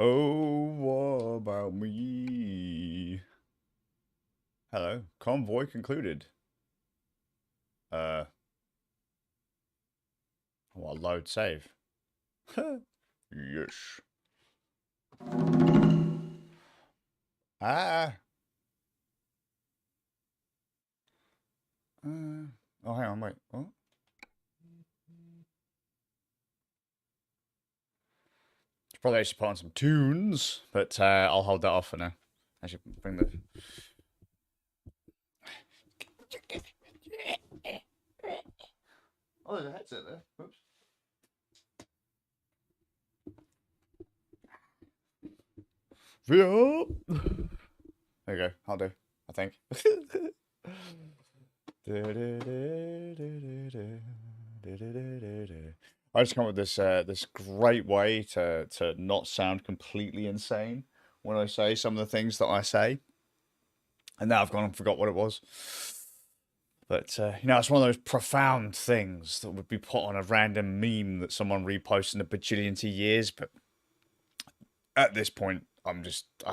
Oh, what about me? Hello. Convoy concluded. Well, load save. Yes. Ah. Oh, hang on, wait. What? Probably actually put on some tunes, but I'll hold that off for now. I should bring the. Oh, there's a headset there. Oops. VR. There you go. I'll do. I think. I just come up with this great way to not sound completely insane when I say some of the things that I say, and now I've gone and forgot what it was. But it's one of those profound things that would be put on a random meme that someone reposts in a bajillion years. But at this point, I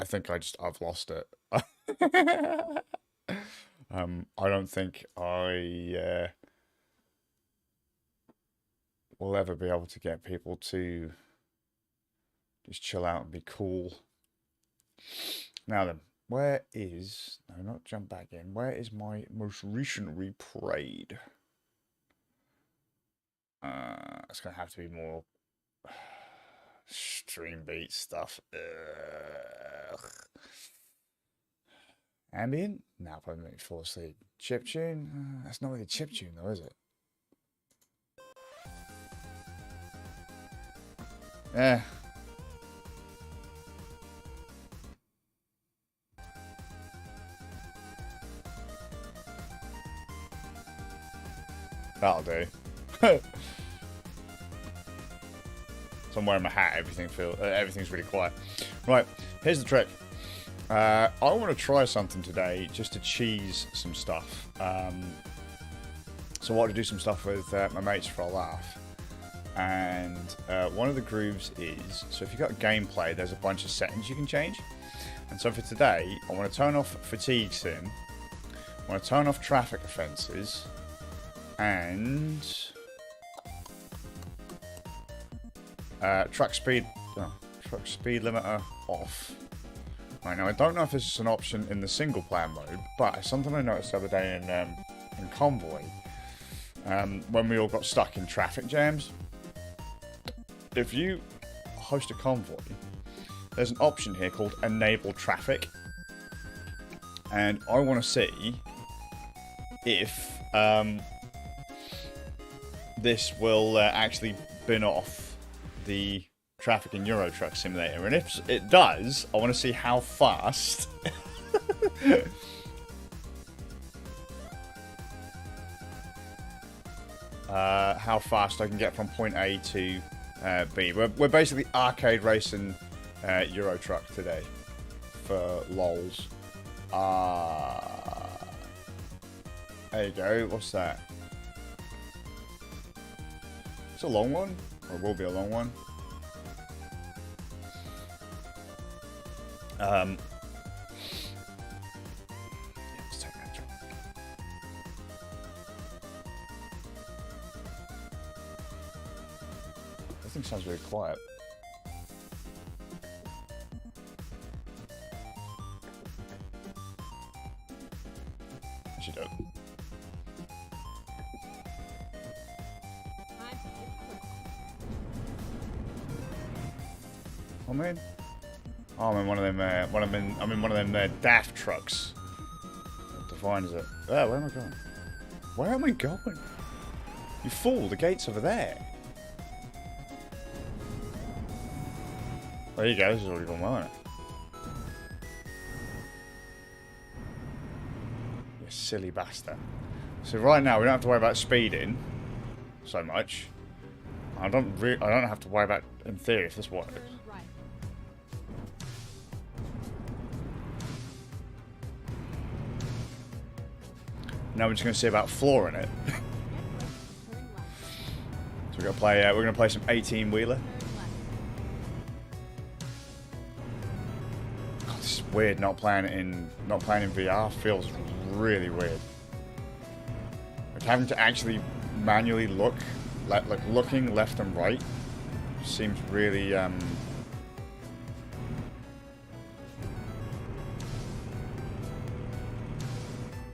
think I've lost it. I don't think I will ever be able to get people to just chill out and be cool. Now then, where is... No, not jump back in. Where is my most recent reprayed? It's going to have to be more stream beat stuff. Ugh. Ambient? Nah, probably make me fall asleep. Chiptune? That's not really chiptune though, is it? Yeah. That'll do. So I'm wearing my hat, everything's really quiet. Right, here's the trick. I want to try something today just to cheese some stuff. So I want to do some stuff with my mates for a laugh. And one of the grooves is, so if you've got gameplay, there's a bunch of settings you can change. And so for today, I want to turn off fatigue sim. I want to turn off traffic offences. And truck speed limiter off. Right, now I don't know if this is an option in the single player mode, but it's something I noticed the other day in Convoy, when we all got stuck in traffic jams. If you host a convoy, there's an option here called enable traffic, and I want to see if this will actually bin off the traffic in Euro Truck Simulator, and if it does, I want to see how fast I can get from point A to B. We're basically arcade racing Euro Truck today for lols. There you go. What's that? It's a long one, or it will be a long one. Let's take that job. That thing sounds really quiet. Actually, don't. I'm in. Oh, I'm in one of them. I'm in one of them daft trucks. What divine is it? Oh, where am I going? Where am I going? You fool! The gate's over there. There you go. This is already gone well, isn't it? You silly bastard. So right now we don't have to worry about speeding so much. I don't have to worry about, in theory, if this works. Now we're just going to see about flooring it. So we're going to play some 18-wheeler. It's weird not playing in VR feels really weird. Like having to actually manually look, like looking left and right, seems really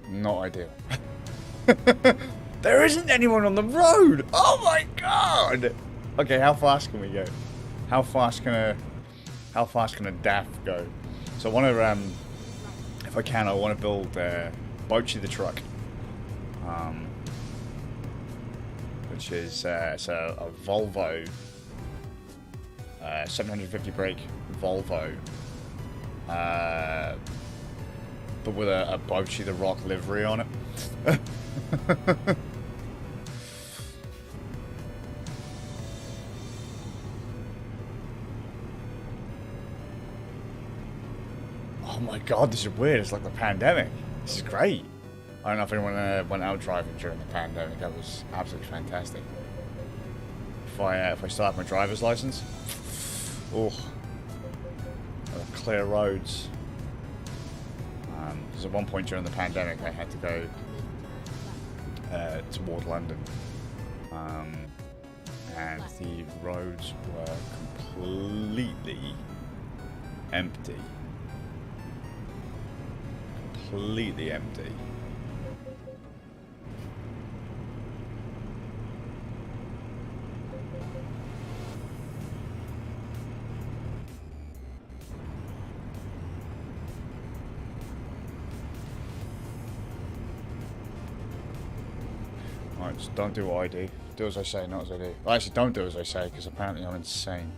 not ideal. There isn't anyone on the road. Oh my god. Okay, how fast can we go? How fast can a DAF go? So I want to, if I can, I want to build Bocchi the truck, which is it's a Volvo, 750 brake Volvo, but with a Bocchi the Rock livery on it. Oh my god, this is weird. It's like the pandemic. This is great. I don't know if anyone went out driving during the pandemic. That was absolutely fantastic. If I still have my driver's license, oh, clear roads. Because at one point during the pandemic, I had to go toward London, and the roads were completely empty. Completely empty. Alright, just don't do what I do. Do as I say, not as I do. Well, actually, don't do as I say, because apparently I'm insane.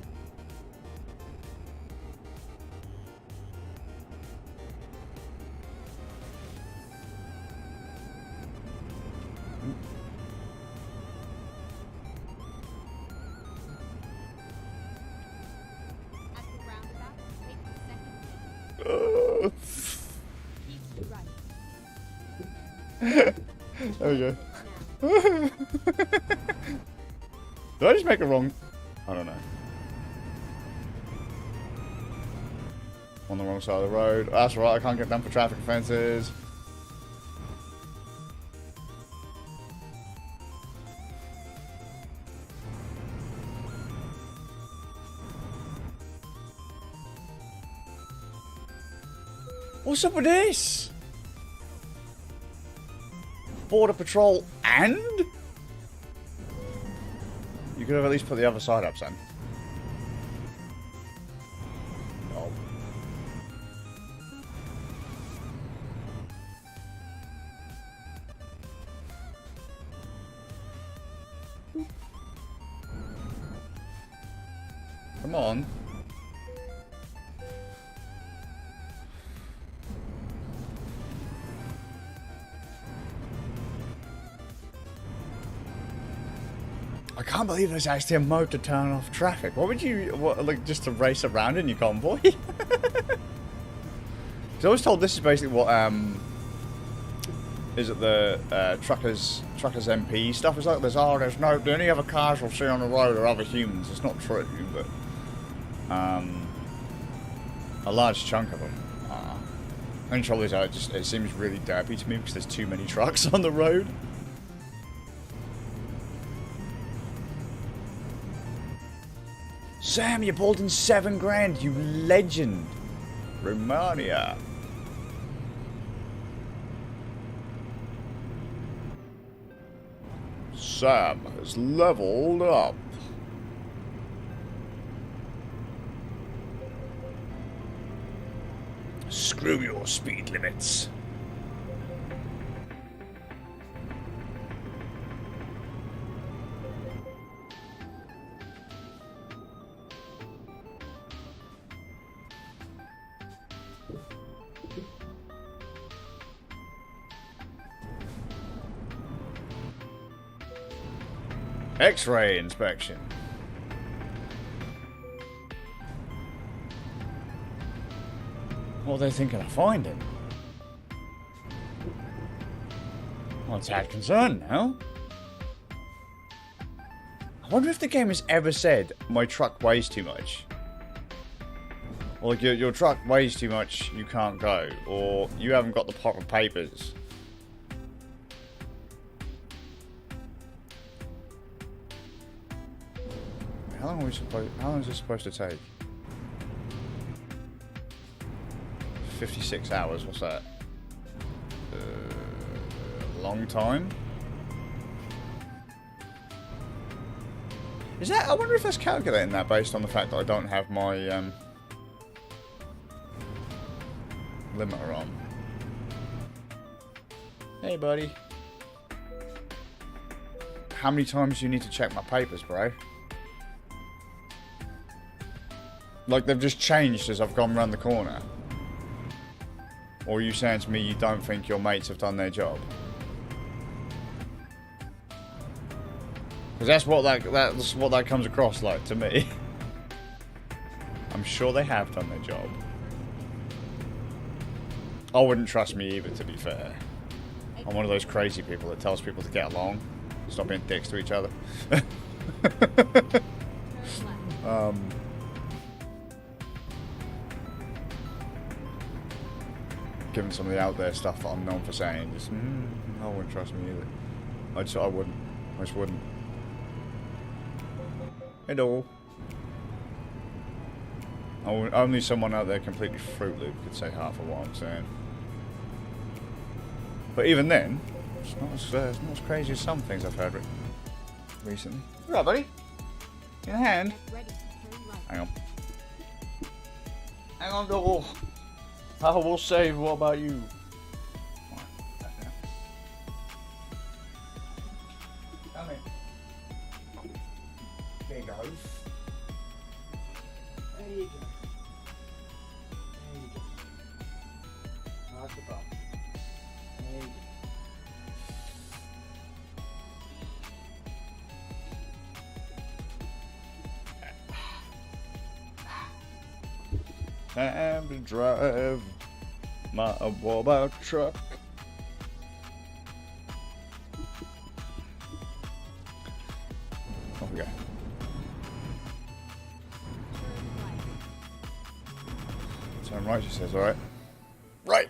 There we go. Did I just make it wrong? I don't know. On the wrong side of the road. That's right, I can't get done for traffic offences. What's up with this? Border Patrol and? You could have at least put the other side up, son. Oh. Come on. I can't believe there's actually a mode to turn off traffic. What would you, like, just to race around in your convoy? I was told this is basically what, is it the truckers MP stuff? It's like there's no, the only other cars we'll see on the road are other humans. It's not true, but a large chunk of them are. And the trouble is, it seems really derpy to me because there's too many trucks on the road. Sam, you pulled in 7 grand, you legend. Romania. Sam has leveled up. Screw your speed limits. X-ray inspection. What are they thinking of finding? Well, it's had concern now. I wonder if the game has ever said my truck weighs too much. Or like your truck weighs too much, you can't go. Or you haven't got the proper papers. How long is this supposed to take? 56 hours, what's that? Long time? Is that, I wonder if that's calculating that based on the fact that I don't have my limiter on. Hey buddy. How many times do you need to check my papers, bro? Like they've just changed as I've gone around the corner. Or are you saying to me you don't think your mates have done their job? Because that's what that comes across like to me. I'm sure they have done their job. I wouldn't trust me either, to be fair. I'm one of those crazy people that tells people to get along. Stop being dicks to each other. Given some of the out there stuff that I'm known for saying, just, I wouldn't trust me either. I just wouldn't. Hello. Only someone out there completely Fruit Loop could say half of what I'm saying. But even then, it's not as crazy as some things I've heard recently. You right, buddy? In hand? Hang on. Hang on, door. I will save. What about you? Come in. There you go. There you go. There you go. How's the bum? There you go. Time to drive my walkabout truck. Off we go. Turn right, she says, alright. Right!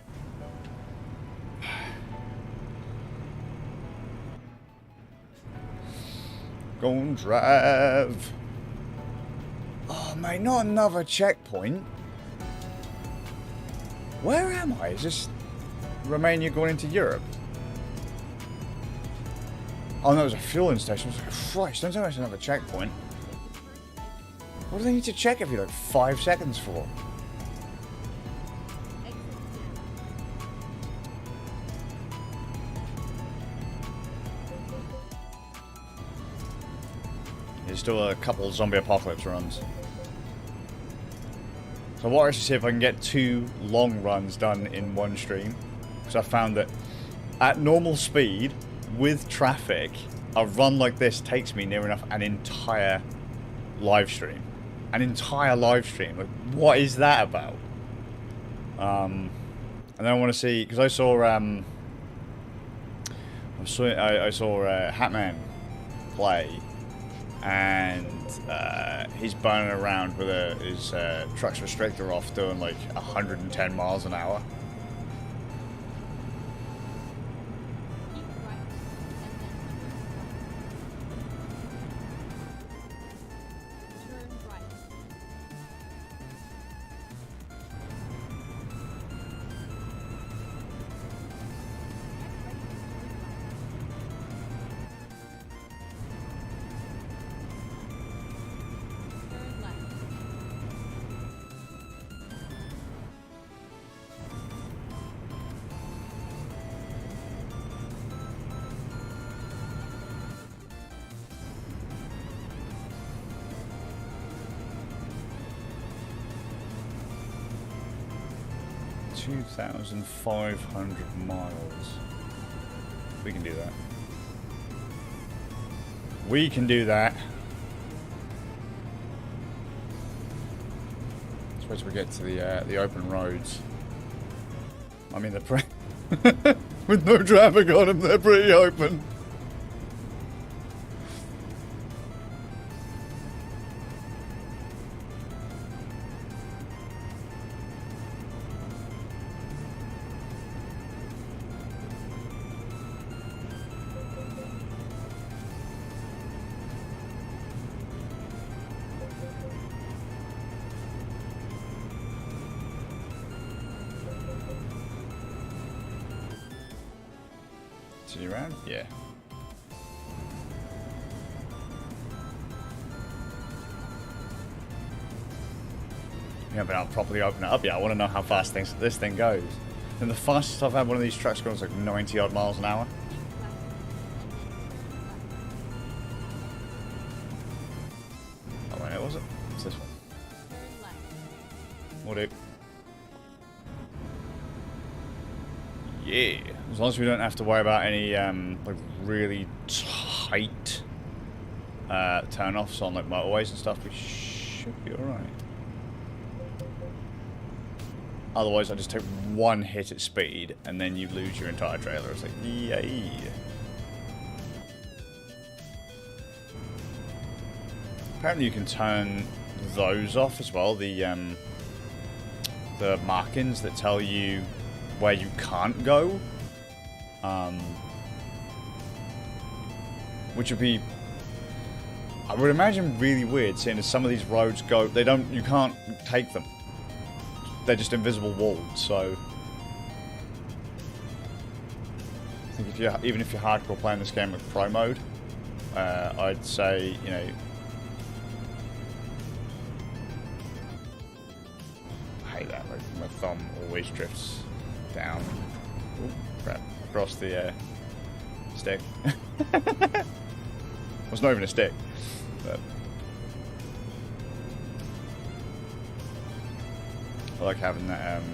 Go and drive. Oh, mate, not another checkpoint. Where am I? Is this Romania going into Europe? Oh no, there's a fueling station. I was like, Christ, don't tell me it's another checkpoint. What do they need to check every like 5 seconds for? There's still a couple of zombie apocalypse runs. So I want to see if I can get 2 long runs done in one stream. Because I found that at normal speed, with traffic, a run like this takes me near enough an entire live stream. An entire live stream. Like, what is that about? And then I want to see, because I saw Hatman play, and he's burning around with his truck's restrictor off, doing like 110 miles an hour. $2,500 miles. We can do that. We can do that. Suppose we get to the open roads. I mean, they're with no traffic on them, they're pretty open. Is he around? Yeah. Yeah, but I'll properly open it up. Yeah, I want to know how fast this thing goes. And the fastest I've had one of these trucks go is like 90 odd miles an hour. Oh, wait, was it? What's this one? What do? Yeah, as long as we don't have to worry about any like really tight turn-offs on like motorways and stuff, we should be alright. Otherwise, I just take one hit at speed and then you lose your entire trailer. It's like, yay. Apparently, you can turn those off as well. The markings that tell you where you can't go, which would be, I would imagine, really weird, seeing as some of these roads go, you can't take them. They're just invisible walls, so I think even if you're hardcore playing this game with pro mode, I'd say, you know, I hate that, like my thumb always drifts down. Ooh, crap. Across the stick. Well, it's not even a stick. But I like having that a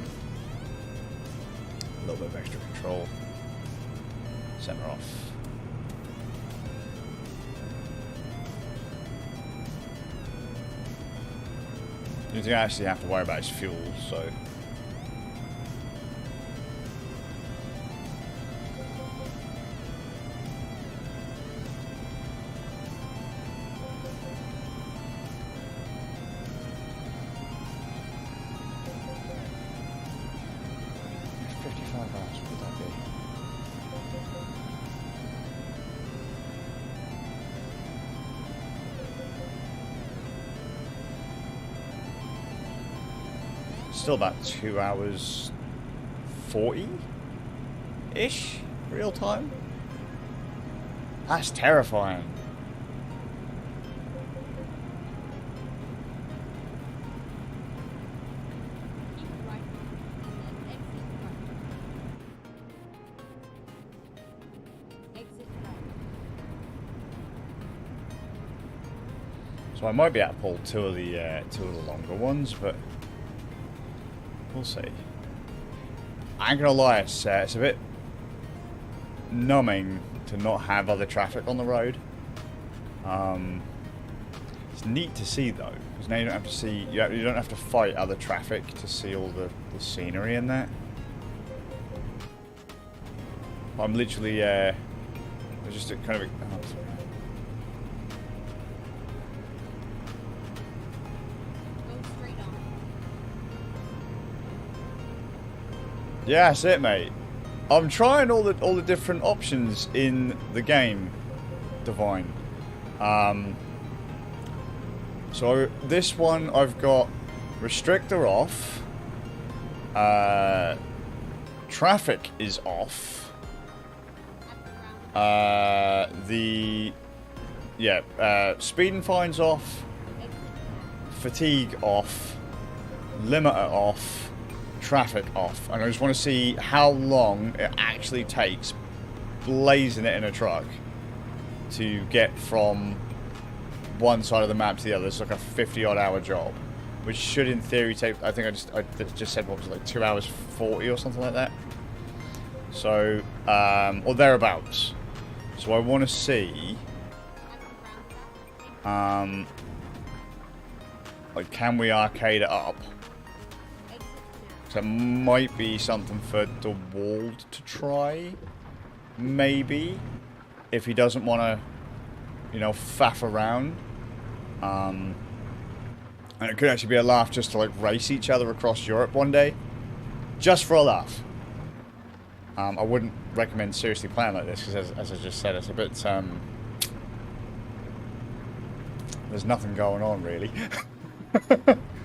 little bit of extra control. Center off. The only thing I actually have to worry about is fuel, so. Still about 2 hours 40-ish real time. That's terrifying. So I might be able to pull two of the longer ones, but we'll see. I ain't gonna lie, it's a bit numbing to not have other traffic on the road. It's neat to see though, because now you don't have to see, you don't have to fight other traffic to see all the scenery in that. I'm literally just kind of. Oh, sorry. Yeah, that's it, mate. I'm trying all the different options in the game, Divine. So this one I've got restrictor off. Traffic is off. Speed and fines off. Fatigue off. Limiter off. Traffic off, and I just want to see how long it actually takes blazing it in a truck to get from one side of the map to the other. It's like a 50-odd hour job, which should in theory take, I think I just said, what was it, like 2 hours 40 or something like that, so or thereabouts. So I want to see like, can we arcade it up? So it might be something for DeWald to try, maybe, if he doesn't want to, you know, faff around. And it could actually be a laugh just to, like, race each other across Europe one day, just for a laugh. I wouldn't recommend seriously playing like this, because as I just said, it's a bit, there's nothing going on, really.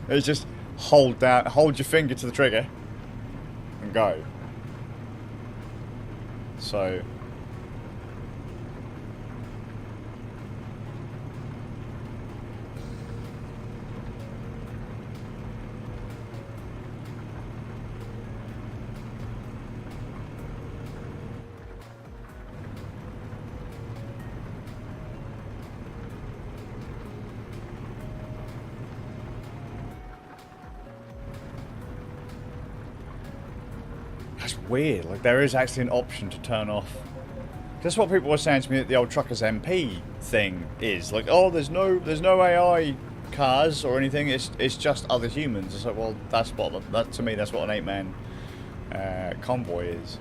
It's just hold your finger to the trigger and go. So That's weird. Like, there is actually an option to turn off. That's what people were saying to me that the old Truckers MP thing is. Like, oh, there's no AI cars or anything. It's just other humans. It's like, well, that's what that to me. That's what an 8-man convoy is.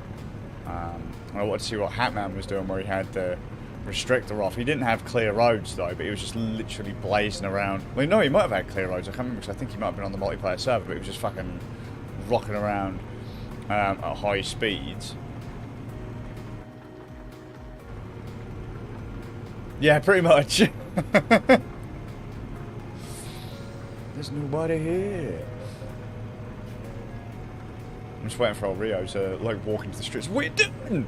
I wanted to see what Hatman was doing, where he had the restrictor off. He didn't have clear roads though, but he was just literally blazing around. Well, no, he might have had clear roads. I can't remember because I think he might have been on the multiplayer server, but he was just fucking rocking around at high speeds. Yeah, pretty much. There's nobody here. I'm just waiting for old Rio to like walk into the streets. What are you doing?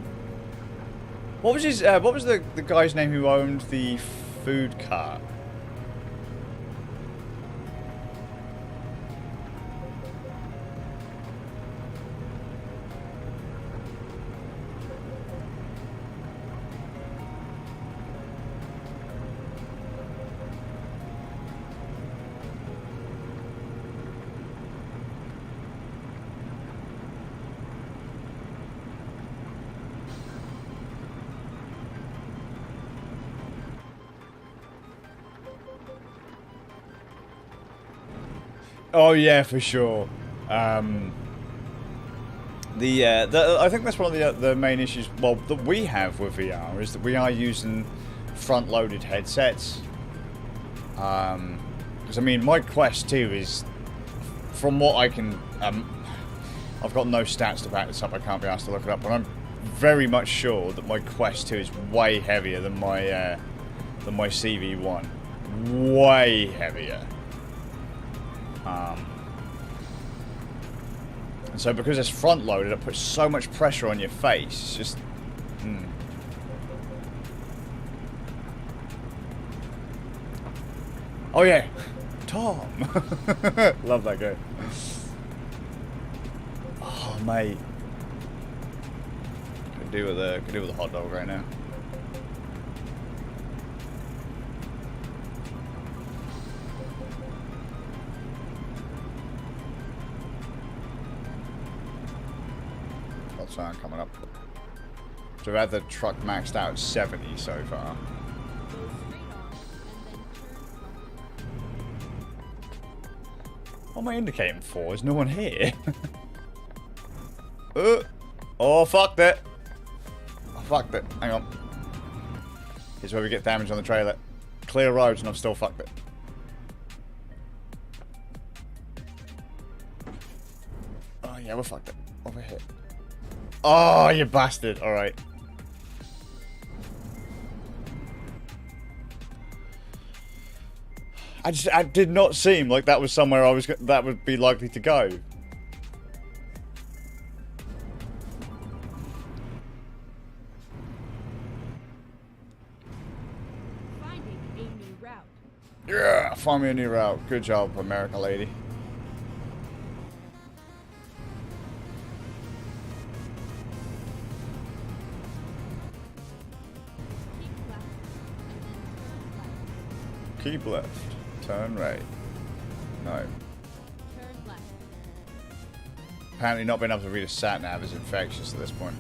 What was his? What was the guy's name who owned the food cart? Oh yeah, for sure. I think that's one of the main issues. Well, that we have with VR is that we are using front-loaded headsets. Because I mean, my Quest 2 is, from what I can, I've got no stats to back this up. I can't be asked to look it up, but I'm very much sure that my Quest 2 is way heavier than my CV1. Way heavier. And so because it's front loaded, it puts so much pressure on your face. It's just Oh yeah, Tom. Love that guy. Oh mate, could do with a hot dog right now. Coming up. So we've had the truck maxed out at 70 so far. What am I indicating for? Is no one here? Oh, fucked it. I fucked it. Hang on. Here's where we get damage on the trailer. Clear roads and I've still fucked it. Oh yeah, we're fucked it. Over here. Oh, you bastard. Alright. I did not seem like that was somewhere that would be likely to go. Finding a new route. Yeah, find me a new route. Good job, America lady. Keep left. Turn right. No. Turn left. Apparently not being able to read a sat-nav is infectious at this point.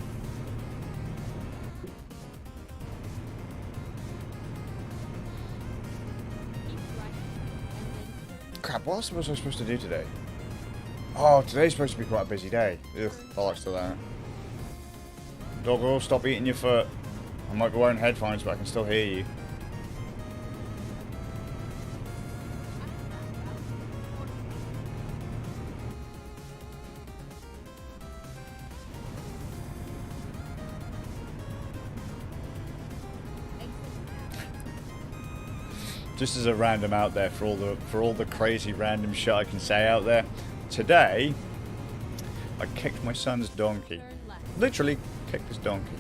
Keep right. Crap, what else was I supposed to do today? Oh, today's supposed to be quite a busy day. Ugh, bollocks to that. Doggo, stop eating your foot. I might be wearing headphones, but I can still hear you. Just as a random out there for all the crazy random shit I can say out there. Today, I kicked my son's donkey. Literally kicked his donkey.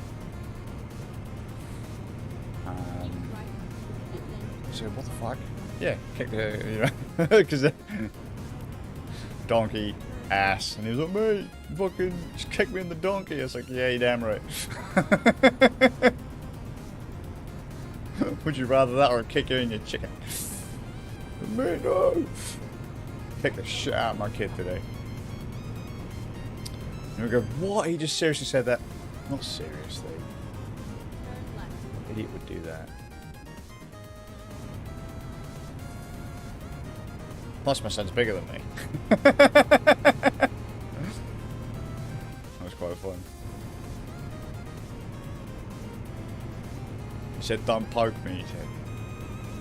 So what the fuck? Yeah, kicked her, you know, because donkey ass, and he was like, mate, fucking just kick me in the donkey. I was like, yeah, you damn right. Would you rather that or kick you in your chicken? Man, no! Oh. Kick the shit out of my kid today. And we go, what? He just seriously said that? Not seriously. Turn left. What idiot would do that? Plus, my son's bigger than me. That was quite fun. He said, don't poke me, he said.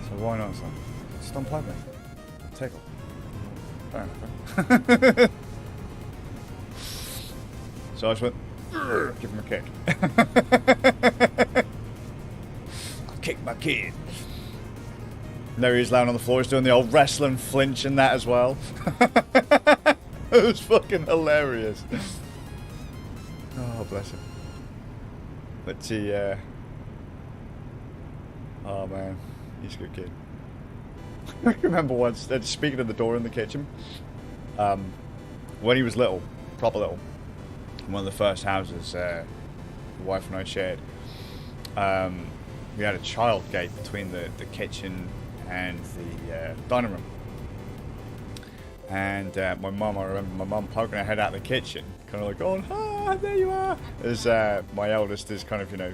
So why not, son? Just don't poke me. Tickle. Fair enough. So I just went, give him a kick. I'll kick my kid. And there he is laying on the floor, he's doing the old wrestling flinch and that as well. It was fucking hilarious. Oh, bless him. But he, oh man, he's a good kid. I remember once, speaking of the door in the kitchen, when he was little, proper little, one of the first houses the wife and I shared, we had a child gate between the kitchen and the dining room. And my mum, I remember my mum poking her head out of the kitchen, kind of like, oh, there you are. As my eldest is kind of, you know,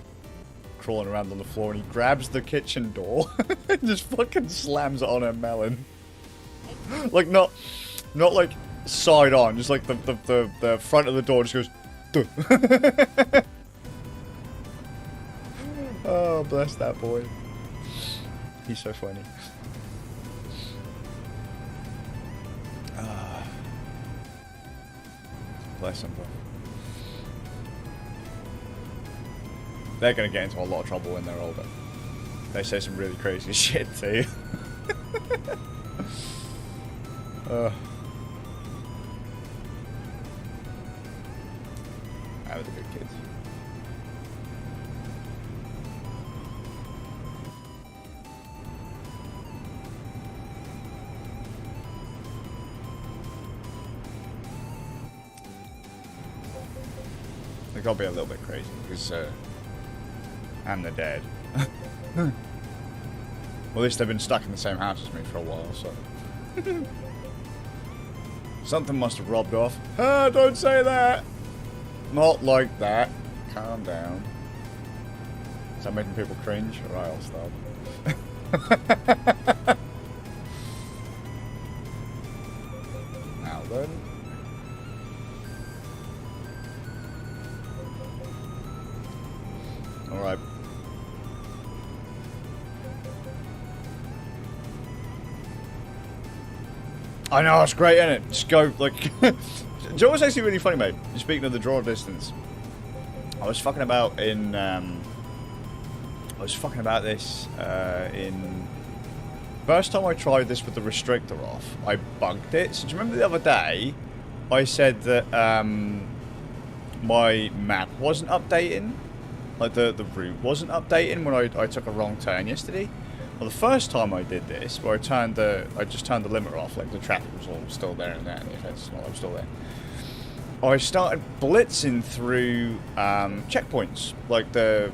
crawling around on the floor, and he grabs the kitchen door and just fucking slams it on her melon. Like, not like side on, just like the front of the door just goes, duh. Oh, bless that boy. He's so funny. Bless him, bro. They're going to get into a lot of trouble when they're older. They say some really crazy shit too. That was the good kids. They got to be a little bit crazy because and they're dead. Well, at least they've been stuck in the same house as me for a while, so something must have rubbed off. Ah, don't say that. Not like that. Calm down. Is that making people cringe? Alright, I'll stop. Now then. Alright. I know, it's great, isn't it? Just go, like... Do you know what's actually really funny, mate? Speaking of the draw distance. I was fucking about in... I was fucking about this in... First time I tried this with the restrictor off, I bugged it. So do you remember the other day, I said that my map wasn't updating? Like the route wasn't updating when I took a wrong turn yesterday? Well, the first time I did this, where I just turned the limiter off, like the traffic was all still there and the offense and all was still there. I started blitzing through checkpoints, like the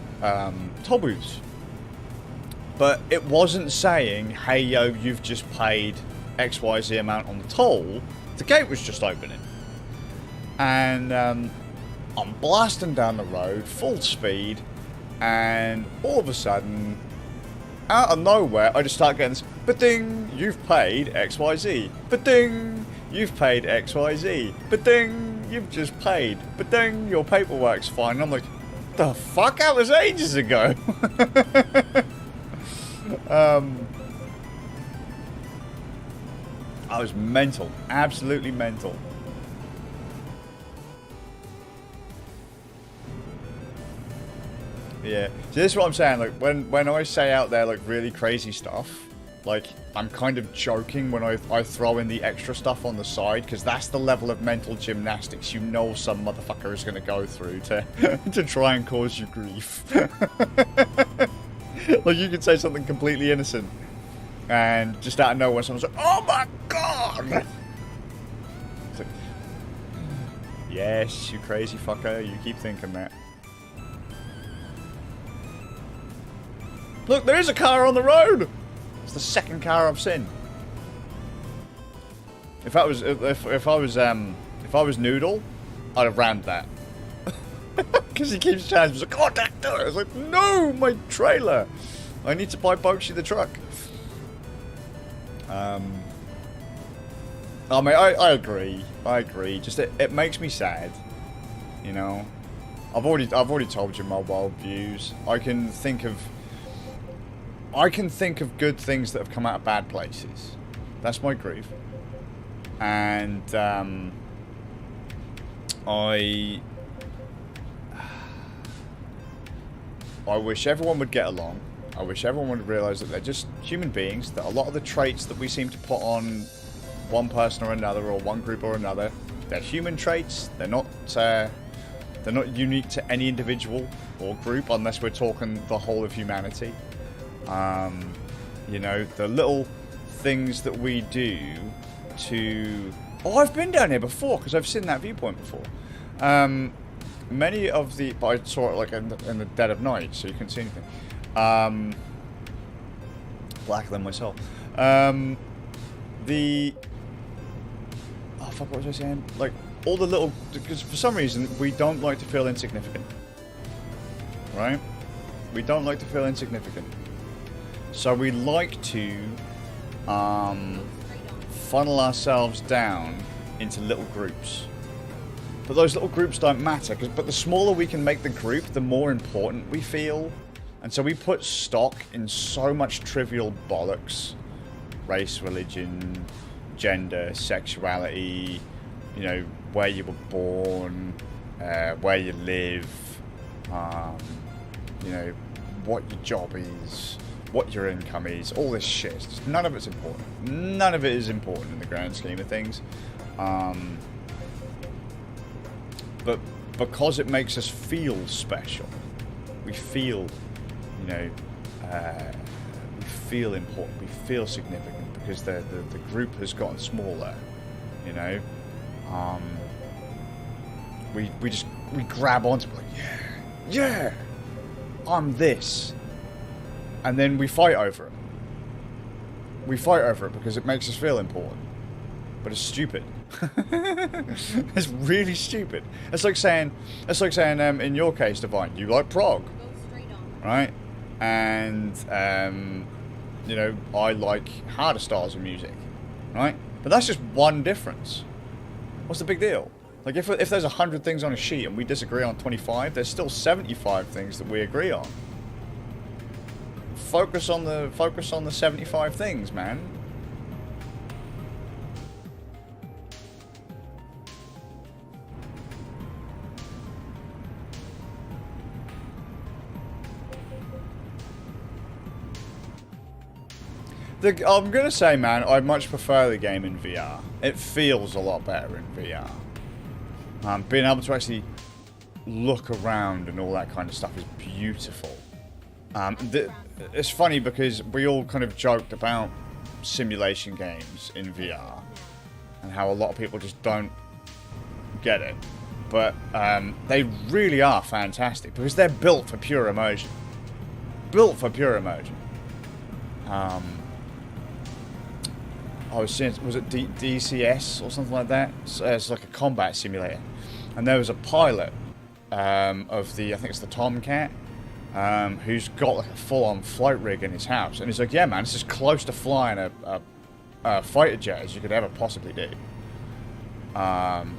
toll booths. But it wasn't saying, hey yo, you've just paid XYZ amount on the toll. The gate was just opening. And I'm blasting down the road, full speed, and all of a sudden, out of nowhere, I just start getting this, ba-ding, you've paid XYZ. Ba-ding, you've paid XYZ. Ba-ding, you've just paid. Ba-ding, your paperwork's fine. And I'm like, the fuck? That was ages ago. I was mental. Absolutely mental. Yeah. So this is what I'm saying, like, when I say out there, like, really crazy stuff, like, I'm kind of joking when I throw in the extra stuff on the side, because that's the level of mental gymnastics you know some motherfucker is going to go through to to try and cause you grief. Like, you could say something completely innocent, and just out of nowhere someone's like, oh my god! It's like, yes, you crazy fucker, you keep thinking that. Look, there is a car on the road! It's the second car I've seen. If I was Noodle, I'd have rammed that. Because he keeps challenging me. He's like, oh, do it. I was like, no, my trailer. I need to buy Bocchi the truck. I mean, I agree. I agree. Just it makes me sad. You know, I've already told you mobile views. I can think of good things that have come out of bad places. That's my grief. And I wish everyone would get along. I wish everyone would realise that they're just human beings, that a lot of the traits that we seem to put on one person or another, or one group or another, they're human traits. They're not unique to any individual or group, unless we're talking the whole of humanity. You know, the little things that we do to... Oh, I've been down here before, because I've seen that viewpoint before. Many of the... But I saw it like in the dead of night, so you couldn't see anything. Blacker than myself. Oh, fuck, what was I saying? Like, all the little... Because for some reason, we don't like to feel insignificant. Right? We don't like to feel insignificant. So we like to funnel ourselves down into little groups. But those little groups don't matter, but the smaller we can make the group, the more important we feel. And so we put stock in so much trivial bollocks. Race, religion, gender, sexuality, you know, where you were born, where you live, you know, what your job is, what your income is, all this shit. Just none of it's important. None of it is important in the grand scheme of things. But because it makes us feel special, we feel, you know, we feel important, we feel significant, because the group has gotten smaller, you know. We grab onto it, like, yeah, I'm this. And then we fight over it. We fight over it because it makes us feel important. But it's stupid. It's really stupid. It's like saying, in your case, Divine, you like prog, right? And you know, I like harder styles of music, right? But that's just one difference. What's the big deal? Like, if there's 100 things on a sheet and we disagree on 25, there's still 75 things that we agree on. Focus on the 75 things, man. I'm gonna say, man, I much prefer the game in VR. It feels a lot better in VR. Being able to actually look around and all that kind of stuff is beautiful. It's funny because we all kind of joked about simulation games in VR and how a lot of people just don't get it. But they really are fantastic because they're built for pure immersion. Built for pure immersion. I was seeing, was it DCS or something like that? It's like a combat simulator. And there was a pilot of the, I think it's the Tomcat, who's got like a full-on flight rig in his house. And he's like, yeah, man, it's as close to flying a fighter jet as you could ever possibly do.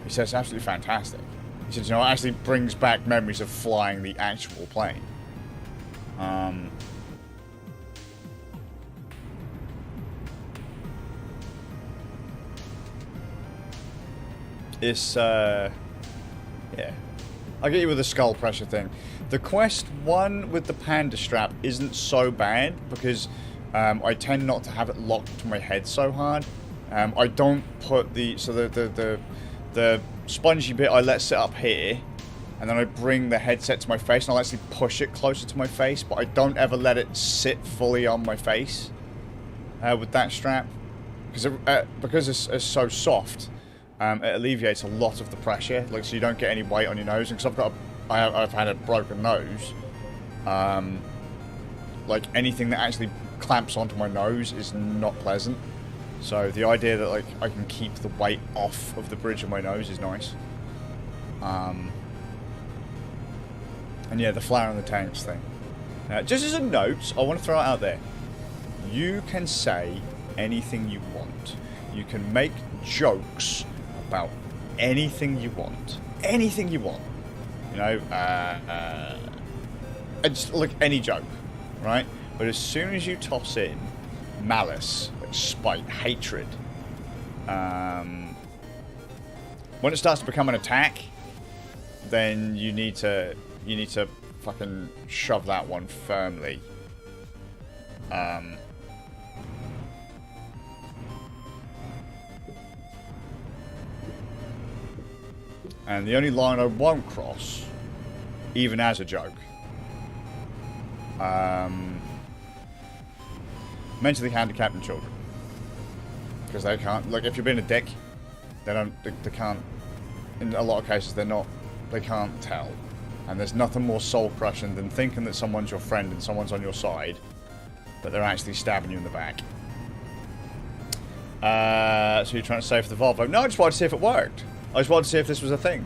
He says it's absolutely fantastic. He says, you know, it actually brings back memories of flying the actual plane. It's, yeah. I get you with the skull pressure thing. The Quest 1 with the panda strap isn't so bad because I tend not to have it locked to my head so hard. I don't put the, so the spongy bit I let sit up here, and then I bring the headset to my face and I'll actually push it closer to my face, but I don't ever let it sit fully on my face with that strap. Because it's so soft. It alleviates a lot of the pressure, like, so you don't get any weight on your nose. And because I've had a broken nose, like anything that actually clamps onto my nose is not pleasant. So the idea that like I can keep the weight off of the bridge of my nose is nice. And yeah, the flower and the tanks thing. Just as a note, I want to throw it out there. You can say anything you want. You can make jokes about anything you want. Anything you want. You know, just like any joke, right? But as soon as you toss in malice, like spite, hatred, when it starts to become an attack, then you need to fucking shove that one firmly. And the only line I won't cross, even as a joke, mentally handicapped and children, because they can't. Like, if you're being a dick, they can't. In a lot of cases, they can't tell. And there's nothing more soul crushing than thinking that someone's your friend and someone's on your side, but they're actually stabbing you in the back. So you're trying to save the Volvo? No, I just wanted to see if it worked. I just wanted to see if this was a thing.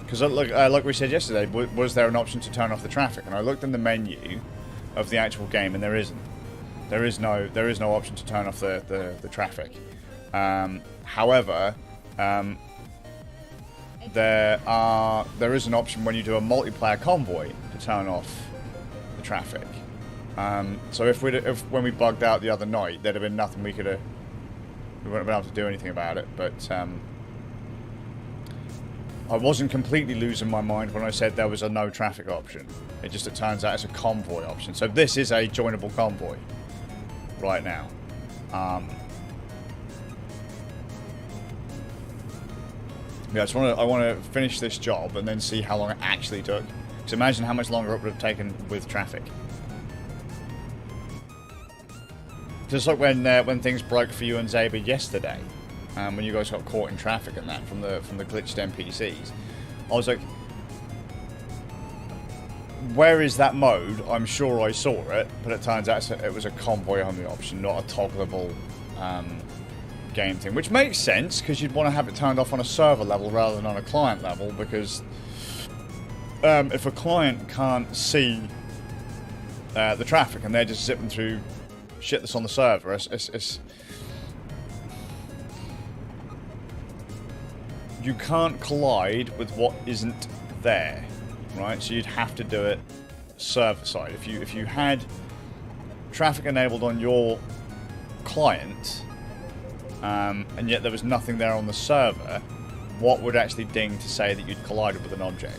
Because like we said yesterday, was there an option to turn off the traffic? And I looked in the menu of the actual game, and there isn't. There is no option to turn off the traffic. However, there is an option when you do a multiplayer convoy to turn off the traffic. So if when we bugged out the other night, there'd have been nothing we wouldn't have been able to do anything about it. But I wasn't completely losing my mind when I said there was a no traffic option. It turns out it's a convoy option. So this is a joinable convoy right now. Yeah, I want to finish this job and then see how long it actually took. Because imagine how much longer it would have taken with traffic. Just like when things broke for you and Zaber yesterday, when you guys got caught in traffic and that from the glitched NPCs, I was like, where is that mode? I'm sure I saw it, but it turns out it was a convoy only option, not a toggleable game thing, which makes sense because you'd want to have it turned off on a server level rather than on a client level, because if a client can't see the traffic and they're just zipping through shit that's on the server, you can't collide with what isn't there, right? So you'd have to do it server side. If you had traffic enabled on your client, and yet there was nothing there on the server, what would actually ding to say that you'd collided with an object?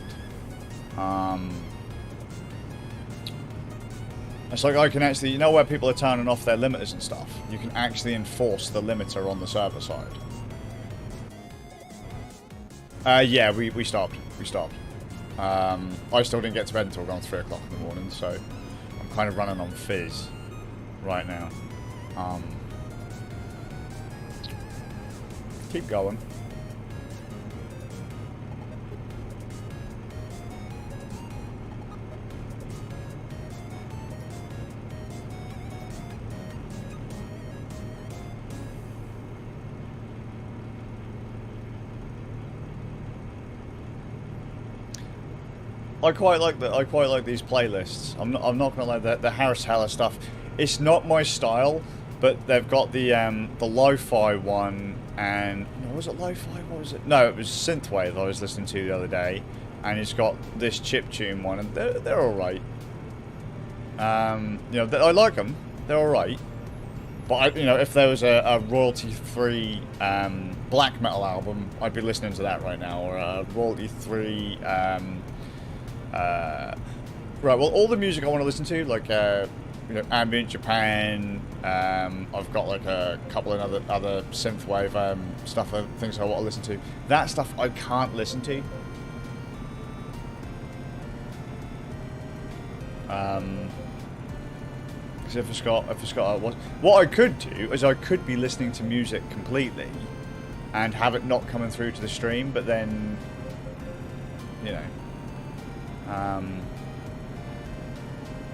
It's like I can actually, you know where people are turning off their limiters and stuff? You can actually enforce the limiter on the server side. Yeah, we stopped. I still didn't get to bed until around 3 o'clock in the morning, so I'm kind of running on fizz right now. Keep going. I quite like these playlists. I'm not gonna lie, the Harris Heller stuff. It's not my style, but they've got the lo-fi one, and no, was it lo-fi? What was it? No, it was synthwave I was listening to the other day, and it's got this chiptune one, and they're all right. You know, I like them. They're all right. But you know, if there was a royalty-free black metal album, I'd be listening to that right now, or a royalty-free. Right, well, all the music I want to listen to, like, you know, ambient Japan, I've got like a couple of other synthwave stuff, things I want to listen to. That stuff I can't listen to. Because if it's got what I could do is I could be listening to music completely and have it not coming through to the stream, but then, you know.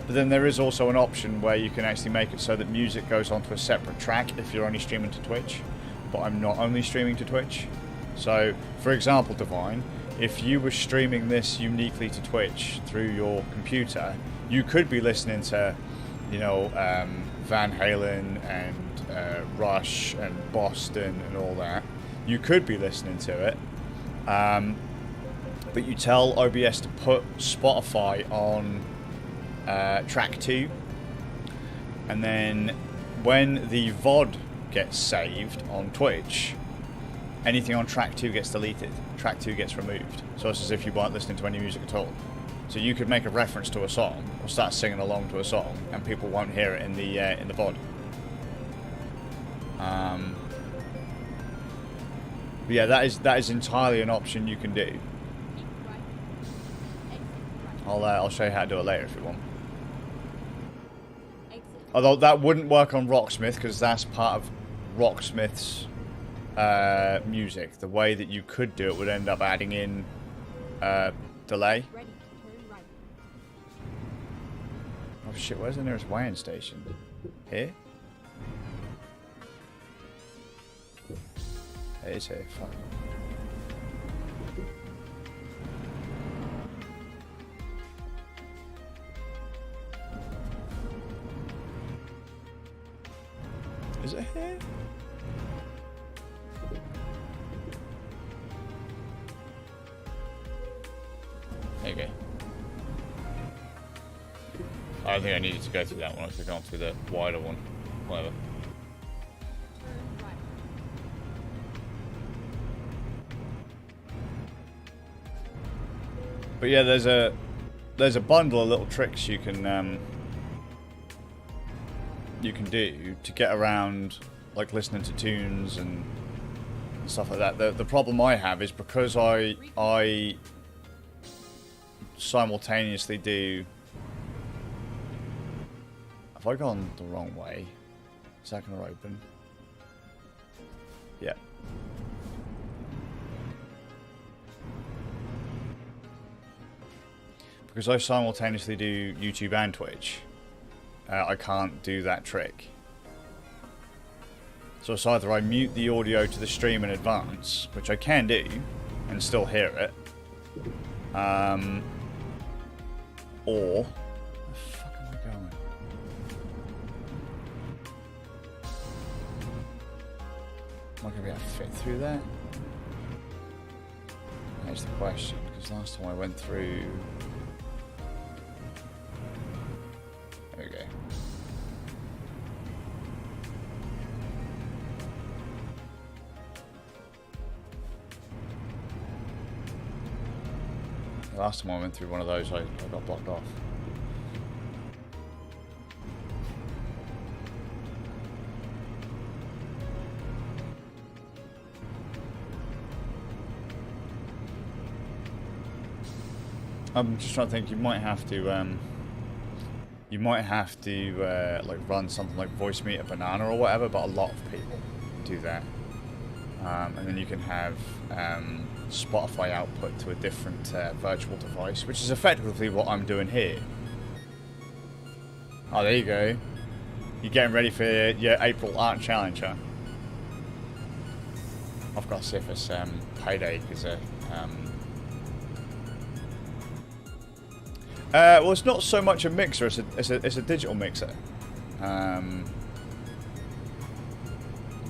But then there is also an option where you can actually make it so that music goes onto a separate track if you're only streaming to Twitch. but I'm not only streaming to Twitch. So, for example, Divine, if you were streaming this uniquely to Twitch through your computer, you could be listening to, you know, Van Halen and Rush and Boston and all that. You could be listening to it, but you tell OBS to put Spotify on track 2, and then when the VOD gets saved on Twitch, anything on track 2 gets deleted. Track 2 gets removed. So it's as if you weren't listening to any music at all. So you could make a reference to a song or start singing along to a song, and people won't hear it in the VOD. But yeah, that is entirely an option you can do. Keep right. Exit right. I'll show you how to do it later if you want. Exit. Although that wouldn't work on Rocksmith because that's part of Rocksmith's music. The way that you could do it would end up adding in delay. Ready to turn right. Oh shit, where's the nearest weighing station? Here? It is here, fuck. Is it here? There you go. I don't think I needed to go through that one. I could have gone through the wider one. Whatever. Turn right. But yeah, there's a bundle of little tricks you can do to get around, like listening to tunes and stuff like that. The problem I have is because I simultaneously do. Have I gone the wrong way? Is that going to open? Yeah. Because I simultaneously do YouTube and Twitch, I can't do that trick. So it's either I mute the audio to the stream in advance, which I can do, and still hear it, or... Where the fuck am I going? Am I going to be able to fit through that? That's the question, because last time I went through... There we go. The last time I went through one of those, I got blocked off. I'm just trying to think. You might have to like run something like Voice Meter Banana or whatever, but a lot of people do that. And then you can have Spotify output to a different virtual device, which is effectively what I'm doing here. Oh, there you go. You're getting ready for your April Art Challenge, huh? I've got to see if it's payday, because well, it's not so much a mixer; it's a digital mixer.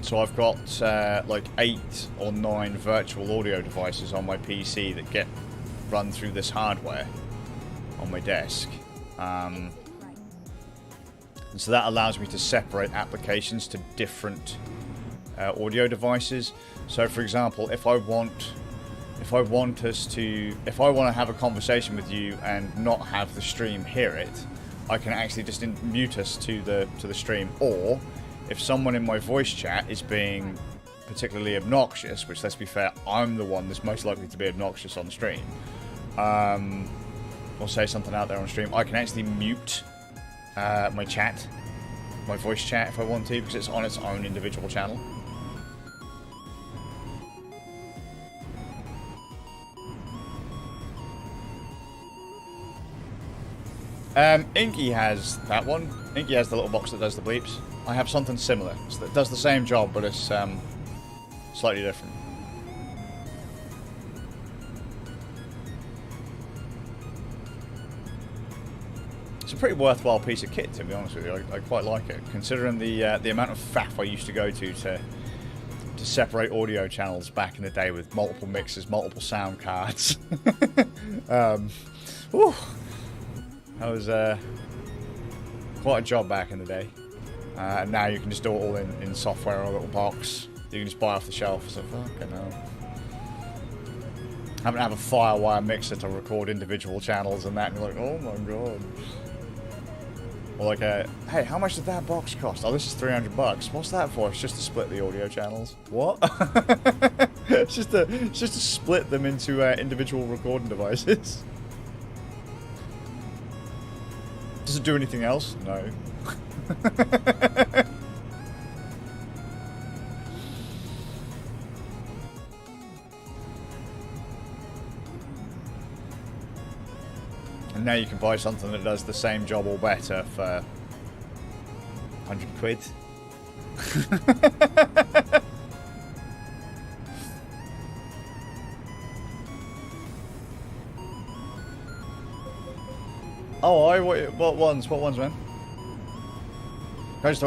So I've got like 8 or 9 virtual audio devices on my PC that get run through this hardware on my desk. And so that allows me to separate applications to different audio devices. So for example, if I want to have a conversation with you and not have the stream hear it, I can actually just mute us to the stream. Or if someone in my voice chat is being particularly obnoxious, which, let's be fair, I'm the one that's most likely to be obnoxious on stream, or say something out there on stream, I can actually mute my chat, my voice chat, if I want to, because it's on its own individual channel. Inky has that one. Inky has the little box that does the bleeps. I have something similar that does the same job, but it's Slightly different. It's a pretty worthwhile piece of kit, to be honest with you. I quite like it, considering the amount of faff I used to go to separate audio channels back in the day with multiple mixers, multiple sound cards. Whew, that was quite a job back in the day. And now you can just do it all in software or a little box. You can just buy off the shelf. So fucking hell. Having to have a Firewire mixer to record individual channels and that, and you're like, oh my god. Or like hey, how much did that box cost? Oh, this is $300. What's that for? It's just to split the audio channels. What? it's just to split them into individual recording devices. Does it do anything else? No. And now you can buy something that does the same job or better for 100 quid. Oh, what ones? What ones, man? There's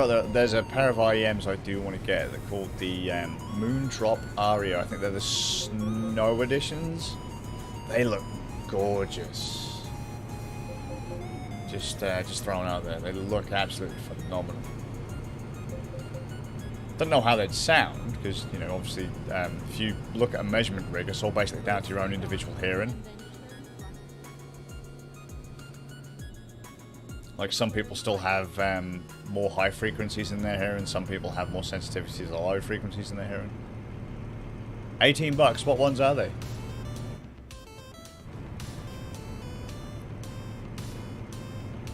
a pair of IEMs I do want to get. They're called the Moondrop Aria. I think they're the snow editions. They look gorgeous. Just thrown out there. They look absolutely phenomenal. Don't know how they'd sound, because, you know, obviously, if you look at a measurement rig, it's all basically down to your own individual hearing. Like, some people still have more high frequencies in their hearing, some people have more sensitivities or low frequencies in their hearing. $18, what ones are they?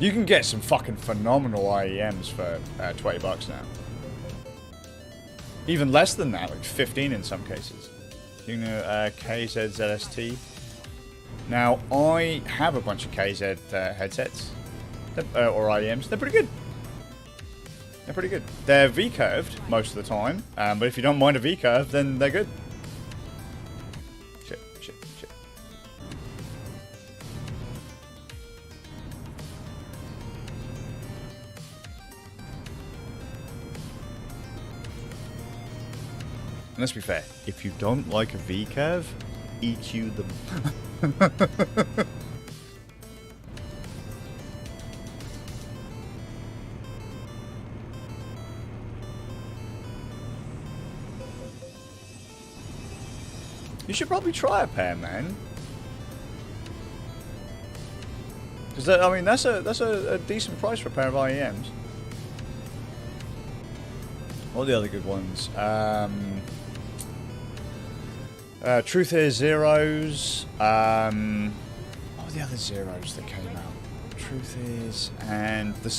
You can get some fucking phenomenal IEMs for $20 now. Even less than that, like 15 in some cases. You know, KZZST. Now, I have a bunch of KZ headsets. Or IEMs. They're pretty good. They're pretty good. They're V-curved most of the time. But if you don't mind a V-curve, then they're good. Shit. And let's be fair, if you don't like a V-curve, EQ them. You should probably try a pair, man. Because I mean, that's a decent price for a pair of IEMs. What are the other good ones? Truth Is Zeros. What were the other Zeros that came out? Truth Is, and the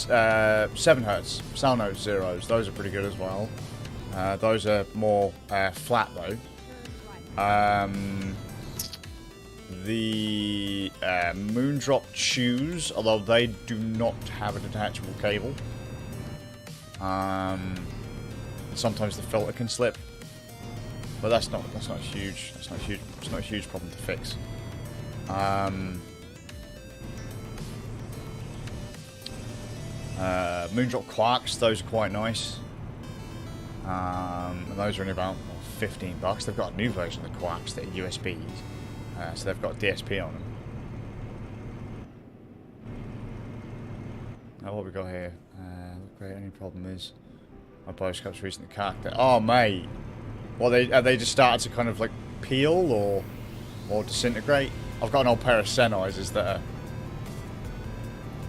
7 Hertz Sound Note Zeros. Those are pretty good as well. Those are more flat though. The Moondrop Chews, although they do not have a detachable cable. Sometimes the filter can slip, but that's not huge. It's not a huge problem to fix. Moondrop Quarks, those are quite nice. And those are only about $15. They've got a new version of the Quarks that are USBs, so they've got DSP on them. What we got here? Great. Only problem is my bioscope's recently cracked. Oh mate, well have they just started to kind of like peel or disintegrate? I've got an old pair of Sennheisers that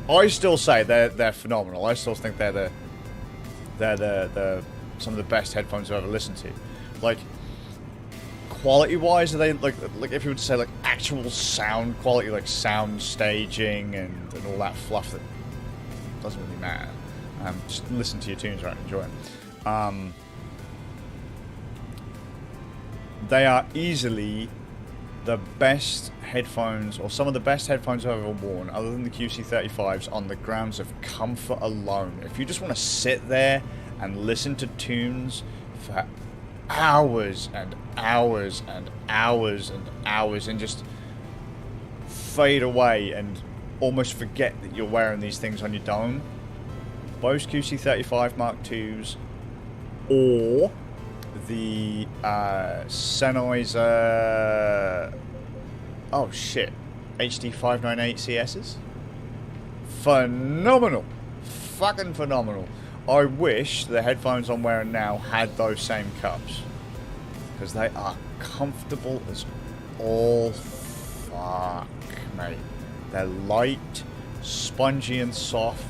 are. I still say they're phenomenal. I still think they're some of the best headphones I've ever listened to. Like, quality-wise, are they like if you were to say like actual sound quality, like sound staging and all that fluff that doesn't really matter. Just listen to your tunes, right? Enjoy them. They are easily the best headphones, or some of the best headphones I've ever worn, other than the QC35s, on the grounds of comfort alone. If you just want to sit there and listen to tunes for hours and hours and hours and hours and just fade away and almost forget that you're wearing these things on your dome. Bose QC35 Mark IIs or the Sennheiser HD 598 CSs. Phenomenal. Fucking phenomenal. I wish the headphones I'm wearing now had those same cups, because they are comfortable as all fuck, mate. They're light, spongy and soft.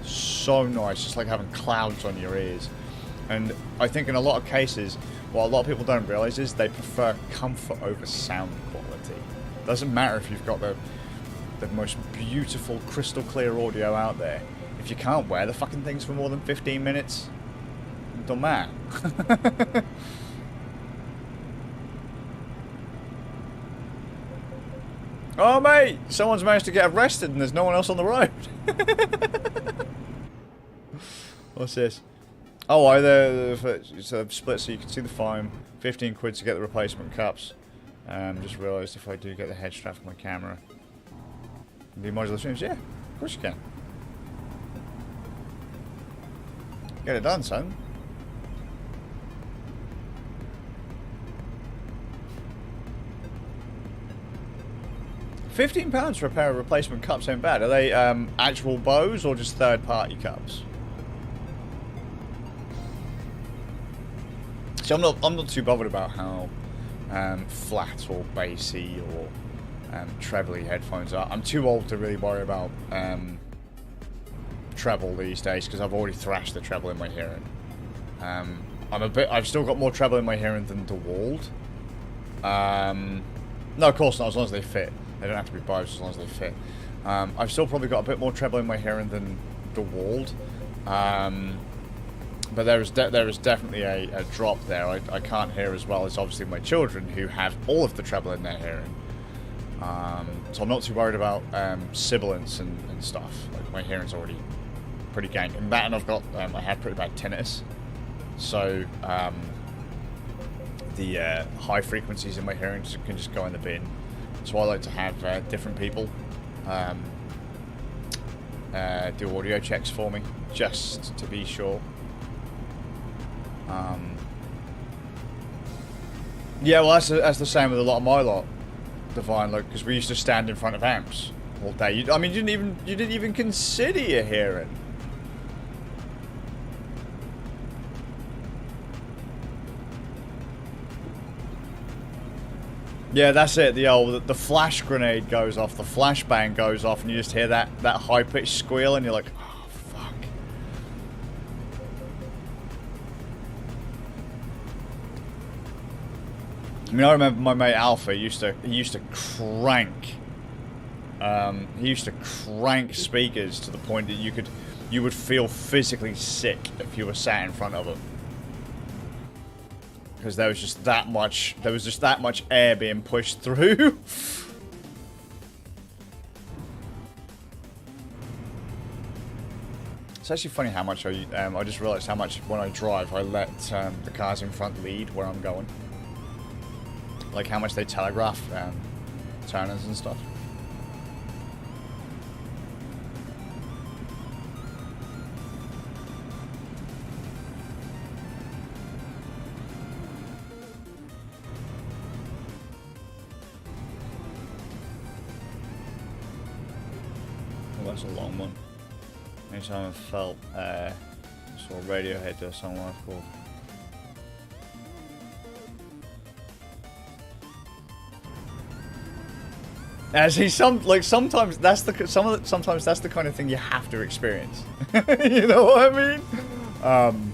So nice, just like having clouds on your ears. And I think in a lot of cases, what a lot of people don't realise is they prefer comfort over sound quality. Doesn't matter if you've got the most beautiful crystal clear audio out there. If you can't wear the fucking things for more than 15 minutes, it don't matter. Oh mate, someone's managed to get arrested and there's no one else on the road. What's this? Oh, it's a split so you can see the foam. 15 quid to get the replacement cups. Just realised if I do get the head strap for my camera. The modular streams, yeah, of course you can. Get it done, son. £15 for a pair of replacement cups ain't bad. Are they actual Bose or just third-party cups? So I'm not too bothered about how flat or bassy or trebly headphones are. I'm too old to really worry about treble these days because I've already thrashed the treble in my hearing. I've still got more treble in my hearing than DeWalt. No, of course not, as long as they fit. They don't have to be Bose as long as they fit. I've still probably got a bit more treble in my hearing than DeWalt. But there is definitely a drop there. I can't hear as well as obviously my children who have all of the treble in their hearing. So I'm not too worried about sibilance and stuff. Like my hearing's already pretty gank. And that, and I have pretty bad tinnitus. So the high frequencies in my hearing can just go in the bin. So I like to have different people do audio checks for me, just to be sure. Yeah, well, that's the same with a lot of my lot, Divine, look, because we used to stand in front of amps all day. You didn't even consider your hearing. Yeah, that's it. The flash grenade goes off, the flashbang goes off, and you just hear that high pitched squeal, and you're like, oh fuck. I mean, I remember my mate Alpha used to crank. He used to crank speakers to the point that you would feel physically sick if you were sat in front of him. Because there was just that much air being pushed through. It's actually funny how much I just realised how much when I drive I let the cars in front lead where I'm going. Like how much they telegraph turners and stuff. That's a long one. Anytime I've felt saw Radiohead do a song I've called. See, sometimes that's the kind of thing you have to experience. You know what I mean?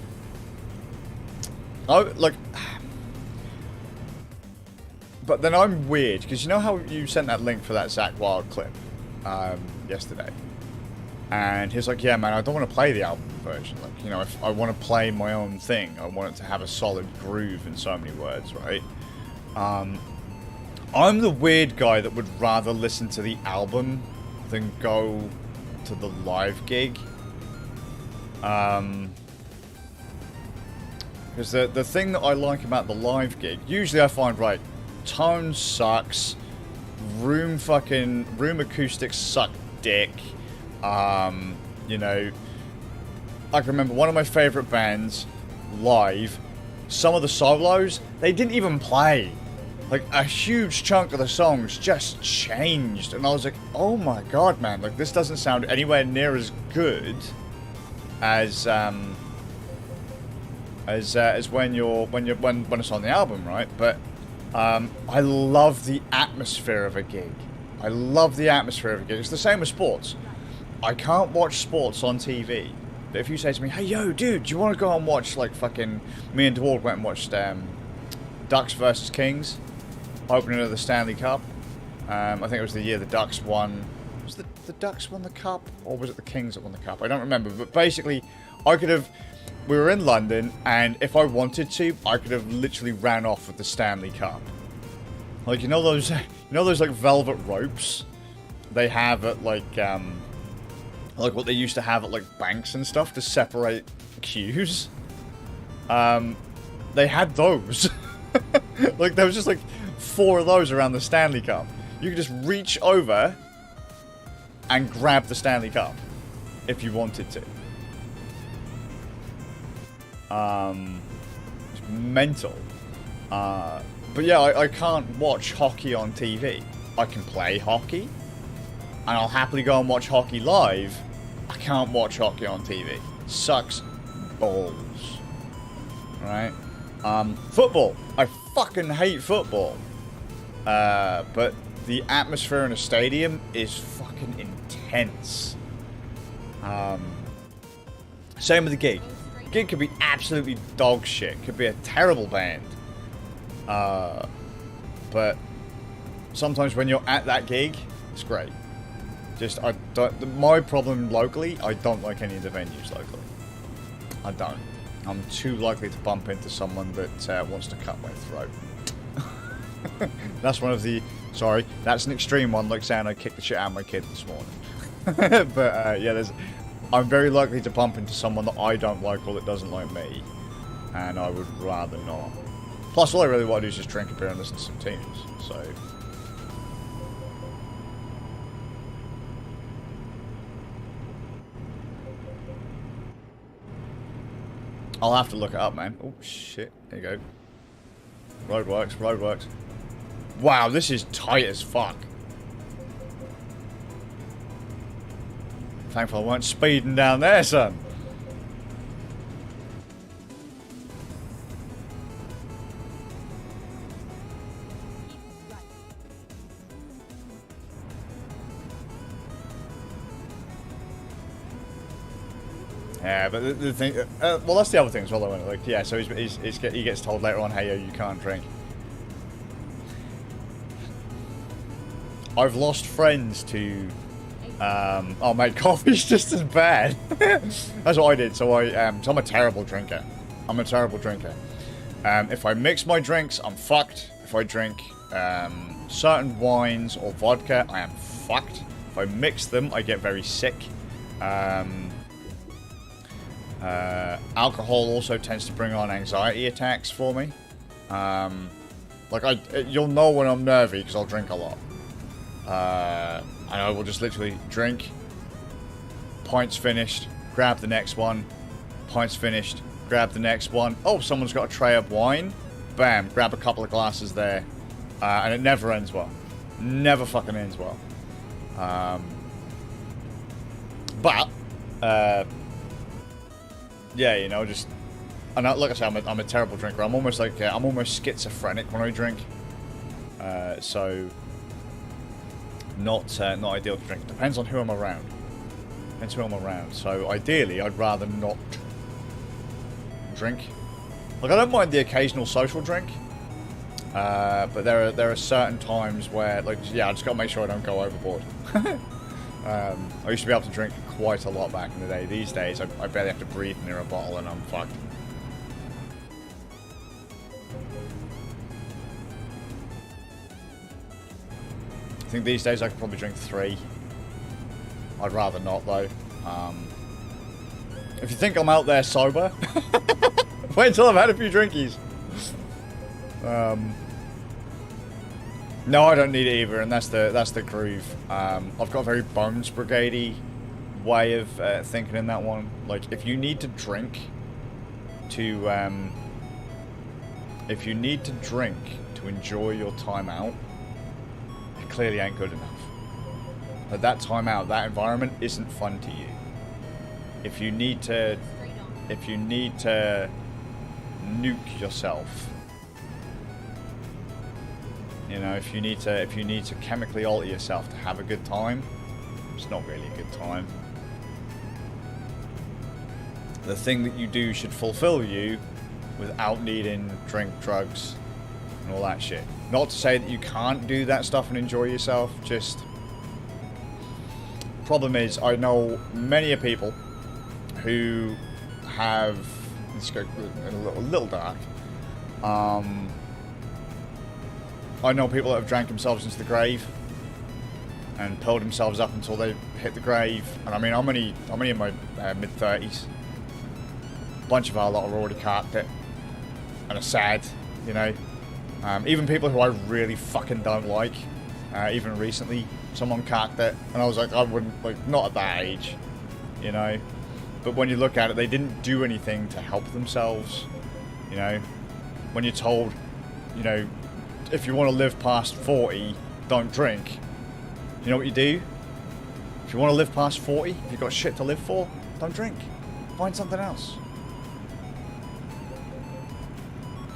But then I'm weird because you know how you sent that link for that Zakk Wylde clip yesterday, and he's like, "Yeah, man, I don't want to play the album version. Like, you know, if I want to play my own thing, I want it to have a solid groove in so many words, right?" I'm the weird guy that would rather listen to the album than go to the live gig. Because the thing that I like about the live gig, usually I find, right, tone sucks, room acoustics suck dick, you know, I can remember one of my favourite bands, live, some of the solos, they didn't even play. Like, a huge chunk of the songs just changed, and I was like, oh my god, man, like, this doesn't sound anywhere near as good as when it's on the album, right? But I love the atmosphere of a gig. I love the atmosphere of a gig. It's the same with sports. I can't watch sports on TV. But if you say to me, hey, yo, dude, do you want to go and watch, like, fucking... Me and DeWalt went and watched Ducks versus Kings, opening of the Stanley Cup. I think it was the year the Ducks won... Was the Ducks won the Cup? Or was it the Kings that won the Cup? I don't remember. But basically, I could have... We were in London, and if I wanted to, I could have literally ran off with the Stanley Cup. Like, you know those like velvet ropes they have at like what they used to have at like banks and stuff to separate queues. They had those. Like there was just like 4 of those around the Stanley Cup. You could just reach over and grab the Stanley Cup if you wanted to. It's mental. But yeah, I can't watch hockey on TV. I can play hockey, and I'll happily go and watch hockey live. I can't watch hockey on TV. Sucks balls. Right? Football. I fucking hate football. But the atmosphere in a stadium is fucking intense. Same with the gig. The gig could be absolutely dog shit. Could be a terrible band. But sometimes when you're at that gig, it's great. Just, my problem locally, I don't like any of the venues locally. I don't. I'm too likely to bump into someone that wants to cut my throat. That's one of the... Sorry, that's an extreme one, like saying I kicked the shit out of my kid this morning. But, yeah, I'm very likely to bump into someone that I don't like or that doesn't like me. And I would rather not. Plus, all I really want to do is just drink a beer and listen to some tunes, so... I'll have to look it up, man. Oh, shit. There you go. Roadworks. Wow, this is tight as fuck. Thankful I weren't speeding down there, son. Yeah, but the thing, well, that's the other thing as well. Like, yeah, so he gets told later on, hey, yo, you can't drink. I've lost friends to, oh mate, coffee's just as bad. That's what I did. So I'm a terrible drinker. If I mix my drinks, I'm fucked. If I drink certain wines or vodka, I am fucked. If I mix them, I get very sick. Alcohol also tends to bring on anxiety attacks for me. Like, you'll know when I'm nervy because I'll drink a lot. And I will just literally drink, pints finished, grab the next one, pints finished, grab the next one. Oh, someone's got a tray of wine. Bam, grab a couple of glasses there. And it never ends well. Never fucking ends well. But, yeah, you know, just... And like I said, I'm a terrible drinker. I'm almost like... I'm almost schizophrenic when I drink. So... Not ideal to drink. Depends on who I'm around. So, ideally, I'd rather not drink. Like, I don't mind the occasional social drink. But there are certain times where, like, yeah, I just gotta make sure I don't go overboard. I used to be able to drink quite a lot back in the day. These days, I barely have to breathe near a bottle and I'm fucked. I think these days I could probably drink 3. I'd rather not, though. If you think I'm out there sober, Wait until I've had a few drinkies. No, I don't need it either, and that's the groove. I've got a very Bones Brigade-y way of thinking in that one. Like, if you need to drink to enjoy your time out, it clearly ain't good enough. But that time out, that environment isn't fun to you. If you need to nuke yourself, you know, if you need to chemically alter yourself to have a good time, it's not really a good time. The thing that you do should fulfill you without needing drink, drugs, and all that shit. Not to say that you can't do that stuff and enjoy yourself, just... Problem is, I know many people who have... Let's go a little dark. I know people that have drank themselves into the grave and pulled themselves up until they hit the grave. And I mean, I'm only in my mid-30s. A bunch of our lot are already carked it and are sad, you know. Even people who I really fucking don't like, even recently, someone carked it, and I was like, I wouldn't, like, not at that age, you know. But when you look at it, they didn't do anything to help themselves, you know. When you're told, you know, if you want to live past 40, don't drink. You know what you do? If you want to live past 40, if you've got shit to live for, don't drink. Find something else.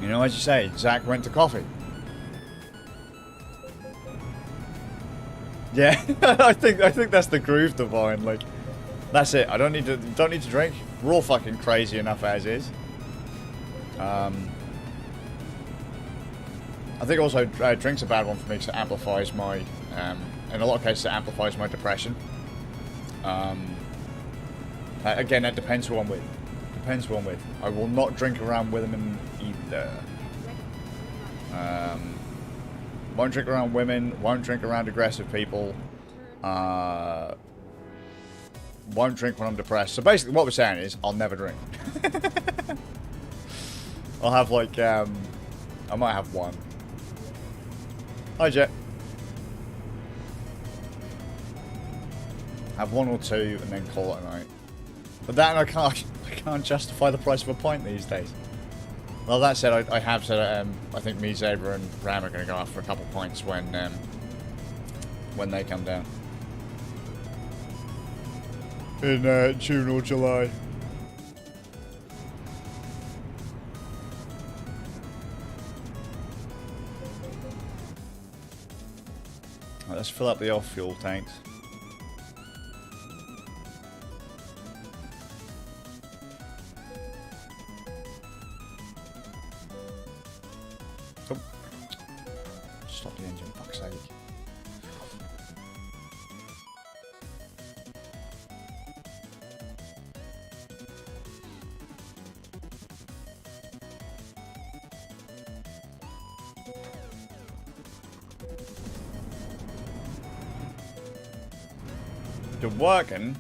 You know, as you say, Zach went to coffee. Yeah, I think that's the groove, Divine. Like, that's it. I don't need to drink. We're all fucking crazy enough as is. I think also drink's a bad one for me because it amplifies my, in a lot of cases, it amplifies my depression. Again, that depends who I'm with. Depends who I'm with. I will not drink around women either. Won't drink around women. Won't drink around aggressive people. Won't drink when I'm depressed. So basically, what we're saying is, I'll never drink. I'll have like, I might have one. Hi, Jet. Have one or two and then call it a night. But that, I can't justify the price of a pint these days. Well, that said, I have said I think me, Zebra, and Ram are going to go out for a couple pints when they come down in June or July. Right, let's fill up the off fuel tanks. Stop the engine, fuck's sake. You're working?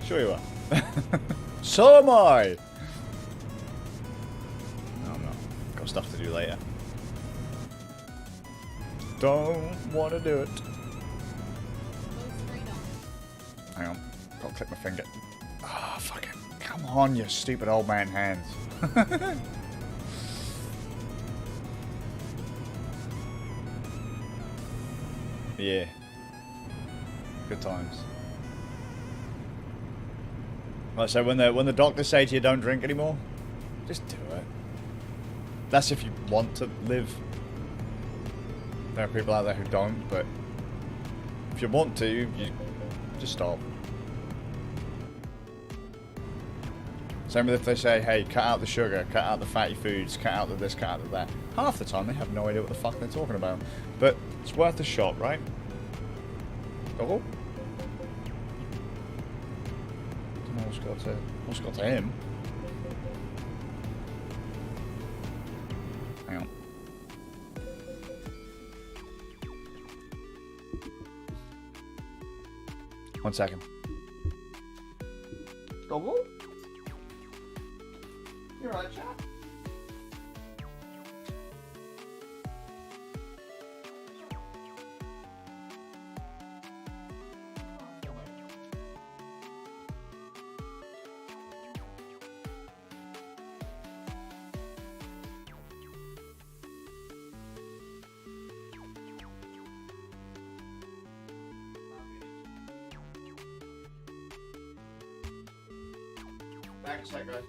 Sure you are. So am I! No, I'm not. Got stuff to do later. Don't want to do it. Hang on. Gotta click my finger. Ah, oh, fucking. Come on, you stupid old man hands. Yeah. Good times. Right, so when the doctors say to you don't drink anymore, just do it. That's if you want to live. There are people out there who don't, but if you want to, you just stop. Same with if they say, hey, cut out the sugar, cut out the fatty foods, cut out the this, cut out the that. Half the time they have no idea what the fuck they're talking about. But it's worth a shot, right? Oh. Don't know what's got to him. Hang on. One second. Gobble? You alright, chap? Back a sec, guys.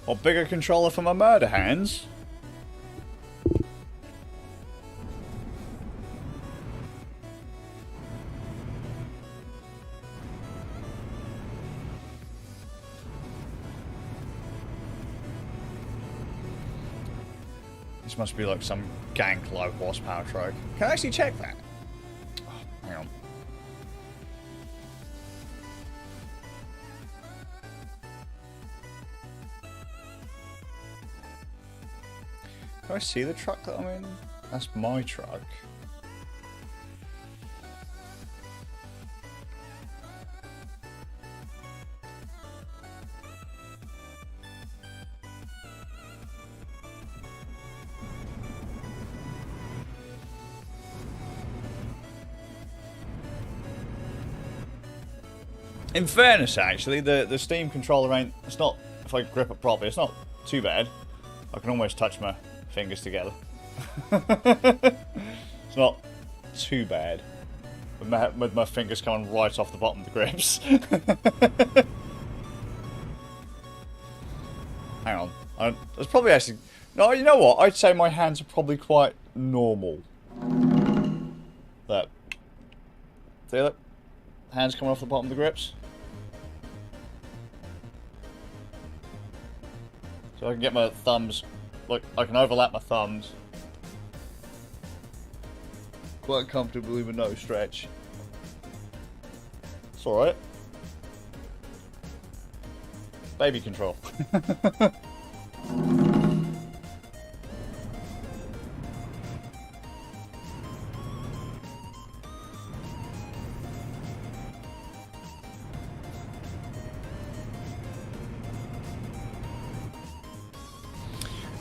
Or bigger controller for my murder hands. This must be like some gank low horsepower truck. Can I actually check that? Oh, hang on. Can I see the truck that I'm in? That's my truck. In fairness, actually, the Steam controller ain't... It's not... If I grip it properly, it's not too bad. I can almost touch my fingers together. It's not too bad. With my fingers coming right off the bottom of the grips. Hang on. There's probably actually... No, you know what? I'd say my hands are probably quite normal. Look. See that? Hands coming off the bottom of the grips. So I can get my thumbs, like, I can overlap my thumbs quite comfortably with no stretch. It's alright. Baby control.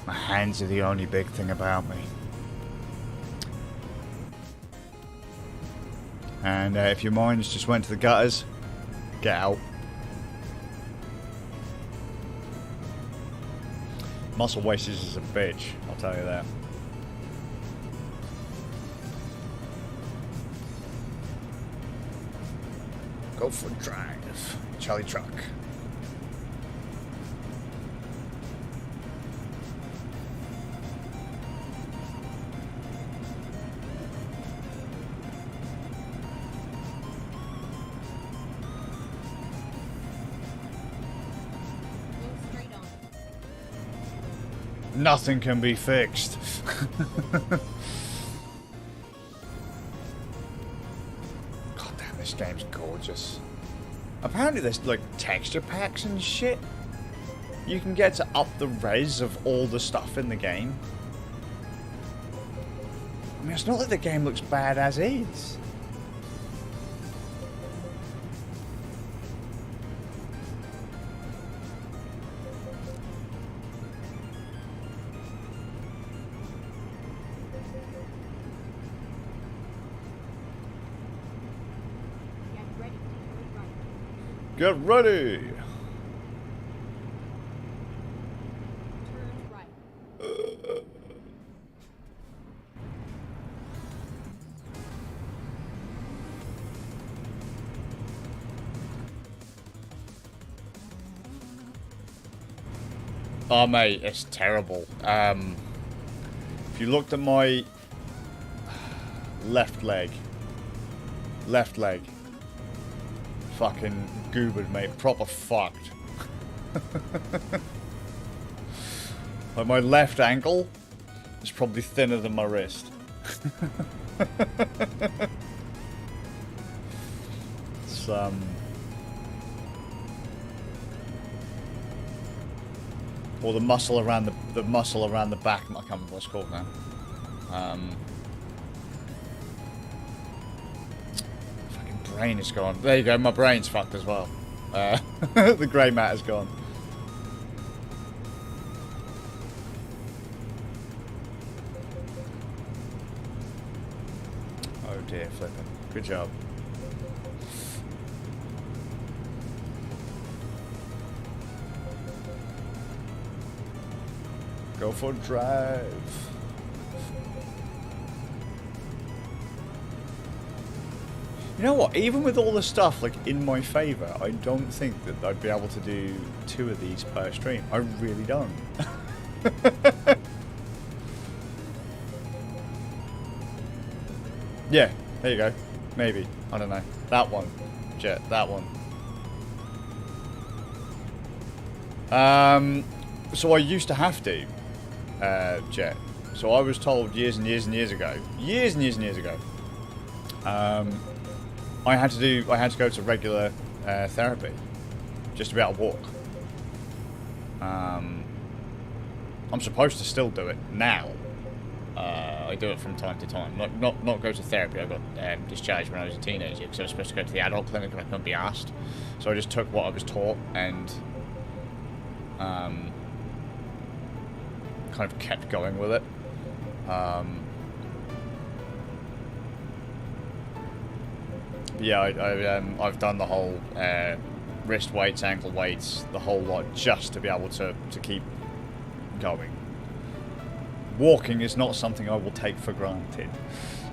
My hands are the only big thing about me. And if your minds just went to the gutters, get out. Muscle wastage is a bitch, I'll tell you that. Go for a drive. Charlie truck. Go straight on. Nothing can be fixed. God damn, this game's gorgeous. Apparently there's like texture packs and shit. You can get to up the res of all the stuff in the game. I mean, it's not like the game looks bad as is. Get ready to turn right. Get ready! Turn right. Oh mate, it's terrible. If you looked at my left leg, fucking goobered, mate, proper fucked. Like my left ankle is probably thinner than my wrist. It's or the muscle around the muscle around the back. I can't remember what it's called now. Fucking brain is gone. There you go. My brain's fucked as well. The grey matter's gone. Oh dear, flipping. Good job. Go for a drive. You know what? Even with all the stuff like in my favour, I don't think that I'd be able to do 2 of these per stream. I really don't. Yeah, there you go. Maybe. I don't know. That one. Jet, that one. So I used to have to. Jet. So I was told years and years ago, I had to go to regular therapy just to be able to walk. I'm supposed to still do it now. I do it from time to time. Not go to therapy. I got discharged when I was a teenager because I was supposed to go to the adult clinic and I couldn't be asked. So I just took what I was taught and kind of kept going with it. Yeah, I've done the whole wrist weights, ankle weights, the whole lot, just to be able to keep going. Walking is not something I will take for granted.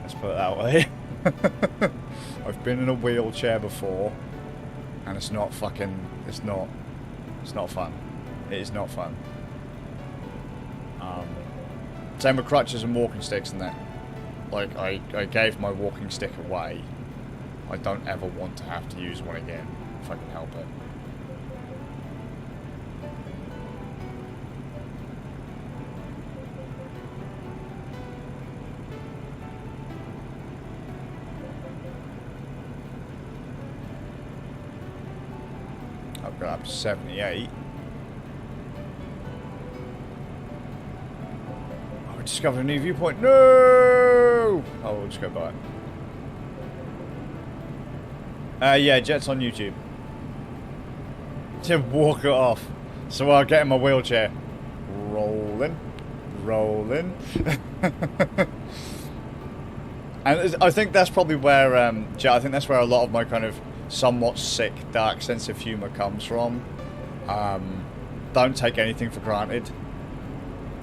Let's put it that way. I've been in a wheelchair before, and it's not fucking. It's not fun. It is not fun. Same with crutches and walking sticks and that. Like, I gave my walking stick away. I don't ever want to have to use one again, if I can help it. I've got up to 78. I discovered a new viewpoint. No! Oh, we'll just go by it. Yeah, Jet's on YouTube. To walk it off. So I'll get in my wheelchair. Rolling. And I think that's probably where, Jet, I think that's where a lot of my kind of somewhat sick, dark sense of humour comes from. Don't take anything for granted.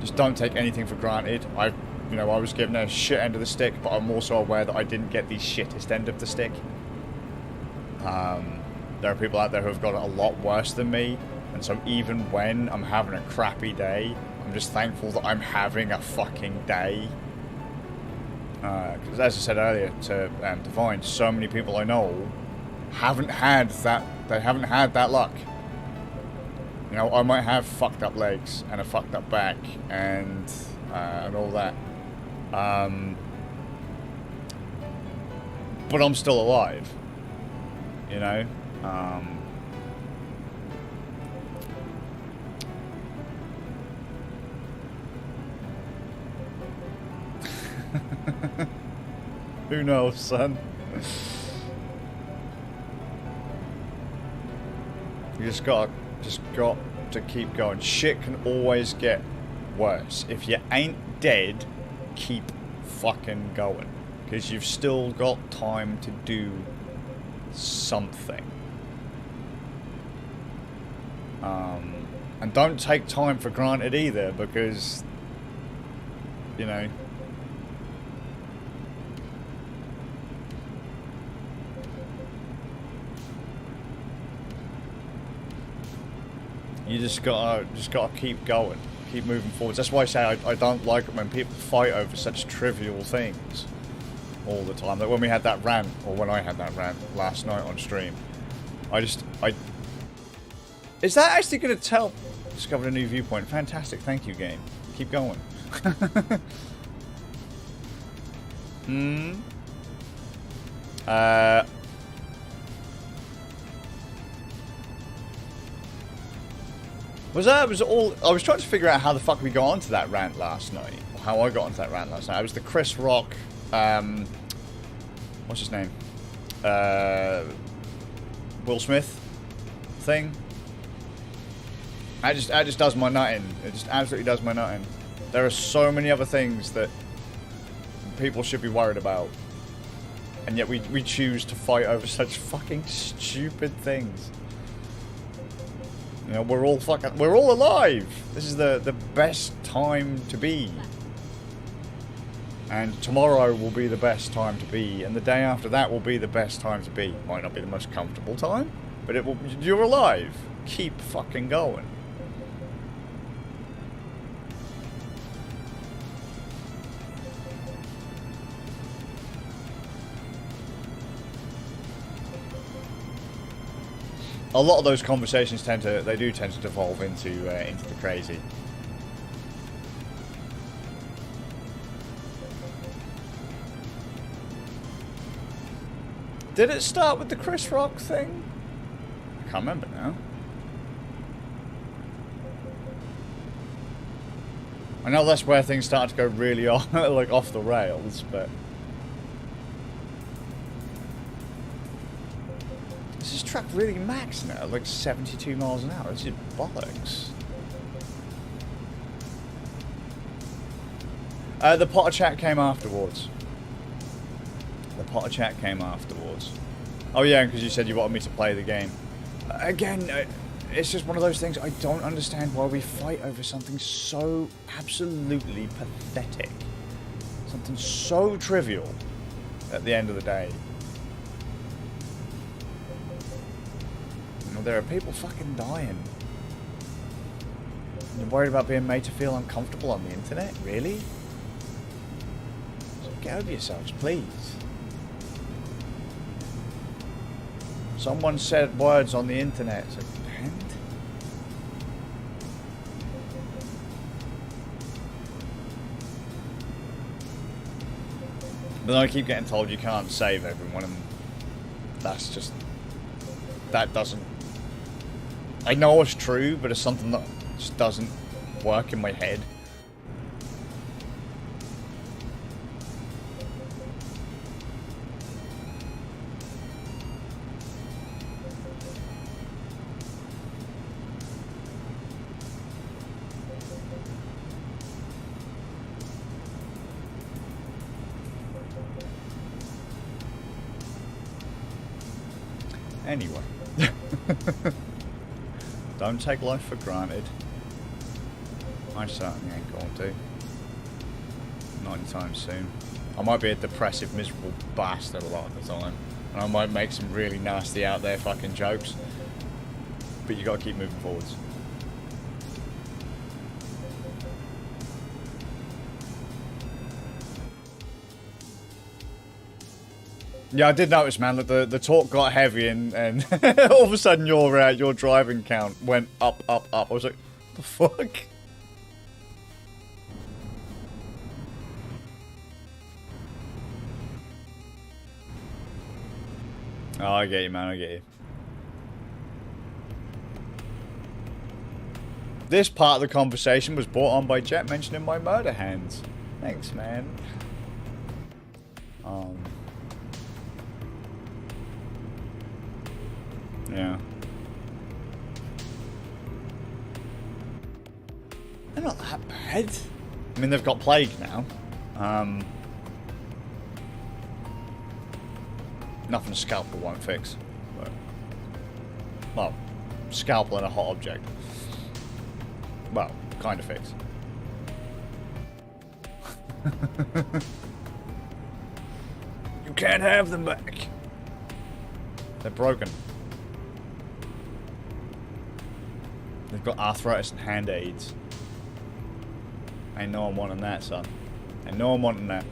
Just don't take anything for granted. I was given a shit end of the stick, but I'm also aware that I didn't get the shittest end of the stick. There are people out there who have got it a lot worse than me, and so even when I'm having a crappy day, I'm just thankful that I'm having a fucking day. Because as I said earlier to Divine, so many people I know haven't had that. They haven't had that luck. You know, I might have fucked up legs and a fucked up back and all that. But I'm still alive. You know? Who knows, son? You just got to keep going. Shit can always get worse. If you ain't dead, keep fucking going. Because you've still got time to do something. And don't take time for granted either, because, you know, you just gotta keep going, keep moving forwards. That's why I say I don't like it when people fight over such trivial things all the time. Like when we had that rant, or when I had that rant last night on stream, is that actually going to tell? Discovered a new viewpoint. Fantastic, thank you, game. Keep going. I was trying to figure out how the fuck we got onto that rant last night. Or how I got onto that rant last night. It was the Chris Rock, what's his name? Will Smith thing. That just does my nut in. It just absolutely does my nut in. There are so many other things that people should be worried about. And yet we choose to fight over such fucking stupid things. You know, we're all alive. This is the best time to be. And tomorrow will be the best time to be, and the day after that will be the best time to be. Might not be the most comfortable time, but you're alive. Keep fucking going. A lot of those conversations tend to devolve into the crazy. Did it start with the Chris Rock thing? I can't remember now. I know that's where things start to go really off, like off the rails, but is this truck really maxing out like 72 miles an hour? This is bollocks. The Potter chat came afterwards. Oh yeah, because you said you wanted me to play the game. Again, it's just one of those things. I don't understand why we fight over something so absolutely pathetic. Something so trivial at the end of the day. You know, there are people fucking dying. You're worried about being made to feel uncomfortable on the internet? Really? So get over yourselves, please. Someone said words on the internet. So repent. But then I keep getting told you can't save everyone, and that's just... that doesn't... I know it's true, but it's something that just doesn't work in my head. Anyway. Don't take life for granted. I certainly ain't going to. Not anytime soon. I might be a depressive, miserable bastard a lot of the time. And I might make some really nasty out there fucking jokes. But you gotta keep moving forwards. Yeah, I did notice, man, that the talk got heavy and all of a sudden your driving count went up, up, up. I was like, what the fuck? Oh, I get you, man, I get you. This part of the conversation was brought on by Jet mentioning my murder hands. Thanks, man. Yeah. They're not that bad. I mean, they've got plague now. Nothing a scalpel won't fix. But, well, scalpel and a hot object. Well, kind of fix. You can't have them back. They're broken. They've got arthritis and hand aids. I know I'm wanting that, son. I know I'm wanting that.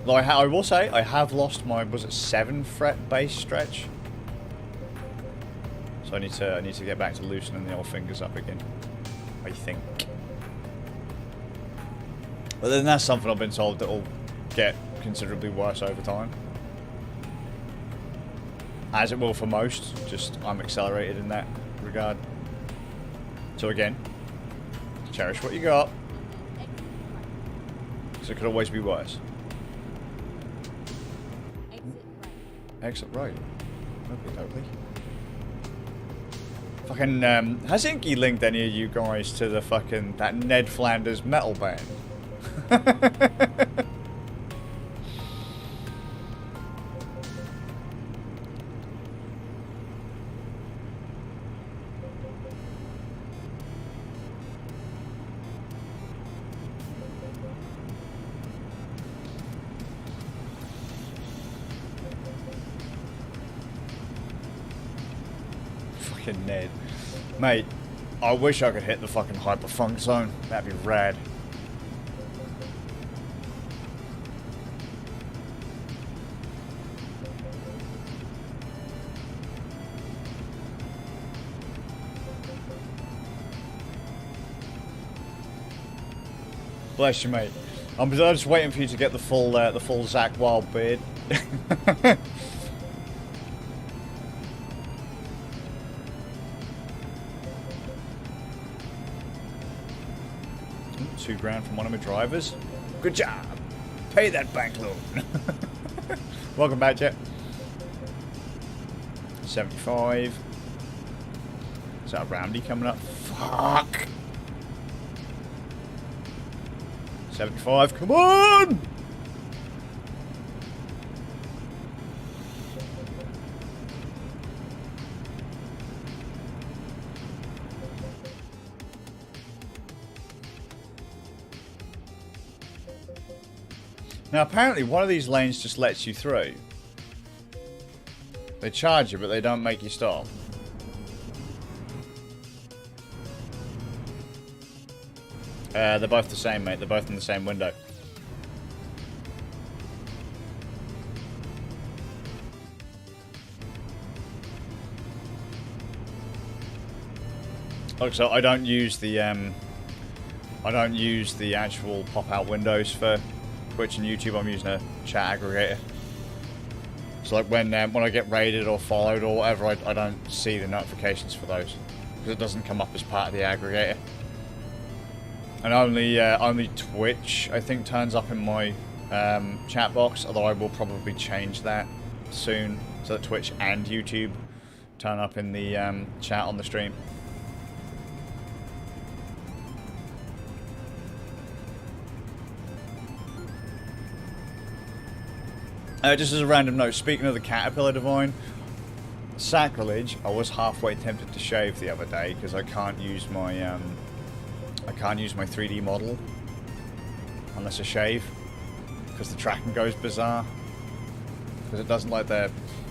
Though I will say, I have lost my, was it 7 fret bass stretch? So I need to get back to loosening the old fingers up again. I think. But then that's something I've been told that will get considerably worse over time. As it will for most, just I'm accelerated in that regard. So again, cherish what you got. Because it could always be worse. Exit right. Okay, totally. Fucking, has Inky linked any of you guys to the fucking, that Ned Flanders metal band? Fucking Ned. Mate, I wish I could hit the fucking hyperfunk zone. That'd be rad. Bless you, mate. I'm just waiting for you to get the full Zach Wild beard. 2 grand from one of my drivers. Good job. Pay that bank loan. Welcome back, Jet. 75. Is that a roundy coming up? Fuck. 75. Come on. Now, apparently, one of these lanes just lets you through. They charge you, but they don't make you stop. They're both the same, mate. They're both in the same window. Look, so I don't use the actual pop-out windows for Twitch and YouTube. I'm using a chat aggregator. So like when I get raided or followed or whatever, I don't see the notifications for those because it doesn't come up as part of the aggregator. And only Twitch, I think, turns up in my chat box. Although I will probably change that soon so that Twitch and YouTube turn up in the chat on the stream. Just as a random note, speaking of the Caterpillar Divine, sacrilege, I was halfway tempted to shave the other day because I can't use my 3D model unless I shave, because the tracking goes bizarre, because it doesn't like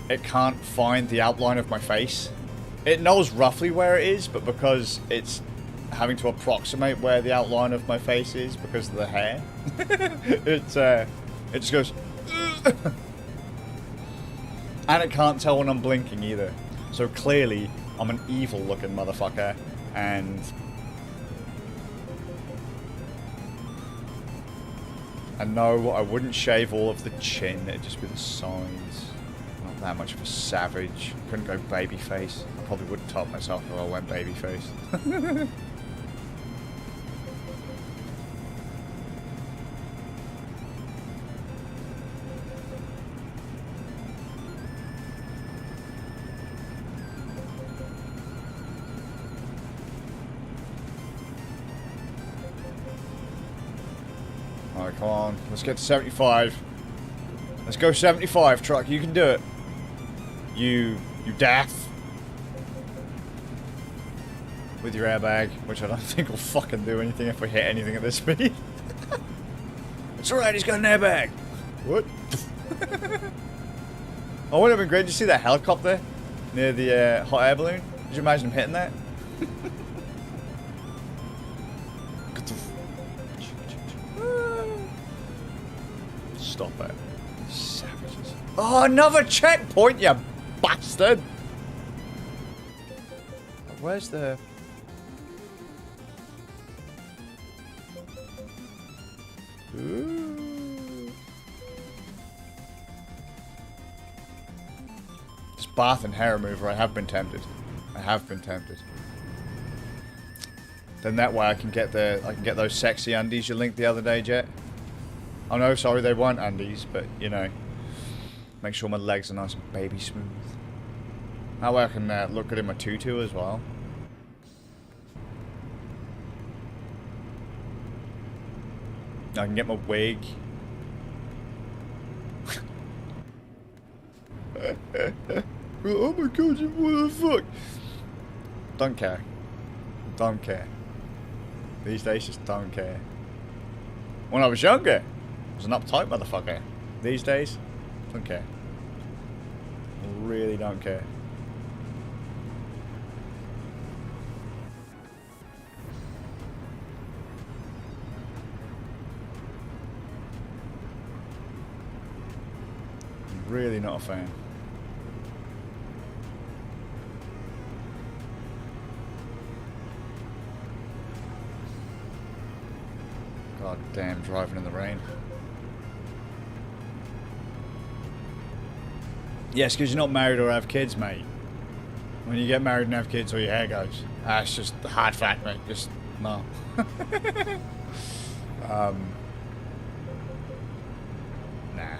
it can't find the outline of my face. It knows roughly where it is, but because it's having to approximate where the outline of my face is because of the hair, it just goes and it can't tell when I'm blinking either. So clearly I'm an evil looking motherfucker, and no, I wouldn't shave all of the chin, it'd just be the sides. Not that much of a savage. Couldn't go baby face. I probably wouldn't top myself if I went baby face. Alright, come on. Let's get to 75. Let's go 75, truck. You can do it. You daft. With your airbag, which I don't think will fucking do anything if we hit anything at this speed. It's alright, he's got an airbag. What? Oh, wouldn't it have been great? Did you see that helicopter near the hot air balloon? Did you imagine him hitting that? Stop it. Savages. Oh, another checkpoint, you bastard! Where's the... Ooh. This bath and hair remover, I have been tempted. I have been tempted. Then that way I can get those sexy undies you linked the other day, Jet. Oh no, sorry, they weren't undies, but you know, make sure my legs are nice and baby smooth. That way I can look good in my tutu as well. I can get my wig. Oh my god, you what the fuck? Don't care. Don't care. These days just don't care. When I was younger, I was an uptight motherfucker. These days, don't care. I really don't care. I'm really not a fan. God damn, driving in the rain. Yes, because you're not married or have kids, mate. When you get married and have kids, all your hair goes. That's just the hard fact, mate. Just, no. Nah.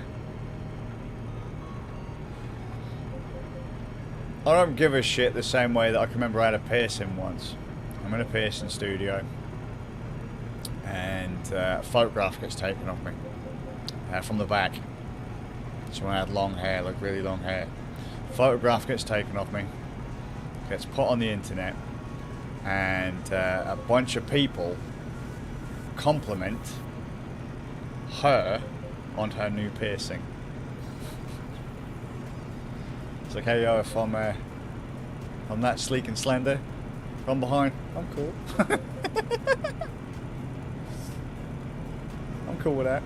I don't give a shit the same way that I can remember I had a piercing once. I'm in a piercing studio. And a photograph gets taken of me. From the back. So when I had long hair, like really long hair. Photograph gets taken of me. Gets put on the internet. And a bunch of people compliment her on her new piercing. It's like, hey yo, if I'm that sleek and slender from behind, I'm cool. I'm cool with that.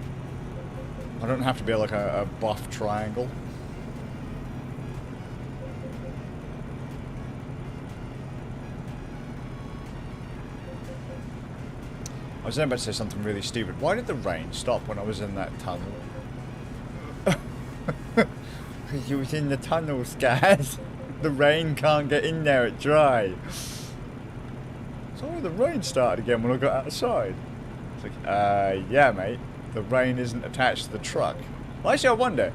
I don't have to be like a buff triangle. I was about to say something really stupid. Why did the rain stop when I was in that tunnel? Because you was in the tunnels, guys. The rain can't get in there, it's dry. Sorry, the rain started again when I got outside. It's like, yeah, mate. The rain isn't attached to the truck. Well, actually, I wonder,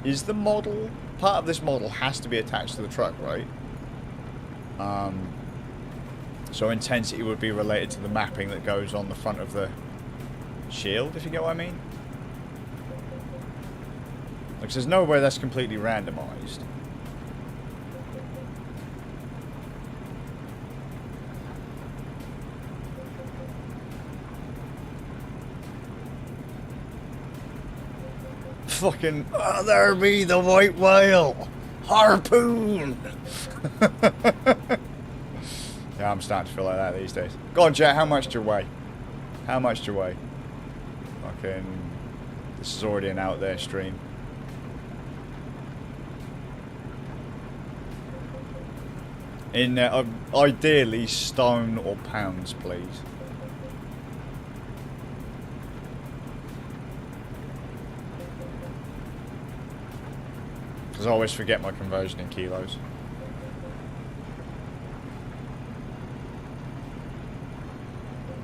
is the model, part of this model has to be attached to the truck, right? So intensity would be related to the mapping that goes on the front of the shield, if you get what I mean. Like, there's no way that's completely randomized. Fucking, oh, there be the white whale. Harpoon. Yeah, I'm starting to feel like that these days. Go on, Jet, how much do you weigh? How much do you weigh? Fucking, this is already an out there stream. In ideally stone or pounds, please. Because I always forget my conversion in kilos.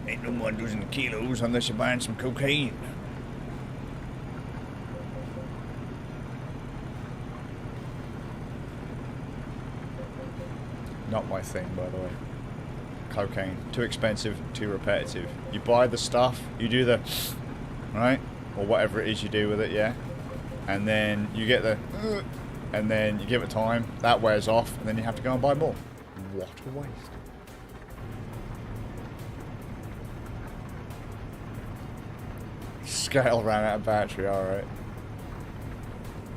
Ain't no one losing kilos unless you're buying some cocaine. Not my thing, by the way. Cocaine. Too expensive, too repetitive. You buy the stuff, you do the... Right? Or whatever it is you do with it, yeah? And then you get the... And then you give it time, that wears off, and then you have to go and buy more. What a waste. Scale ran out of battery, alright.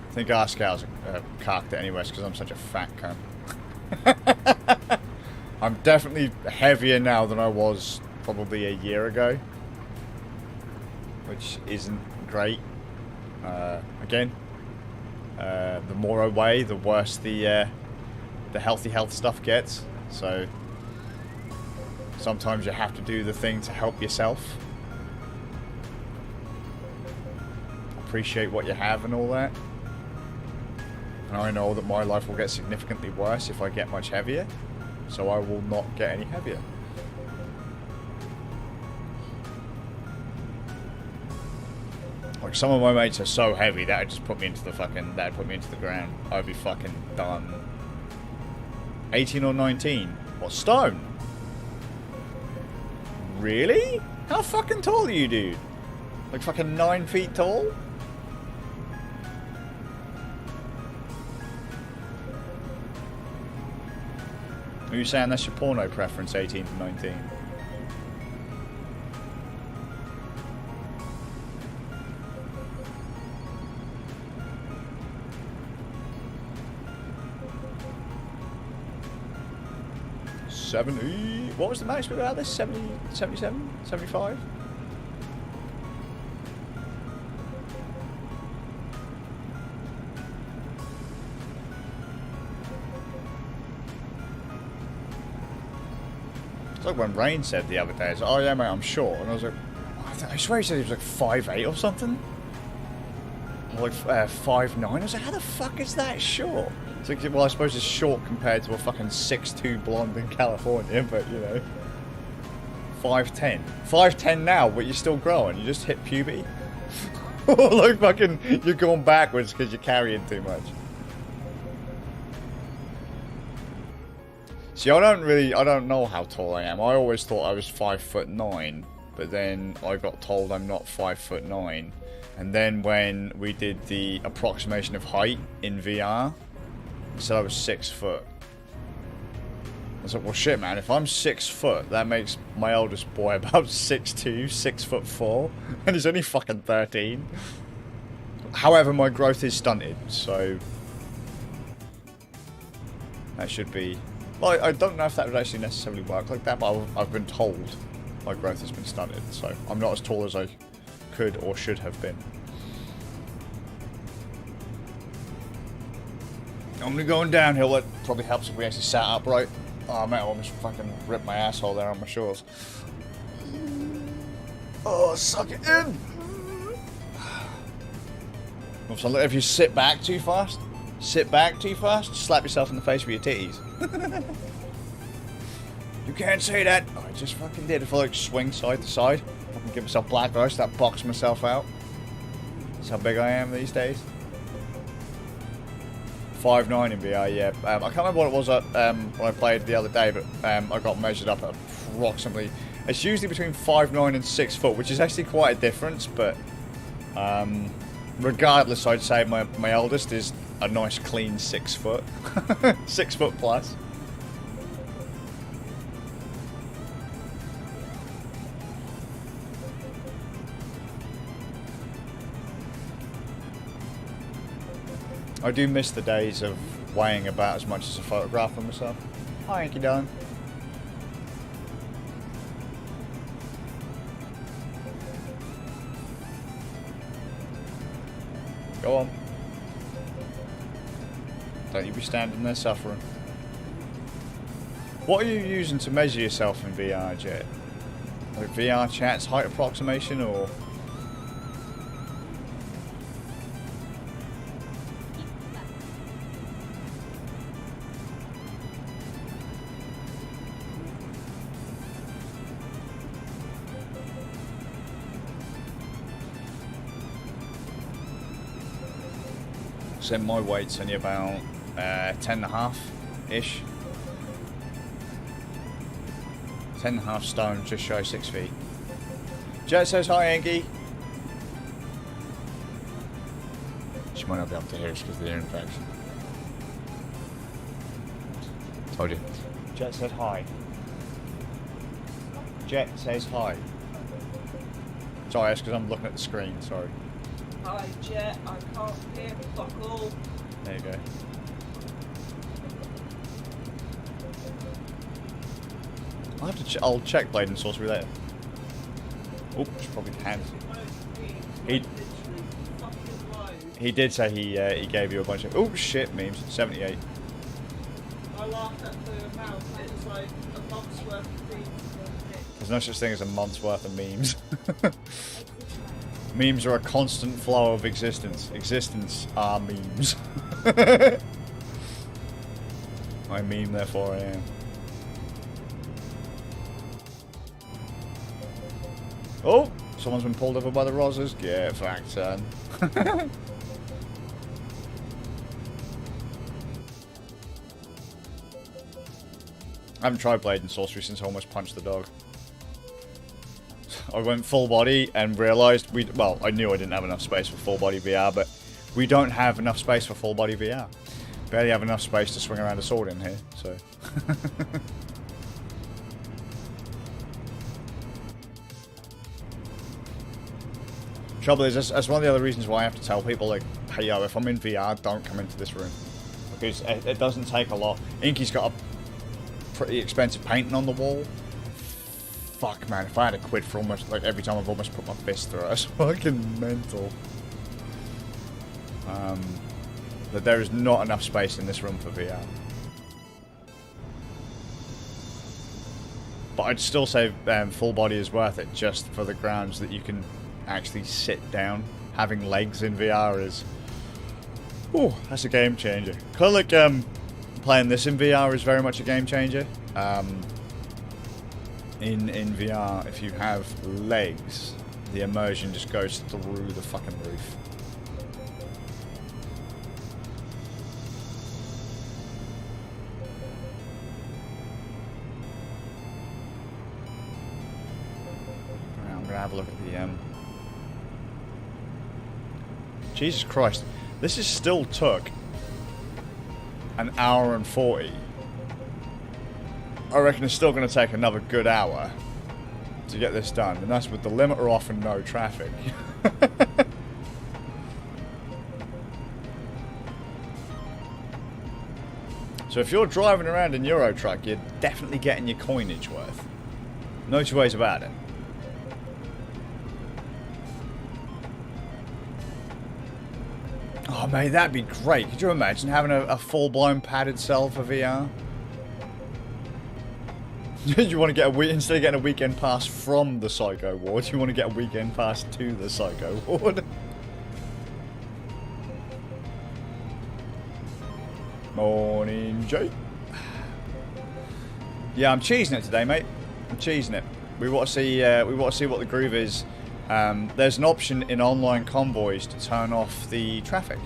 I think our scales are cocked it anyways because I'm such a fat cunt. I'm definitely heavier now than I was probably a year ago, which isn't great. Again, the more I weigh, the worse the healthy health stuff gets. So sometimes you have to do the thing to help yourself. Appreciate what you have and all that. And I know that my life will get significantly worse if I get much heavier, so I will not get any heavier. Like, some of my mates are so heavy that would just put me into the fucking, that'd put me into the ground. I'd be fucking done. 18 or 19? What, stone? Really? How fucking tall are you, dude? Like fucking 9 feet tall? Are you saying that's your porno preference, 18 to 19? What was the max we got out of this? 70, 77, 75? It's like when Rain said the other day, it's like, oh yeah mate, I'm short. And I was like, I swear he said he was like 5'8" or something. Or like 5'9". I was like, how the fuck is that short? It's like, well, I suppose it's short compared to a fucking 6'2" blonde in California, but you know. 5'10". 5'10" now, but you're still growing. You just hit puberty. Like fucking, you're going backwards because you're carrying too much. See, I don't know how tall I am. I always thought I was 5'9", but then I got told I'm not 5'9". And then when we did the approximation of height in VR, it said I was 6 foot. I was like, well shit man, if I'm 6 foot, that makes my oldest boy about 6'2", 6'4", and he's only fucking 13. However, my growth is stunted, so that should be... Well, I don't know if that would actually necessarily work like that, but I've been told my growth has been stunted, so I'm not as tall as I could or should have been. Only going downhill, that probably helps if we actually sat upright. Oh man, I almost fucking ripped my asshole there on my shorts. Oh, suck it in! So look, if you sit back too fast, slap yourself in the face with your titties. You can't say that. Oh, I just fucking did. If I like swing side to side, I can give myself black eye, start boxing myself out. That's how big I am these days. 5'9" in VR, yeah. I can't remember what it was when I played the other day, but I got measured up at approximately... It's usually between 5'9" and 6 foot, which is actually quite a difference, but... Regardless, I'd say my eldest is a nice clean 6 foot. 6 foot plus. I do miss the days of weighing about as much as a photograph of myself. Hi, Inky Darn. Go on. Don't you be standing there suffering. What are you using to measure yourself in VR, Jet? Like VRChat's height approximation, or...? So my weight's only about 10.5-ish. 10.5 stone, just shy 6 feet. Jet says hi, Angie. She might not be able to hear us because of the ear infection. Told you. Jet said hi. Jet says hi. Sorry, that's because I'm looking at the screen, sorry. Hi Jet, I can't hear fuck all. There you go. I'll have to I'll check Blade and Sorcery later. Oh, it's probably hands. He did say he gave you a bunch of shit memes. 78. I laughed at the amount. It was like a month's worth of memes. There's no such thing as a month's worth of memes. Memes are a constant flow of existence. Existence are memes. I meme, therefore I am. Oh! Someone's been pulled over by the Rozzers? Get fucked, son. I haven't tried Blade and Sorcery since I almost punched the dog. I went full body and realised well, I knew I didn't have enough space for full body VR, but we don't have enough space for full body VR. Barely have enough space to swing around a sword in here, so. Trouble is, that's one of the other reasons why I have to tell people, like, hey yo, if I'm in VR, don't come into this room. Because it doesn't take a lot. Inky's got a pretty expensive painting on the wall. Fuck, man, if I had a quid for almost, like, every time I've almost put my fist through it, that's fucking mental. But there is not enough space in this room for VR. But I'd still say full body is worth it, just for the grounds that you can actually sit down. Having legs in VR is... ooh, that's a game changer. Kind of like playing this in VR is very much a game changer. In VR, if you have legs, the immersion just goes through the fucking roof. Right, I'm gonna have a look at the Jesus Christ, this is still took an hour and 40. I reckon it's still going to take another good hour to get this done, and that's with the limiter off and no traffic. So if you're driving around in Euro Truck, you're definitely getting your coinage worth. No two ways about it. Oh mate, that'd be great. Could you imagine having a full-blown padded cell for VR? You want to get instead of getting a weekend pass from the Psycho Ward, you want to get a weekend pass to the Psycho Ward. Morning, Jay. Yeah, I'm cheesing it today, mate. I'm cheesing it. We want to see. We want to see what the groove is. There's an option in online convoys to turn off the traffic.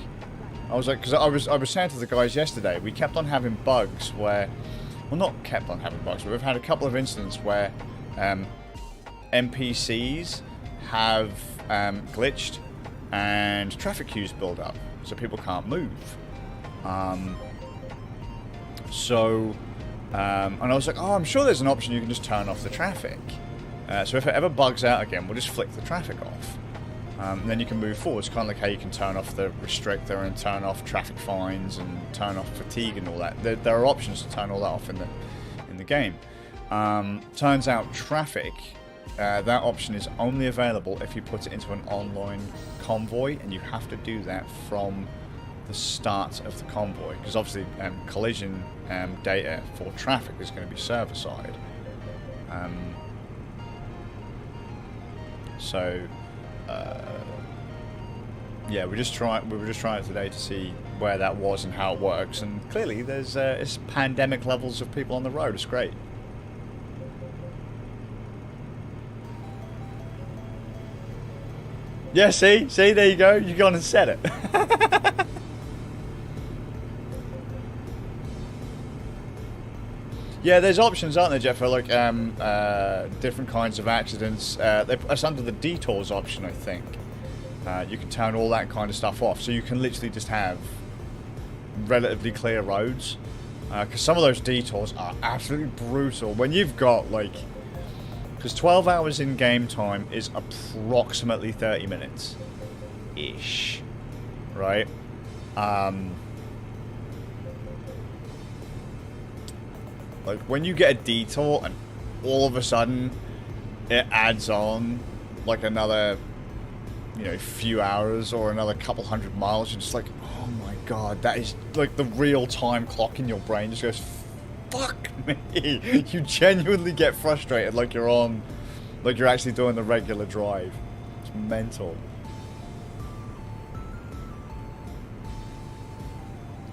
I was like, because I was saying to the guys yesterday, we kept on having bugs where. Well, not kept on having bugs, but we've had a couple of incidents where NPCs have glitched and traffic queues build up, so people can't move. And I was like, oh, I'm sure there's an option you can just turn off the traffic. So if it ever bugs out again, we'll just flick the traffic off. And then you can move forward. It's kind of like how you can turn off the restrictor and turn off traffic fines and turn off fatigue and all that. There are options to turn all that off in the game. Turns out traffic, that option is only available if you put it into an online convoy, and you have to do that from the start of the convoy, because obviously collision data for traffic is going to be server side. Yeah, we were just trying it today to see where that was and how it works, and clearly there's it's pandemic levels of people on the road. It's great. Yeah, see, there you go. You gone and said it. Yeah, there's options, aren't there, Jeff, for like different kinds of accidents. It's under the detours option, I think. You can turn all that kind of stuff off, so you can literally just have relatively clear roads. Because some of those detours are absolutely brutal. When you've got like, because 12 hours in game time is approximately 30 minutes ish, right? Like when you get a detour and all of a sudden it adds on like another, you know, few hours or another couple hundred miles, you're just like, oh my god, that is like the real time clock in your brain just goes, fuck me. You genuinely get frustrated like you're actually doing the regular drive. It's mental.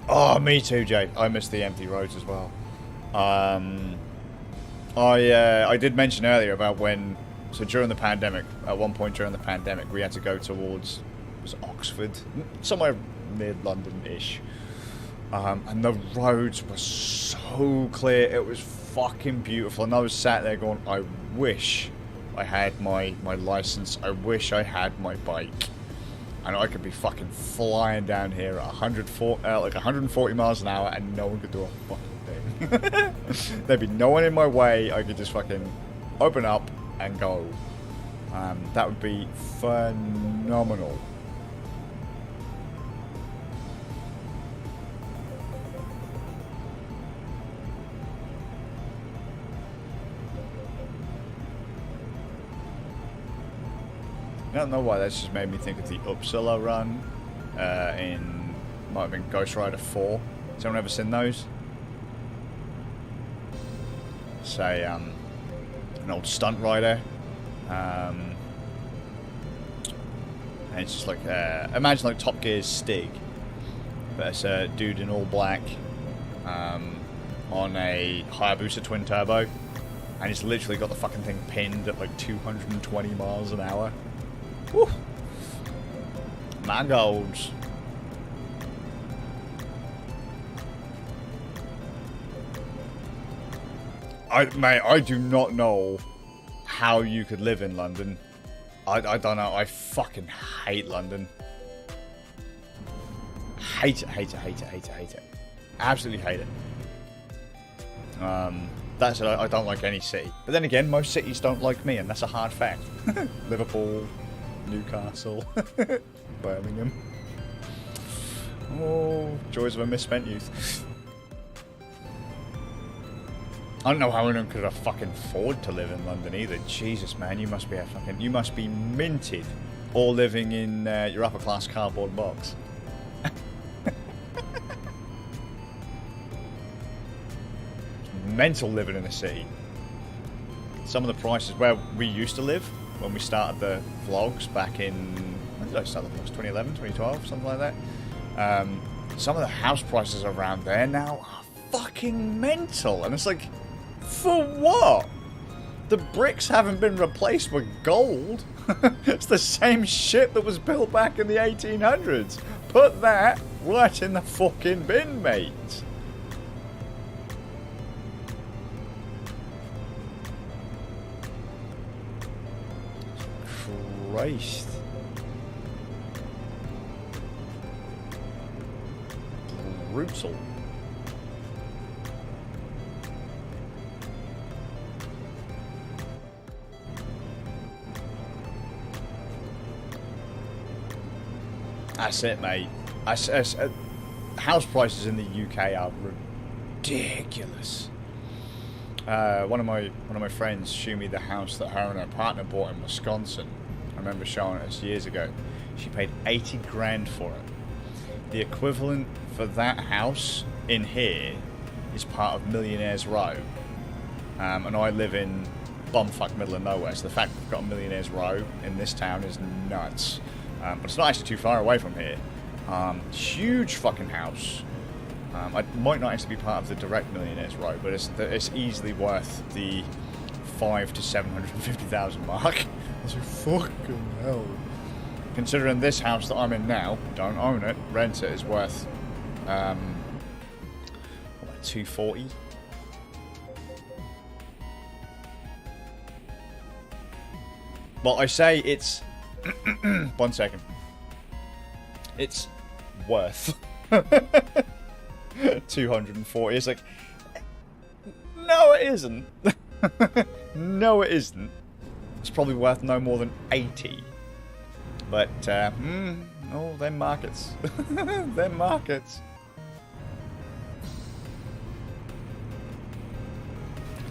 Oh, me too, Jay. I miss the empty roads as well. I did mention earlier about when, so during the pandemic, at one point during the pandemic, we had to go towards, was it Oxford? Somewhere near London-ish. And the roads were so clear, it was fucking beautiful. And I was sat there going, I wish I had my license, I wish I had my bike. And I could be fucking flying down here at 140 miles an hour and no one could do a fucking thing. There'd be no one in my way. I could just fucking open up and go. That would be phenomenal. I don't know why that's just made me think of the Uppsala run might have been Ghost Rider 4. Has anyone ever seen those? Say, an old stunt rider. And it's just like, imagine like Top Gear's Stig. But it's a dude in all black on a Hayabusa twin turbo. And he's literally got the fucking thing pinned at like 220 miles an hour. Woo. My goals. Mate, I do not know how you could live in London. I don't know. I fucking hate London. Hate it. Absolutely hate it. That's it. I don't like any city. But then again, most cities don't like me, and that's a hard fact. Liverpool, Newcastle, Birmingham. Oh, joys of a misspent youth. I don't know how anyone could have fucking afford to live in London either. Jesus, man, you must be minted, or living in your upper class cardboard box. Mental living in a city. Some of the prices where we used to live when we started the vlogs back in, when did I start the vlogs? 2011, 2012, something like that. Some of the house prices around there now are fucking mental, and it's like, for what? The bricks haven't been replaced with gold. It's the same shit that was built back in the 1800s. Put that right in the fucking bin, mate. Christ. brutal. That's it, mate. House prices in the UK are ridiculous. One of my friends showed me the house that her and her partner bought in Wisconsin. I remember showing it us years ago. She paid 80 grand for it. The equivalent for that house in here is part of Millionaire's Row. And I live in bumfuck middle of nowhere, so the fact we've got a Millionaire's Row in this town is nuts. But it's not actually too far away from here. Huge fucking house. It might not actually be part of the direct Millionaire's Row, but it's easily worth the 500,000 to 750,000 mark. That's a fucking hell. Considering this house that I'm in now, don't own it, rent it, is worth 240. But I say it's 1 second. It's worth 240. It's like, no, it isn't. No, it isn't. It's probably worth no more than 80. But, oh, them markets. Them markets.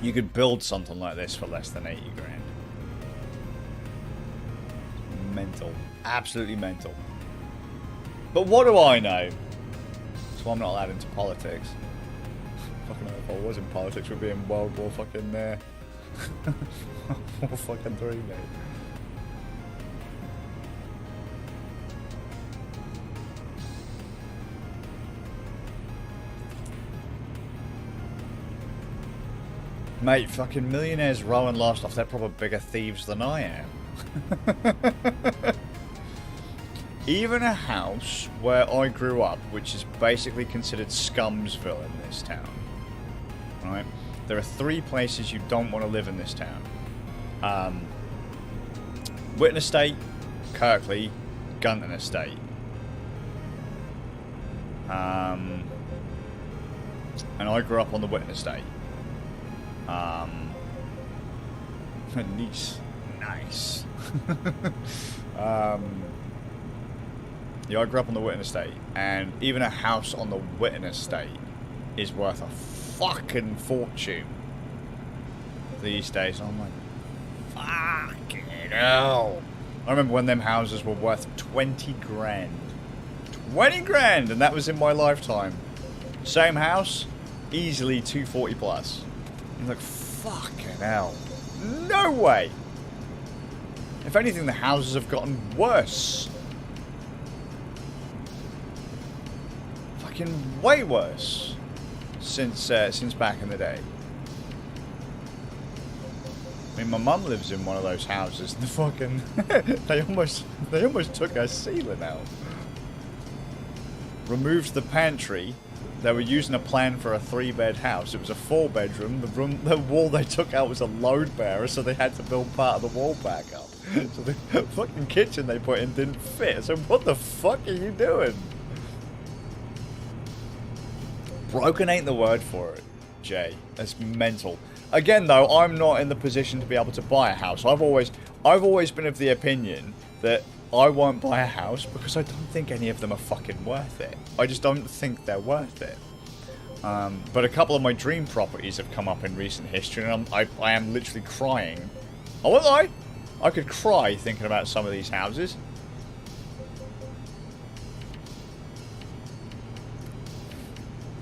You could build something like this for less than 80 grand. Mental. Absolutely mental. But what do I know? So I'm not allowed into politics. Fucking hell, if I was in politics, we'd be in World War fucking War fucking 3, mate. Mate, fucking Millionaire's Row and Lowestoft, they're probably bigger thieves than I am. Even a house where I grew up, which is basically considered Scumsville in this town, right? There are 3 places you don't want to live in this town. Witten Estate, Kirkley, Gunton Estate. And I grew up on the Witten Estate. Nice. Yeah, I grew up on the Witten Estate, and even a house on the Witten Estate is worth a fucking fortune these days. I'm like, fucking hell. I remember when them houses were worth 20 grand. 20 grand, and that was in my lifetime. Same house, easily 240 plus. I'm like, fucking hell. No way. If anything, the houses have gotten worse. Fucking way worse since back in the day. I mean, my mum lives in one of those houses, and the fucking they almost took her ceiling out. Removed the pantry. They were using a plan for a 3-bed house. It was a 4-bedroom. The wall they took out was a load bearer, so they had to build part of the wall back up. So the fucking kitchen they put in didn't fit. So what the fuck are you doing? Broken ain't the word for it, Jay. That's mental. Again, though, I'm not in the position to be able to buy a house. I've always been of the opinion that I won't buy a house because I don't think any of them are fucking worth it. I just don't think they're worth it. But a couple of my dream properties have come up in recent history, and I am literally crying. I won't lie. I could cry thinking about some of these houses.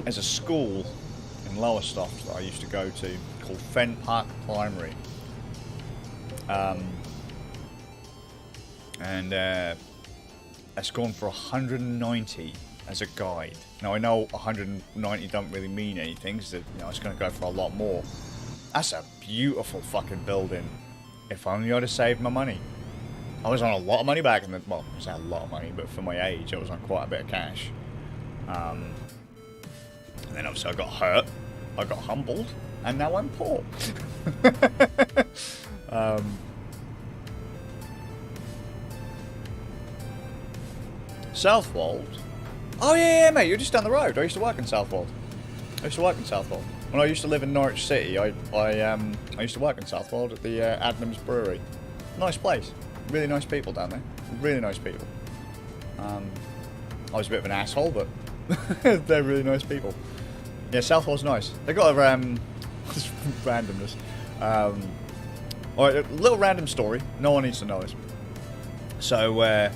There's a school in Lowestoft that I used to go to called Fen Park Primary. And it's gone for 190 as a guide. Now I know 190 don't really mean anything, because it's going to go for a lot more. That's a beautiful fucking building. If only I'd have saved my money. I was on a lot of money back in the... Well, I was on a lot of money, but for my age, I was on quite a bit of cash. And then obviously I got hurt. I got humbled. And now I'm poor. Southwold, Oh yeah, mate, you're just down the road. I used to work in Southwold. When I used to live in Norwich City, I used to work in Southwold at the Adnams Brewery. Nice place. Really nice people down there. Really nice people. I was a bit of an asshole, but they're really nice people. Yeah, Southwold's nice. They got a just randomness. Alright, a little random story. No one needs to know this. So,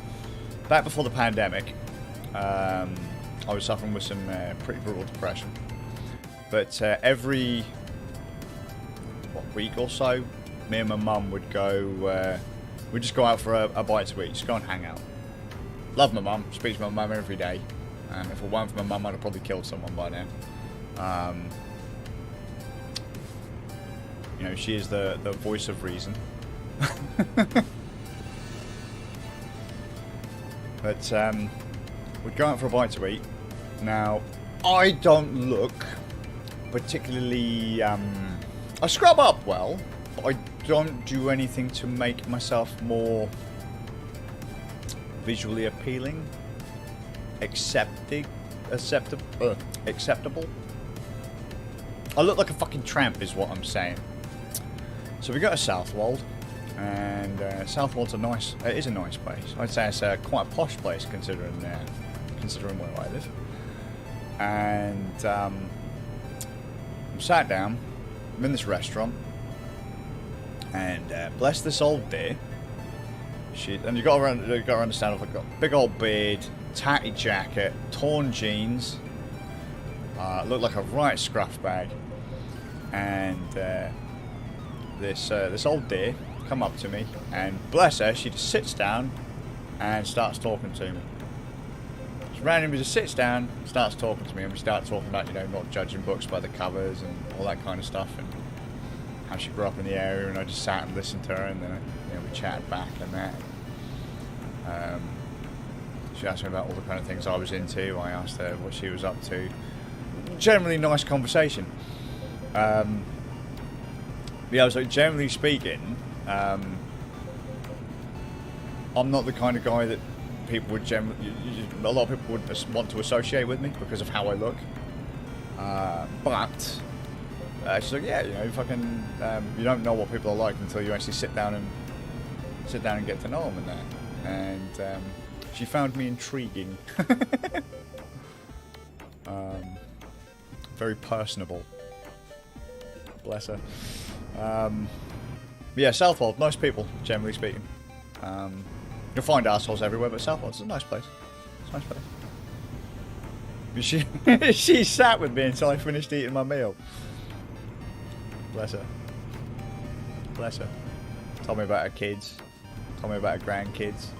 back before the pandemic, I was suffering with some pretty brutal depression. But every week or so, me and my mum would go. We'd just go out for a bite to eat, just go and hang out. Love my mum, speak to my mum every day. If it weren't for my mum, I'd have probably killed someone by now. You know, she is the voice of reason. But we'd go out for a bite to eat. Now, I don't look particularly... I scrub up well, but I don't do anything to make myself more visually appealing, acceptable. I look like a fucking tramp is what I'm saying. So we go to Southwold, and Southwold's it is a nice place. I'd say it's quite a posh place considering where I live. And I'm sat down, I'm in this restaurant, and bless this old dear. And you got to understand, I've got a big old beard, tatty jacket, torn jeans, look like a right scruff bag, and this old dear come up to me, and bless her, she just sits down and starts talking to me. She randomly just sits down, starts talking to me, and we start talking about, you know, not judging books by the covers and all that kind of stuff, and how she grew up in the area, and I just sat and listened to her, and then we chatted back and that. She asked me about all the kind of things I was into. I asked her what she was up to. Generally nice conversation. Yeah, so generally speaking, I'm not the kind of guy that people would a lot of people would want to associate with me because of how I look. But she's like, yeah, you know, fucking, you don't know what people are like until you actually sit down and get to know them and that. And she found me intriguing. Very personable. Bless her. Yeah, Southwold, nice people, generally speaking. You'll find assholes everywhere, but Southwold's a nice place. It's a nice place. She sat with me until I finished eating my meal. Bless her. Bless her. Told me about her kids. Told me about her grandkids.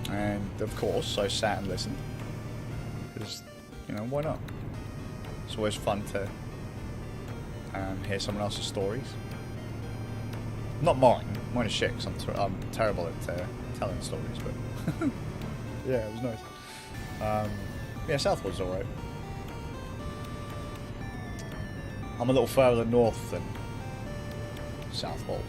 And of course, I sat and listened. Because, you know, why not? It's always fun to hear someone else's stories. Not mine. Mine is shit, because I'm terrible at telling stories, but yeah, it was nice. Yeah, Southwold's alright. I'm a little further north than Southwold.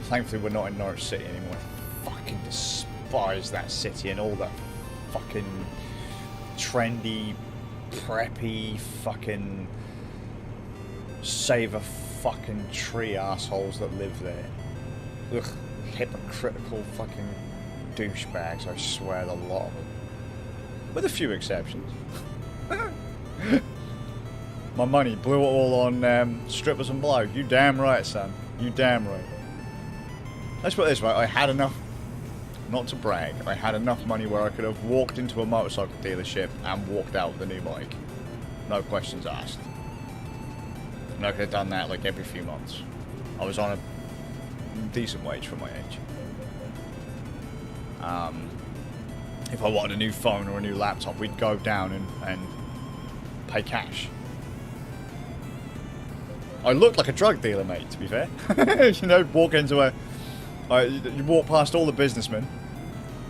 Thankfully, we're not in Norwich City anymore. I fucking despise that city and all the fucking trendy, preppy, fucking save a fucking tree assholes that live there. Ugh, hypocritical fucking douchebags, I swear, a lot of them. With a few exceptions. My money blew it all on strippers and blow. You damn right, son. You damn right. Let's put it this way, I had enough, not to brag, I had enough money where I could have walked into a motorcycle dealership and walked out with a new bike. No questions asked. And I could have done that like every few months. I was on a decent wage for my age. If I wanted a new phone or a new laptop, we'd go down and pay cash. I looked like a drug dealer, mate, to be fair. You know, you walk past all the businessmen.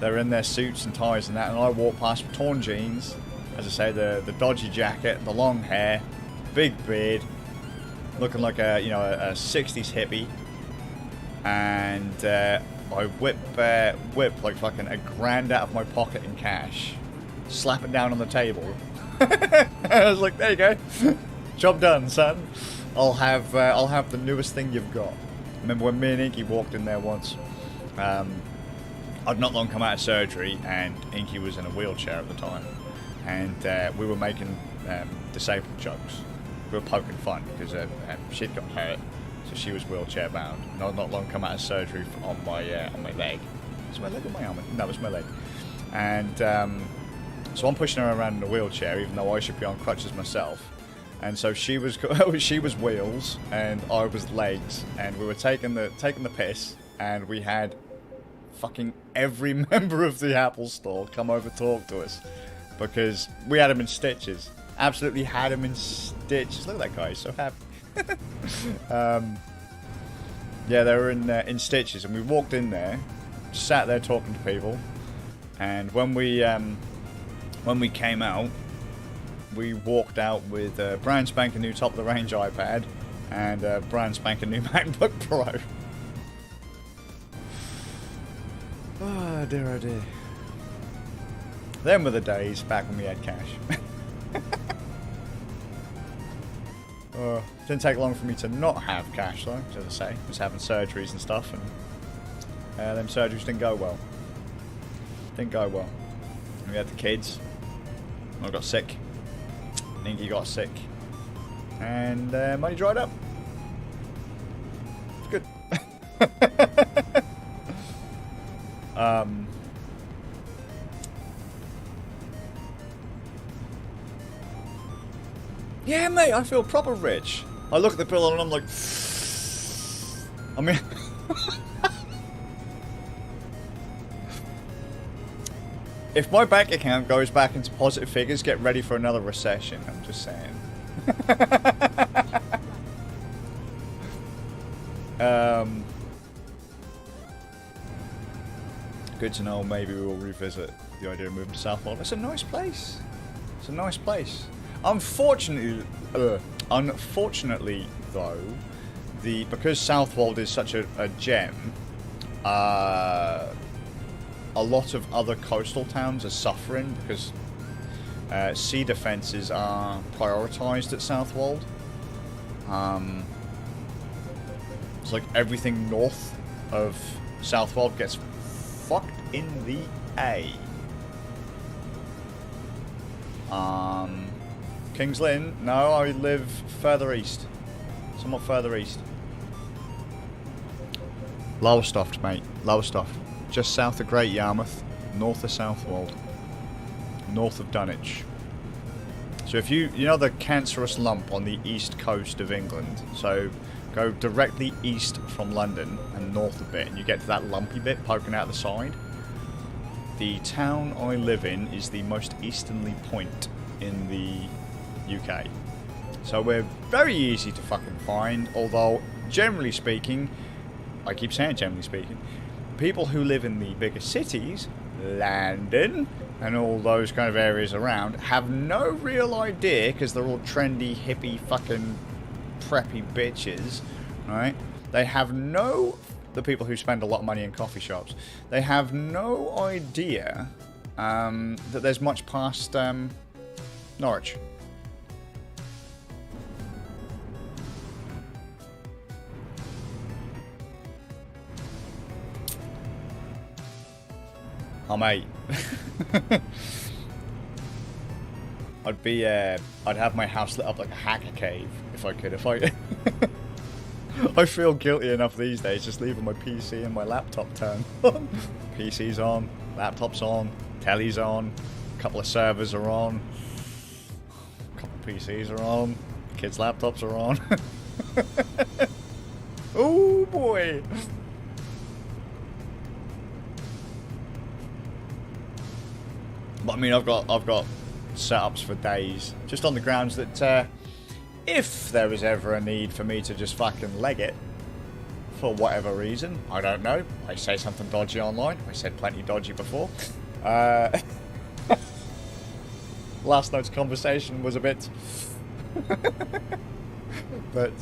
They're in their suits and ties and that, and I walk past with torn jeans, as I say, the dodgy jacket, the long hair, big beard, looking like a 60s hippie, and I whip like fucking $1,000 out of my pocket in cash, slap it down on the table. I was like, there you go, job done, son. I'll have the newest thing you've got. Remember when me and Inky walked in there once? I'd not long come out of surgery, and Inky was in a wheelchair at the time, and we were making disabled jokes. We were poking fun because she'd got hurt, so she was wheelchair bound. And I'd not long come out of surgery on my leg. It's my leg or my arm? No, it's my leg. And so I'm pushing her around in a wheelchair, even though I should be on crutches myself. And so she was wheels and I was legs, and we were taking the piss, and we had fucking every member of the Apple store come over talk to us because we had him in stitches. Absolutely had him in stitches. Look at that guy, he's so happy. Yeah, they were in stitches, and we walked in there, sat there talking to people, and when we came out, we walked out with a brand spanking new top of the range iPad and a brand spanking new MacBook Pro. Oh dear, oh dear. Them were the days back when we had cash. Didn't take long for me to not have cash though, as I say. I was having surgeries and stuff, and them surgeries didn't go well. Didn't go well. And we had the kids. I got sick. Inky got sick. And money dried up. It's good. Yeah, mate, I feel proper rich. I look at the bill and I'm like, I mean, if my bank account goes back into positive figures, get ready for another recession. I'm just saying. Good to know. Maybe we will revisit the idea of moving to Southwold. It's a nice place. It's a nice place. Unfortunately though, because Southwold is such a gem, a lot of other coastal towns are suffering because sea defences are prioritised at Southwold. It's like everything north of Southwold gets fucked in the A. Kings Lynn? No, I live further east. Somewhat further east. Lowestoft, mate. Lowestoft. Just south of Great Yarmouth, north of Southwold, north of Dunwich. So if you know the cancerous lump on the east coast of England, so go directly east from London and north a bit, and you get to that lumpy bit poking out the side. The town I live in is the most easterly point in the UK. So we're very easy to fucking find, although generally speaking, I keep saying generally speaking, people who live in the bigger cities, London, and all those kind of areas around, have no real idea, because they're all trendy, hippie, fucking preppy bitches, right? They have the people who spend a lot of money in coffee shops, they have no idea that there's much past Norwich. Oh mate, I'd have my house lit up like a hacker cave if I could. I feel guilty enough these days just leaving my PC and my laptop turned on. PC's on, laptop's on, telly's on, a couple of servers are on, a couple of PCs are on, kids' laptops are on. Oh boy. But I mean, I've got setups for days, just on the grounds that if there was ever a need for me to just fucking leg it, for whatever reason, I don't know, I say something dodgy online, I said plenty dodgy before, last night's conversation was a bit, but,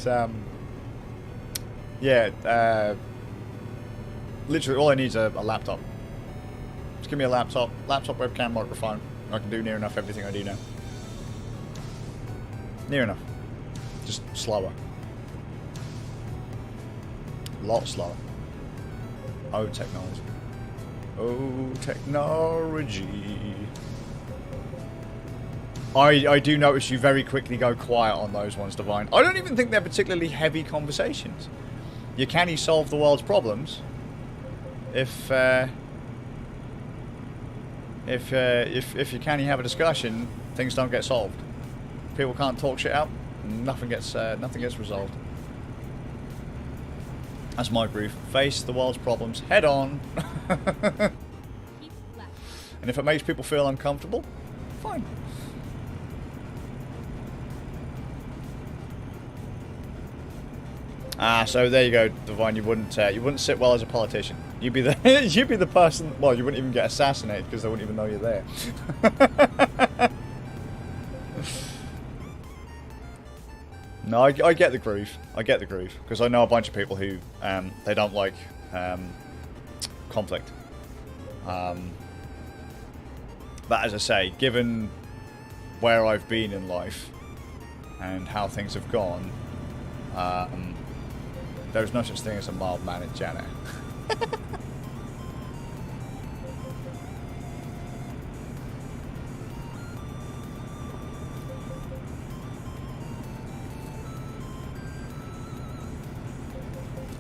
yeah, Literally, all I need is a laptop. Just give me a laptop, webcam, microphone. I can do near enough everything I do now. Near enough. Just slower. A lot slower. Oh, technology. Oh, technology. I do notice you very quickly go quiet on those ones, Divine. I don't even think they're particularly heavy conversations. You can solve the world's problems if you can have a discussion, things don't get solved. People can't talk shit out, nothing gets resolved. That's my groove. Face the world's problems head on. And if it makes people feel uncomfortable, fine. Ah, so there you go, Divine. You wouldn't sit well as a politician. You'd be the person. Well, you wouldn't even get assassinated because they wouldn't even know you're there. No, I get the groove. I get the groove because I know a bunch of people who they don't like conflict. But as I say, given where I've been in life and how things have gone, there's no such thing as a mild-mannered janitor.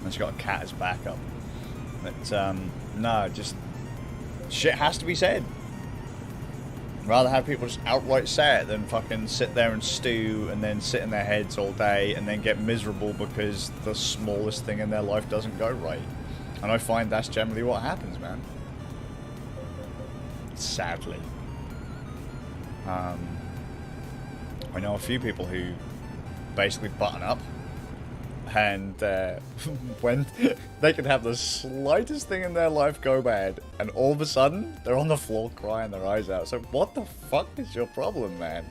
And she's got a cat as backup. But, no, just... shit has to be said. Rather have people just outright say it than fucking sit there and stew and then sit in their heads all day and then get miserable because the smallest thing in their life doesn't go right. And I find that's generally what happens, man. Sadly. I know a few people who basically button up and when they can have the slightest thing in their life go bad and all of a sudden they're on the floor crying their eyes out. So what the fuck is your problem, man?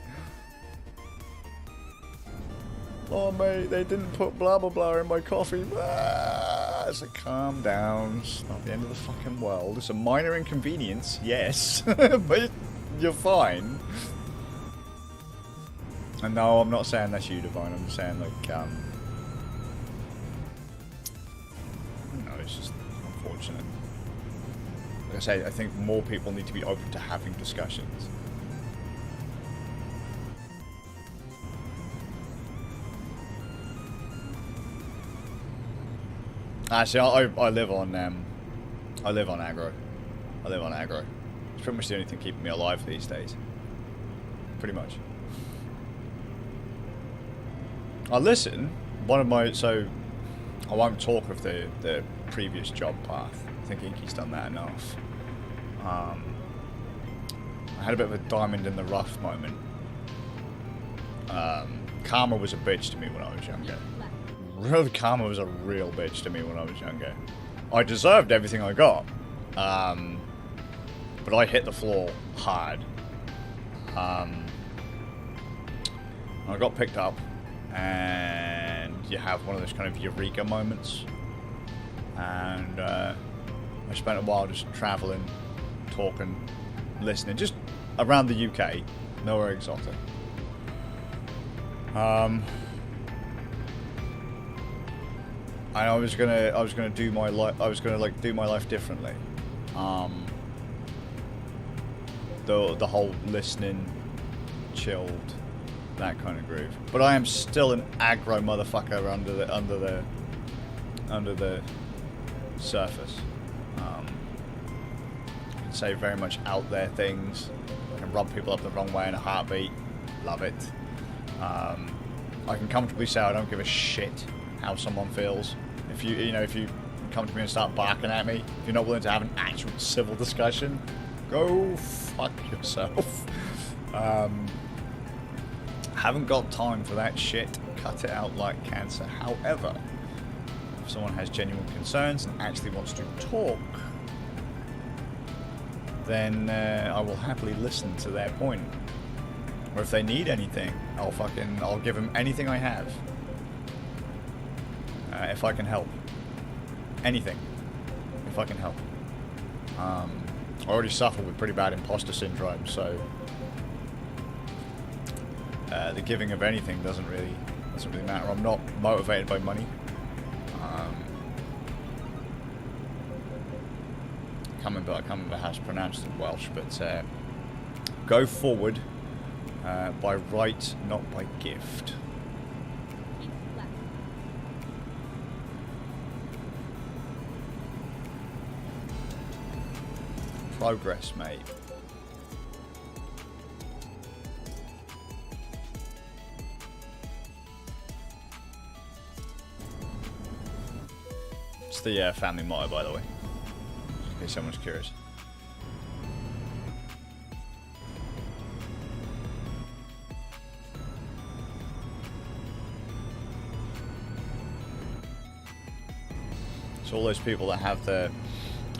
Oh mate, they didn't put blah blah blah in my coffee. I said, calm down, it's not the end of the fucking world. It's a minor inconvenience, yes, but you're fine. And no, I'm not saying that's you, Divine. I'm saying like it's just unfortunate. Like I say, I think more people need to be open to having discussions. Actually, I live on aggro. I live on aggro. It's pretty much the only thing keeping me alive these days. Pretty much. I listen. I won't talk of the previous job path. I think Inky's done that enough. I had a bit of a diamond in the rough moment. Karma was a bitch to me when I was younger. Real karma was a real bitch to me when I was younger. I deserved everything I got. But I hit the floor hard. I got picked up. And you have one of those kind of eureka moments. And I spent a while just traveling, talking, listening, just around the UK, nowhere exotic. And I was gonna do my life. I was gonna like do my life differently. The whole listening, chilled, that kind of groove. But I am still an aggro motherfucker under the surface. I can say very much out there things. I can rub people up the wrong way in a heartbeat. Love it. I can comfortably say I don't give a shit how someone feels. If you come to me and start barking at me, if you're not willing to have an actual civil discussion, go fuck yourself. Haven't got time for that shit. Cut it out like cancer. However, if someone has genuine concerns and actually wants to talk, then I will happily listen to their point. Or if they need anything, I'll give them anything I have. If I can help. Anything. fucking help. I already suffer with pretty bad imposter syndrome, so the giving of anything doesn't really matter. I'm not motivated by money. I can't remember how it's pronounced in Welsh, but go forward by right, not by gift. Progress, mate. It's the family motto, by the way, in case someone's curious. So all those people that have the...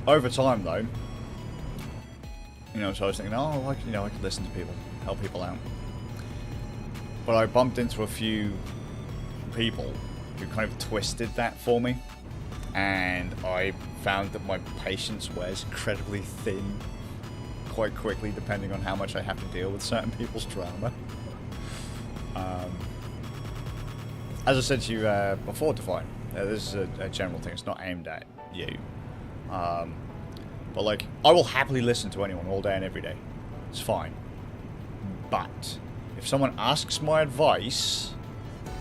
Over time, though, you know, so I was thinking, oh, I could listen to people, help people out. But I bumped into a few people who kind of twisted that for me. And I found that my patience wears incredibly thin quite quickly, depending on how much I have to deal with certain people's drama. As I said to you before, Divine, this is a general thing. It's not aimed at you. But, like, I will happily listen to anyone all day and every day. It's fine. But if someone asks my advice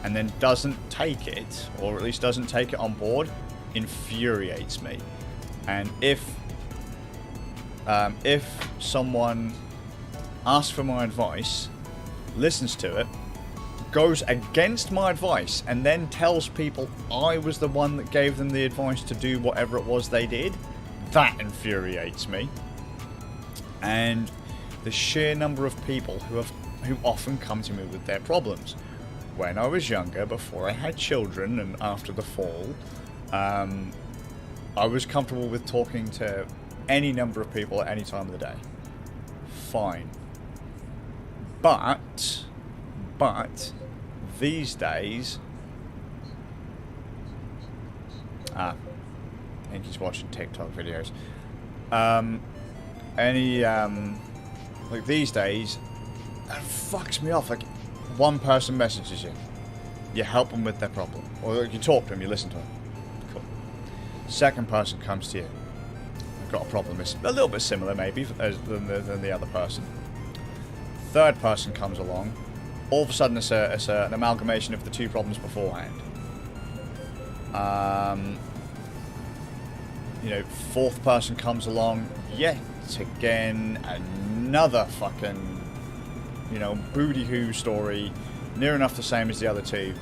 and then doesn't take it, or at least doesn't take it on board, infuriates me. And if someone asks for my advice, listens to it, goes against my advice, and then tells people I was the one that gave them the advice to do whatever it was they did, that infuriates me. And the sheer number of people who often come to me with their problems. When I was younger, before I had children, and after the fall, I was comfortable with talking to any number of people at any time of the day. Fine. But these days, I think he's watching TikTok videos. Like these days, that fucks me off. Like, one person messages you, you help them with their problem, or you talk to them, you listen to them. Cool. Second person comes to you, I've got a problem. It's a little bit similar, maybe, than the other person. Third person comes along. All of a sudden, it's an amalgamation of the two problems beforehand. You know, fourth person comes along, yet again, another fucking, you know, booty-hoo story, near enough the same as the other two.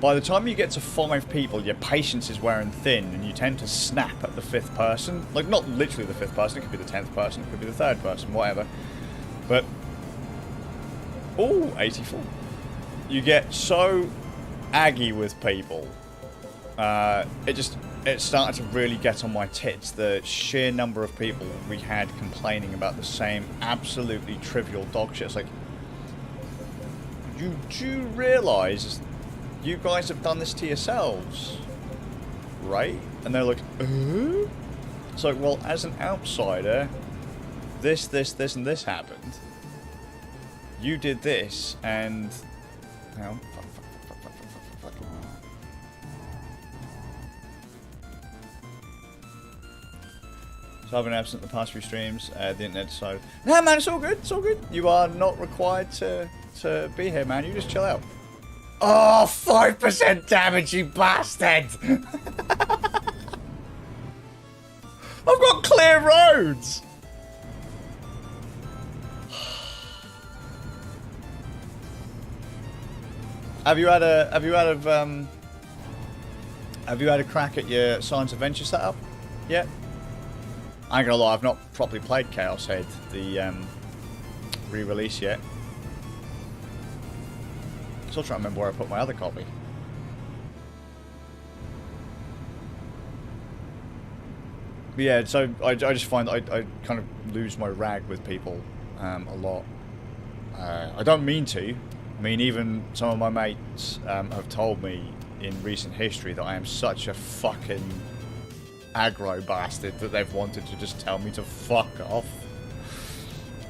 By the time you get to 5 people, your patience is wearing thin, and you tend to snap at the 5th person. Like, not literally the 5th person, it could be the 10th person, it could be the 3rd person, whatever. But, ooh, 84. You get so aggy with people. It started to really get on my tits, the sheer number of people we had complaining about the same absolutely trivial dog shit. It's like, you do realise you guys have done this to yourselves, right? And they're like, It's like, well, as an outsider, this, and this happened. You did this, and... Well, fuck. So I've been absent the past few streams, the internet decided, nah man, it's all good, it's all good. You are not required to be here, man, you just chill out. Oh, 5% damage, you bastard! I've got clear roads! Have you had a crack at your Science Adventure setup yet? I ain't gonna lie, I've not properly played Chaos Head, the re-release yet. Still trying to remember where I put my other copy. But yeah, so I just find that I kind of lose my rag with people a lot. I don't mean to. I mean, even some of my mates have told me in recent history that I am such a fucking aggro bastard that they've wanted to just tell me to fuck off.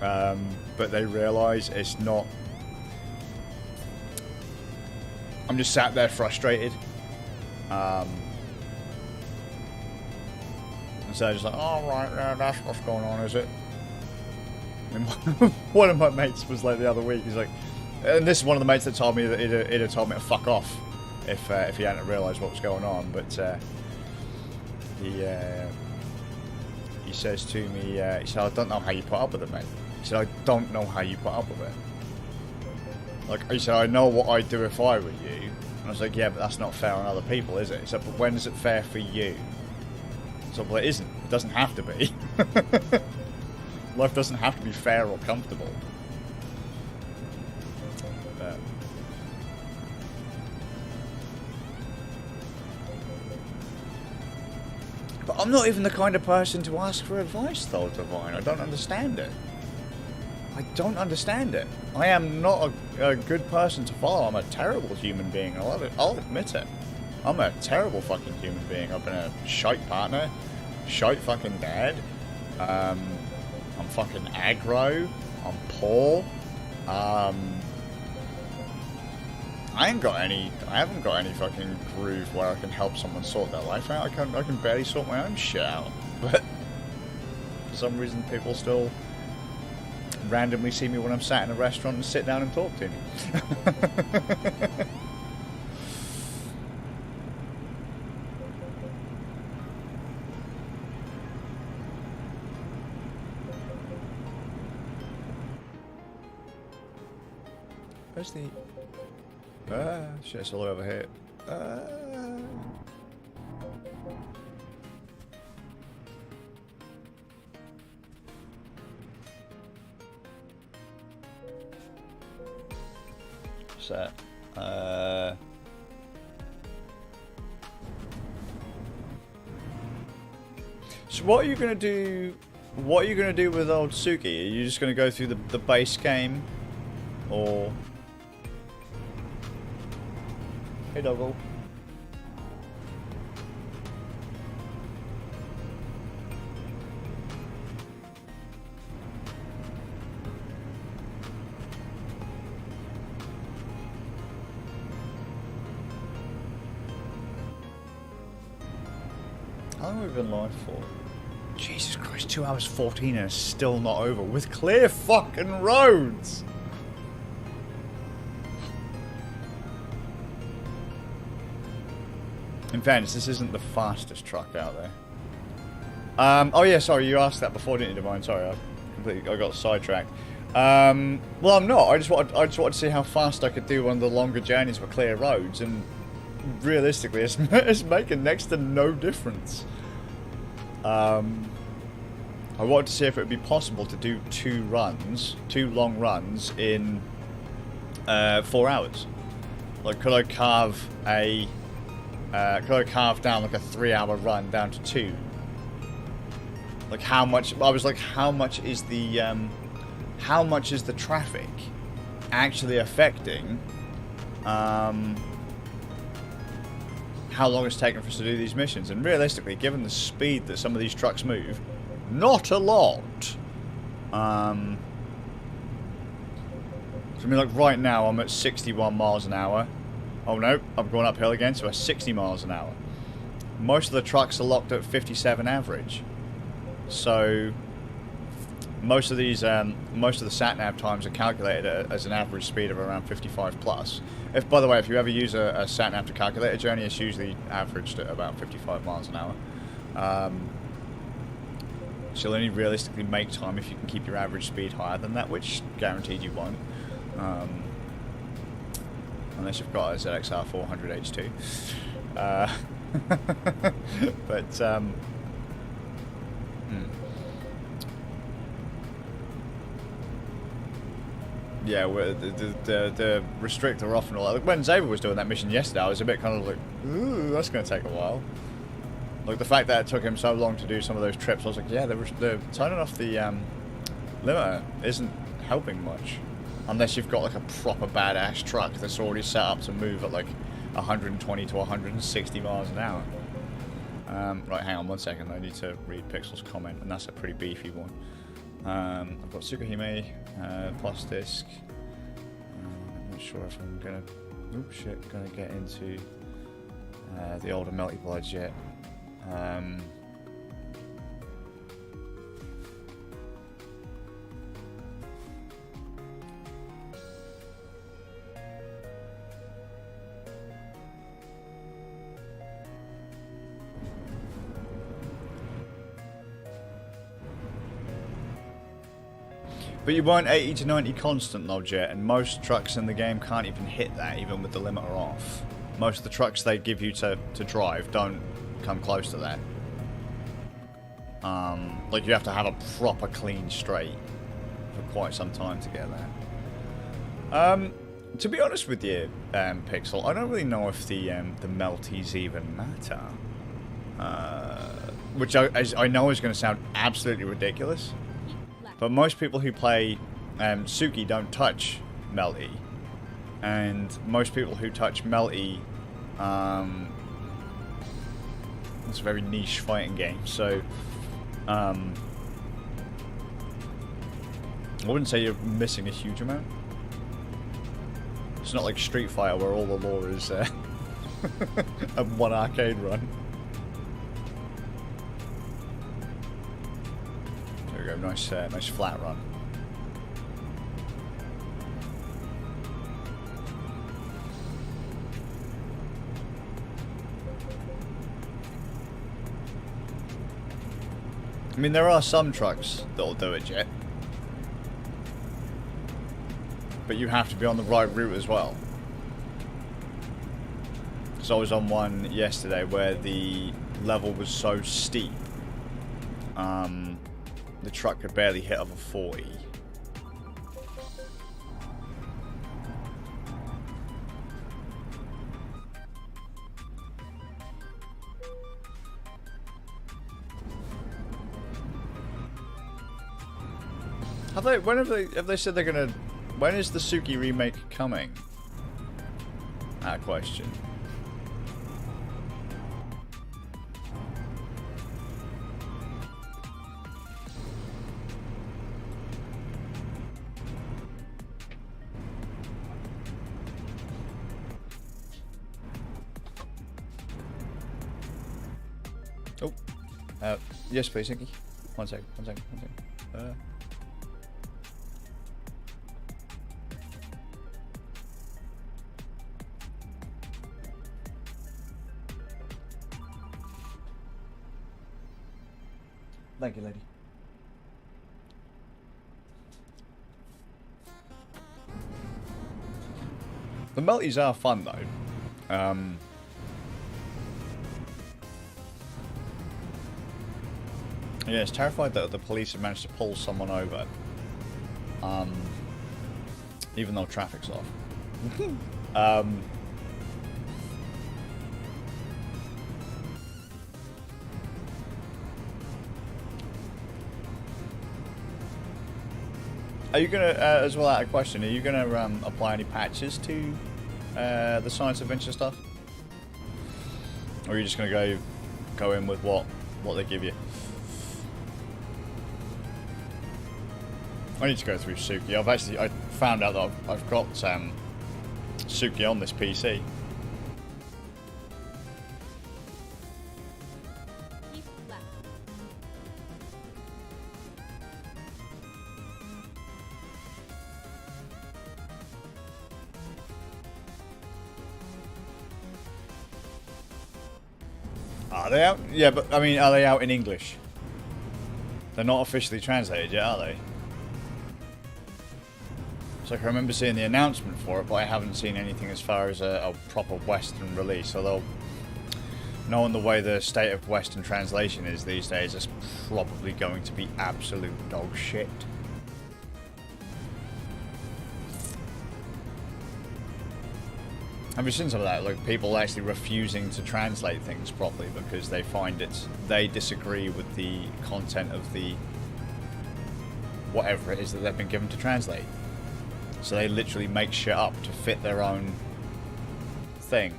But they realise it's not... I'm just sat there frustrated. And so they're just like, oh, right, yeah, that's what's going on, is it? And one of my mates was like the other week, he's like... And this is one of the mates that told me that he'd have told me to fuck off if he hadn't realised what was going on. But he says to me, he said, I don't know how you put up with it, mate. He said, I don't know how you put up with it. Like, he said, I know what I'd do if I were you. And I was like, yeah, but that's not fair on other people, is it? He said, but when is it fair for you? So, well, it isn't. It doesn't have to be. Life doesn't have to be fair or comfortable. But I'm not even the kind of person to ask for advice, though, Divine. I don't understand it. I don't understand it. I am not a good person to follow. I'm a terrible human being. I'll admit it. I'm a terrible fucking human being. I've been a shite partner, shite fucking dad. I'm fucking aggro. I'm poor. I haven't got any fucking groove where I can help someone sort their life out. I can barely sort my own shit out. But for some reason, people still randomly see me when I'm sat in a restaurant and sit down and talk to me. Where's the... shit, it's all over here. Set. So what are you gonna do? What are you gonna do with old Suki? Are you just gonna go through the base game, or? Hey, doggo. How long have we been live for? Jesus Christ, 2 hours 14 and it's still not over with clear fucking roads! In fairness, this isn't the fastest truck out there. Oh yeah, sorry, you asked that before, didn't you, Divine? Sorry, I got sidetracked. Well, I'm not. I just wanted to see how fast I could do on the longer journeys for clear roads, and realistically, it's making next to no difference. I wanted to see if it would be possible to do two long runs in 4 hours. Like, could I carve down like a 3-hour run down to 2? Like, how much? I was like, how much is the traffic actually affecting how long it's taken for us to do these missions? And realistically, given the speed that some of these trucks move, not a lot. So I mean, like right now, I'm at 61 miles an hour. Oh no, I'm going uphill again, so 60 miles an hour. Most of the trucks are locked at 57 average. So most of the sat-nav times are calculated as an average speed of around 55 plus. By the way, if you ever use a sat-nav to calculate a journey, it's usually averaged at about 55 miles an hour. So you'll only realistically make time if you can keep your average speed higher than that, which guaranteed you won't. Unless you've got a ZXR 400 H2. But, yeah, the restrictor off and all that. Like, when Xavier was doing that mission yesterday, I was a bit kind of like, ooh, that's going to take a while. Like, the fact that it took him so long to do some of those trips, I was like, yeah, the turning off the limiter isn't helping much. Unless you've got like a proper badass truck that's already set up to move at like 120 to 160 miles an hour. Right, hang on 1 second. I need to read Pixel's comment, and that's a pretty beefy one. I've got Tsukahime, plus disc. I'm not sure if I'm gonna. Oops, shit. Gonna get into the older Melty Bloods yet. But you weren't 80 to 90 constant though, Jet, and most trucks in the game can't even hit that, even with the limiter off. Most of the trucks they give you to drive don't come close to that. Like you have to have a proper clean straight for quite some time to get that. To be honest with you, Pixel, I don't really know if the melties even matter. Which I know is going to sound absolutely ridiculous. But most people who play Suki don't touch Melty. And most people who touch Melty, it's a very niche fighting game, so I wouldn't say you're missing a huge amount. It's not like Street Fighter where all the lore is a one arcade run. There we go, nice flat run. I mean, there are some trucks that'll do it, Jet. But you have to be on the right route as well. So I was on one yesterday where the level was so steep, the truck could barely hit over 40. Have they said they're gonna? When is the Suki remake coming? Question. Oh, yes, please, Inky. One second. Thank you, lady. The melties are fun, though. Yeah, it's terrified that the police have managed to pull someone over. Even though traffic's off. Are you gonna, as well, out of question, are you gonna apply any patches to the Science Adventure stuff? Or are you just gonna go in with what they give you? I need to go through Suki. I found out that I've got Suki on this PC. Are they out? Yeah, but I mean, are they out in English? They're not officially translated yet, are they? So I remember seeing the announcement for it, but I haven't seen anything as far as a proper Western release. Although, knowing the way the state of Western translation is these days, it's probably going to be absolute dog shit. Have you seen some of that? Like people actually refusing to translate things properly because they find they disagree with the content of the whatever it is that they've been given to translate. So they literally make shit up to fit their own thing.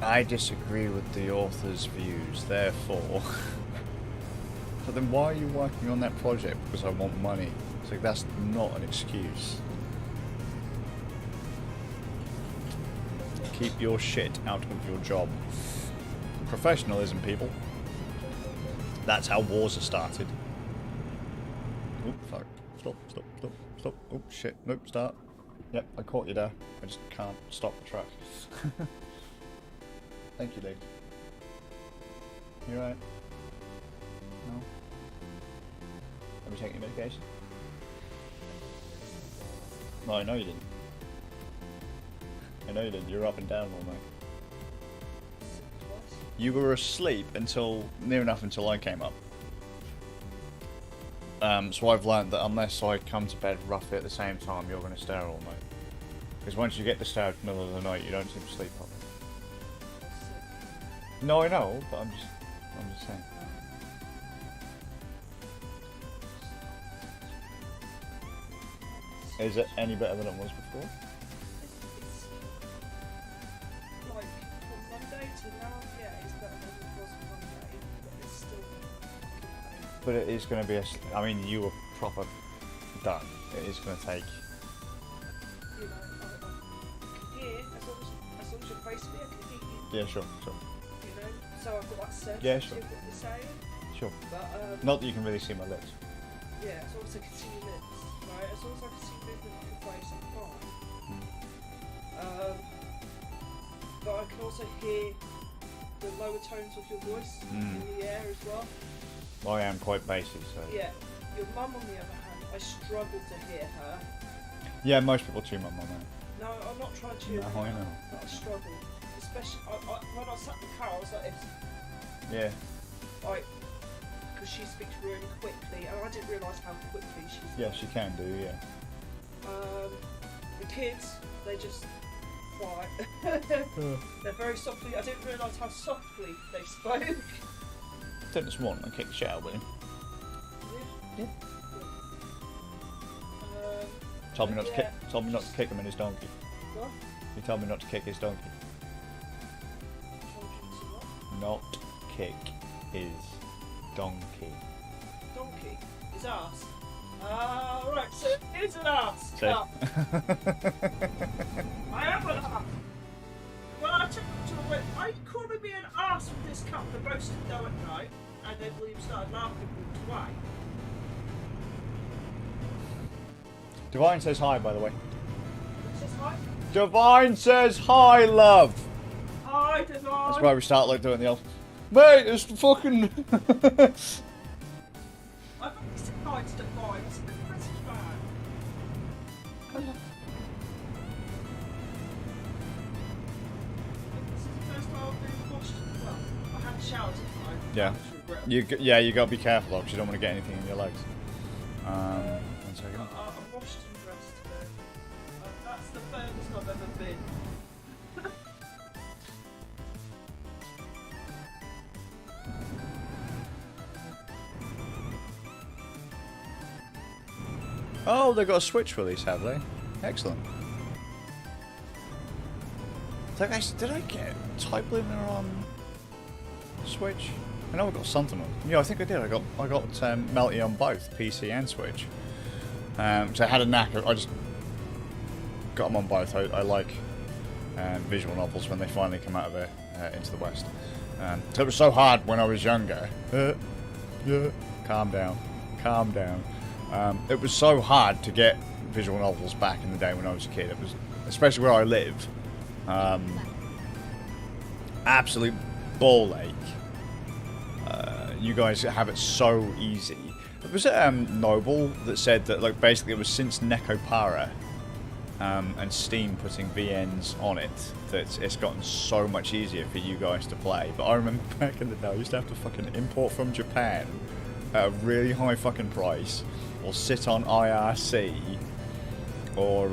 I disagree with the author's views, therefore. But then why are you working on that project? Because I want money. It's like, that's not an excuse. Keep your shit out of your job. Professionalism, people. That's how wars are started. Oh, fuck. Stop, stop, stop, stop. Oh, shit. Nope, start. Yep, I caught you there. I just can't stop the track. Thank you, Lee. You alright? No? Have you taken your medication? No, I know you didn't. I know you didn't. You were up and down all night. You were asleep until near enough until I came up. So I've learned that unless I come to bed roughly at the same time, you're going to stare all night. Because once you get disturbed in the middle of the night, you don't seem to sleep properly. No, I know, but I'm just saying. Is it any better than it was before? It's like from Monday to now, yeah, it's better than it was on Monday, but it's still fucking But it is going to be I mean, you were proper done. It is going to take. you know, I can hear, as long as you're facing me, I can hear you. Yeah, sure. You know, so I've got that sense Yeah, of sure. what you're saying. Sure. But Not that you can really see my lips. yeah, as long as I can see your lips, right? As long as I can see movement on your face, I'm fine. But I can also hear the lower tones of your voice in the air as well. I am quite bassy, so. Yeah. Your mum, on the other hand, I struggle to hear her. Yeah, most people tune my mum out. No, I'm not trying to. No, I know. But I struggle, especially when I sat in the car. I was like, this, Yeah. like, because she speaks really quickly, and I didn't realise how quickly she spoke. Yeah, she can do, yeah. The kids, they just quiet. They're very softly. I didn't realise how softly they spoke. Did this morning, I kicked the shit out with him. Yeah. Told me not to kick him in his donkey. What? He told me not to kick his donkey. Told you to what? Not kick his donkey. Donkey. His ass. Right, so it's an ass. So- Cup. I am an ass. Well, I took him to the went, are you calling me an ass with this cup? They both stood there at night, and then William started laughing and walked away. Divine says hi, by the way. It says hi. Divine says hi, love. Hi, Devon. That's why we start like doing the elf. Mate, it's fucking. I've only said hi to Devine. It's a good message, man. This is the first time I've been washed. Well, I had showers at the time. Yeah. Which regret. You gotta be careful though, because you don't want to get anything in your legs. One second. I'm washed and dressed today. That's the furthest I've ever been. Oh, they've got a Switch release, have they? Excellent. So guys, did I get Type Limiter on Switch? I know I got something on. Yeah, I think I did. I got Melty on both PC and Switch. So I had a knack. I just got them on both. I like visual novels when they finally come out of it into the West. So it was so hard when I was younger. Calm down. Calm down. It was so hard to get visual novels back in the day when I was a kid. It was, especially where I live, absolute ball ache. You guys have it so easy. Was it Noble that said that, like, basically it was since Necopara and Steam putting VNs on it that it's gotten so much easier for you guys to play? But I remember back in the day, I used to have to fucking import from Japan at a really high fucking price, or sit on IRC, or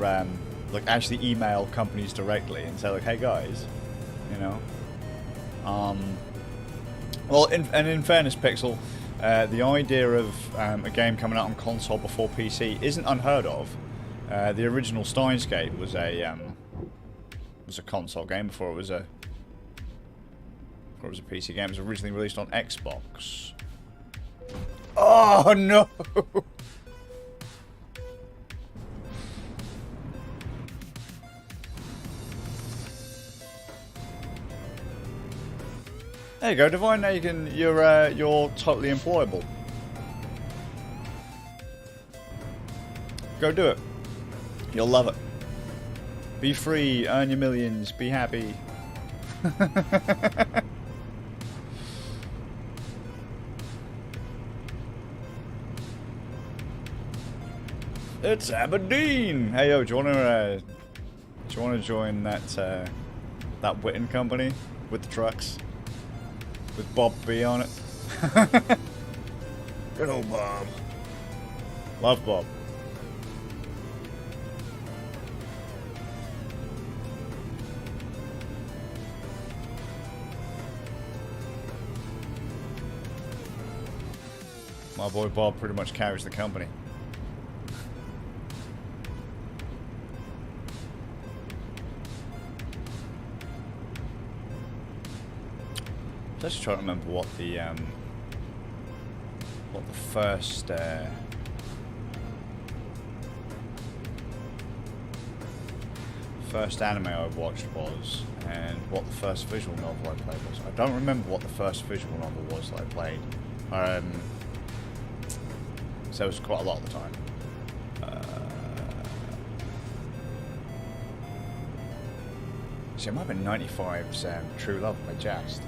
like actually email companies directly and say like, hey guys, you know. Well, in fairness, Pixel, the idea of a game coming out on console before PC isn't unheard of. The original Steins Gate was a console game before it was a It was a PC game. It was originally released on Xbox. Oh no! There you go, Divine. Now you're totally employable. Go do it. You'll love it. Be free, earn your millions, be happy. It's Aberdeen. Hey yo, do you wanna join that that Witten company with the trucks with Bob B on it? Good old Bob. Love Bob. My boy Bob pretty much carries the company. Let's try to remember what the first first anime I watched was, and what the first visual novel I played was. I don't remember what the first visual novel was that I played. So it was quite a lot of the time. So it might have been 95's True Love by Just.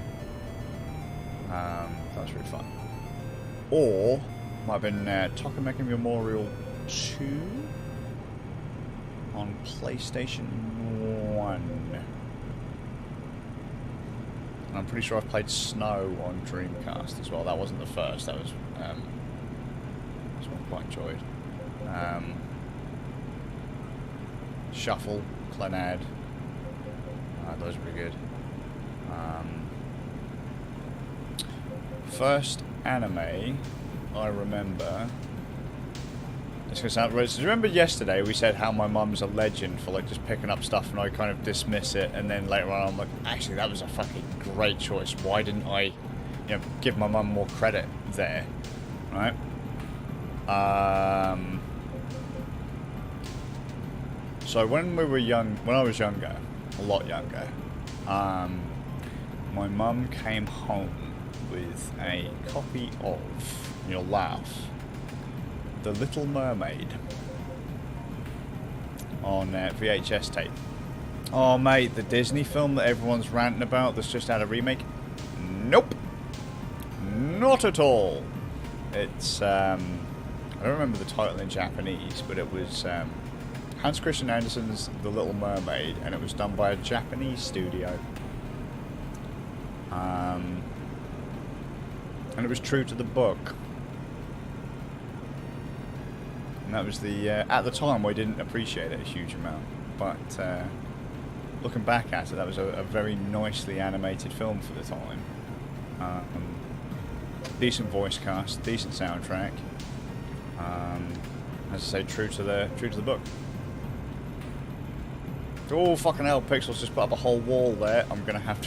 That was really fun. Or might have been Tokimeki Memorial 2 on PlayStation 1. And I'm pretty sure I've played Snow on Dreamcast as well. That wasn't the first. That was one I quite enjoyed. Shuffle, Clenad. Those were pretty good. First anime I remember. It's gonna sound racist. Remember yesterday we said how my mum's a legend for like just picking up stuff and I kind of dismiss it, and then later on I'm like, actually that was a fucking great choice. Why didn't I, give my mum more credit there, right? So when we were young, when I was younger, a lot younger, my mum came home with a copy of, you'll laugh, The Little Mermaid on VHS tape. Oh mate, the Disney film that everyone's ranting about that's just had a remake? Nope. Not at all. It's, I don't remember the title in Japanese, but it was Hans Christian Andersen's The Little Mermaid, and it was done by a Japanese studio. And it was true to the book. And that was the, at the time I didn't appreciate it a huge amount, but looking back at it, that was a very nicely animated film for the time. Decent voice cast, decent soundtrack. As I say, true to the book. Oh fucking hell! Pixels just put up a whole wall there. I'm gonna have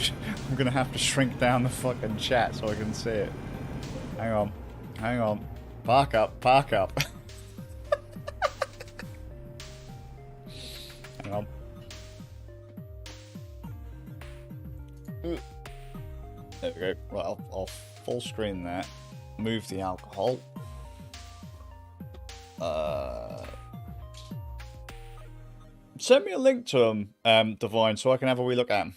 to shrink down the fucking chat so I can see it. Hang on. Park up. Hang on. There we go. Right, I'll full screen that. Move the alcohol. Send me a link to them, Divine, so I can have a wee look at them.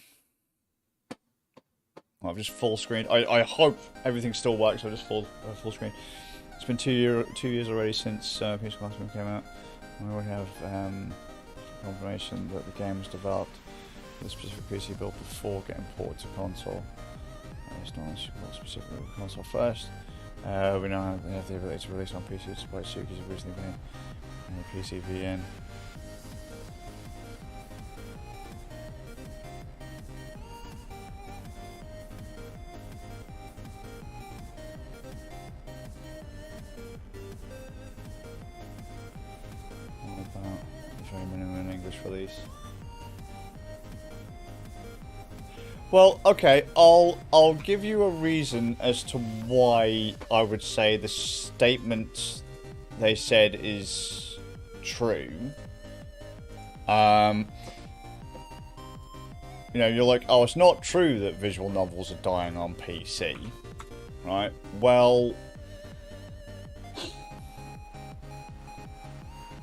I've just full screen. I hope everything still works. I'll just full screen. It's been 2 years already since PC Classroom came out. I already have confirmation that the game was developed with a specific PC built before getting ported to console. It's not specifically with console first. We now have the ability to release on PC despite Suki's originally being a PC VN. Release. Well, okay, I'll give you a reason as to why I would say the statement they said is true. You know, you're like, oh, it's not true that visual novels are dying on PC, right? Well,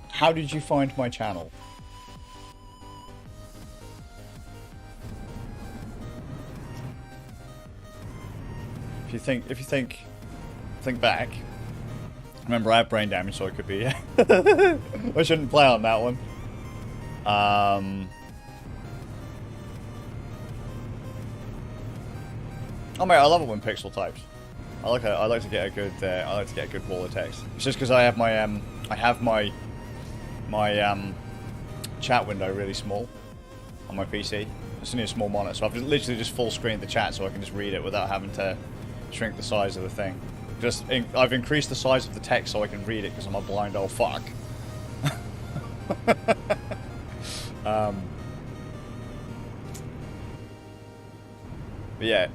how did you find my channel? If you think back, remember I have brain damage, so it could be. I shouldn't play on that one. Oh mate, I love it when Pixel types. I like to get a good wall of text. It's just because I have my chat window really small on my PC. It's only a small monitor, so I've literally just full screened the chat so I can just read it without having to shrink the size of the thing. I've increased the size of the text so I can read it because I'm a blind old fuck. But yeah,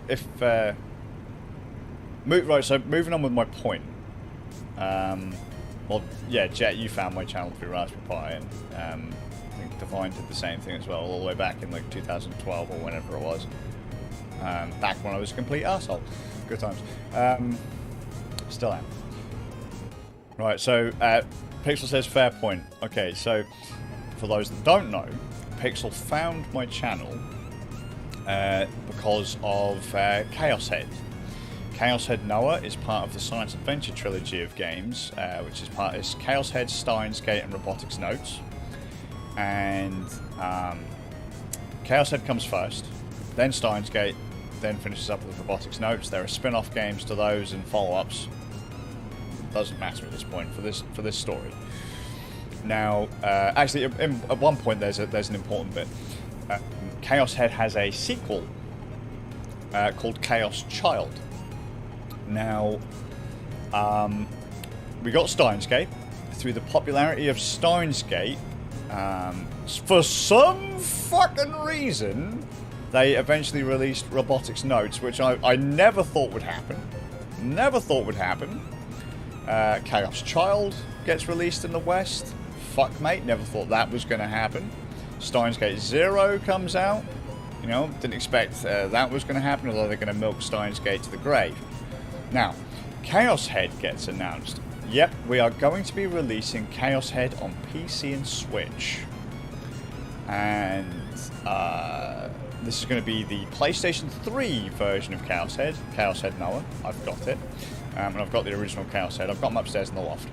right, so moving on with my point. Well, yeah, Jet, you found my channel through Raspberry Pi, and I think Divine did the same thing as well, all the way back in like 2012 or whenever it was. Back when I was a complete arsehole. Good times. Still am. Right, so Pixel says fair point. Okay, so for those that don't know, Pixel found my channel because of Chaos Head. Chaos Head Noah is part of the Science Adventure trilogy of games, which is Chaos Head, Steins Gate, and Robotics Notes. And Chaos Head comes first, then Steins Gate, then finishes up with Robotics Notes. There are spin-off games to those and follow-ups. Doesn't matter at this point for this story. Now, actually, at one point there's an important bit. Chaos Head has a sequel called Chaos Child. Now, we got Steins Gate. Through the popularity of Steins Gate, for some fucking reason, they eventually released Robotics Notes, which I never thought would happen. Never thought would happen. Chaos Child gets released in the West. Fuck, mate, never thought that was going to happen. Steins Gate 0 comes out. You know, didn't expect that was going to happen, although they're going to milk Steins Gate to the grave. Now, Chaos Head gets announced. Yep, we are going to be releasing Chaos Head on PC and Switch. And this is going to be the PlayStation 3 version of Chaos Head Noah. I've got it. And I've got the original Chaos Head. I've got them upstairs in the loft.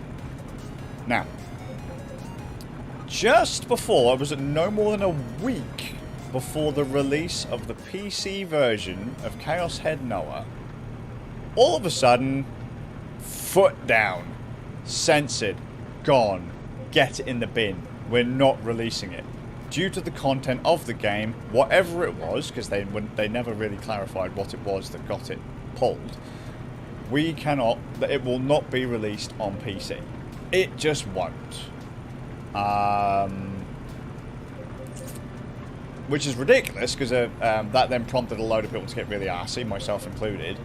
Now, just before, it was no more than a week before the release of the PC version of Chaos Head Noah, all of a sudden, foot down, censored, gone, get it in the bin, we're not releasing it. Due to the content of the game, whatever it was, because they never really clarified what it was that got it pulled, it will not be released on PC. It just won't. Which is ridiculous, because that then prompted a load of people to get really arsey, myself included.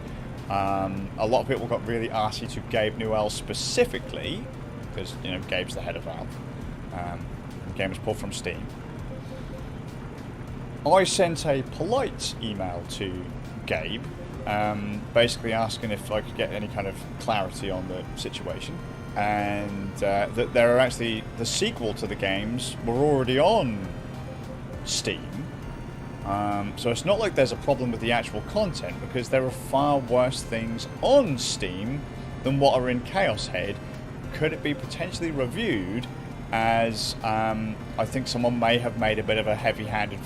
A lot of people got really arsey to Gabe Newell specifically, because, you know, Gabe's the head of Valve. The game was pulled from Steam. I sent a polite email to Gabe, basically asking if I could get any kind of clarity on the situation. And that there are actually, the sequel to the games were already on Steam. So it's not like there's a problem with the actual content, because there are far worse things on Steam than what are in Chaos Head. Could it be potentially reviewed as, I think someone may have made a bit of a heavy-handed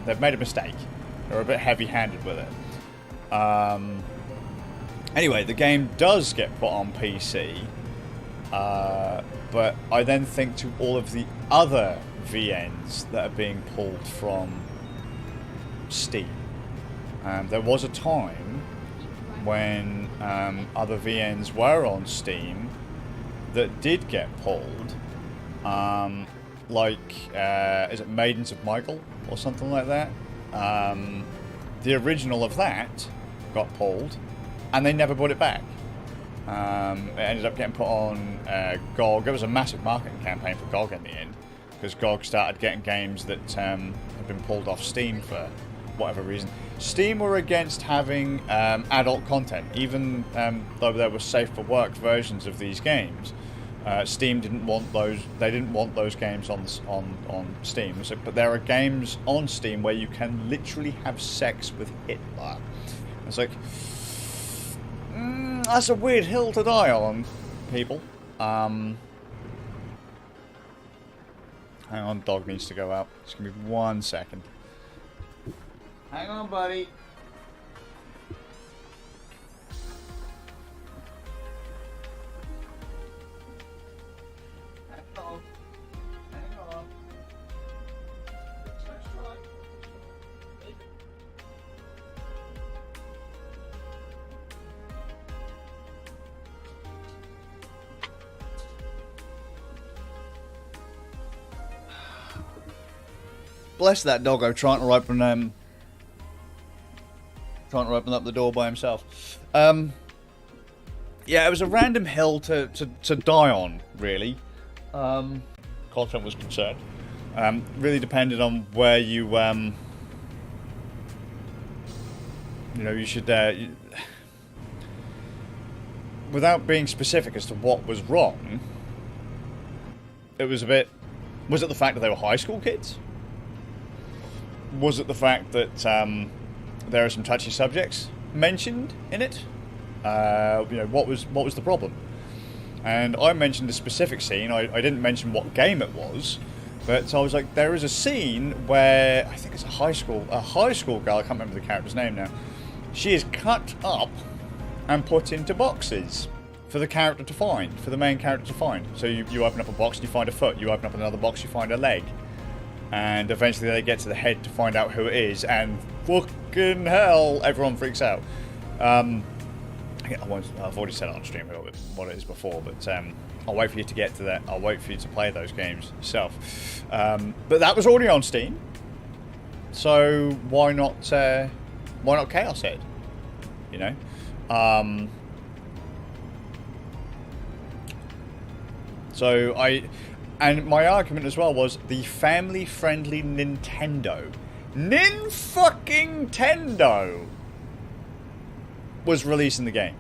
they've made a mistake. They're a bit heavy-handed with it. Anyway, the game does get put on PC, but I then think to all of the other VNs that are being pulled from Steam. There was a time when other VNs were on Steam that did get pulled, like is it Maidens of Michael or something like that, the original of that got pulled, and they never brought it back. It ended up getting put on GOG. It was a massive marketing campaign for GOG in the end, because GOG started getting games that had been pulled off Steam for whatever reason. Steam were against having adult content, even though there were safe for work versions of these games. Steam didn't want those. They didn't want those games on Steam. So, but there are games on Steam where you can literally have sex with Hitler. It's like, that's a weird hill to die on, people. Hang on, dog needs to go out. Just give me 1 second. Hang on, buddy. Hang on. Hang on. Let's try. Bless that doggo trying to open up the door by himself. Yeah, it was a random hill to die on, really. Content was concerned. Really depended on where you you should without being specific as to what was wrong. It was a bit. Was it the fact that they were high school kids? Was it the fact that there are some touchy subjects mentioned in it? What was the problem? And I mentioned a specific scene. I didn't mention what game it was, but I was like, there is a scene where I think it's a high school girl. I can't remember the character's name now. She is cut up and put into boxes for the character to find, for the main character to find. So you open up a box and you find a foot. You open up another box, you find a leg. And eventually they get to the head to find out who it is, and fucking hell, everyone freaks out. I've already said it on stream what it is before, but I'll wait for you to get to that. I'll wait for you to play those games yourself. But that was already on Steam, so why not Chaos Head? And my argument as well was the family-friendly Nintendo. Nin-fucking-tendo was releasing the game.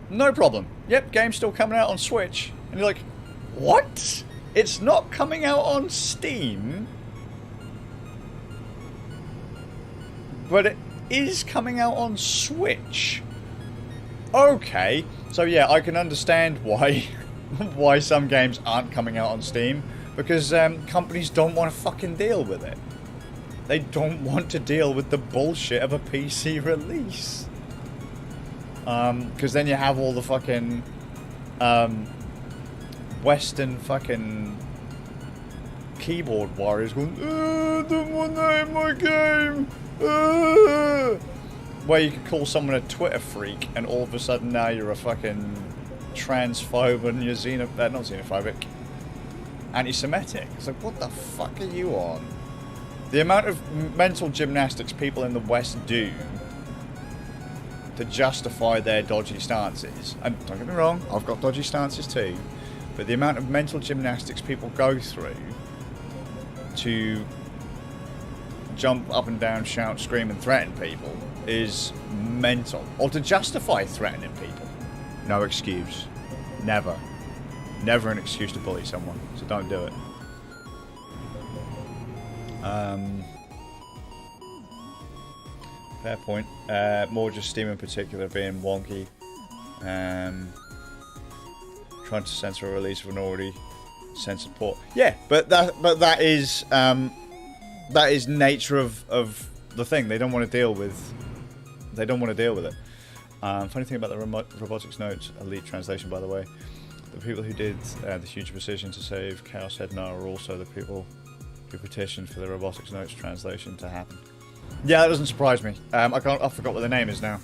No problem. Yep, game's still coming out on Switch. And you're like, what? It's not coming out on Steam, but it is coming out on Switch. Okay, so yeah, I can understand why some games aren't coming out on Steam, because companies don't want to fucking deal with it. They don't want to deal with the bullshit of a PC release. Because then you have all the fucking Western fucking keyboard warriors going, I don't want that in my game. Where you could call someone a Twitter freak, and all of a sudden now you're a fucking transphobe and you're not xenophobic, anti-Semitic. It's like, what the fuck are you on? The amount of mental gymnastics people in the West do to justify their dodgy stances, and don't get me wrong, I've got dodgy stances too, but the amount of mental gymnastics people go through to jump up and down, shout, scream and threaten people is mental. Or to justify threatening people. No excuse. Never. Never an excuse to bully someone. So don't do it. Fair point. More just Steam in particular being wonky. Trying to censor a release of an already censored port. Yeah, but that is nature of the thing. They don't want to deal with. They don't want to deal with it. Funny thing about the Robotics Notes Elite translation, by the way, the people who did the huge precision to save Chaos Head now are also the people who petitioned for the Robotics Notes translation to happen. Yeah, that doesn't surprise me. I forgot what the name is now.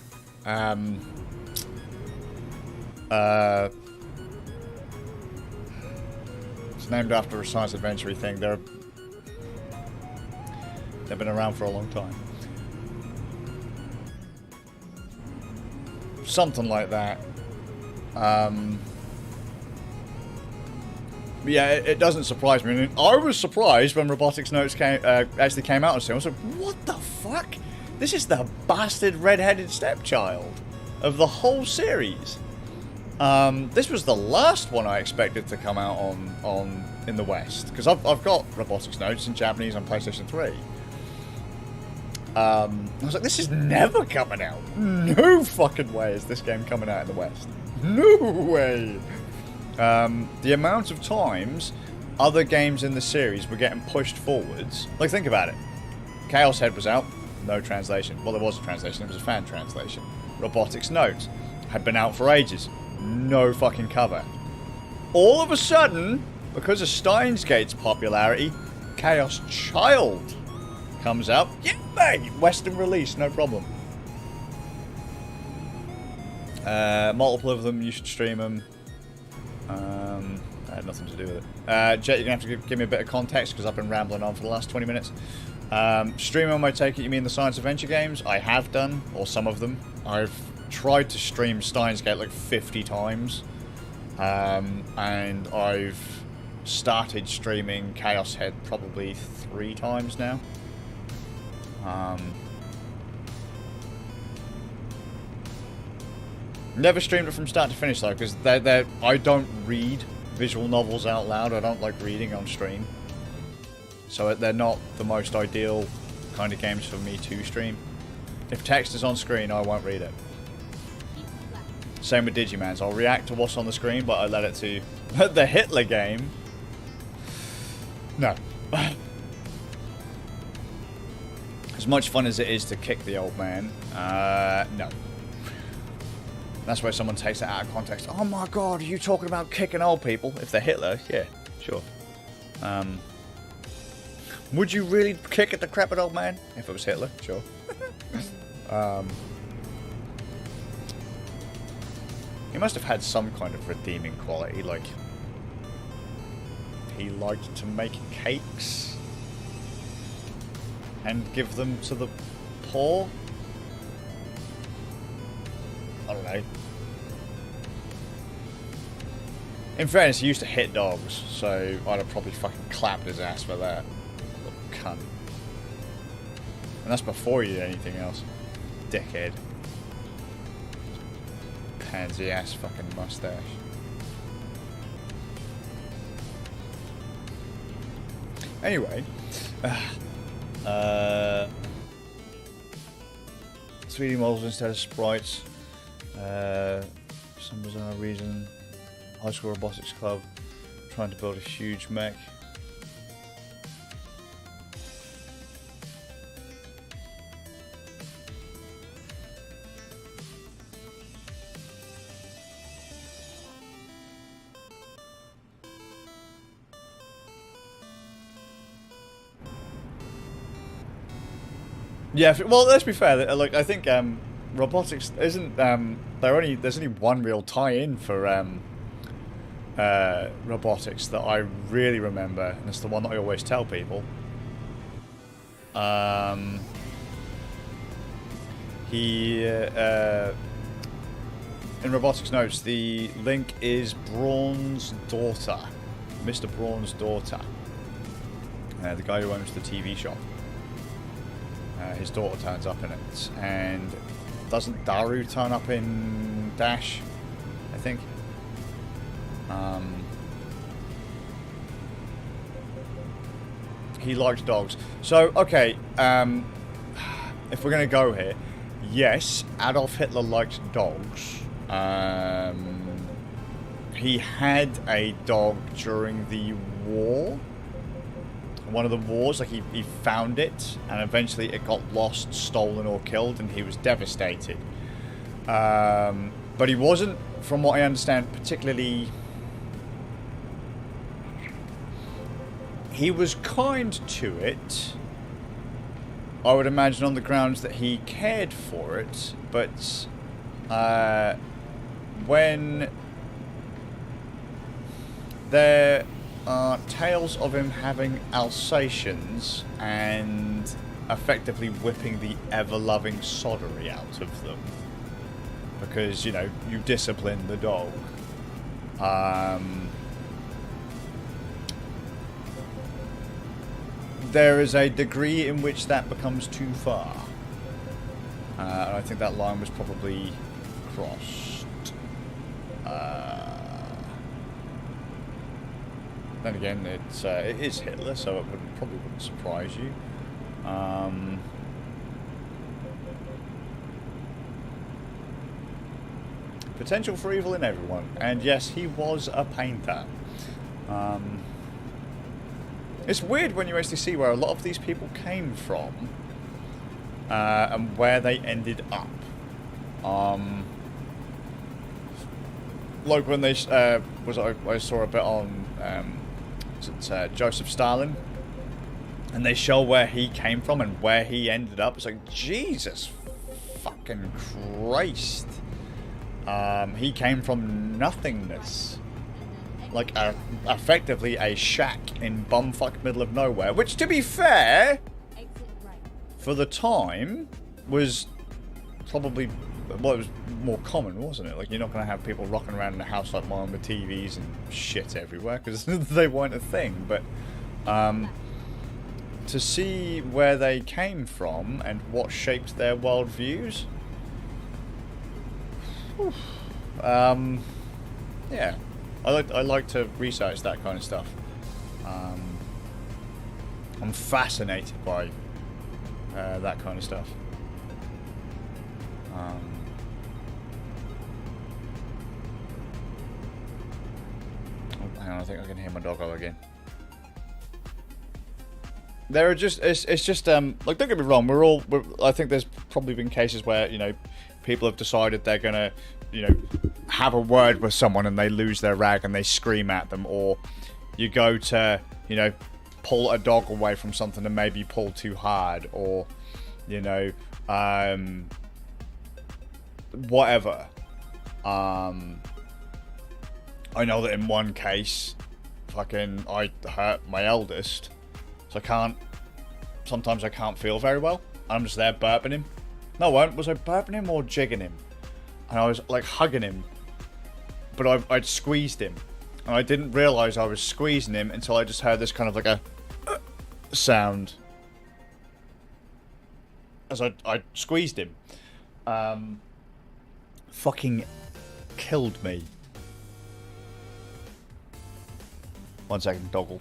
It's named after a science adventure thing. They've been around for a long time. something like that. Yeah, it doesn't surprise me. And I was surprised when Robotics Notes actually came out on Steam. I was like, what the fuck? This is the bastard red-headed stepchild of the whole series. This was the last one I expected to come out on in the West, because I've got Robotics Notes in Japanese on PlayStation 3. I was like, this is never coming out. No fucking way is this game coming out in the West. No way. The amount of times other games in the series were getting pushed forwards. Like, think about it. Chaos Head was out, no translation. Well, there was a translation, it was a fan translation. Robotics Notes had been out for ages, no fucking cover. All of a sudden, because of Steins Gate's popularity, Chaos Child comes out. Yeah, mate! Western release, no problem. Multiple of them, you should stream them. I had nothing to do with it. Jet, you're going to have to give me a bit of context because I've been rambling on for the last 20 minutes. Streaming on my take it, you mean the science adventure games? I have done, or some of them. I've tried to stream Steins Gate like 50 times. And I've started streaming Chaos Head probably 3 times now. Never streamed it from start to finish though, because I don't read visual novels out loud. I don't like reading on stream, so they're not the most ideal kind of games for me to stream. If text is on screen, I won't read it. Same with Digimans. I'll react to what's on the screen, but I let it to the Hitler game. No. As much fun as it is to kick the old man, no. That's where someone takes it out of context. Oh my god, are you talking about kicking old people? If they're Hitler, yeah, sure. Would you really kick at the crapper old man? If it was Hitler, sure. He must have had some kind of redeeming quality, like he liked to make cakes and give them to the poor. I don't know. In fairness, he used to hit dogs, so I'd have probably fucking clapped his ass for that. Little cunt. And that's before he did anything else. Dickhead. Pansy ass fucking mustache. Anyway. 3D models instead of sprites. Some bizarre reason. High School Robotics Club trying to build a huge mech. Yeah, well, let's be fair. Look, I think robotics isn't. There's only one real tie-in for robotics that I really remember, and it's the one that I always tell people. In Robotics Notes, the link is Braun's daughter, Mr. Braun's daughter, the guy who owns the TV shop. His daughter turns up in it, and doesn't Daru turn up in Dash, I think? He likes dogs. So, okay, if we're going to go here, yes, Adolf Hitler liked dogs. He had a dog during the war. One of the wars, like he found it, and eventually it got lost, stolen, or killed, and he was devastated. But he wasn't, from what I understand, particularly... He was kind to it, I would imagine, on the grounds that he cared for it, but when there are tales of him having Alsatians and effectively whipping the ever-loving soddery out of them, because, you know, you discipline the dog. There is a degree in which that becomes too far. And I think that line was probably crossed. Then again, it is Hitler, so it probably wouldn't surprise you. Potential for evil in everyone, and yes, he was a painter. It's weird when you actually see where a lot of these people came from, and where they ended up. Like when they I saw a bit on Joseph Stalin, and they show where he came from and where he ended up. It's like, Jesus fucking Christ. He came from nothingness. Like, effectively a shack in bumfuck middle of nowhere. Which, to be fair, for the time, was probably... Well, it was more common, wasn't it? Like, you're not going to have people rocking around in a house like mine with TVs and shit everywhere, because they weren't a thing. But, to see where they came from and what shaped their worldviews... yeah. I like to research that kind of stuff. I'm fascinated by that kind of stuff. Oh, hang on, I think I can hear my doggo again. There are just it's just like, don't get me wrong, I think there's probably been cases where, you know, people have decided they're gonna, you know, have a word with someone and they lose their rag and they scream at them, or you go to, you know, pull a dog away from something and maybe pull too hard, or, you know, whatever. I know that in one case, fucking, I hurt my eldest, so sometimes I can't feel very well. I'm just there burping him. No, was I burping him or jigging him? And I was like hugging him, but I'd squeezed him, and I didn't realise I was squeezing him until I just heard this kind of like a sound as I squeezed him. Fucking killed me. 1 second, doggle.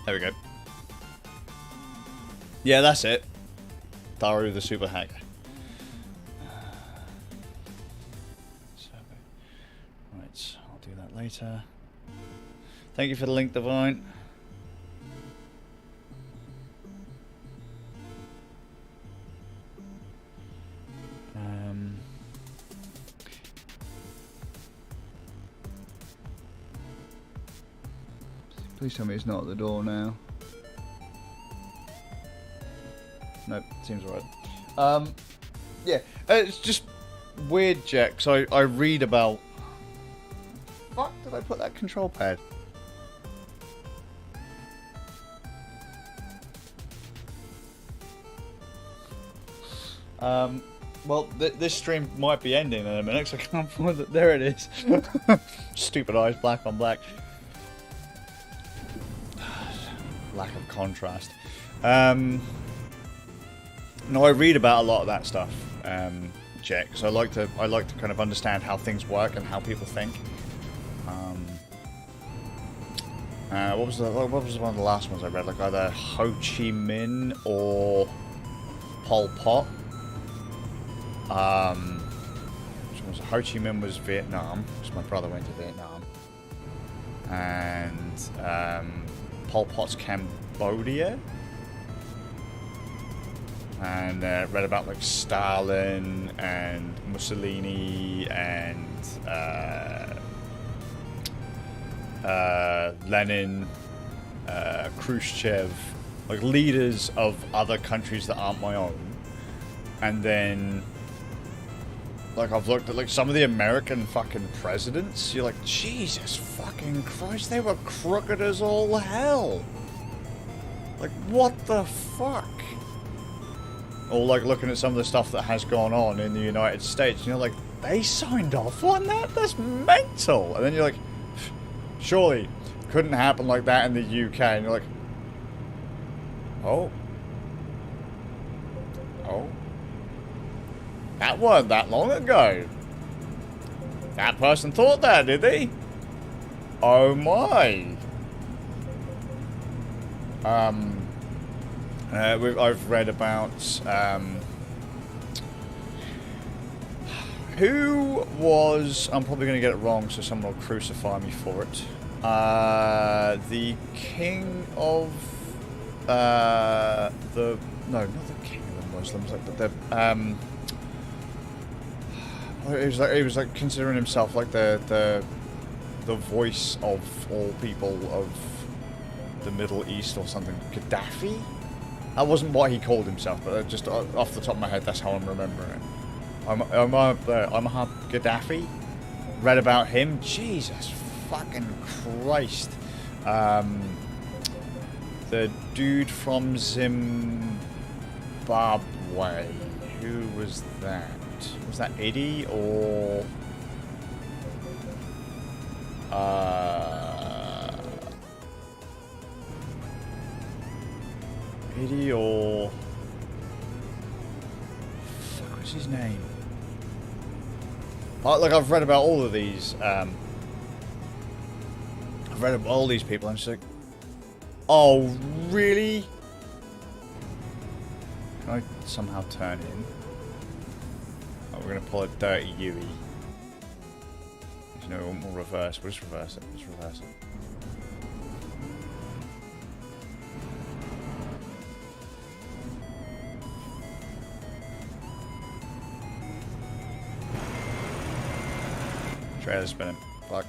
There we go. Yeah, that's it. Daru the Super Hacker. Right, I'll do that later. Thank you for the link, Divine. Please tell me it's not at the door now. Nope, seems right. Yeah, it's just weird, Jack. So I read about. Fuck! Did I put that control pad? Well, this stream might be ending in a minute, so I can't find it. There it is. Stupid eyes, black on black. Lack of contrast. No, I read about a lot of that stuff, Jack. So I like to kind of understand how things work and how people think. What was one of the last ones I read? Like either Ho Chi Minh or Pol Pot. Which was Ho Chi Minh was Vietnam, because my brother went to Vietnam, and Pol Pot's Cambodia, and read about like Stalin and Mussolini and Lenin, Khrushchev, like leaders of other countries that aren't my own. And then like I've looked at like some of the American fucking presidents, you're like, Jesus fucking Christ, they were crooked as all hell. Like, what the fuck? Or like looking at some of the stuff that has gone on in the United States, and you're like, they signed off on that? That's mental. And then you're like, surely couldn't happen like that in the UK. And you're like, oh. That wasn't that long ago. That person thought that, did they? Oh my. I've read about who was, I'm probably going to get it wrong, so someone will crucify me for it. The king of no, not the king of the Muslims, like he was like considering himself like the voice of all people of the Middle East or something. Gaddafi? That wasn't what he called himself, but just off the top of my head, that's how I'm remembering it. I'm Gaddafi. Read about him. Jesus fucking Christ. The dude from Zimbabwe. Who was that? Was that Eddie or Eddie or fuck, what's his name? Like I've read about all of these. I've read about all these people. I'm just like, oh really? Can I somehow turn in? Oh, we're gonna pull a dirty Yui. You know, we'll reverse. We'll just reverse it. Let's reverse it. Trailer spinning. Fuck.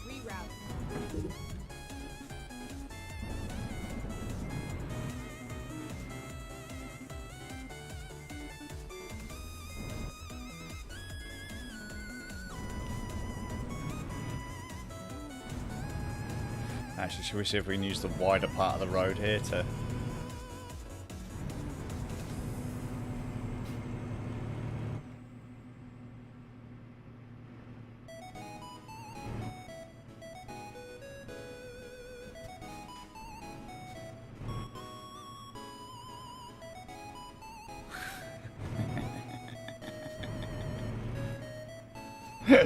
Reroute. Actually, should we see if we can use the wider part of the road here to...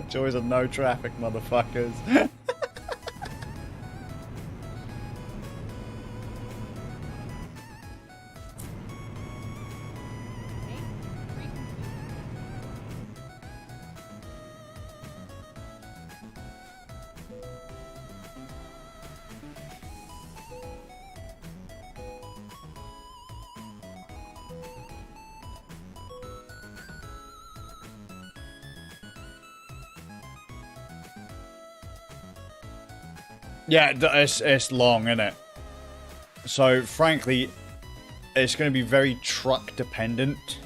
Joys of no traffic, motherfuckers. Yeah, it's long, isn't it? So, frankly, it's going to be very truck dependent.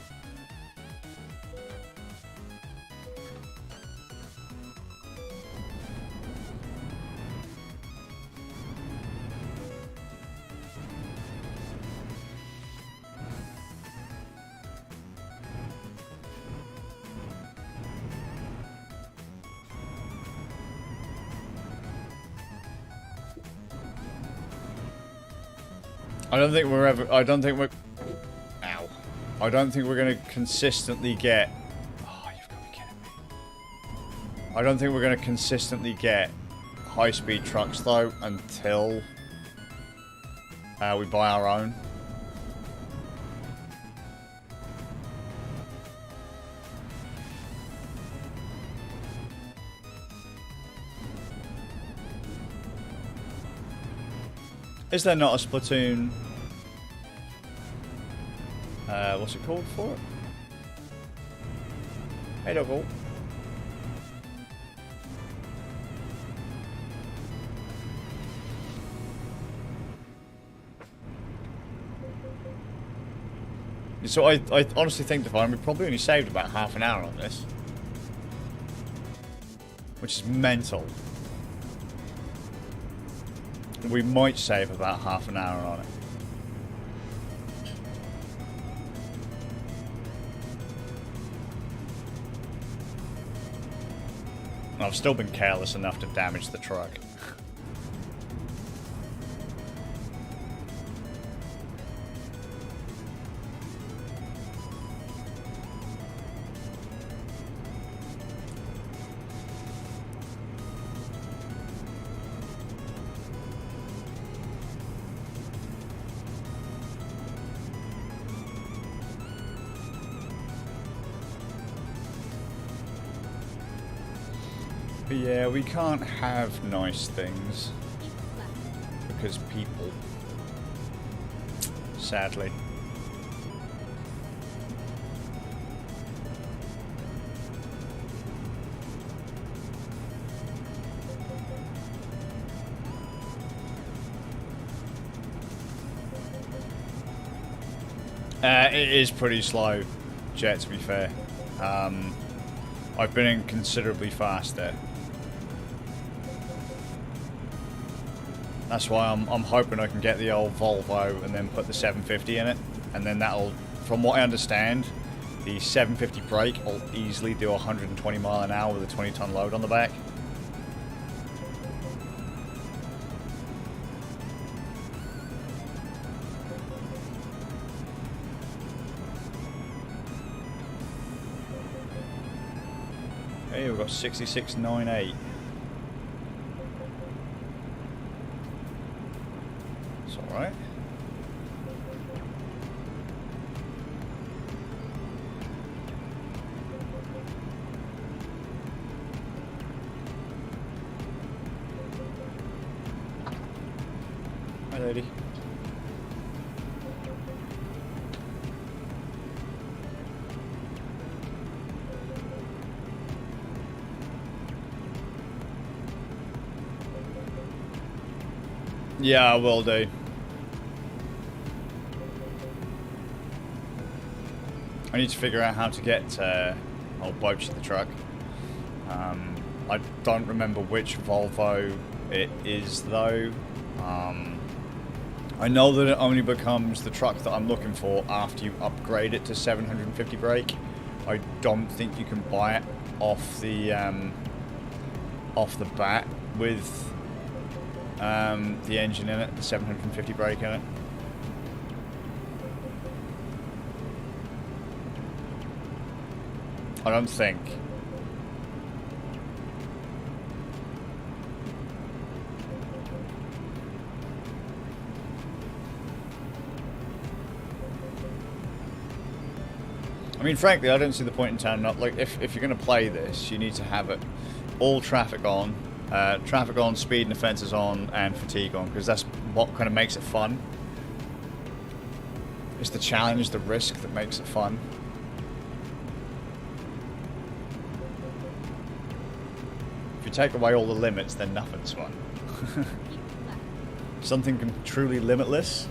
I don't think we're ever... I don't think we're... Ow. I don't think we're going to consistently get... Oh, you've got to be kidding me. I don't think we're going to consistently get high-speed trucks, though, until we buy our own. Is there not a Splatoon... what's it called for it? Hey, Doggle. So I honestly think, Divine, we probably only saved about half an hour on this. Which is mental. We might save about half an hour on it. I've still been careless enough to damage the truck. But yeah, we can't have nice things because people, sadly. It is pretty slow, Jet, to be fair. I've been in considerably faster. That's why I'm hoping I can get the old Volvo and then put the 750 in it. And then that'll, from what I understand, the 750 brake will easily do 120 mile an hour with a 20-ton load on the back. Hey, we've got 6698. It's alright. Hi, lady. Yeah, I will do. I need to figure out how to get old Bocchi the truck. I don't remember which Volvo it is though. I know that it only becomes the truck that I'm looking for after you upgrade it to 750 brake. I don't think you can buy it off the bat with the engine in it, the 750 brake in it. I don't think. I mean, frankly, I don't see the point in time not like if you're going to play this, you need to have it all traffic on, speed and offences on, and fatigue on, because that's what kind of makes it fun. It's the challenge, the risk that makes it fun. If you take away all the limits, then nothing's fun. Something truly limitless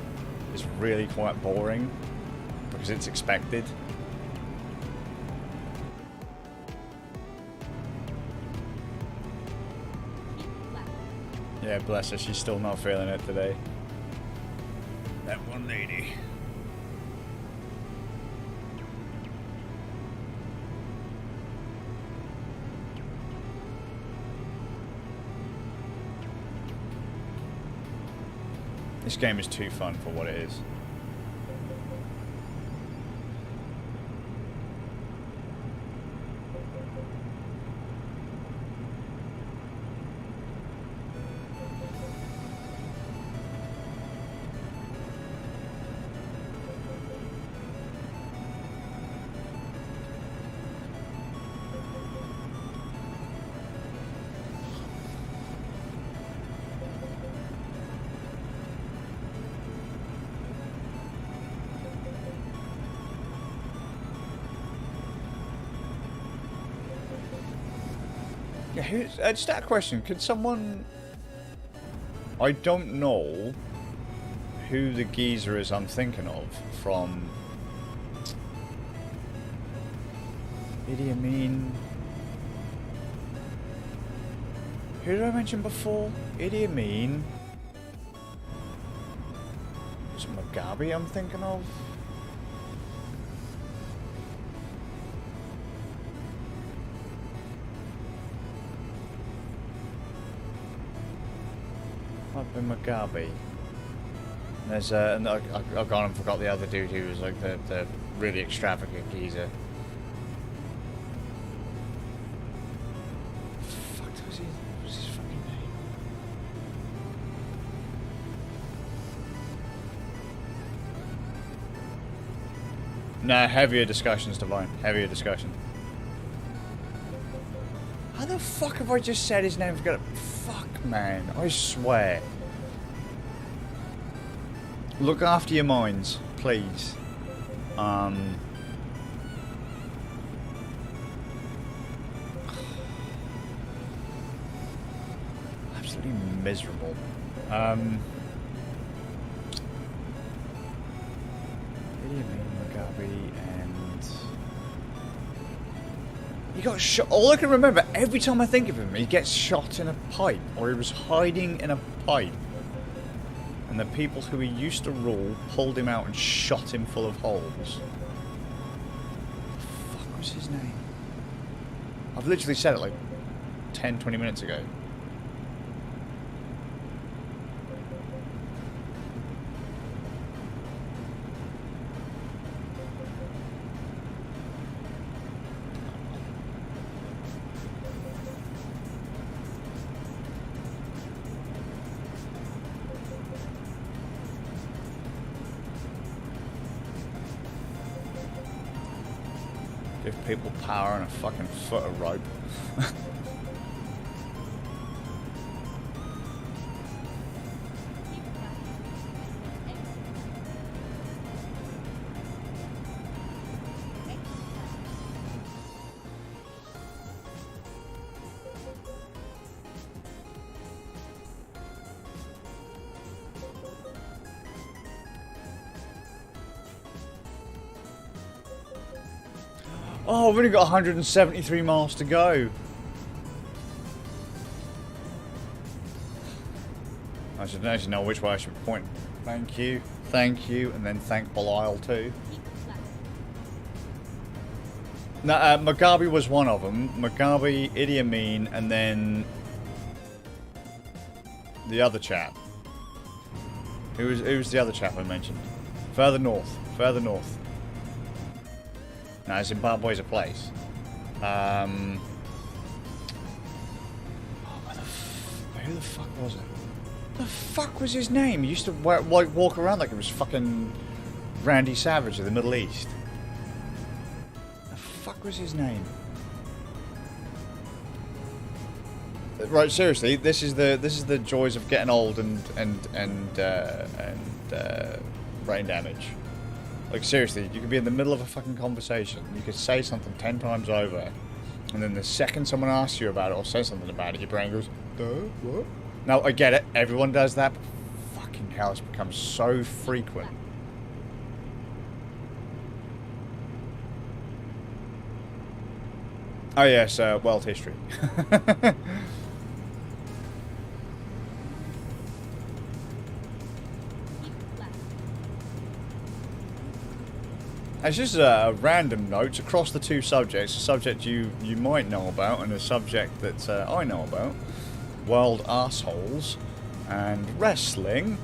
is really quite boring because it's expected. Yeah, bless her, she's still not feeling it today. That one lady. This game is too fun for what it is. Yeah, just that question. Could someone... I don't know who the geezer is I'm thinking of from... Idi Amin... Who did I mention before? Idi Amin... Was it Mugabe I'm thinking of? Might be Mugabe. There's and I've gone and forgot the other dude who was like the really extravagant geezer. Fuck, was his fucking name? Nah, heavier discussions, Divine. Heavier discussion. How the fuck have I just said his name? Forget it. Fuck, man. I swear. Look after your minds, please. Absolutely miserable. Mugabe and... He got shot. All I can remember, every time I think of him, he gets shot in a pipe, or he was hiding in a pipe. And the people who he used to rule pulled him out and shot him full of holes. What the fuck was his name? I've literally said it like 10, 20 minutes ago. Give people power and a fucking foot of rope. Oh, I've only got 173 miles to go. I should actually know which way I should point. Thank you, and then thank Belial too. No, Mugabe was one of them. Mugabe, Idi Amin, and then the other chap. Who was the other chap I mentioned? Further north. No, Zimbabwe's a place. Who the fuck was it? The fuck was his name? He used to walk around like it was fucking Randy Savage of the Middle East. The fuck was his name? Right, seriously, this is the joys of getting old and brain damage. Like, seriously, you could be in the middle of a fucking conversation, you could say something 10 times over, and then the second someone asks you about it or says something about it, your brain goes, duh, what? Now, I get it. Everyone does that. But fucking hell, it's become so frequent. Oh, yes, world history. It's just a random note across the two subjects. A subject you might know about and a subject that I know about. World arseholes and wrestling.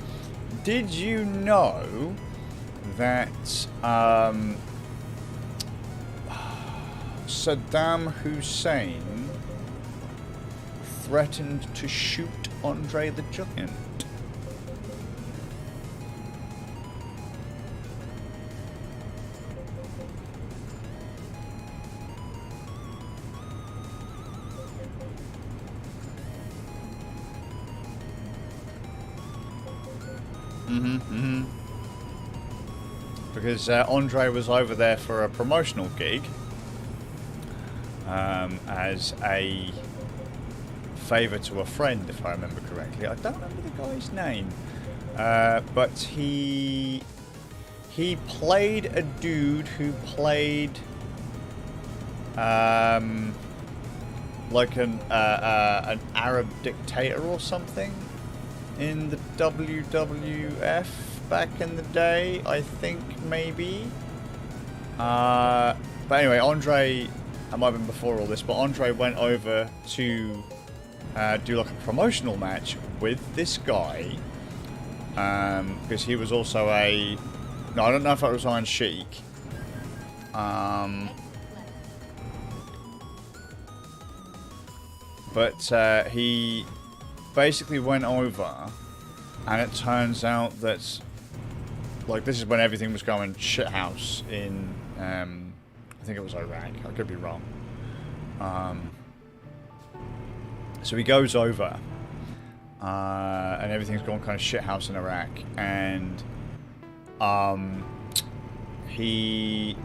Did you know that Saddam Hussein threatened to shoot Andre the Giant? Because Andre was over there for a promotional gig as a favour to a friend, if I remember correctly. I don't remember the guy's name, but he played a dude who played like an Arab dictator or something in the WWF back in the day, I think, maybe. But anyway, Andre, it might have been before all this, but Andre went over to do like a promotional match with this guy, because he was also a... No, I don't know if it was Iron Sheik. But he basically went over, and it turns out that, like, this is when everything was going shithouse in, I think it was Iraq. I could be wrong. So he goes over, and everything's gone kind of shithouse in Iraq, and he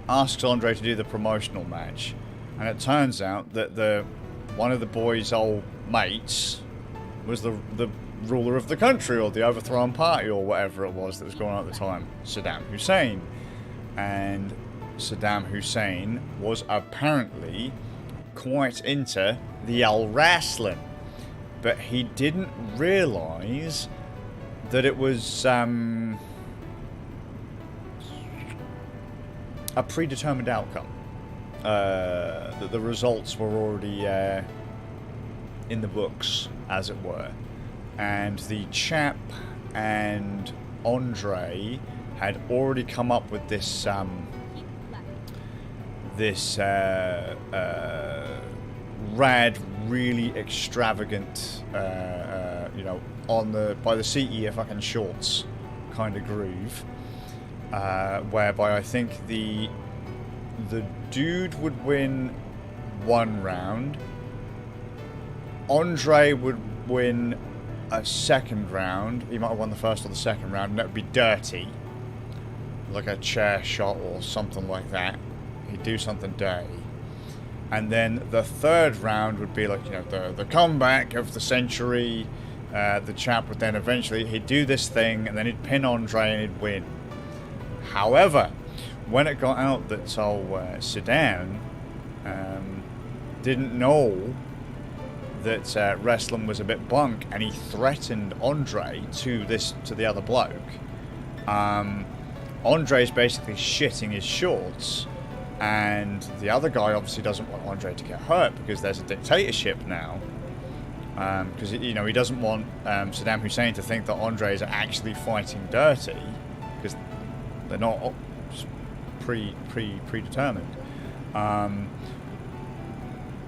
asks Andre to do the promotional match, and it turns out that one of the boys' old mates was the ruler of the country, or the overthrown party, or whatever it was that was going on at the time, Saddam Hussein. And Saddam Hussein was apparently quite into the old wrestling, but he didn't realise that it was a predetermined outcome. That the results were already in the books, as it were. And the chap and Andre had already come up with this rad, really extravagant, you know, by the seat of your fucking shorts kind of groove, whereby I think the dude would win one round, Andre would win a second round. He might have won the first or the second round, and that would be dirty, like a chair shot or something like that. He'd do something dirty, and then the third round would be like, you know, the comeback of the century. The chap would then eventually, he'd do this thing, and then he'd pin Andre and he'd win. However, when it got out that Saddam didn't know that wrestling was a bit bunk, and he threatened Andre to the other bloke. Andre's basically shitting his shorts, and the other guy obviously doesn't want Andre to get hurt because there's a dictatorship now. Because you know, he doesn't want Saddam Hussein to think that Andre is actually fighting dirty, because they're not predetermined.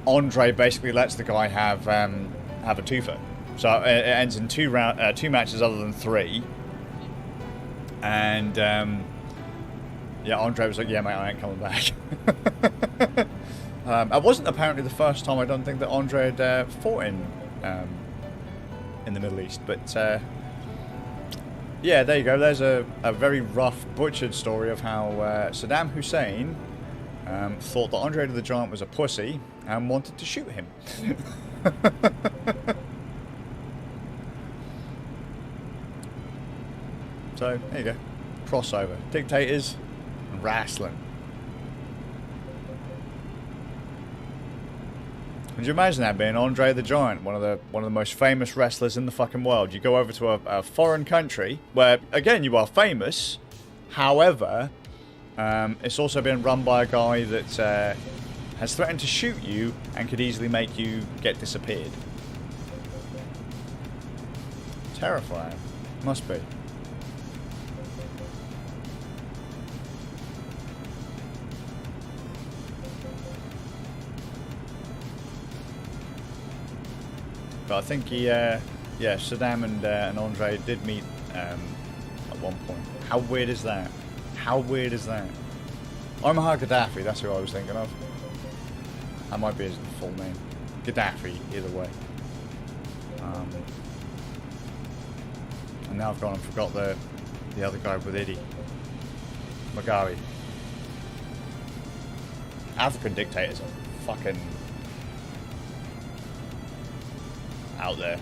Andre basically lets the guy have a twofer, so it ends in two matches other than three. And yeah, Andre was like, "Yeah, mate, I ain't coming back." It wasn't apparently the first time, I don't think, that Andre had fought in the Middle East, but yeah, there you go. There's a very rough, butchered story of how Saddam Hussein thought that Andre the Giant was a pussy and wanted to shoot him. So, there you go. Crossover. Dictators and wrestling. Could you imagine that being Andre the Giant, one of the most famous wrestlers in the fucking world? You go over to a foreign country where, again, you are famous. However, it's also been run by a guy that has threatened to shoot you and could easily make you get disappeared. Terrifying. Must be. But I think he, yeah, Saddam and Andre did meet at one point. How weird is that? How weird is that? Omar Gaddafi, that's who I was thinking of. That might be his full name. Gaddafi, either way. And now I've gone and forgot the other guy with Eddie. Mugabe. African dictators are fucking out there.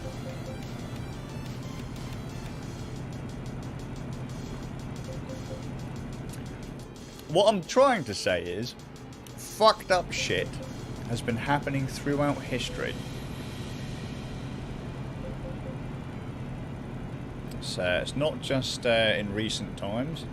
What I'm trying to say is, fucked up shit has been happening throughout history. So it's not just in recent times.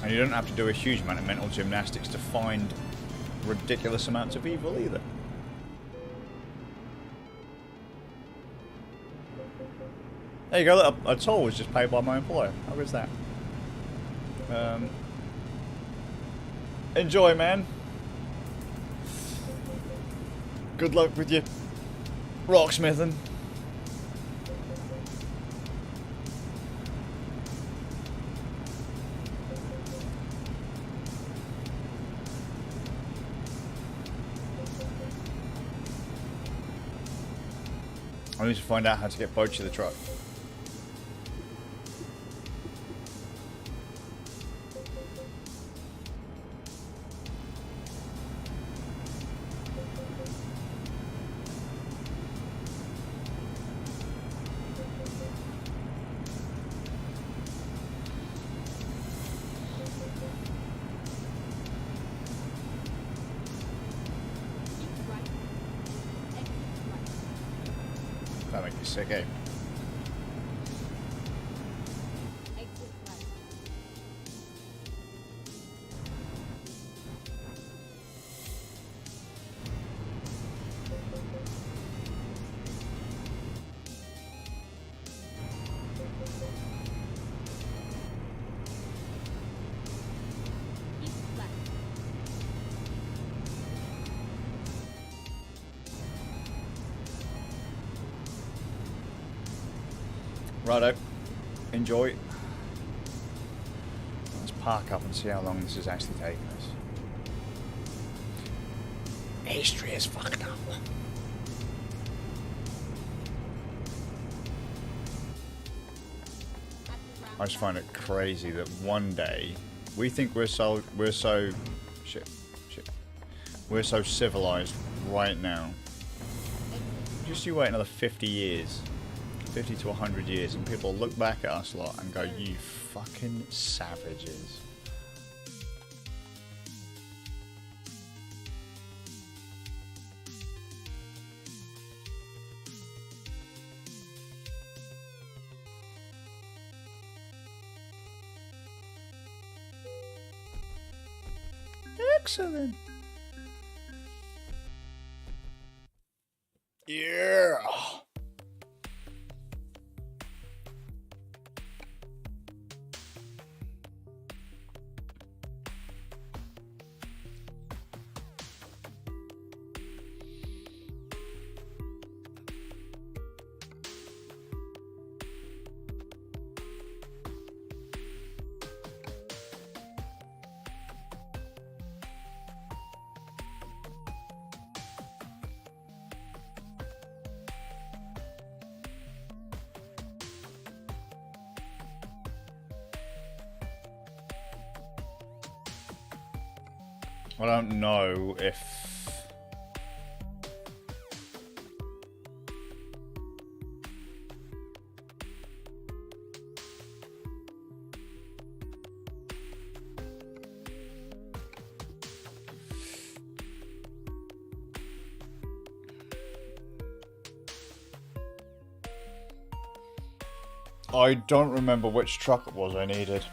And you don't have to do a huge amount of mental gymnastics to find ridiculous amounts of evil either. There you go, a toll was just paid by my employer. How good is that? Enjoy, man. Good luck with your rocksmithing. I need to find out how to get Bocchi the truck. That makes you sick, eh? Righto. Enjoy. Let's park up and see how long this is actually taking us. History is fucked up. I just find it crazy that one day we think we're so civilized right now. Just you wait another 50 years. 50 to 100 years and people look back at us lot and go, you fucking savages. Excellent. Yeah. I don't know if... I don't remember which truck it was I needed.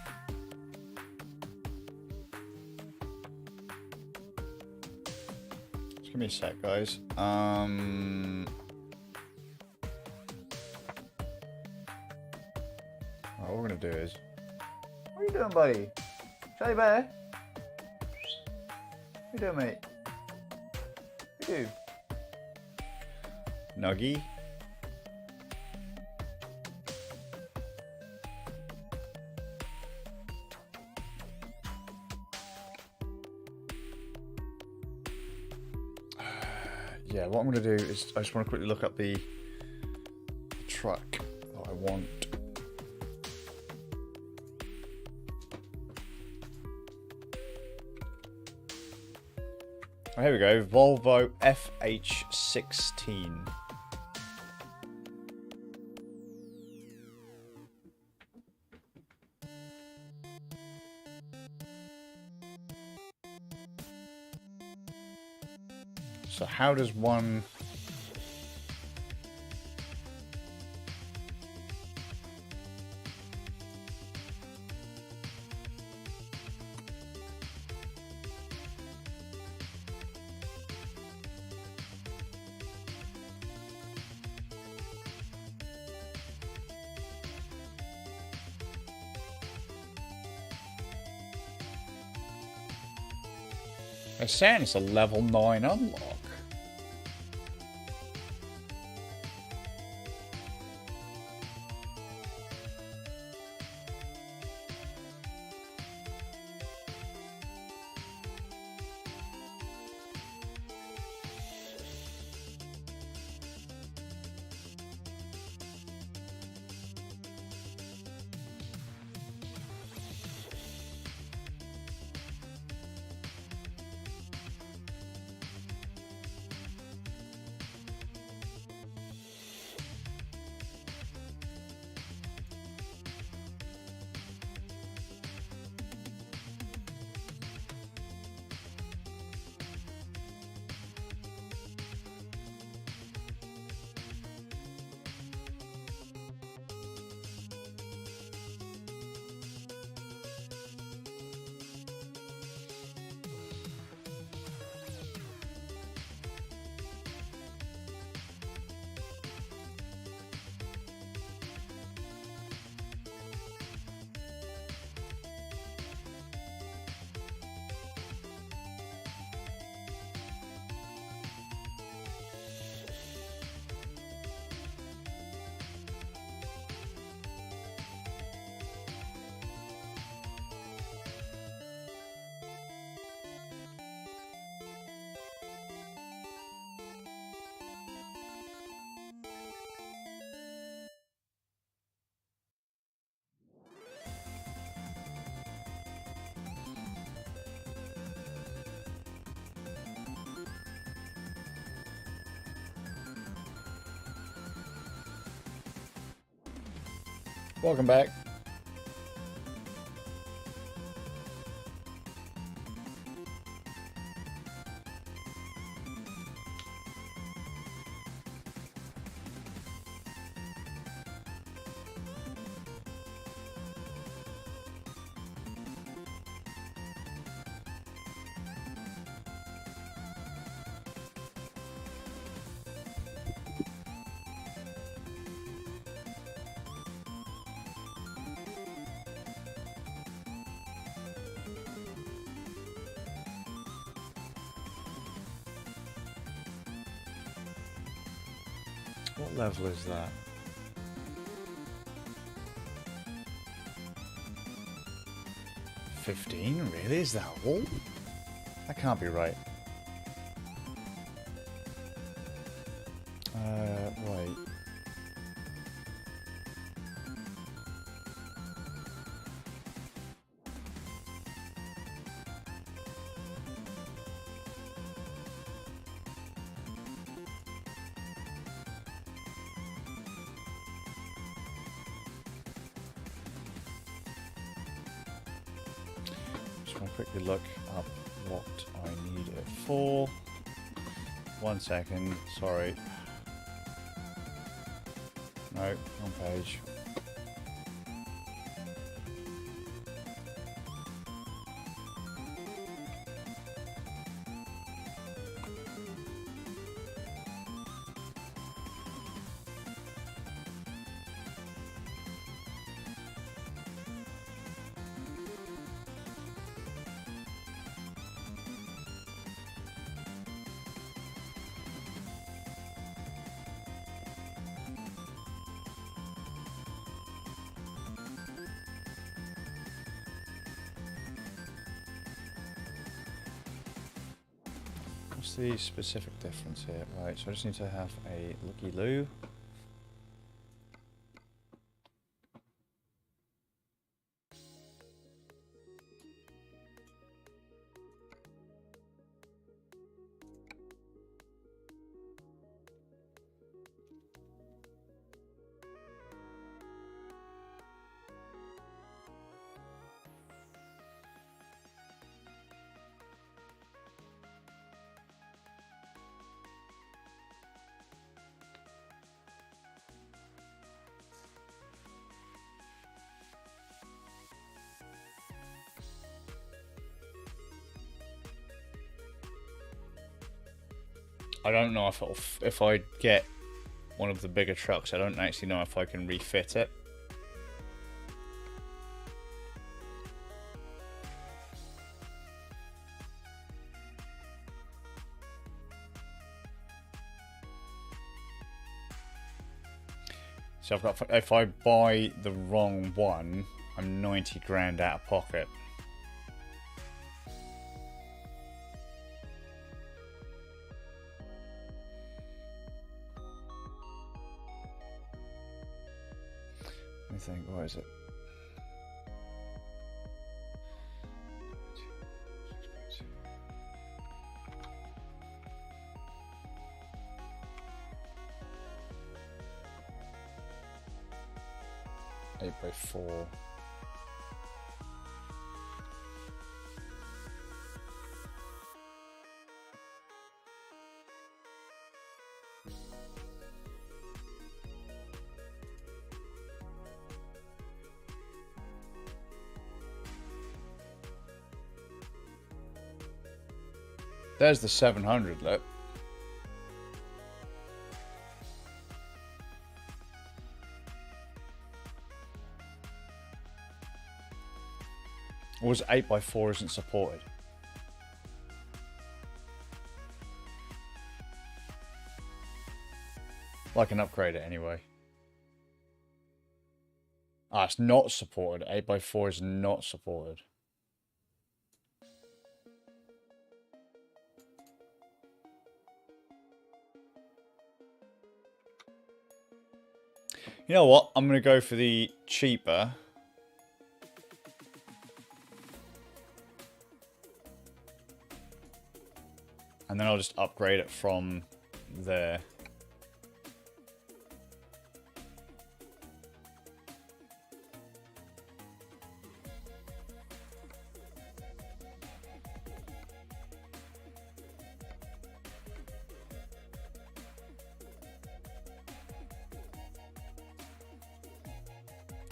Just give me a sec, guys. What we're gonna do is... What are you doing, buddy? Charlie Bear? What you doing, mate? What you do? Nuggy? Yeah, what I'm going to do is I just want to quickly look up the truck that I want. Oh, here we go, Volvo FH16. So how does one... They're saying it's a level 9 unlock. Welcome back. What level is that? 15? Really? Is that all? That can't be right. Right. just going to quickly look up what I need it for. 1 second, sorry. No, wrong page. What's the specific difference here? Right, so I just need to have a looky-loo. I don't know if I get one of the bigger trucks, I don't actually know if I can refit it. So I've got, if I buy the wrong one, I'm 90 grand out of pocket. Let me think, what is it? Eight by 4. There's the 700, look. Or was 8 by 4 isn't supported? Well, I can upgrade it anyway. Ah, it's not supported. 8 by 4 is not supported. You know what? I'm going to go for the cheaper. And then I'll just upgrade it from there.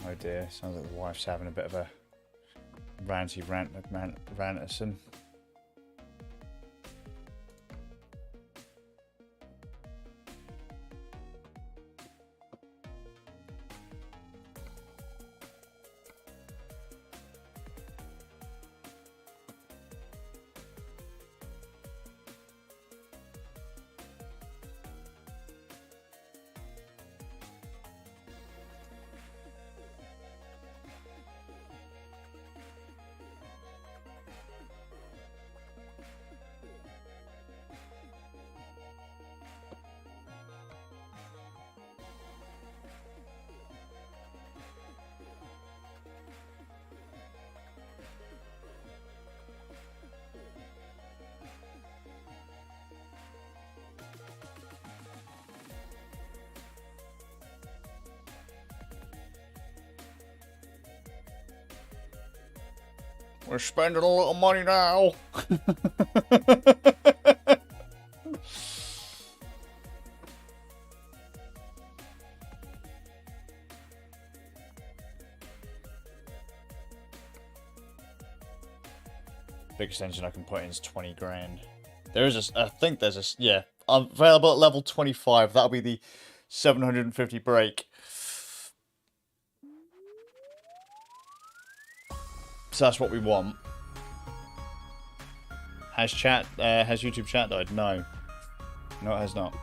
Oh dear, sounds like the wife's having a bit of a ranty rantism. We're spending a little money now. Big extension I can put in is 20 grand. There is a, I think there's a, yeah, available at level 25. That'll be the 750 break. So that's what we want. Has YouTube chat died? No. No, it has not.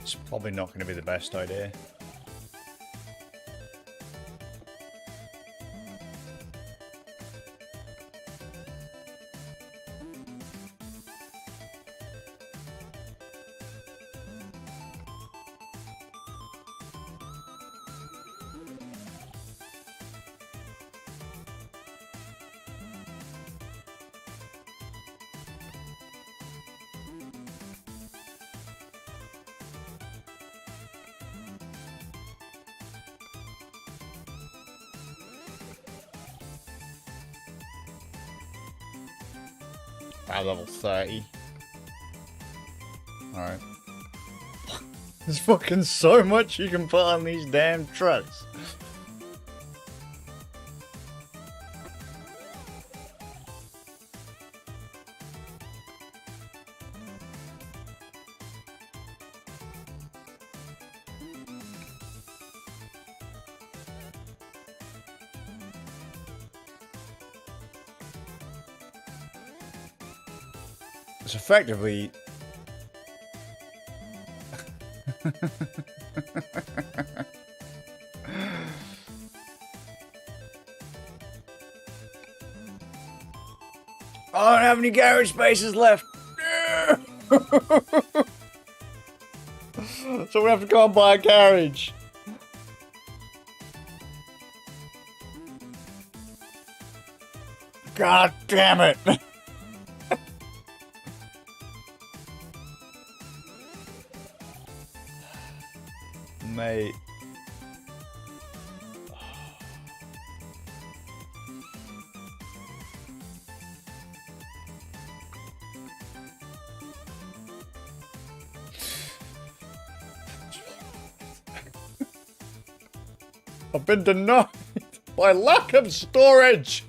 It's probably not going to be the best idea. Wow, level 30. Alright. There's fucking so much you can put on these damn trucks. It's effectively... I don't have any garage spaces left. So we have to go and buy a garage. God damn it. Mate. I've been denied by lack of storage.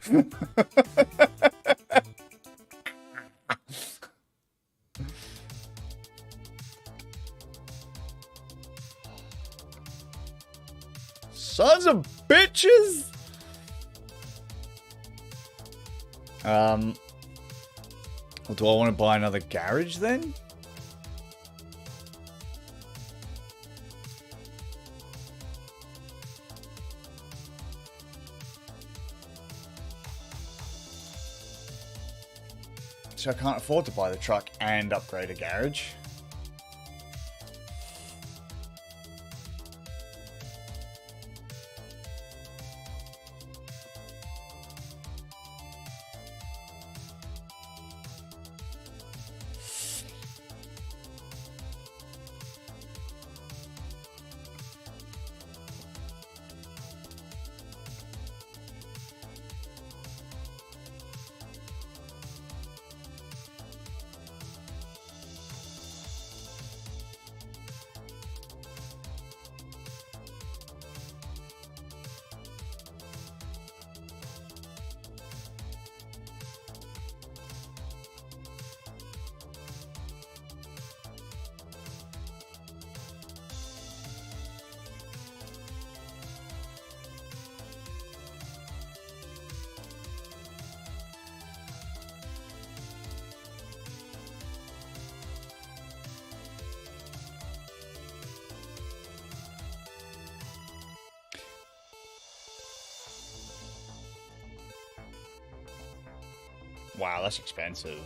Sons of bitches! Do I want to buy another garage then? So I can't afford to buy the truck and upgrade a garage. Wow, that's expensive.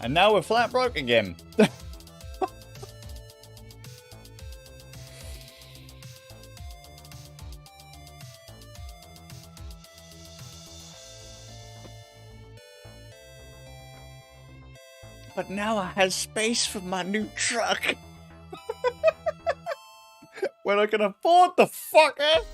And now we're flat broke again. But now I have space for my new truck. When I can afford the fucker.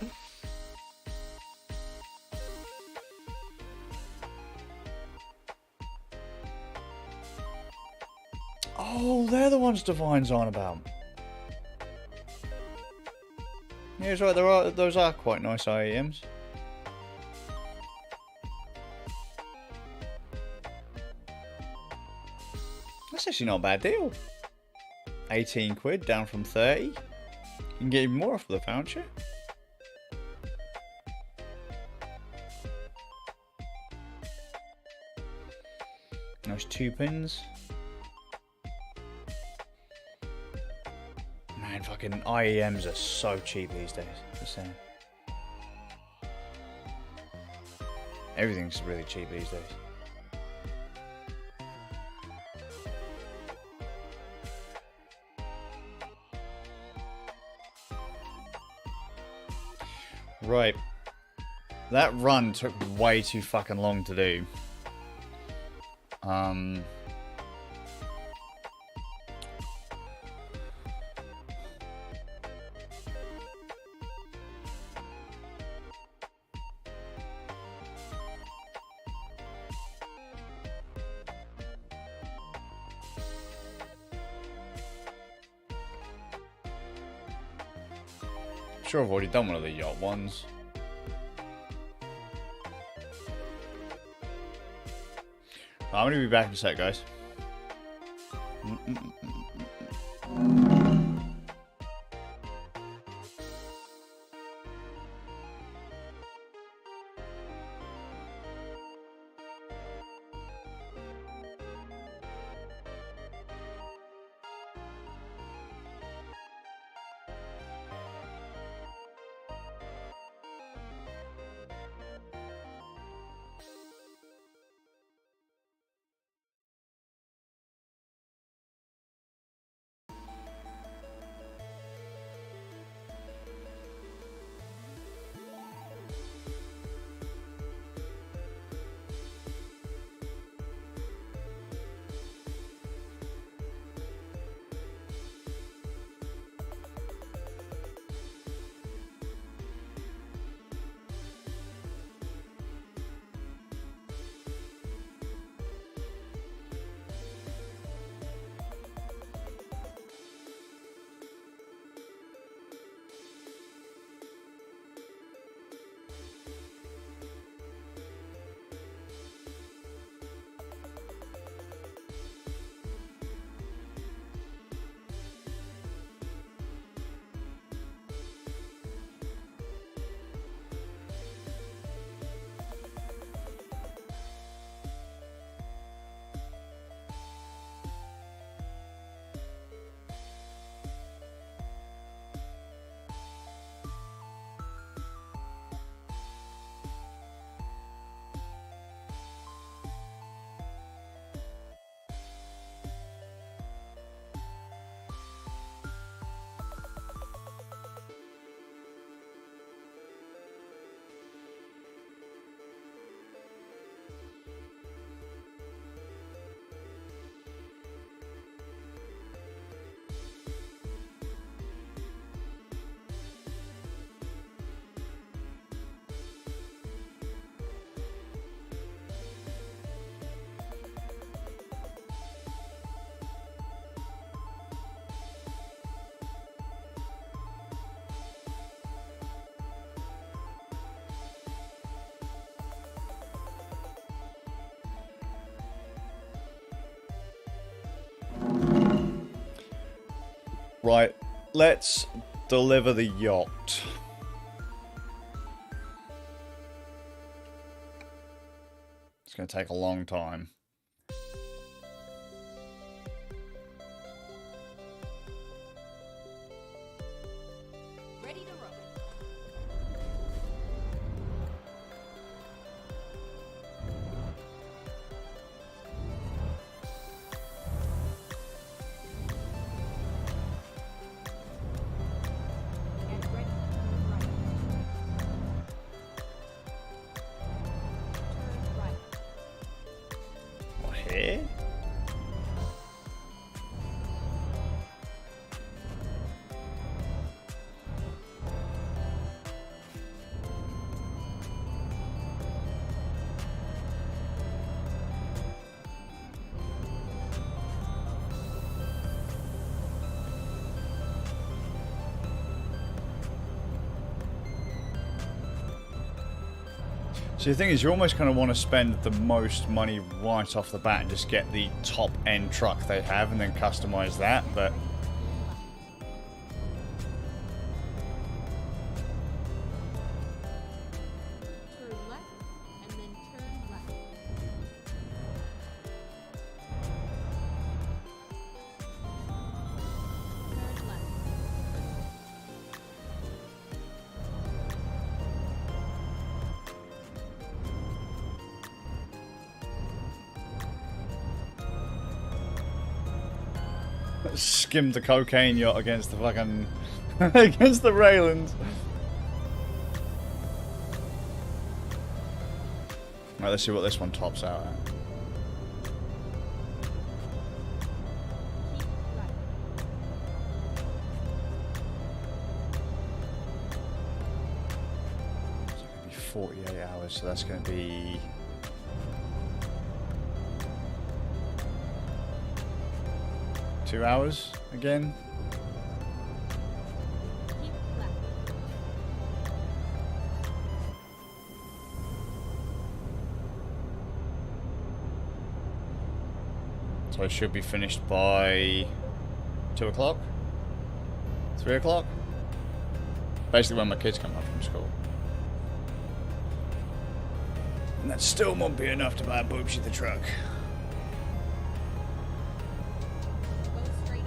Oh, they're the ones Divine's on about. Yeah, that's right. Those are quite nice IEMs. That's actually not a bad deal. 18 quid down from 30. You can get even more off the voucher. Nice 2 pins. Man, fucking IEMs are so cheap these days. Just saying. Everything's really cheap these days. Right. That run took way too fucking long to do. Sure, I've already done one of the yacht ones. I'm gonna be back in a sec, guys. Right, let's deliver the yacht. It's going to take a long time. Ready to roll. Get ready to turn right. Turn right. What, here? So the thing is, you almost kind of want to spend the most money right off the bat and just get the top end truck they have and then customize that, but Turn left and then turn left. Turn left. skim the cocaine yacht against the fucking against the railings. Right, let's see what this one tops out at. Keep right. It's going to be 48 hours, so that's going to be 2 hours again. Keep left. So I should be finished by 2 o'clock? 3 o'clock? Basically when my kids come up from school. And that still won't be enough to buy Bocchi the truck. Go straight on.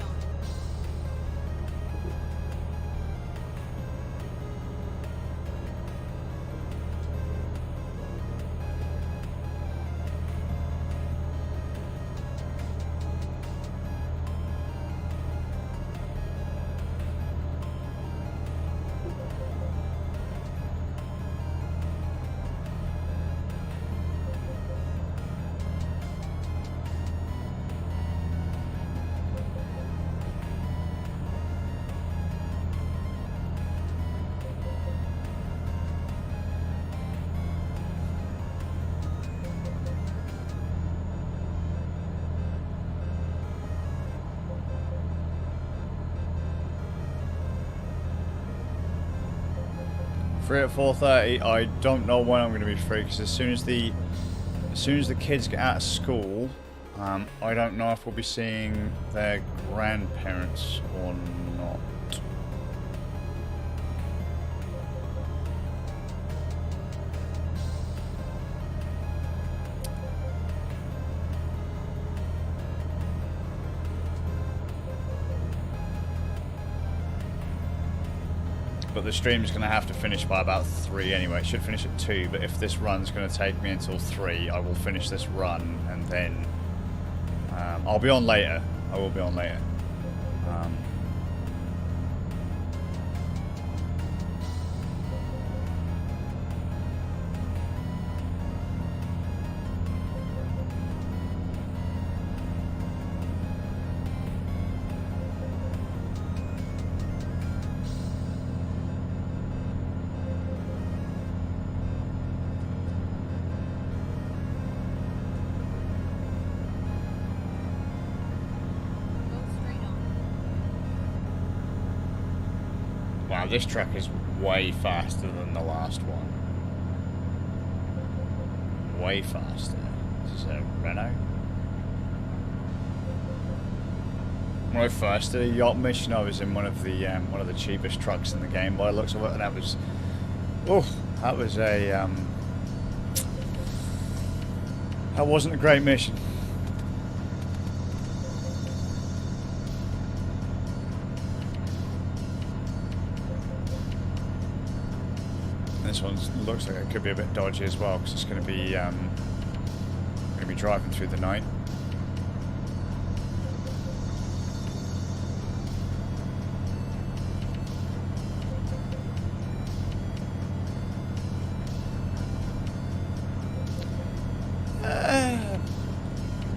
Free at 4:30. I don't know when I'm going to be free because as soon as the kids get out of school, I don't know if we'll be seeing their grandparents or not. But the stream's going to have to finish by about 3 anyway. It should finish at 2, but if this run's going to take me until 3, I will finish this run and then I'll be on later. I will be on later. Go straight on. Wow, this truck is way faster than the last one. Way faster. This is a Renault. When I first did a yacht mission, I was in one of the cheapest trucks in the game by the looks of it, and that was that wasn't a great mission. This one looks like it could be a bit dodgy as well, because it's going to be driving through the night.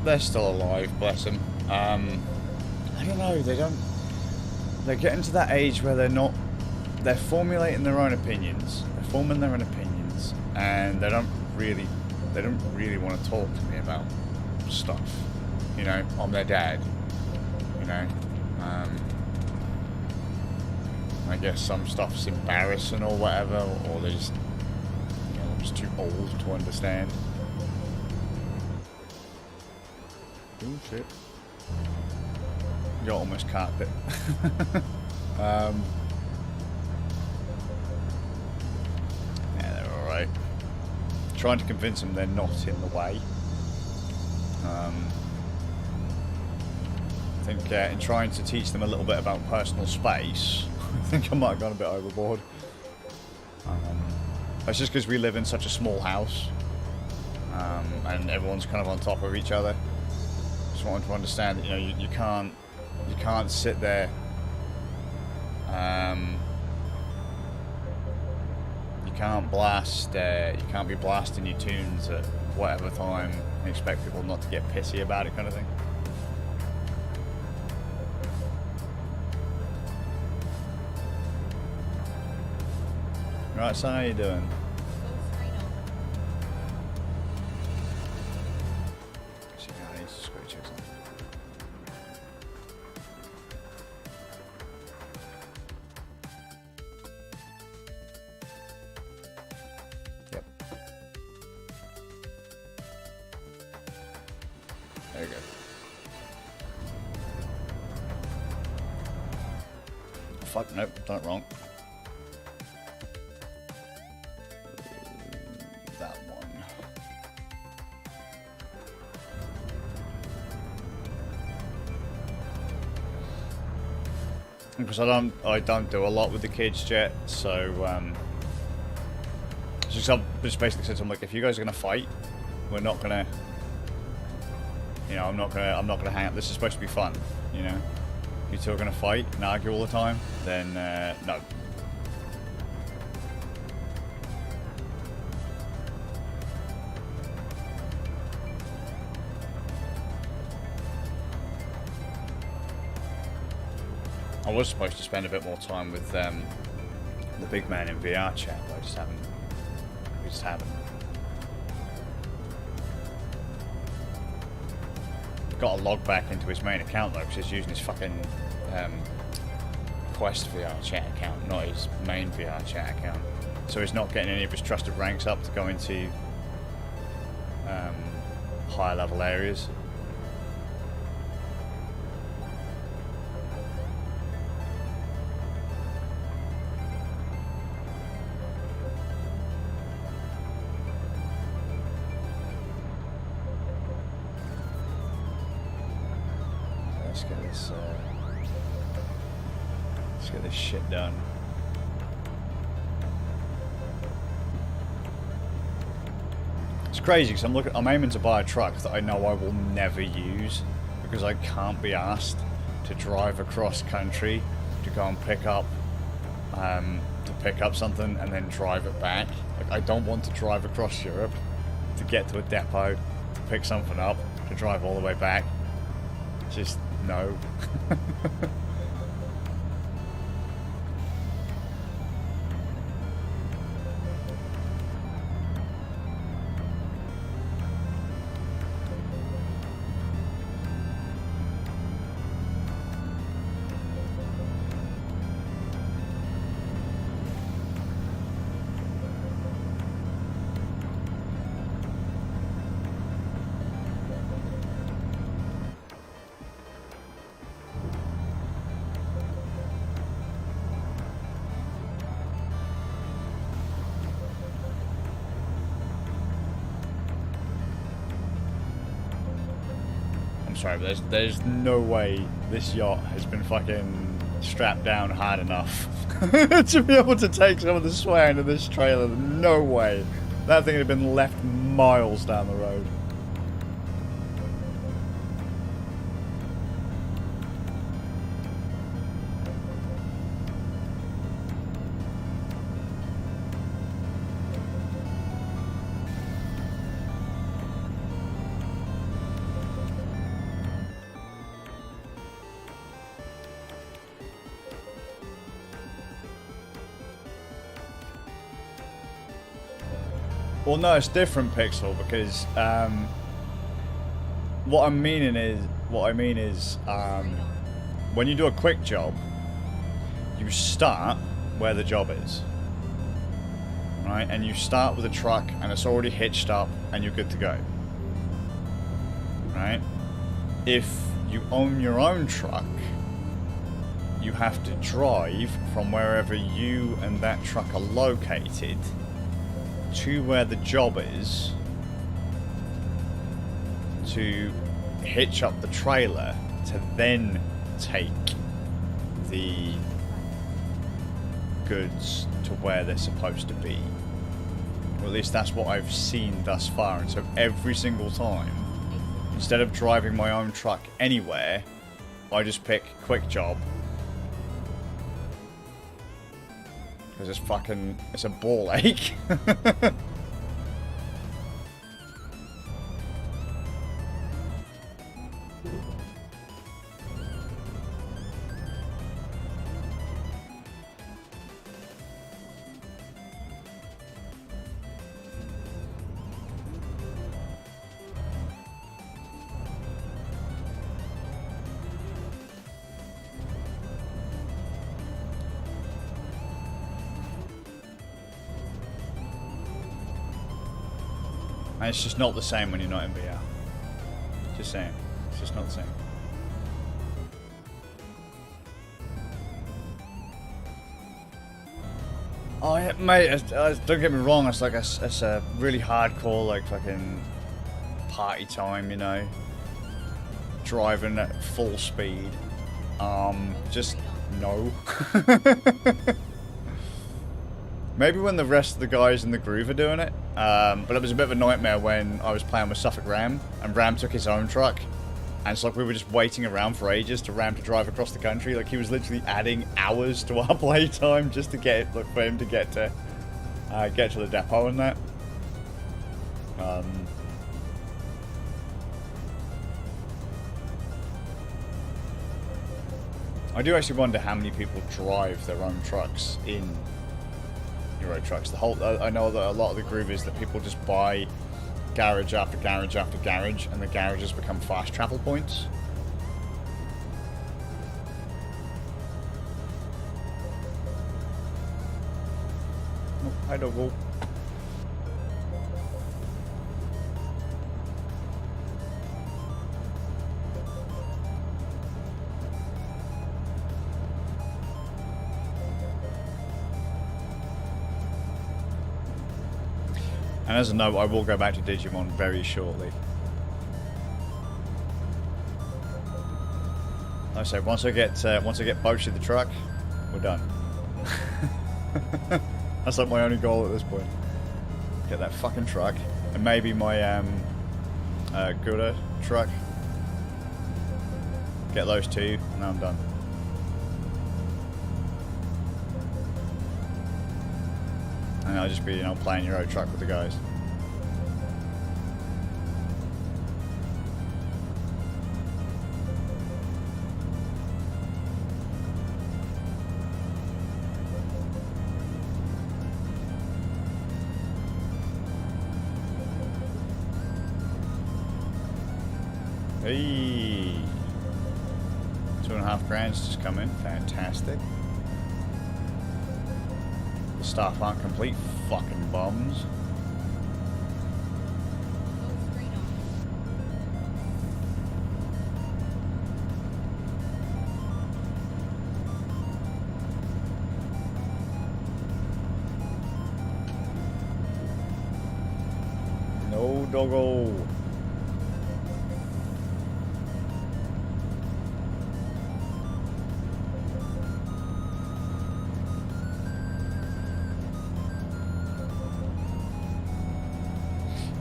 They're still alive, bless them. I don't know. They're getting to that age where they're formulating their own opinions. They're forming their own opinions, and they don't really want to talk to me about stuff. You know, I'm their dad. You know, I guess some stuff's embarrassing or whatever, or they're just, you know, just too old to understand. Oh shit. You almost carved it. Yeah, they're alright. Trying to convince them they're not in the way. I think in trying to teach them a little bit about personal space, I think I might have gone a bit overboard. That's just because we live in such a small house, and everyone's kind of on top of each other. Just wanted to understand that, you know, you can't sit there. You can't blast. You can't be blasting your tunes at whatever time and expect people not to get pissy about it, kind of thing. Right, son, how you doing? There you go. Fuck, nope, done it wrong. That one. Because I don't do a lot with the kids yet, so just basically said to them, like, if you guys are gonna fight, we're not gonna. You know, I'm not gonna hang up. This is supposed to be fun, you know. If you two are gonna fight and argue all the time, then no. I was supposed to spend a bit more time with the big man in VRChat, but I just haven't. We just haven't. Got a log back into his main account though, because he's using his fucking Quest VRChat account, not his main VRChat account. So he's not getting any of his trusted ranks up to go into higher level areas. Let's get this shit done. It's crazy because I'm aiming to buy a truck that I know I will never use because I can't be asked to drive across country to go and pick up something and then drive it back. Like, I don't want to drive across Europe to get to a depot to pick something up to drive all the way back. Just no. sorry, but there's no way this yacht has been fucking strapped down hard enough to be able to take some of the sway of this trailer. No way. That thing had been left miles down the road. Well, no, it's different, Pixel, because what I mean is when you do a quick job, you start where the job is, right? And you start with a truck, and it's already hitched up, and you're good to go, right? If you own your own truck, you have to drive from wherever you and that truck are located to where the job is to hitch up the trailer to then take the goods to where they're supposed to be. Or at least that's what I've seen thus far. And so every single time, instead of driving my own truck anywhere, I just pick quick job. Because it's a ball ache. And it's just not the same when you're not in VR. Just saying. It's just not the same. Oh, yeah, mate, don't get me wrong, it's like it's a really hardcore, like, fucking party time, you know? Driving at full speed. Just no. Maybe when the rest of the guys in the groove are doing it. But it was a bit of a nightmare when I was playing with Suffolk Ram, and Ram took his own truck. And it's like we were just waiting around for ages to Ram to drive across the country. Like, he was literally adding hours to our playtime just to get it, like, for him to get to the depot and that. I do actually wonder how many people drive their own trucks in Euro trucks. I know that a lot of the groove is that people just buy garage after garage after garage, and the garages become fast travel points. Oh, hi, Doggo. And as a note, I will go back to Digimon very shortly. Like I say, once I get Bocchi the truck, we're done. That's like my only goal at this point. Get that fucking truck, and maybe my Gouda truck. Get those two, and then I'm done. And I'll just be, playing Euro truck with the guys. Hey, $2.5 grand's just come in. Fantastic. The staff aren't complete fucking bums. No doggo.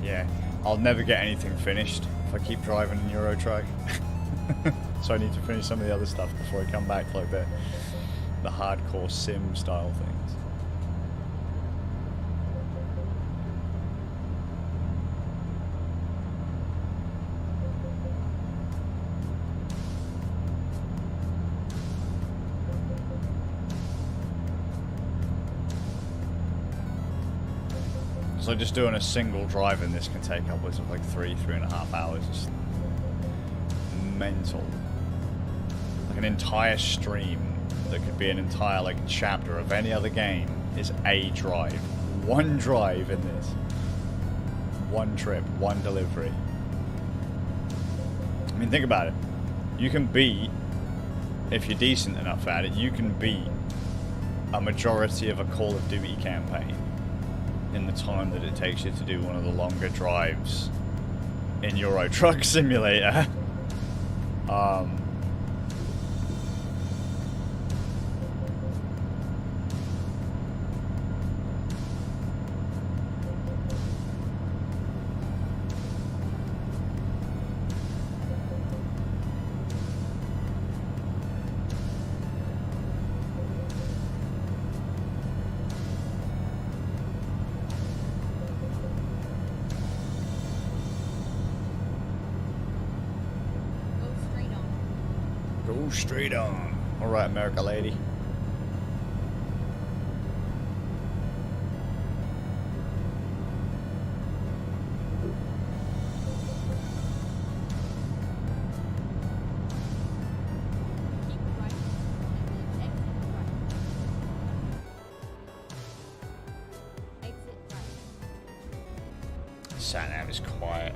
Yeah, I'll never get anything finished if I keep driving in Euro Truck. So I need to finish some of the other stuff before I come back, like the hardcore sim style things. So just doing a single drive in this can take upwards of like 3.5 hours. It's mental. Like an entire stream that could be an entire like chapter of any other game is a drive. One drive in this. One trip, one delivery. I mean, think about it. You can beat, if you're decent enough at it, you can beat a majority of a Call of Duty campaign in the time that it takes you to do one of the longer drives in Euro Truck Simulator. Go straight on. All right, America lady. Keep right, and then exit right. Exit right. Sat-nav is quiet.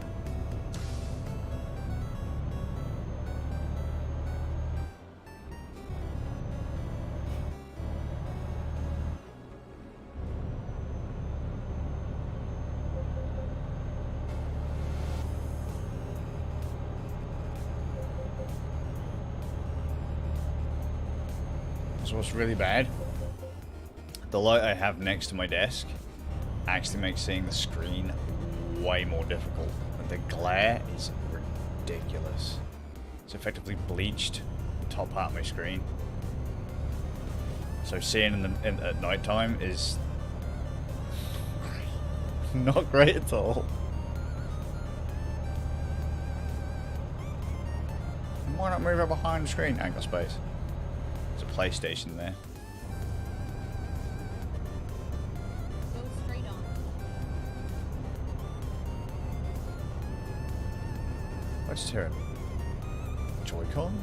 So what's really bad, the light I have next to my desk actually makes seeing the screen way more difficult. And the glare is ridiculous. It's effectively bleached the top part of my screen. So seeing at night time is not great at all. Why not move up behind the screen? Ain't got space. There's a PlayStation there. Go straight on. I just hear it. Joy-Con?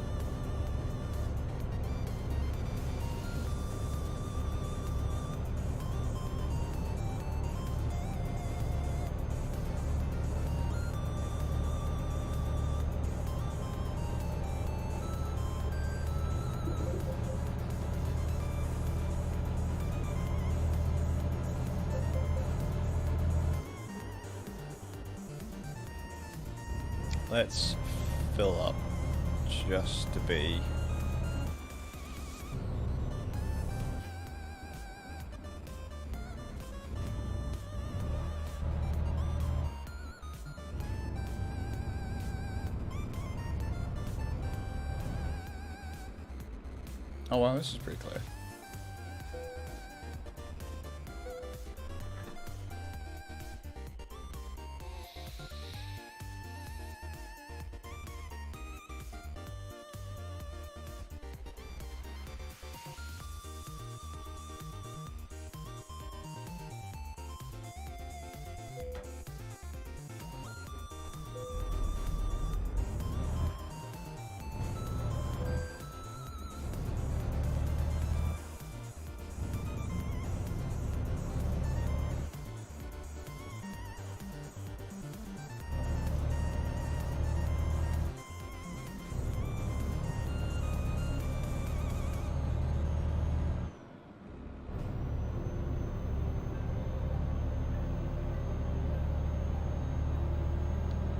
Let's fill up just to be. Oh wow, this is pretty clear.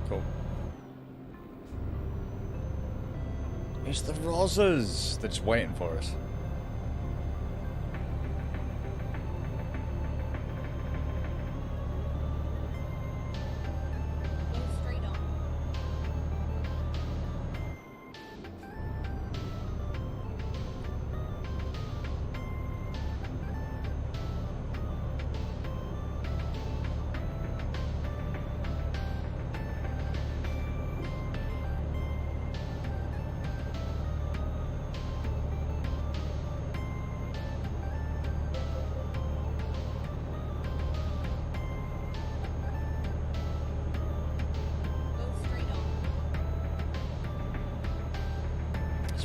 Cool. It's the Rosas. They're just waiting for us.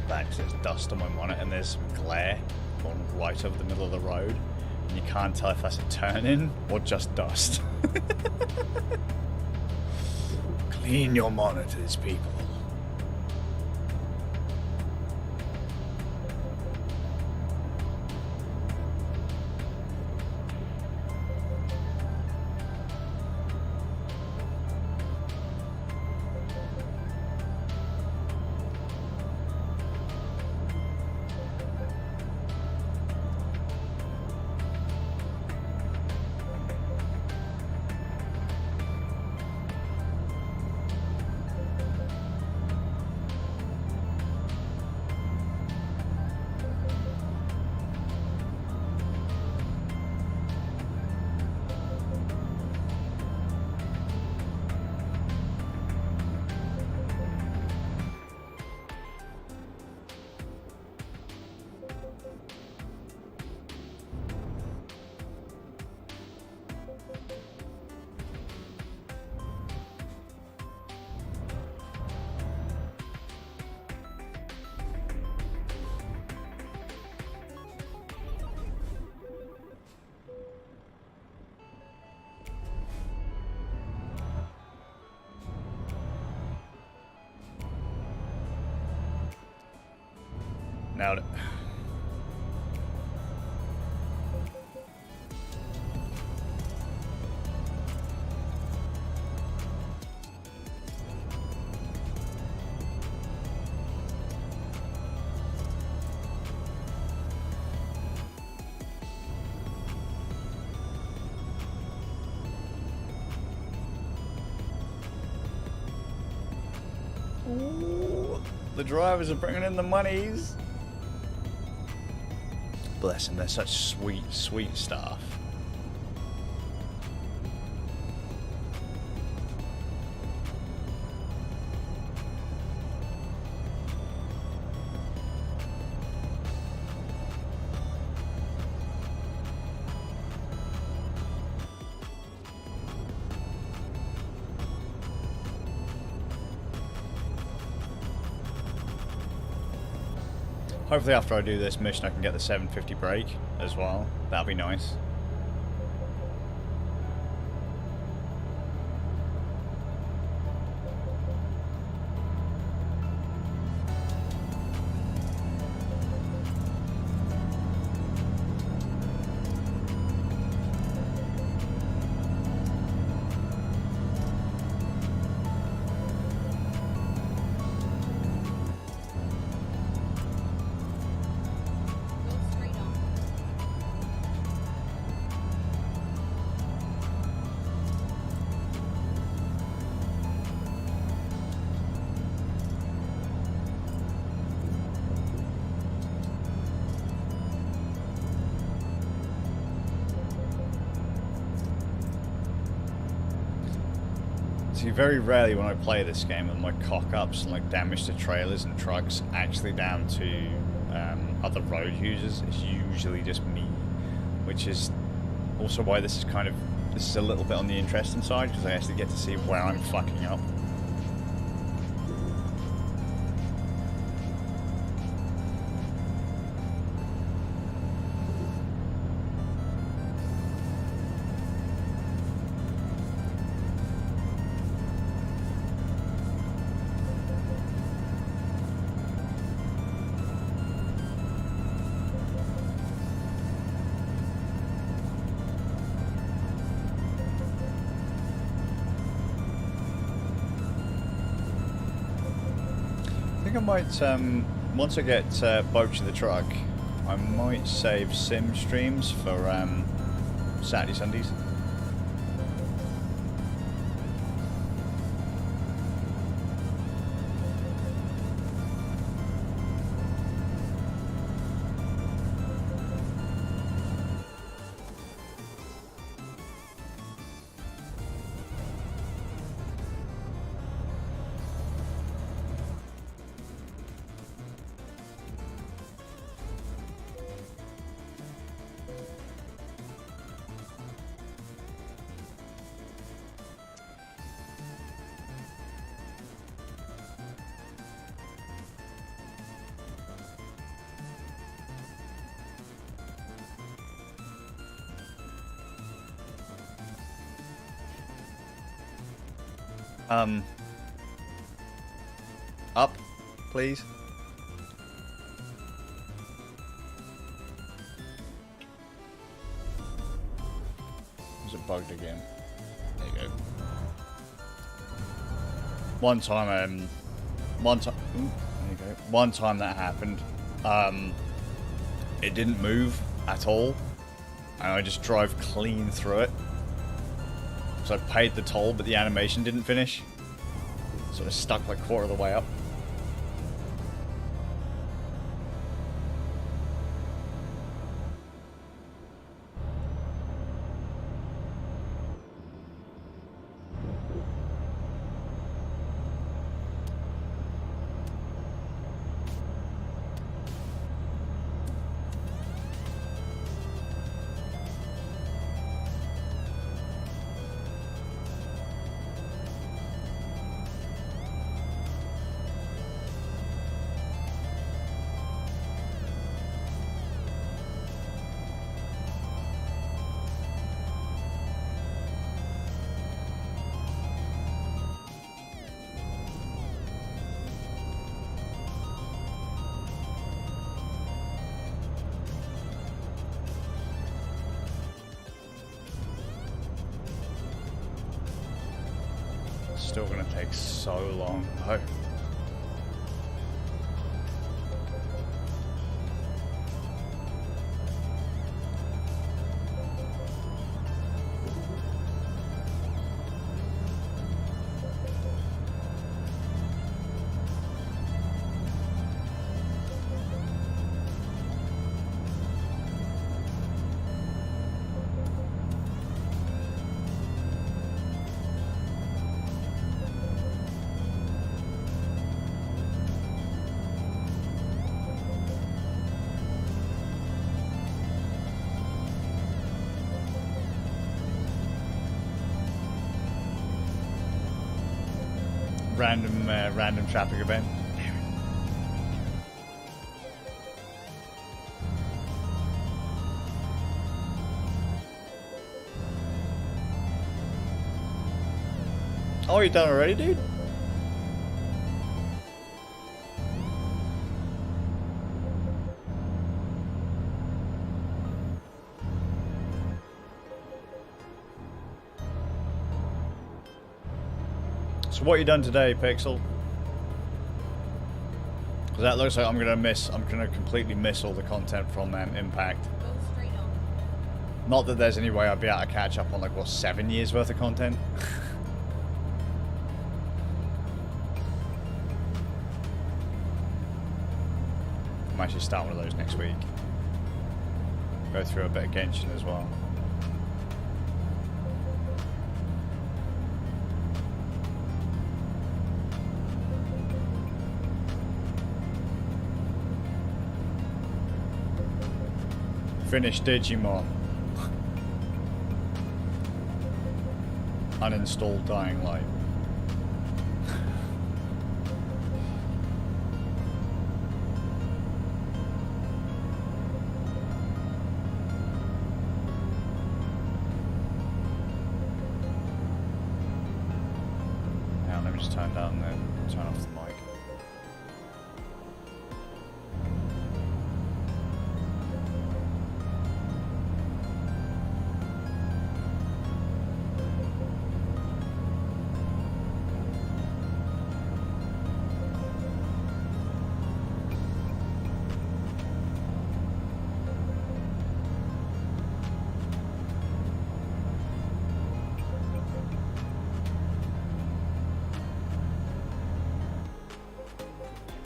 back because there's dust on my monitor and there's some glare going right over the middle of the road. And you can't tell if that's a turn-in or just dust. Clean your monitors, people. Nailed it. Ooh, the drivers are bringing in the monies. Bless them, they're such sweet, sweet staff. Hopefully after I do this mission I can get the 750 break as well. That'll be nice. Go straight on. See, very rarely when I play this game and my cock-ups and like damage to trailers and trucks actually down to other road users. It's usually just me, which is also why this is a little bit on the interesting side, because I actually get to see where I'm fucking up. I might, once I get Bocchi the truck, I might save sim streams for Saturday, Sundays. Up, please. Is it bugged again? There you go. One time, there you go. One time that happened, it didn't move at all, and I just drove clean through it. So I paid the toll, but the animation didn't finish. So it was stuck like quarter of the way up. Still gonna take so long. Oh. Random traffic event. Oh, you done already, dude? So what you done today, Pixel? Because that looks like I'm gonna completely miss all the content from Impact. Go straight on. Not that there's any way I'd be able to catch up on like what 7 years worth of content. I might actually start one of those next week. Go through a bit of Genshin as well. Finish Digimon. Uninstall Dying Light. Now let me just turn off the mic.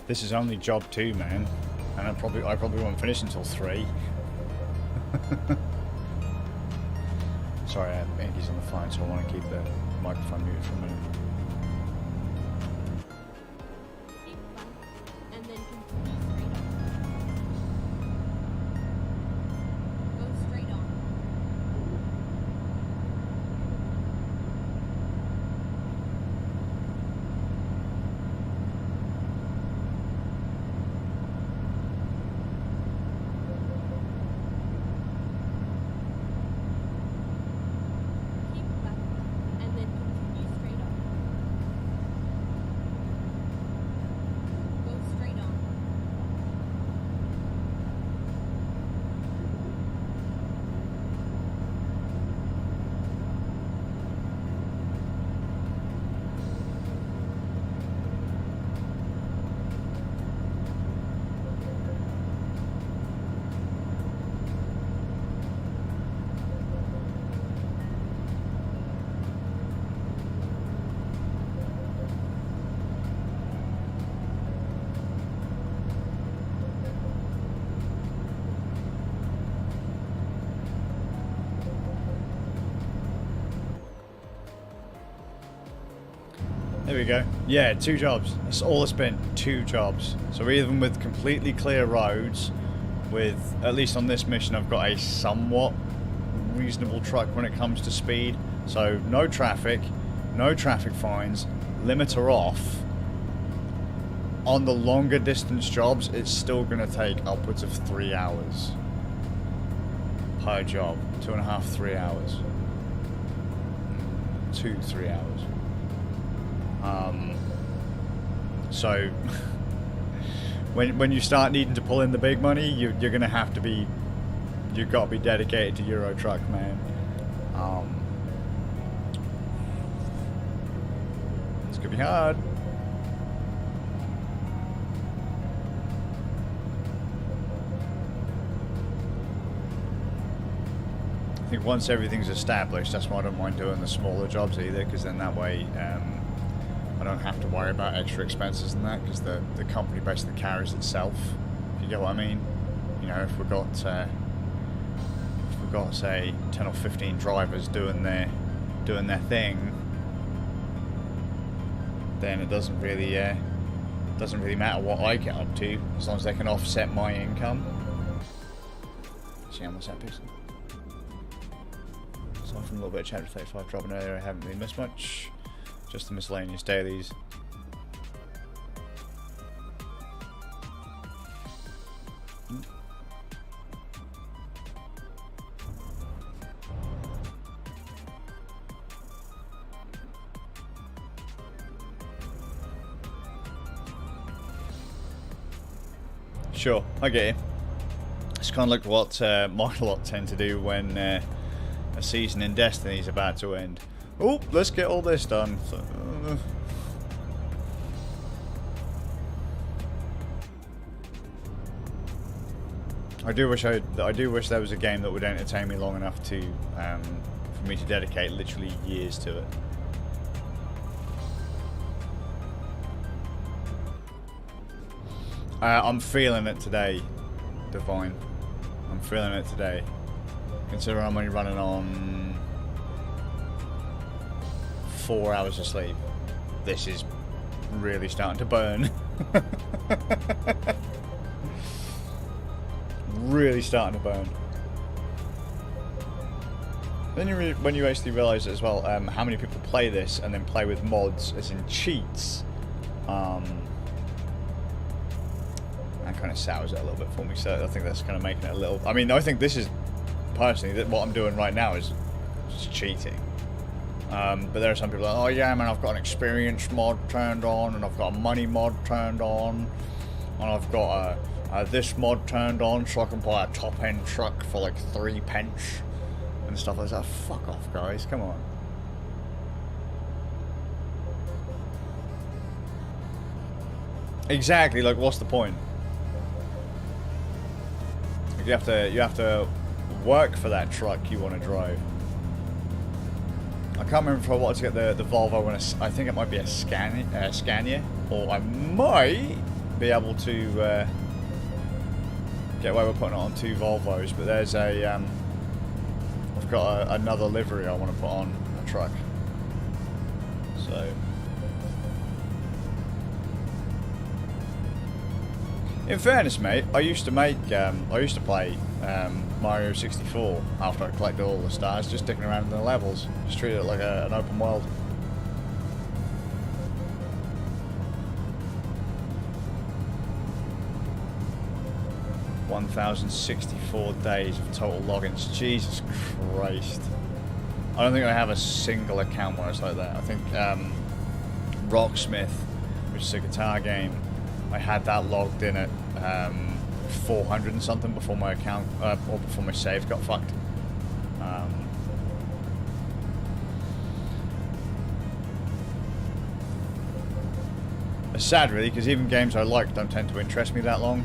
This is only job 2, man, and I probably won't finish until 3. Sorry, Inky's on the phone, so I want to keep the microphone muted for a minute. Keep left, and then continue straight on. Go straight on. Keep left, and then continue straight on. There we go. Yeah, 2 jobs. That's all it's been. 2 jobs. So even with completely clear roads, with, at least on this mission, I've got a somewhat reasonable truck when it comes to speed. So no traffic fines, limiter off. On the longer distance jobs, it's still going to take upwards of 3 hours per job. 2.5, 3 hours. 2-3 hours. So when you start needing to pull in the big money, you're going to have to be, you've got to be dedicated to Euro Truck, man. It's going to be hard. I think once everything's established, that's why I don't mind doing the smaller jobs either, because then that way I don't have to worry about extra expenses and that, because the company basically carries itself. If you get what I mean? You know, if we've got say 10 or 15 drivers doing their thing, then it doesn't really matter what I get up to, as long as they can offset my income. See how much that pixel. Aside from a little bit of chapter 35 dropping earlier, I haven't really missed much. Just the miscellaneous dailies. Sure, I get you. It's kind of like what my lot tend to do when a season in Destiny is about to end. Oh, let's get all this done. So, I do wish there was a game that would entertain me long enough to for me to dedicate literally years to it. I'm feeling it today, Divine. I'm feeling it today. Considering I'm only running on 4 hours of sleep. This is really starting to burn. Really starting to burn. Then when you actually realise as well how many people play this and then play with mods, as in cheats, that kind of sours it a little bit for me. So I think that's kind of making it a little. I mean, I think this is personally that what I'm doing right now is just cheating. But there are some people like, oh yeah, man, I've got an experience mod turned on, and I've got a money mod turned on, and I've got this mod turned on so I can buy a top-end truck for like 3 pence and stuff like that. Fuck off, guys, come on. Exactly, like what's the point? You have to work for that truck you want to drive. I can't remember if I wanted to get the Volvo when I think it might be a Scania, or I might be able to get away with putting it on 2 Volvos. But there's I've got another livery I want to put on a truck. So, in fairness, mate, I used to play Mario 64 after I collected all the stars, just sticking around in the levels, just treat it like an open world. $1,064 days of total logins. Jesus Christ! I don't think I have a single account where it's like that. I think Rocksmith, which is a guitar game, I had that logged in at 400 and something before my account or before my save got fucked. It's sad, really, because even games I like don't tend to interest me that long.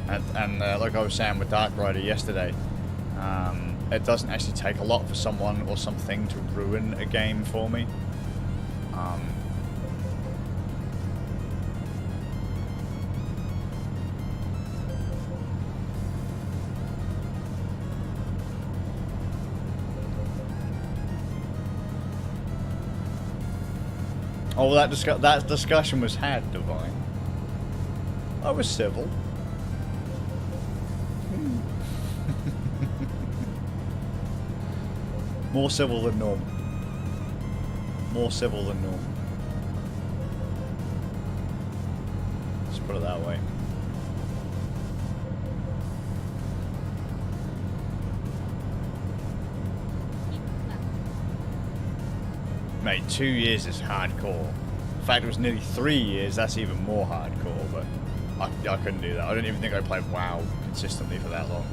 And like I was saying with Dark Rider yesterday, it doesn't actually take a lot for someone or something to ruin a game for me. Oh, that discussion was had, Divine. I was civil. More civil than normal. More civil than normal. Let's put it that way. Mate, 2 years is hardcore. In fact, it was nearly 3 years. That's even more hardcore, but I couldn't do that. I don't even think I played WoW consistently for that long.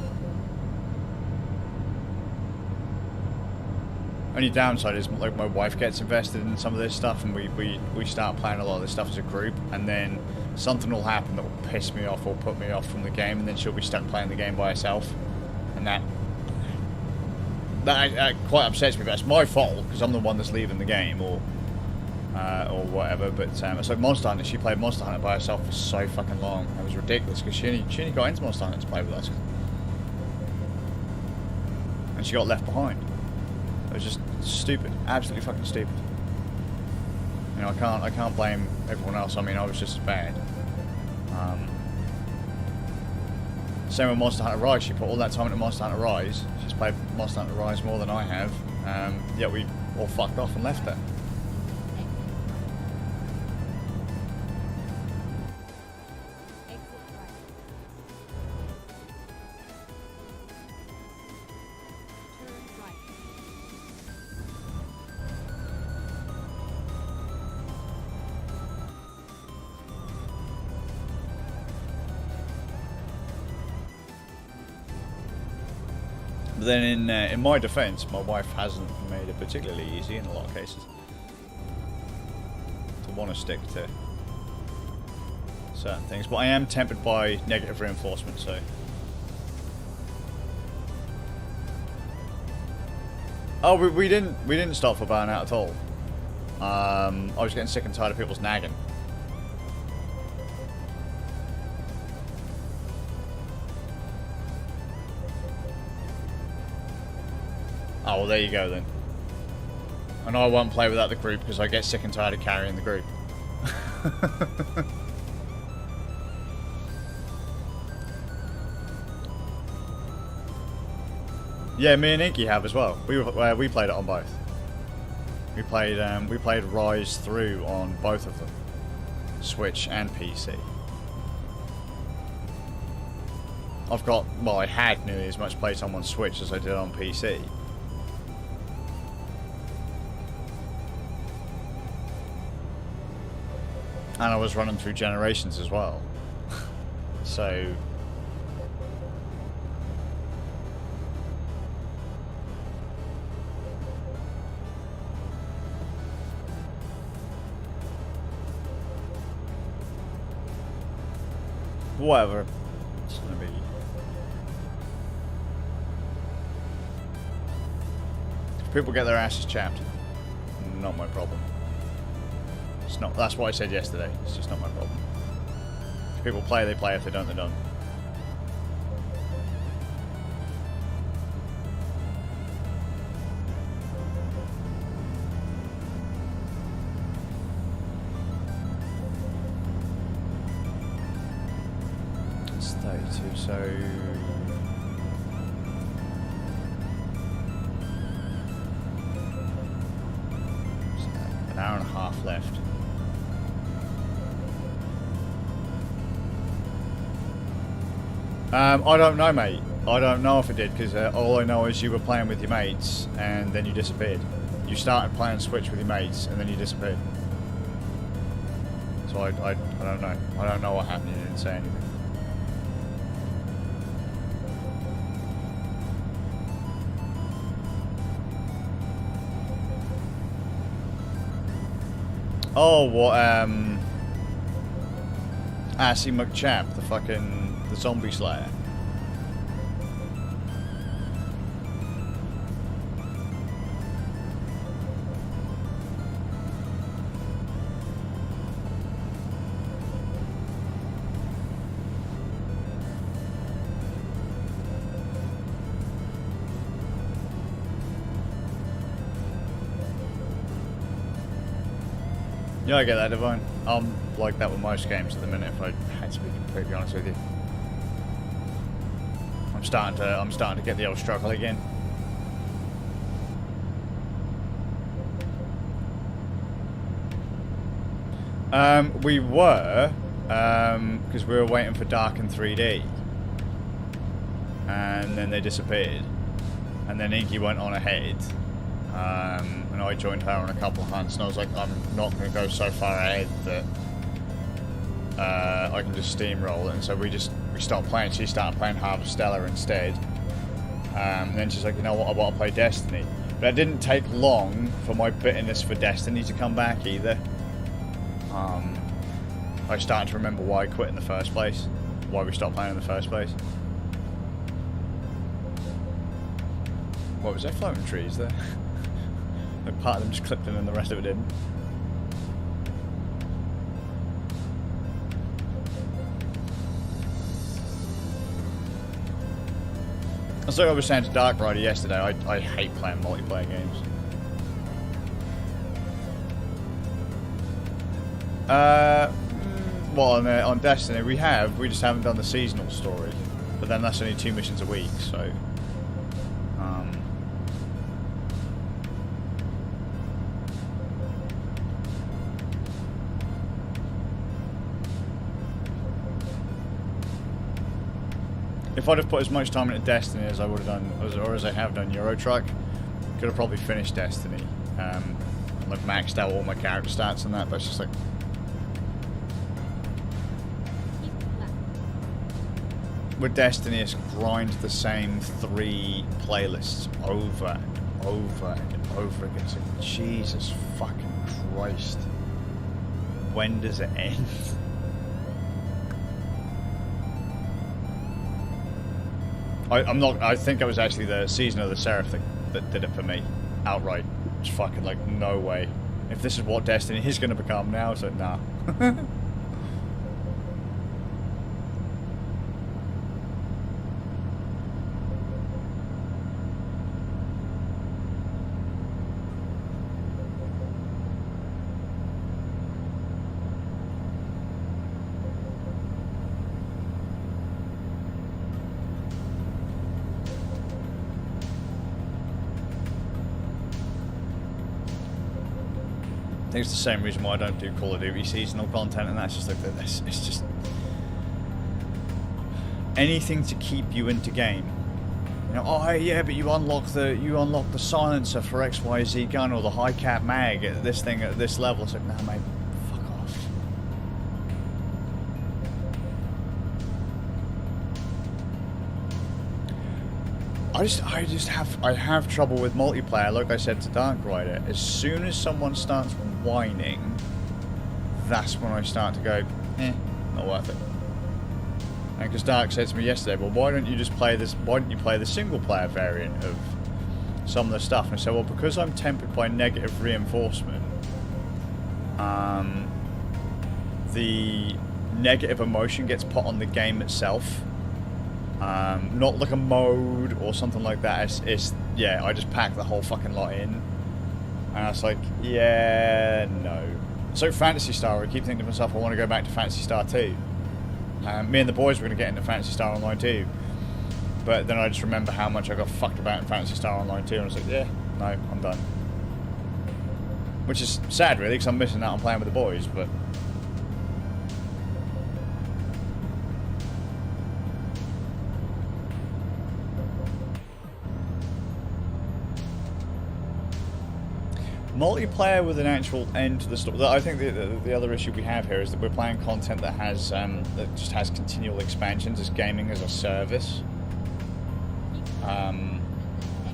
Only downside is, like, my wife gets invested in some of this stuff, and we start playing a lot of this stuff as a group, and then something will happen that will piss me off or put me off from the game, and then she'll be stuck playing the game by herself, and that quite upsets me. But it's my fault because I'm the one that's leaving the game, or whatever. But it's like Monster Hunter. She played Monster Hunter by herself for so fucking long. It was ridiculous because she only got into Monster Hunter to play with us, and she got left behind. It was just stupid, absolutely fucking stupid. You know, I can't blame everyone else. I mean, I was just as bad. Same with Monster Hunter Rise. She put all that time into Monster Hunter Rise. She's played Monster Hunter Rise more than I have. Yet we all fucked off and left her. But then in my defence, my wife hasn't made it particularly easy in a lot of cases to want to stick to certain things. But I am tempted by negative reinforcement, so... Oh, we didn't stop for burnout at all. I was getting sick and tired of people's nagging. Oh, well, there you go then. And I won't play without the group because I get sick and tired of carrying the group. Yeah, me and Inky have as well. We played it on both. We played Rise through on both of them, Switch and PC. I had nearly as much playtime on Switch as I did on PC. And I was running through Generations as well. So... whatever. It's gonna be... If people get their asses chapped, not my problem. It's not. That's what I said yesterday. It's just not my problem. If people play, they play. If they don't, they don't. It's 32, so... an hour and a half left. I don't know, mate. I don't know if it did, because all I know is you were playing with your mates, and then you disappeared. You started playing Switch with your mates, and then you disappeared. So I don't know. I don't know what happened. You didn't say anything. Oh, what, Assy McChap, the zombie slayer. Yeah, I get that, Divine. I'm like that with most games at the minute, if I had to be completely honest with you. I'm starting to get the old struggle again. We were, because we were waiting for Dark in 3D. And then they disappeared. And then Inky went on ahead. And I joined her on a couple of hunts, and I was like, I'm not going to go so far ahead that I can just steamroll it. And so we stopped playing. She started playing Harvestella instead. And then she's like, you know what, I want to play Destiny. But it didn't take long for my bitterness for Destiny to come back either. I started to remember why I quit in the first place. Why we stopped playing in the first place. What was there? Floating trees there? Like part of them just clipped in and the rest of it didn't. That's like I was saying to Dark Rider yesterday, I hate playing multiplayer games. Well, on Destiny we just haven't done the seasonal story. But then that's only 2 missions a week, so... If I'd have put as much time into Destiny as I would have done, or as I have done Euro Truck, could have probably finished Destiny. Like maxed out all my character stats and that, but it's just like... With Destiny, it's grind the same 3 playlists over and over and over again. It's like, Jesus fucking Christ. When does it end? I think it was actually the Season of the Seraph that did it for me. Outright. Just fucking like, no way. If this is what Destiny is going to become now, so nah. I think it's the same reason why I don't do Call of Duty seasonal content, and that's just like this. It's just anything to keep you into game. You know, oh yeah, but you unlock the silencer for XYZ gun or the high cap mag at this thing at this level. It's like, nah, mate, fuck off. I have trouble with multiplayer. Like I said to Dark Rider, as soon as someone starts whining, that's when I start to go, not worth it. And because Dark said to me yesterday, well, why don't you just play this? Why don't you play the single player variant of some of the stuff? And I said, well, because I'm tempered by negative reinforcement. The negative emotion gets put on the game itself. Not like a mode or something like that. It's yeah, I just pack the whole fucking lot in. And I was like, yeah, no. So Phantasy Star, I keep thinking to myself, I want to go back to Phantasy Star 2. Me and the boys were going to get into Phantasy Star Online 2. But then I just remember how much I got fucked about in Phantasy Star Online 2, and I was like, yeah, no, I'm done. Which is sad, really, because I'm missing out on playing with the boys, but... Multiplayer with an actual end to the story. I think the other issue we have here is that we're playing content that has that just has continual expansions as gaming as a service.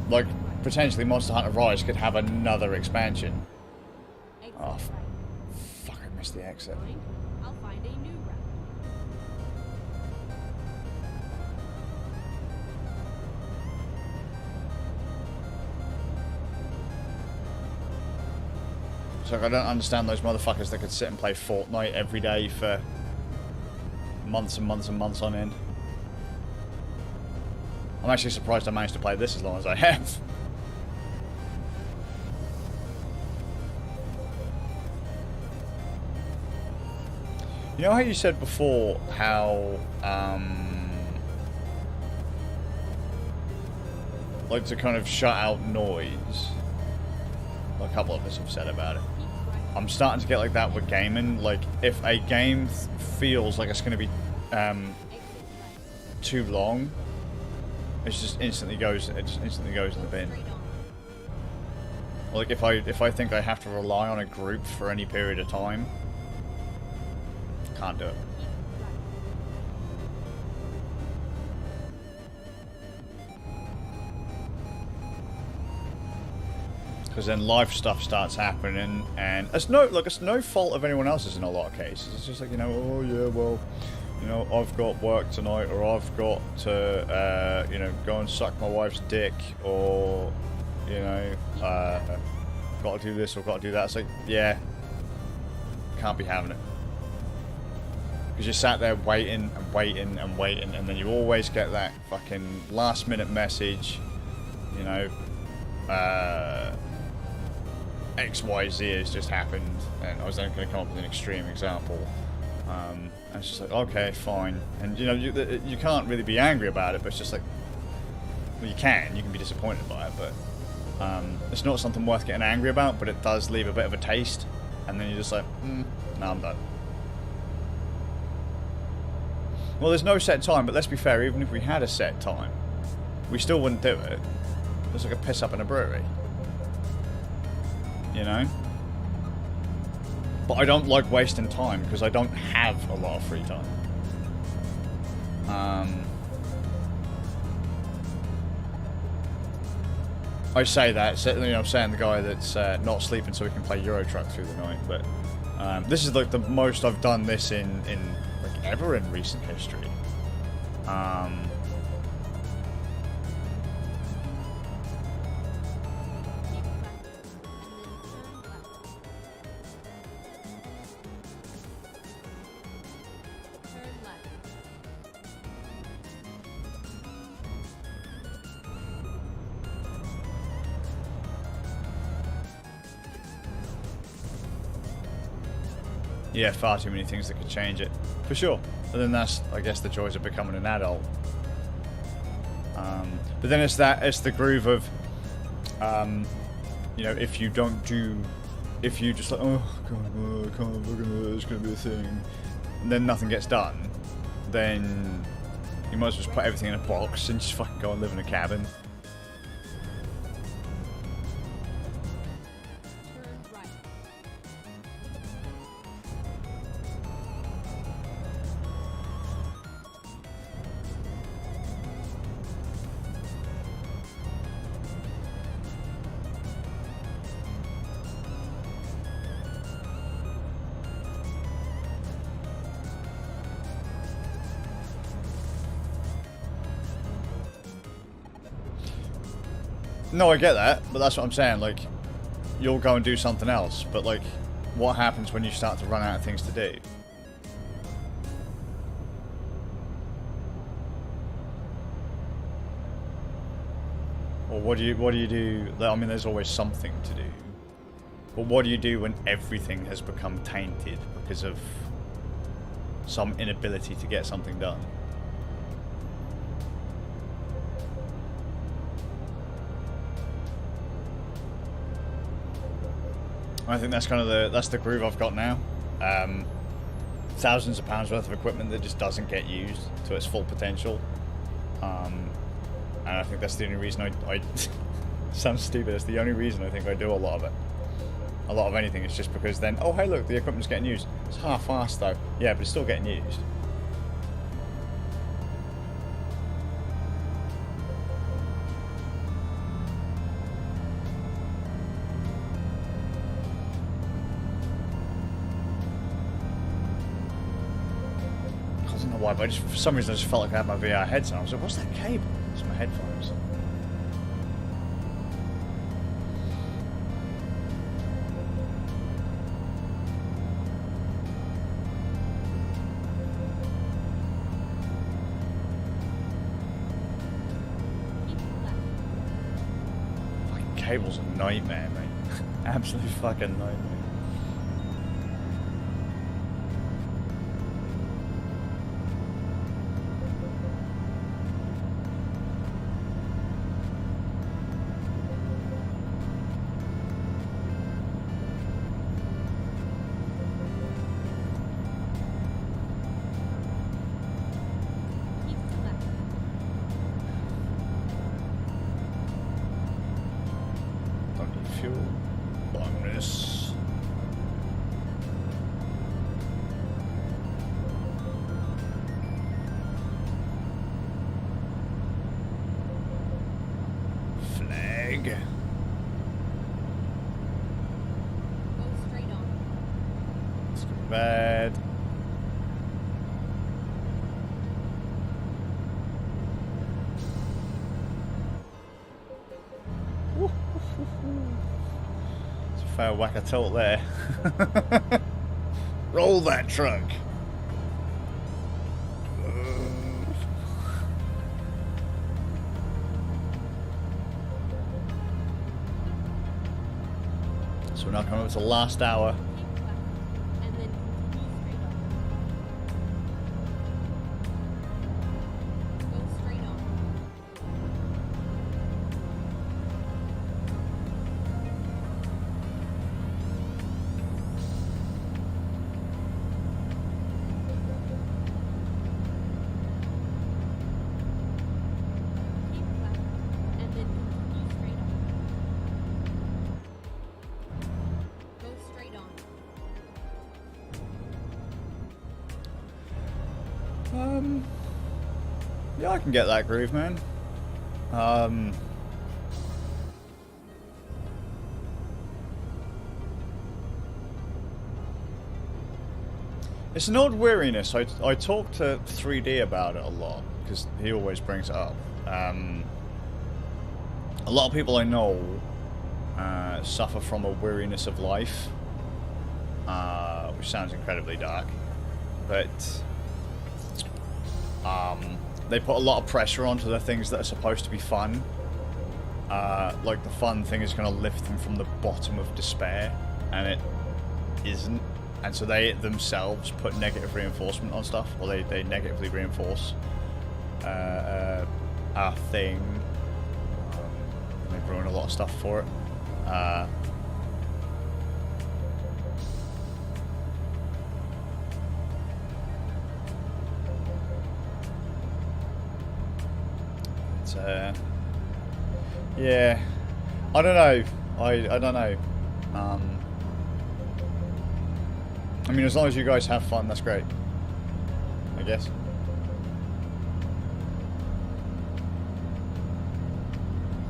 Like potentially Monster Hunter Rise could have another expansion. Oh, fuck! I missed the exit. I'll find a new route. It's like I don't understand those motherfuckers that could sit and play Fortnite every day for months and months and months on end. I'm actually surprised I managed to play this as long as I have. You know how you said before how, like to kind of shut out noise? A couple of us have said about it. I'm starting to get like that with gaming. Like, if a game feels like it's going to be too long, it just instantly goes. It just instantly goes in the bin. Like, if I think I have to rely on a group for any period of time, can't do it. Because then life stuff starts happening, and it's no fault of anyone else's in a lot of cases. It's just like, you know, oh yeah, well, you know, I've got work tonight, or I've got to, you know, go and suck my wife's dick, or, you know, got to do this or got to do that. It's like, yeah, can't be having it. Because you sat there waiting and waiting and waiting, and then you always get that fucking last minute message, you know, XYZ has just happened, and I was then going to come up with an extreme example. And it's just like, okay, fine. And you know, you can't really be angry about it, but it's just like, well, you can be disappointed by it, but it's not something worth getting angry about, but it does leave a bit of a taste, and then you're just like, no, I'm done. Well, there's no set time, but let's be fair, even if we had a set time, we still wouldn't do it. It's like a piss up in a brewery. You know? But I don't like wasting time, because I don't have a lot of free time. I say that, you know, I'm saying the guy that's not sleeping so he can play Euro Truck through the night, but this is like the most I've done this in like ever in recent history. Yeah, far too many things that could change it, for sure. But then that's, I guess, the joys of becoming an adult. But then it's the groove of, you know, if you just like, oh god, I can't look at it, it's gonna be a thing, and then nothing gets done, then you might as well just put everything in a box and just fucking go and live in a cabin. No, I get that, but that's what I'm saying, like, you'll go and do something else, but, like, what happens when you start to run out of things to do? Or what do you do? I mean, there's always something to do. But what do you do when everything has become tainted because of some inability to get something done? I think that's kind of the groove I've got now. Thousands of pounds worth of equipment that just doesn't get used to its full potential. And I think that's the only reason I sounds stupid, it's the only reason I think I do a lot of it. A lot of anything is just because then, oh hey look, the equipment's getting used. It's half-assed though. Yeah, but it's still getting used. But for some reason I just felt like I had my VR headset on. I was like, what's that cable? It's my headphones. Fucking cable's a nightmare, mate. Absolute fucking nightmare. Let's go to bed. It's a fair whack a tilt there. Roll that truck. So we're now coming up to the last hour. Keep left, and then continue straight on. Go straight on. Keep left, and then continue straight on. Go straight on. Yeah, I can get that groove, man. It's an odd weariness. I talk to 3D about it a lot, because he always brings it up. A lot of people I know suffer from a weariness of life, which sounds incredibly dark, but they put a lot of pressure onto the things that are supposed to be fun. Like the fun thing is going to lift them from the bottom of despair, and it isn't. And so they themselves put negative reinforcement on stuff, or they negatively reinforce our thing. They ruin a lot of stuff for it. Yeah, I don't know. I don't know. I mean, as long as you guys have fun, that's great, I guess.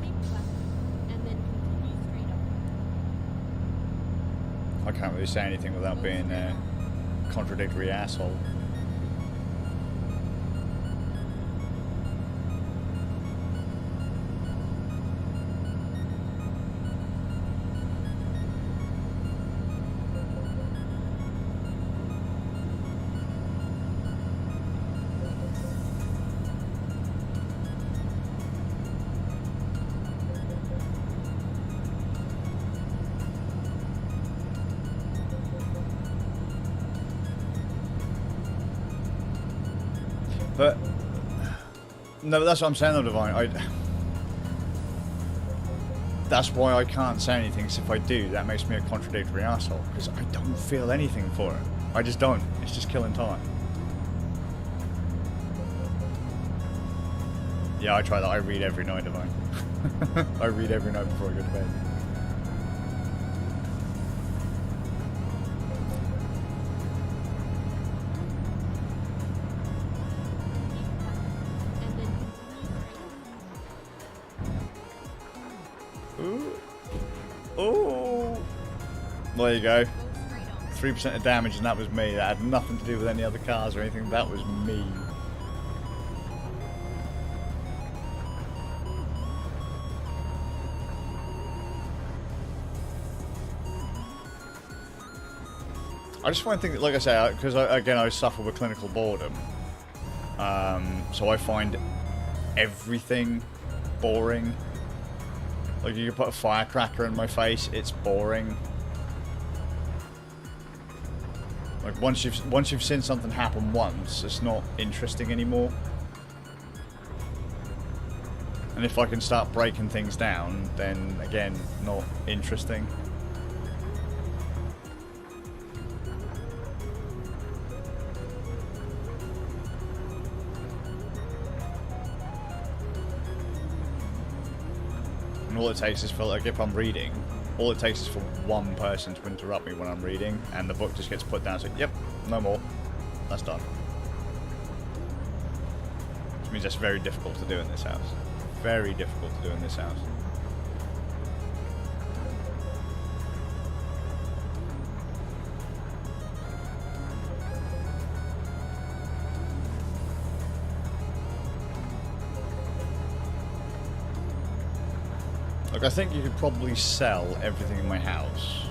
Keep left, and then continue straight on. I can't really say anything without being a contradictory asshole. But no, but that's what I'm saying though, Divine. That's why I can't say anything, because if I do, that makes me a contradictory asshole, because I don't feel anything for it. I just don't. It's just killing time. Yeah, I try that. I read every night, Divine. I read every night before I go to bed. There you go. 3% of damage, and that was me. That had nothing to do with any other cars or anything. That was me. I just find things, like I say, because again I suffer with clinical boredom. So I find everything boring. Like, you can put a firecracker in my face, it's boring. Like, once you've seen something happen once, it's not interesting anymore. And if I can start breaking things down, then again, not interesting. And all it takes is for, like, if I'm reading, all it takes is for one person to interrupt me when I'm reading, and the book just gets put down. So, yep, no more. That's done. Which means that's very difficult to do in this house. Very difficult to do in this house. Like, I think you could probably sell everything in my house,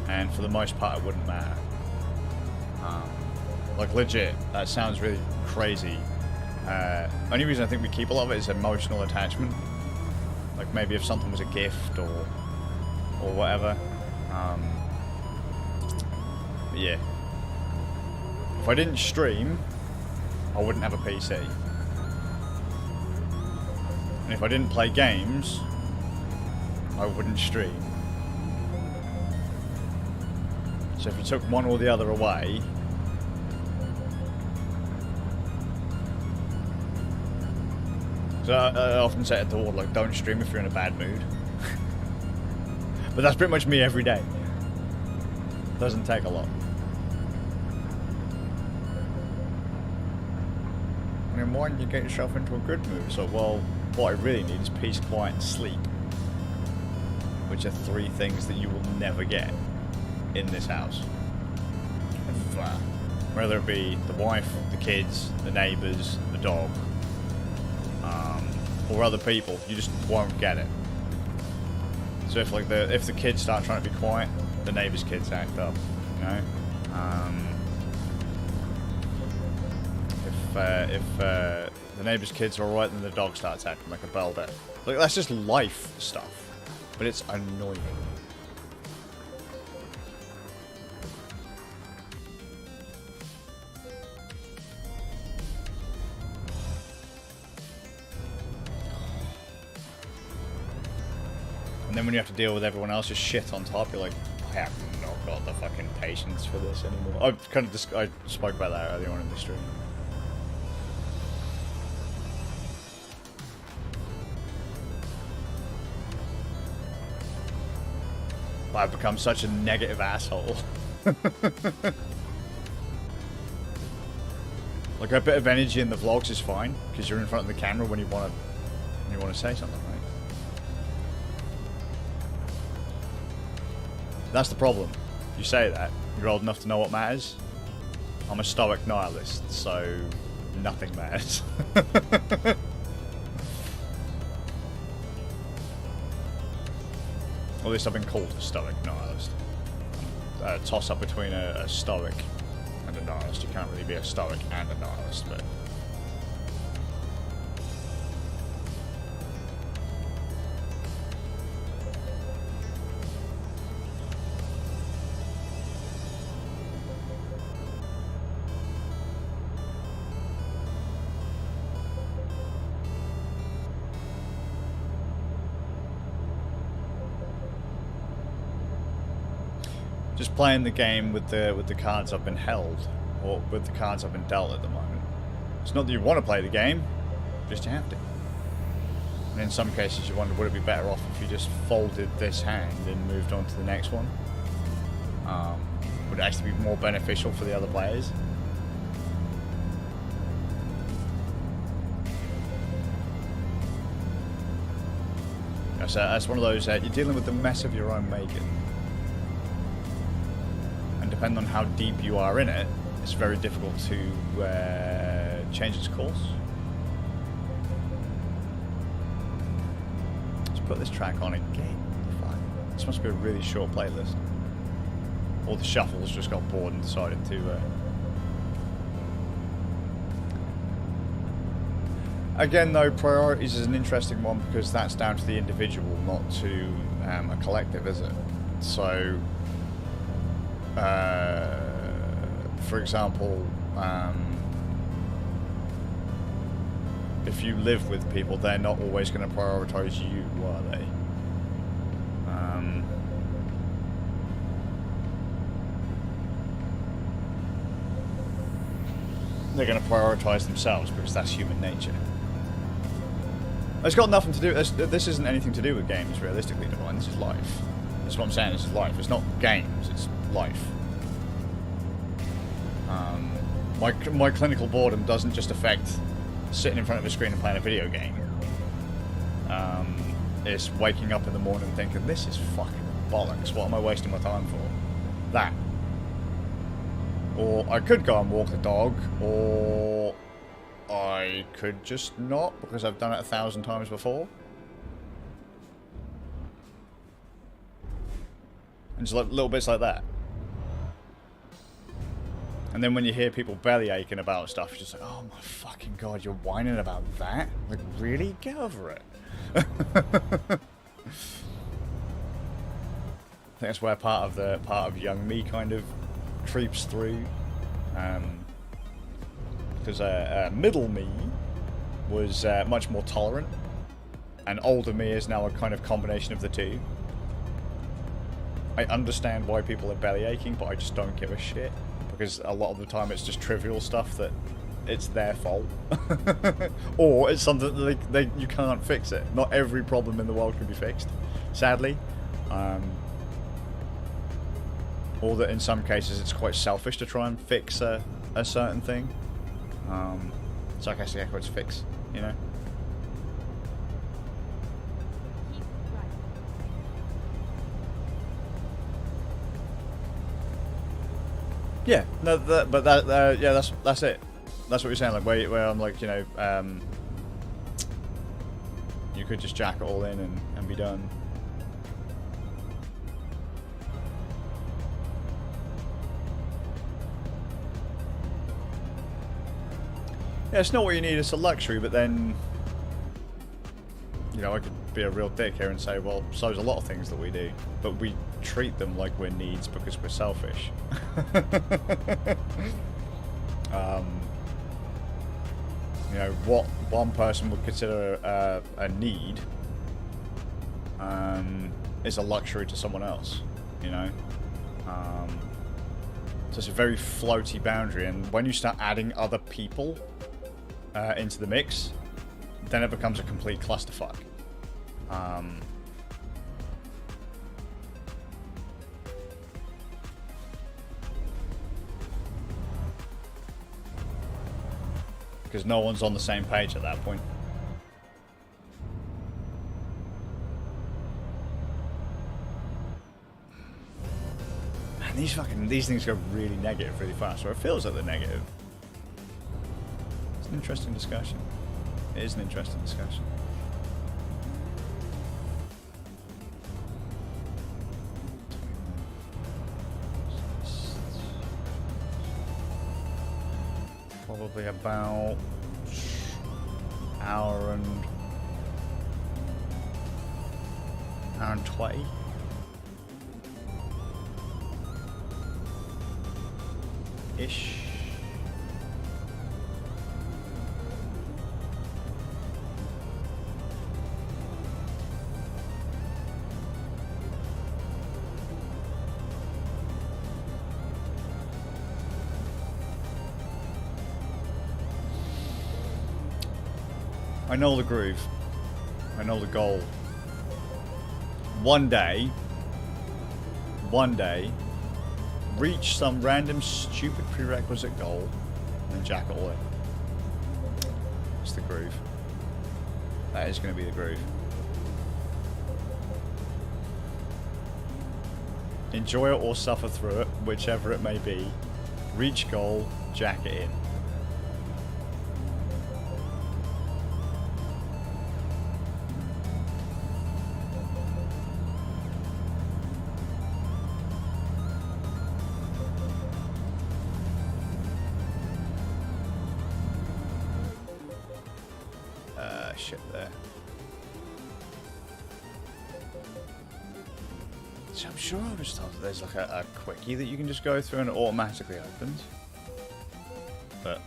and for the most part it wouldn't matter. Like, legit, that sounds really crazy. Only reason I think we keep a lot of it is emotional attachment. Like, maybe if something was a gift or whatever. But yeah. If I didn't stream, I wouldn't have a PC. And if I didn't play games, I wouldn't stream. So if you took one or the other away, so I often say at the door, like, don't stream if you're in a bad mood. But that's pretty much me every day. Doesn't take a lot. I mean, why don't you get yourself into a good mood? So, well, what I really need is peace, quiet, and sleep. Which are 3 things that you will never get in this house. Whether it be the wife, the kids, the neighbours, the dog, or other people, you just won't get it. So if the kids start trying to be quiet, the neighbours' kids act up, you know. If the neighbours' kids are alright, then the dog starts acting like a belter. Like, that's just life stuff, but it's annoying. And then when you have to deal with everyone else's shit on top, you're like, I have not got the fucking patience for this anymore. I spoke about that earlier on in the stream. I've become such a negative asshole. Like, a bit of energy in the vlogs is fine, because you're in front of the camera when you want to say something, right? That's the problem. You say that, you're old enough to know what matters. I'm a stoic nihilist, so nothing matters. At least I've been called a stoic nihilist. A toss-up between a stoic and a nihilist. You can't really be a stoic and a nihilist, but... just playing the game with the cards I've been held, or with the cards I've been dealt at the moment. It's not that you want to play the game, just you have to. And in some cases you wonder, would it be better off if you just folded this hand and moved on to the next one? Would it actually be more beneficial for the other players? So that's one of those, you're dealing with the mess of your own making. And depending on how deep you are in it, it's very difficult to change its course. Let's put this track on again. Fine. This must be a really short playlist. Or the shuffles just got bored and decided to... Again, though, priorities is an interesting one because that's down to the individual, not to a collective, is it? So, for example, if you live with people, they're not always going to prioritize you, are they? They're going to prioritize themselves because that's human nature. It's got nothing to do. This isn't anything to do with games, realistically, Divine. This is life. That's what I'm saying. This is life. It's not games. It's life. My clinical boredom doesn't just affect sitting in front of a screen and playing a video game. It's waking up in the morning thinking, this is fucking bollocks. What am I wasting my time for? That. Or I could go and walk the dog, or I could just not, because I've done it 1,000 times before. And just like little bits like that. And then when you hear people belly aching about stuff, you're just like, oh my fucking god, you're whining about that? Like, really? Get over it. I think that's where part of young me kind of creeps through. Because middle me was much more tolerant, and older me is now a kind of combination of the two. I understand why people are belly aching, but I just don't give a shit, because a lot of the time it's just trivial stuff that it's their fault. Or it's something that you can't fix it. Not every problem in the world can be fixed, sadly. Or that in some cases it's quite selfish to try and fix a certain thing. So I guess the echoes fix, you know? He's right. Yeah, no, yeah, that's it. That's what you're saying, like where I'm like, you know, you could just jack it all in and be done. Yeah, it's not what you need, it's a luxury, but then, you know, I could be a real dick here and say, well, so's a lot of things that we do, but we treat them like we're needs because we're selfish. You know, what one person would consider a need is a luxury to someone else, you know? So it's a very floaty boundary, and when you start adding other people into the mix, then it becomes a complete clusterfuck. Because no one's on the same page at that point. Man, these things go really negative really fast, or it feels like they're negative. It's an interesting discussion. It is an interesting discussion. Probably about hour and 20 ish. I know the groove. I know the goal. One day, reach some random stupid prerequisite goal and then jack it all in. It's the groove. That is going to be the groove. Enjoy it or suffer through it, whichever it may be. Reach goal, jack it in. Shit there. So I'm sure I was told that there's like a quickie that you can just go through and it automatically opens. But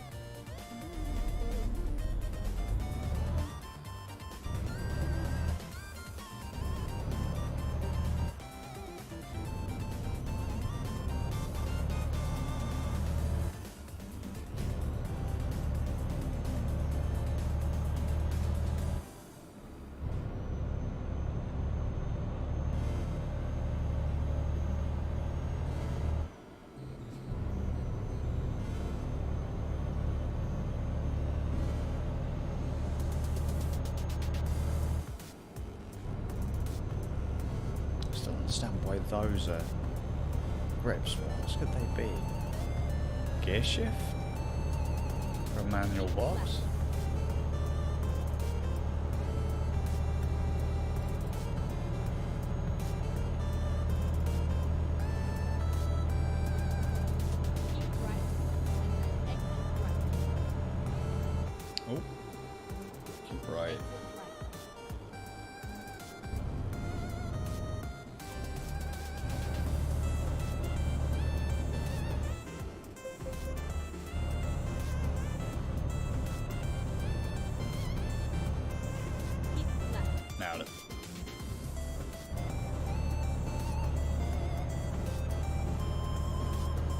why those are grips. What else could they be? Gear shift? For a manual box?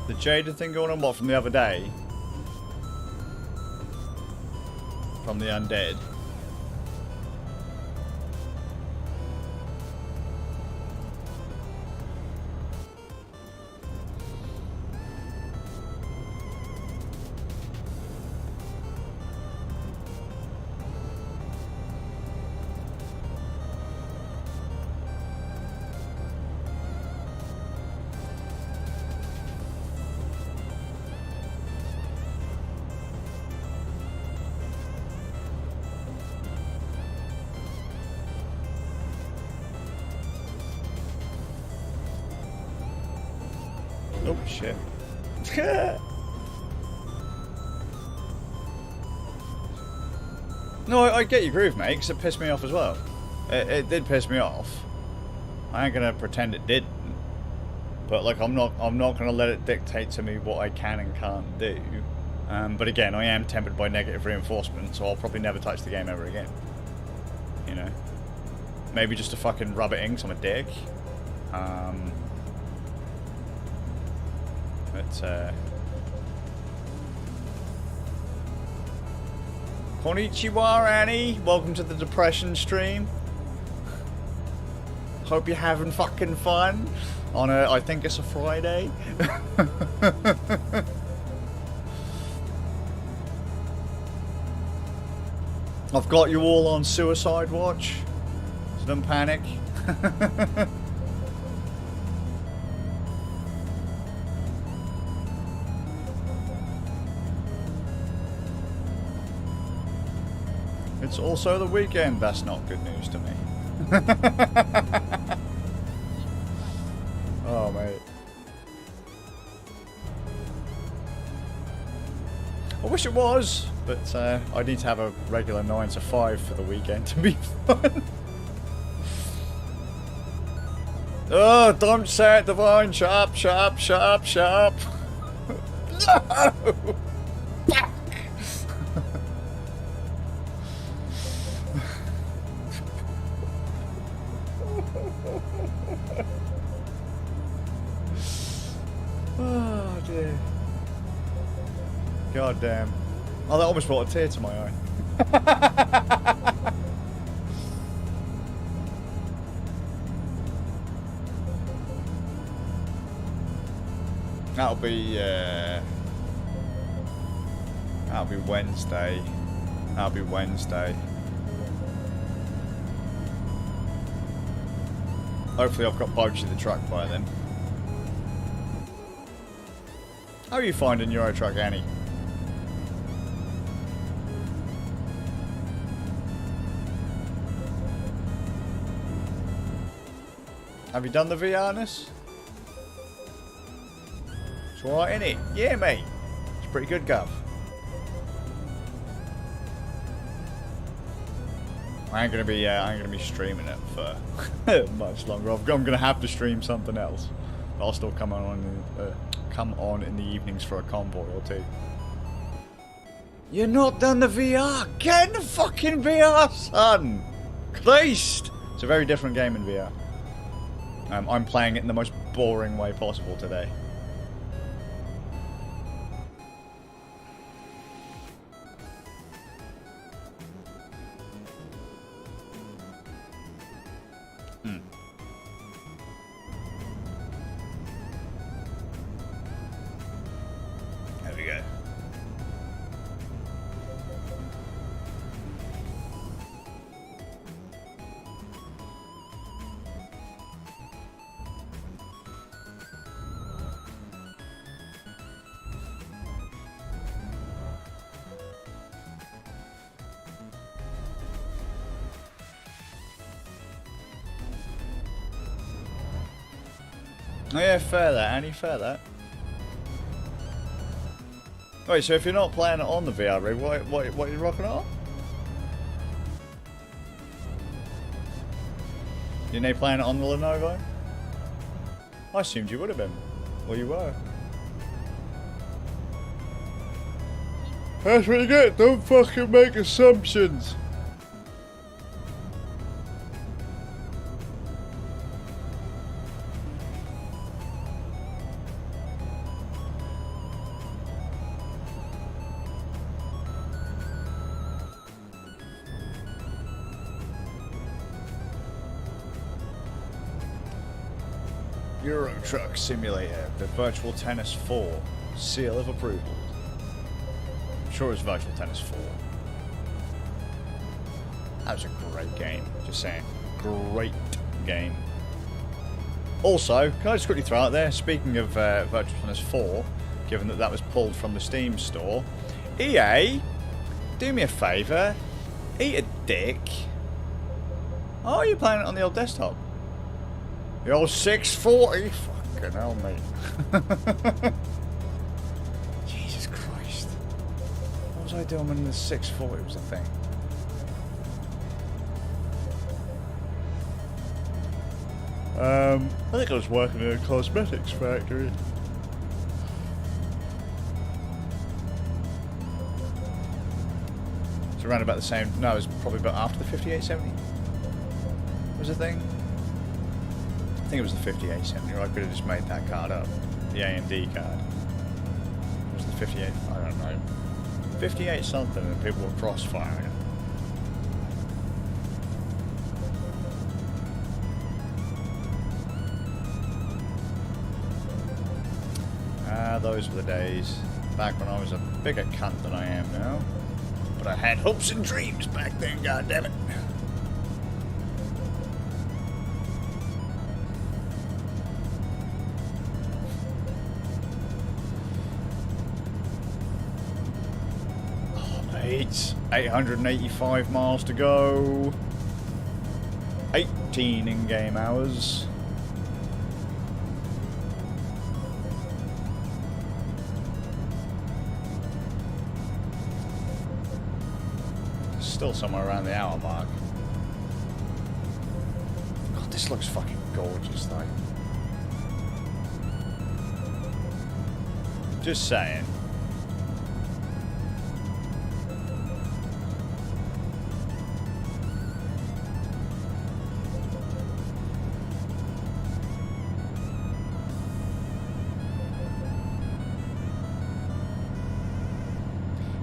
The jaded thing going on, what, from the other day? From the undead? Oh shit. No, I get your groove, mate, because it pissed me off as well. It did piss me off. I ain't gonna pretend it didn't. But like, I'm not gonna let it dictate to me what I can and can't do. But again, I am tempered by negative reinforcement, so I'll probably never touch the game ever again. You know, maybe just to fucking rub it in 'cause I'm a dick. Konnichiwa, Annie. Welcome to the depression stream. Hope you're having fucking fun on a, I think it's a Friday. I've got you all on suicide watch, so don't panic. It's also the weekend. That's not good news to me. Oh, mate. I wish it was, but I need to have a regular 9 to 5 for the weekend to be fun. Oh, don't say it, Divine. Shut up, shut up, shut up, shut up. No! Oh dear. God damn. Oh, that almost brought a tear to my eye. That'll be Wednesday. That'll be Wednesday. Hopefully I've got Bocchi the truck by then. How are you finding Euro Truck, Annie? Have you done the VRness? It's alright, innit? Yeah, mate. It's pretty good, Gov. I ain't gonna be streaming it for much longer. I'm gonna have to stream something else. I'll still come on in the evenings for a convoy or two. You're not done the VR. Get in the fucking VR, son. Christ. It's a very different game in VR. I'm playing it in the most boring way possible today. There we go. Oh yeah, fair that, Annie, fair that. Wait, so if you're not playing it on the VR rig, what are you rocking it on? You're not playing it on the Lenovo? I assumed you would have been. Well, you were. That's what you get, don't fucking make assumptions. Euro Truck Simulator, the Virtual Tennis 4, seal of approval. I'm sure it's Virtual Tennis 4. That was a great game, just saying. Great game. Also, can I just quickly throw out there, speaking of Virtual Tennis 4, given that that was pulled from the Steam store, EA, do me a favour, eat a dick. Oh, you're playing it on the old desktop. The old 640. Fucking hell, mate. Jesus Christ. What was I doing when the 640 was a thing? I think I was working in a cosmetics factory. It's around about the same. No, it was probably about after the 5870 was a thing. I think it was the 5870, or I could have just made that card up. The AMD card. It was the 58, I don't know. 58 something, and people were crossfiring it. Those were the days back when I was a bigger cunt than I am now. But I had hopes and dreams back then, goddammit. Oh, mate. 885 miles to go. 18 in-game hours. Still somewhere around the hour mark. God, this looks fucking gorgeous, though. Just saying.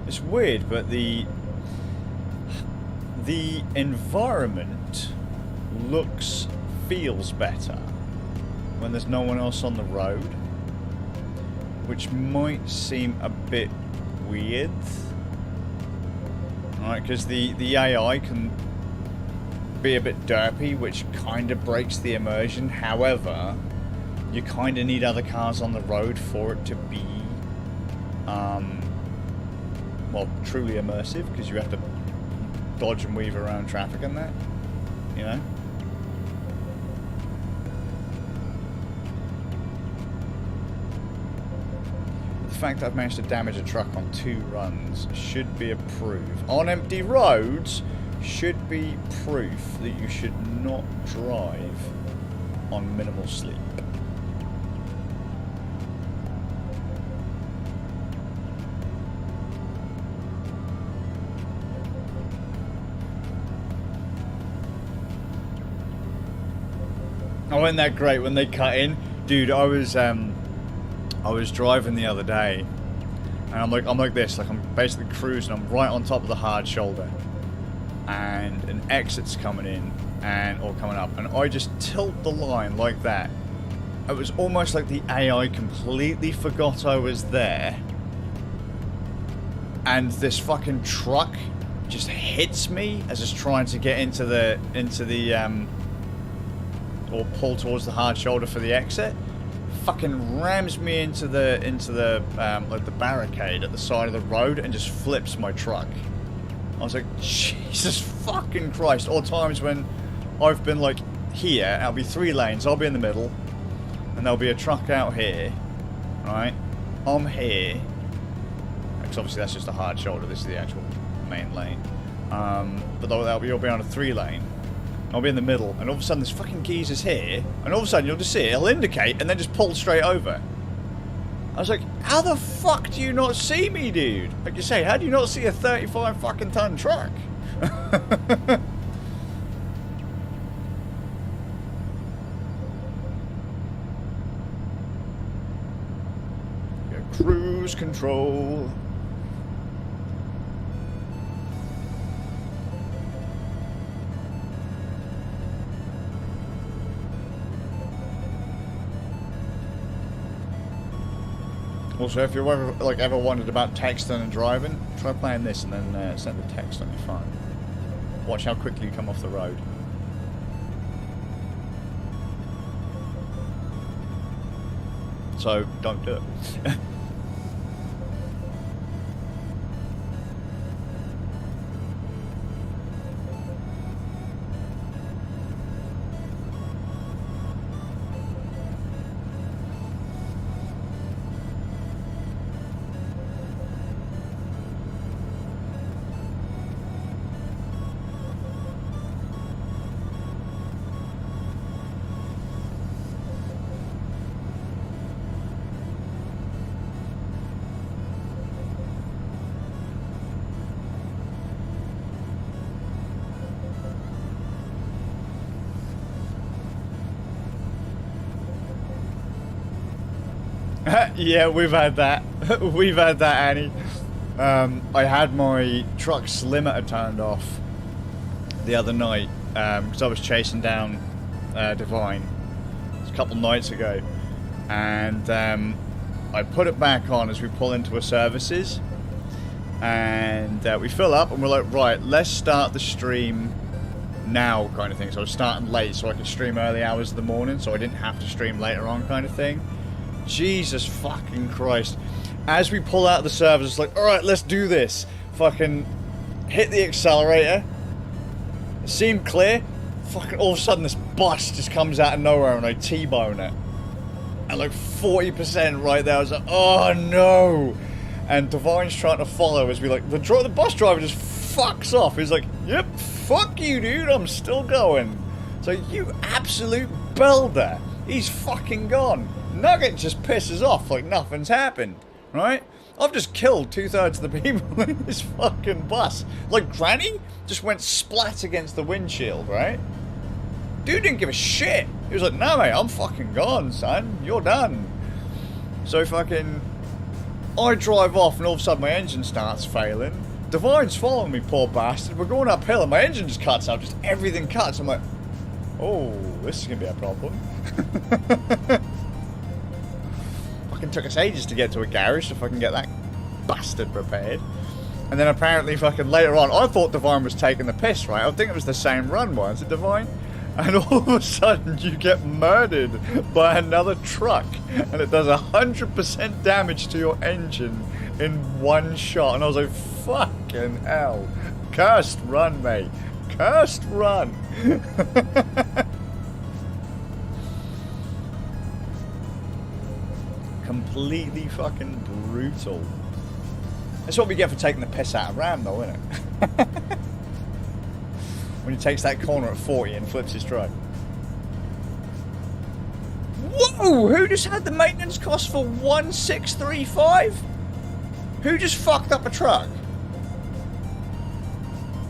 It's weird, but the environment feels better when there's no one else on the road, which might seem a bit weird, right? Because the AI can be a bit derpy, which kind of breaks the immersion. However, you kind of need other cars on the road for it to be, well, truly immersive, because you have to dodge and weave around traffic and that, you know? The fact that I've managed to damage a truck on 2 runs should be a proof. On empty roads should be proof that you should not drive on minimal sleep. Oh, isn't that great when they cut in? Dude, I was driving the other day, and I'm like this, like I'm basically cruising, I'm right on top of the hard shoulder, and an exit's coming in, or coming up, and I just tilt the line like that. It was almost like the AI completely forgot I was there, and this fucking truck just hits me as it's trying to get into the or pull towards the hard shoulder for the exit. Fucking rams me into the like the barricade at the side of the road and just flips my truck. I was like, Jesus fucking Christ. Or times when I've been like here, it'll be 3 lanes, I'll be in the middle, and there'll be a truck out here, right? I'm here, because obviously that's just a hard shoulder, this is the actual main lane. But you'll be on a 3 lane. I'll be in the middle, and all of a sudden this fucking geezer's here, and all of a sudden you'll just see it, it'll indicate, and then just pull straight over. I was like, how the fuck do you not see me, dude? Like you say, how do you not see a 35 fucking ton truck? Cruise control. Also, if you're ever, like, ever wondered about texting and driving, try playing this and then send a text on your phone. Watch how quickly you come off the road. So, don't do it. Yeah, we've had that. We've had that, Annie. I had my truck's limiter turned off the other night because I was chasing down Divine a couple nights ago, and I put it back on as we pull into a services, and we fill up, and we're like, right, let's start the stream now, kind of thing. So I was starting late so I could stream early hours of the morning, so I didn't have to stream later on, kind of thing. Jesus fucking Christ. As we pull out of the service, it's like, alright, let's do this. Fucking hit the accelerator. Seemed clear. Fucking all of a sudden this bus just comes out of nowhere and I T-bone it. And like 40% right there. I was like, oh no. And Divine's trying to follow as we like, the bus driver just fucks off. He's like, yep, fuck you dude, I'm still going. So you absolute builder. He's fucking gone. Nugget just pisses off like nothing's happened, right? I've just killed 2/3 of the people in this fucking bus. Like, Granny just went splat against the windshield, right? Dude didn't give a shit. He was like, no, mate, I'm fucking gone, son. You're done. So fucking... I drive off and all of a sudden my engine starts failing. Divine's following me, poor bastard. We're going uphill and my engine just cuts out. Just everything cuts. I'm like, oh, this is going to be a problem. Fucking took us ages to get to a garage to fucking get that bastard repaired. And then apparently fucking later on, I thought Divine was taking the piss, right? I think it was the same run, was it, Divine? And all of a sudden you get murdered by another truck and it does 100% damage to your engine in one shot. And I was like, fucking hell. Cursed run, mate. Cursed run. Completely fucking brutal. That's what we get for taking the piss out of Ram, though, isn't it? When he takes that corner at 40 and flips his truck. Whoa! Who just had the maintenance cost for 1635? Who just fucked up a truck?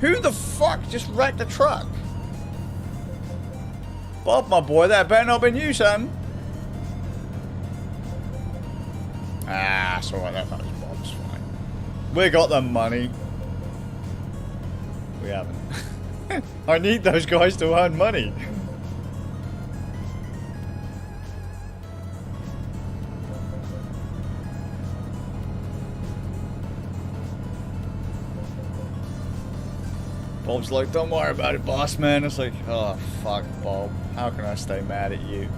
Who the fuck just wrecked a truck? Bob, my boy, that better not been you, son. Ah, it's alright, that was Bob's fine. We got the money. We haven't. I need those guys to earn money. Bob's like, don't worry about it, boss man. It's like, oh, fuck, Bob. How can I stay mad at you?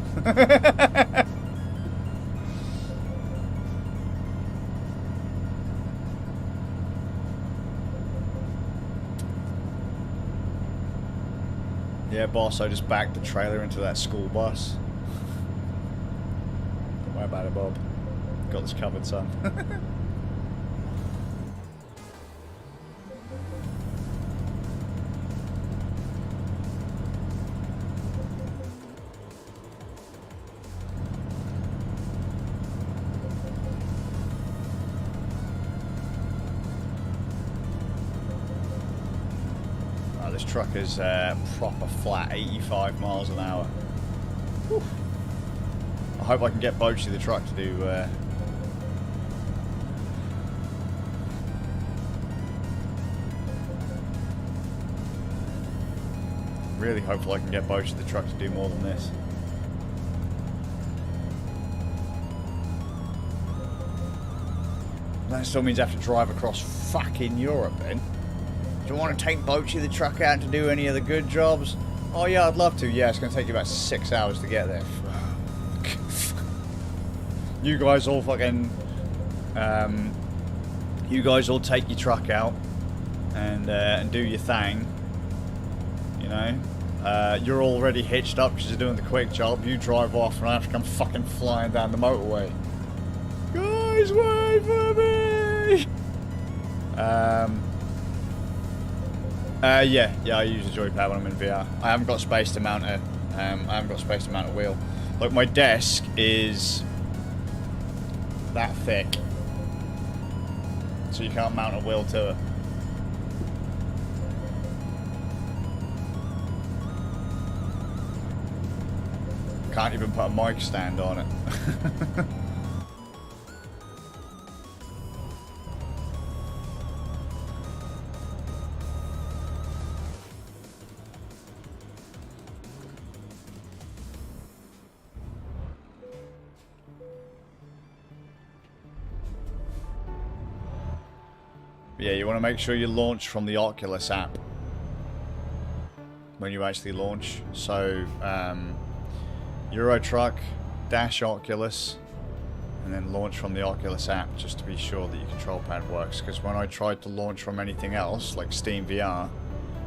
Yeah, boss, I just backed the trailer into that school bus. Don't worry about it, Bob. Got this covered, son. This truck is proper flat, 85 miles an hour. Whew. I hope I can get Bocchi the truck to do... Really hopefully I can get Bocchi the truck to do more than this. That still means I have to drive across fucking Europe then. Do you want to take Bocchi the truck out to do any of the good jobs? Oh yeah, I'd love to. Yeah, it's going to take you about 6 hours to get there. You guys all fucking... you guys all take your truck out and do your thing. You know? You're already hitched up because you're doing the quick job. You drive off and I have to come fucking flying down the motorway. Guys, wait for me! Yeah, I use a joypad when I'm in VR. I haven't got space to mount a, wheel. Like, my desk is that thick, so you can't mount a wheel to it. Can't even put a mic stand on it. Yeah, you want to make sure you launch from the Oculus app when you actually launch. So, Euro Truck, dash Oculus, and then launch from the Oculus app just to be sure that your control pad works. Because when I tried to launch from anything else, like Steam VR,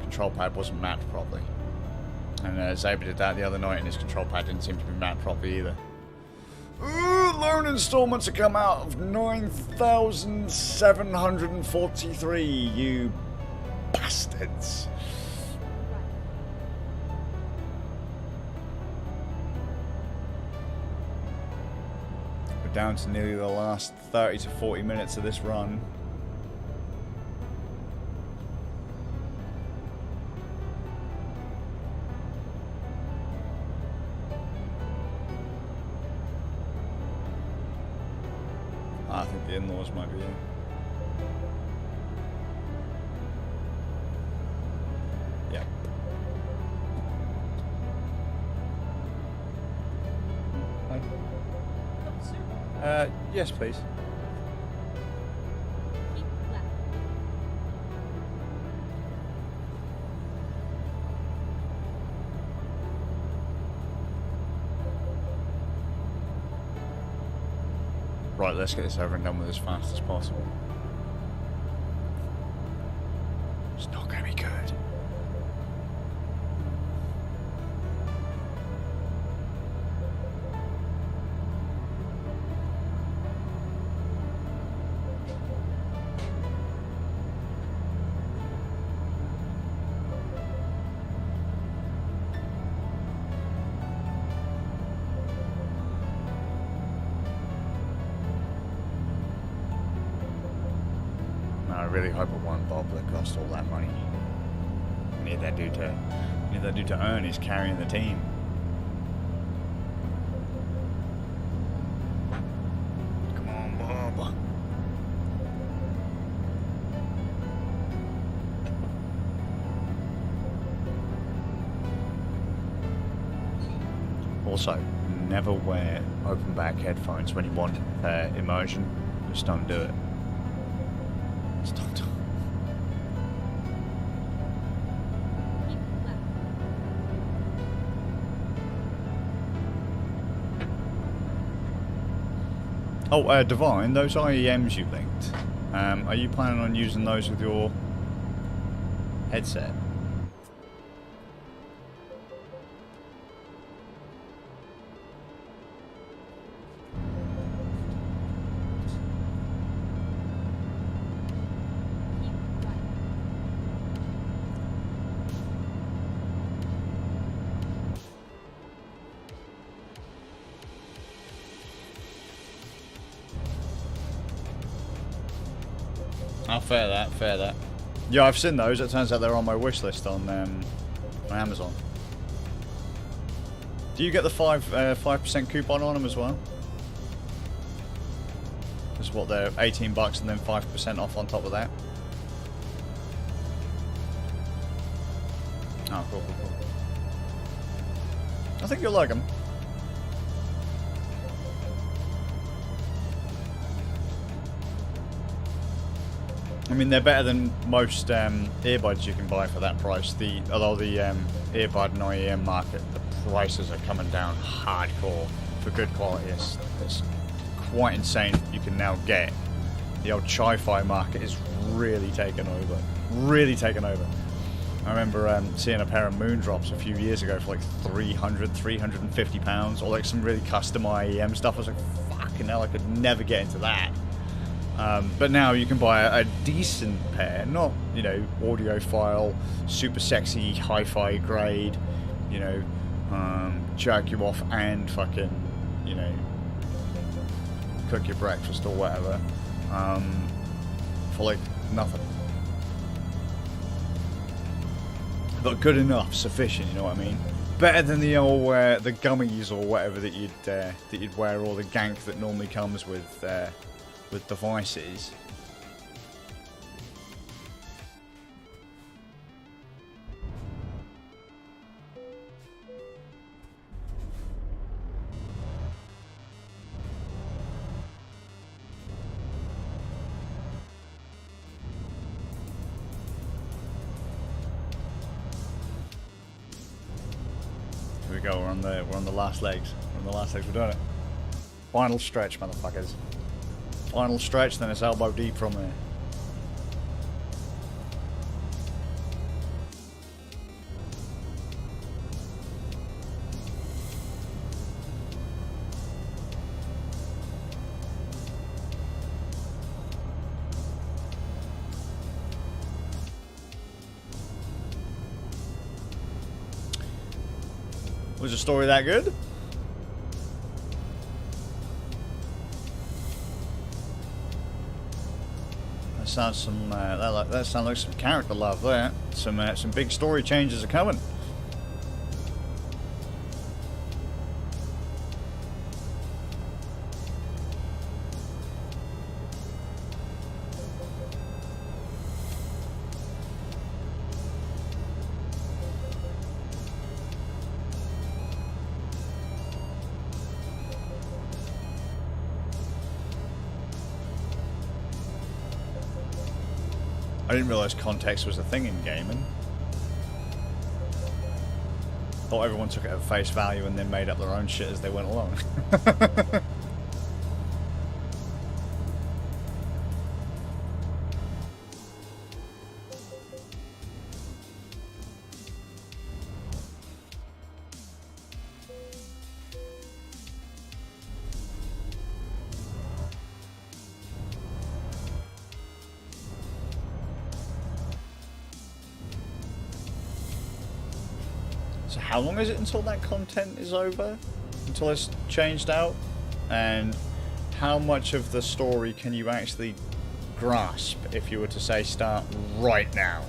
control pad wasn't mapped properly. And Zaber did that the other night and his control pad didn't seem to be mapped properly either. Loan installments have come out of 9,743, you bastards. We're down to nearly the last 30 to 40 minutes of this run. I think the in-laws might be in. Yeah. Hi. Yes, please. Keep left. Right, let's get this over and done with as fast as possible. It's not going to be good. I really hope it won't Bob that cost all that money. We need that dude to earn. He's carrying the team. Come on, Bob. Also, never wear open back headphones when you want immersion. Just don't do it. Stop. Keep left. Oh, Divine, those IEMs you linked, are you planning on using those with your headset? Oh, fair that. Yeah, I've seen those. It turns out they're on my wish list on Amazon. Do you get the 5% coupon on them as well? Is what they're $18 and then 5% off on top of that. Oh, cool. I think you'll like them. I mean, they're better than most earbuds you can buy for that price. Although the earbud and OEM market, the prices are coming down hardcore for good quality. It's quite insane. You can now get the old chi-fi market is really taken over. Really taken over. I remember seeing a pair of Moondrops a few years ago for like 300, 350 pounds, or like some really custom IEM stuff. I was like, fucking hell, I could never get into that. But now you can buy a decent pair, not, you know, audiophile, super sexy, hi-fi grade, you know, jerk you off and fucking, you know, cook your breakfast or whatever, for like nothing. But good enough, sufficient, you know what I mean? Better than the old the gummies or whatever that you'd wear, or the gank that normally comes with devices. Here we go. We're on the last legs. We're on the last legs. We're doing it. Final stretch, motherfuckers. Final stretch, then it's elbow deep from there. Was the story that good? That sounds like some character love there. Some big story changes are coming. I didn't realise context was a thing in gaming. Thought everyone took it at face value and then made up their own shit as they went along. So how long is it until that content is over? Until it's changed out? And how much of the story can you actually grasp if you were to say start right now?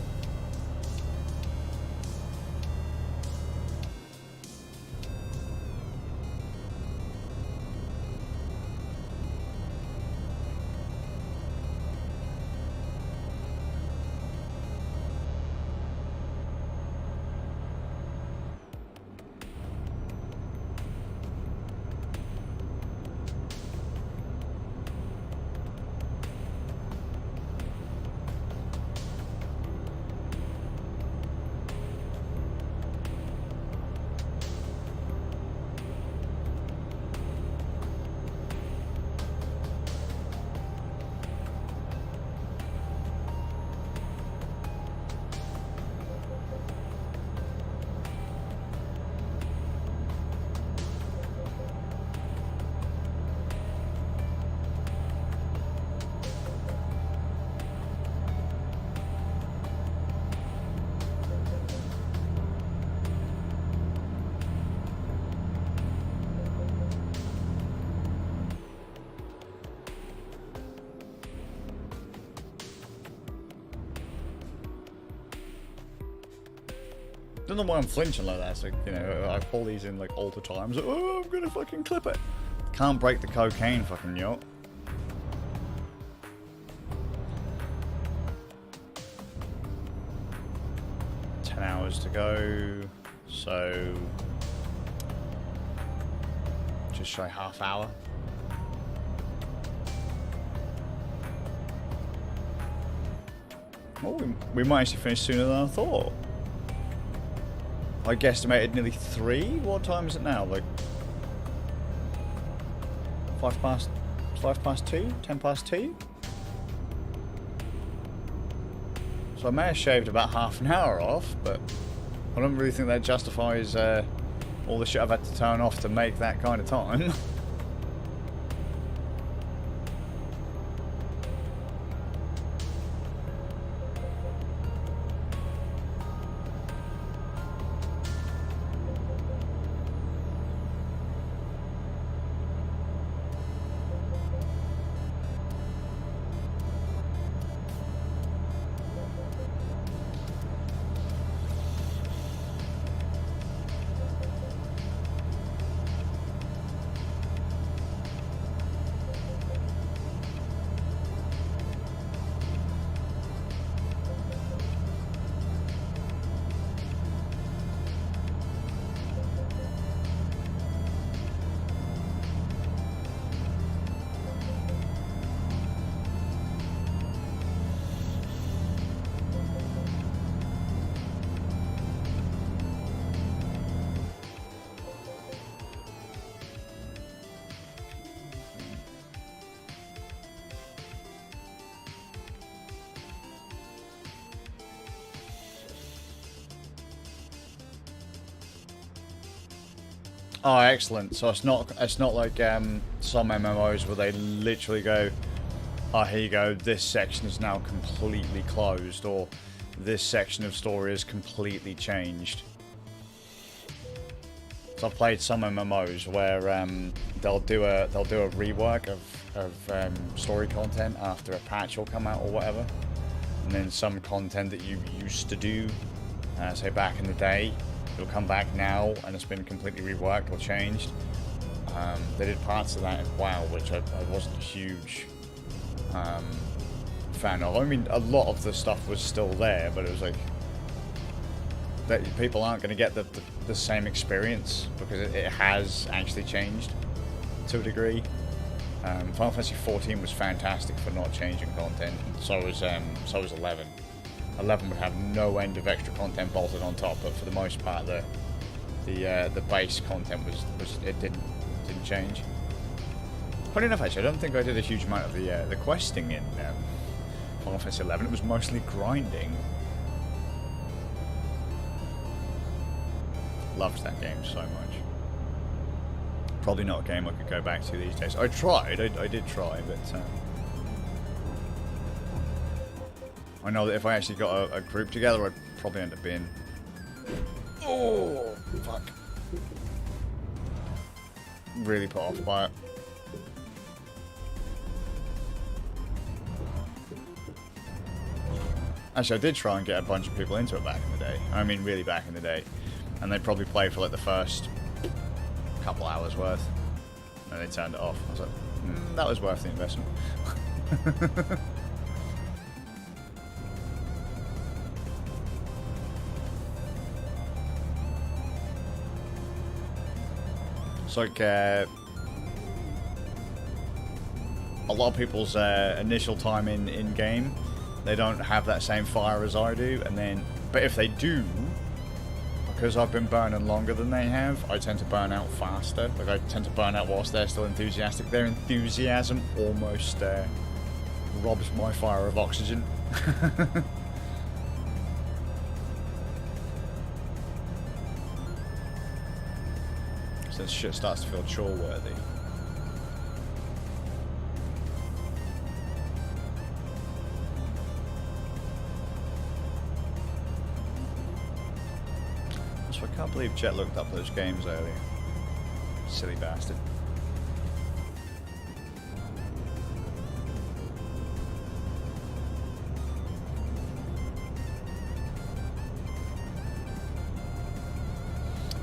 I don't know why I'm flinching like that. It's like, you know, I pull these in like all the time. Like, oh, I'm gonna fucking clip it. Can't break the cocaine, fucking yacht. Hours to go, so just shy half hour. Oh, we might actually finish sooner than I thought. I guesstimated nearly 3. What time is it now? Like 5 past 2? 10 past 2? So I may have shaved about half an hour off, but I don't really think that justifies all the shit I've had to turn off to make that kind of time. Oh, excellent. So it's not like some MMOs where they literally go, oh, here you go, this section is now completely closed, or this section of story is completely changed. So I've played some MMOs where they'll do a rework of story content after a patch will come out or whatever, and then some content that you used to do, say back in the day, it'll come back now and it's been completely reworked or changed. They did parts of that in WoW, which I wasn't a huge fan of. I mean, a lot of the stuff was still there, but it was like that people aren't going to get the same experience because it has actually changed to a degree. Final Fantasy 14 was fantastic for not changing content. So was 11. 11 would have no end of extra content bolted on top, but for the most part, the base content was it didn't change. Funny enough, actually, I don't think I did a huge amount of the questing in Final Fantasy 11. It was mostly grinding. Loved that game so much. Probably not a game I could go back to these days. I tried. I did try, but. I know that if I actually got a group together, I'd probably end up being... Oh, fuck. Really put off by it. Actually, I did try and get a bunch of people into it back in the day. I mean, really back in the day. And they'd probably play for like the first couple hours worth. And they turned it off. I was like, that was worth the investment. It's like a lot of people's initial time in game, they don't have that same fire as I do, and then, but if they do, because I've been burning longer than they have, I tend to burn out faster. Like, I tend to burn out whilst they're still enthusiastic. Their enthusiasm almost robs my fire of oxygen. So this shit starts to feel chore-worthy. So I can't believe Jet looked up those games earlier. Silly bastard.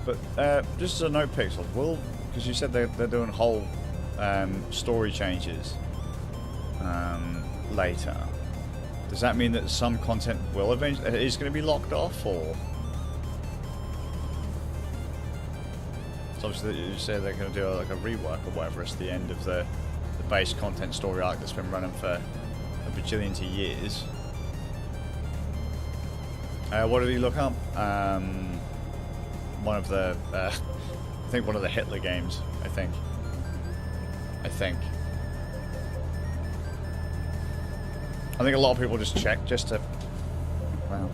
But just as a note, Pixel, because you said they're doing whole story changes later. Does that mean that some content will eventually is going to be locked off, or? So obviously you say they're going to do like a rework or whatever. It's the end of the base content story arc that's been running for a bajillion years. What did he look up? One of the, I think one of the Hitler games. I think. I think a lot of people just check just to, well,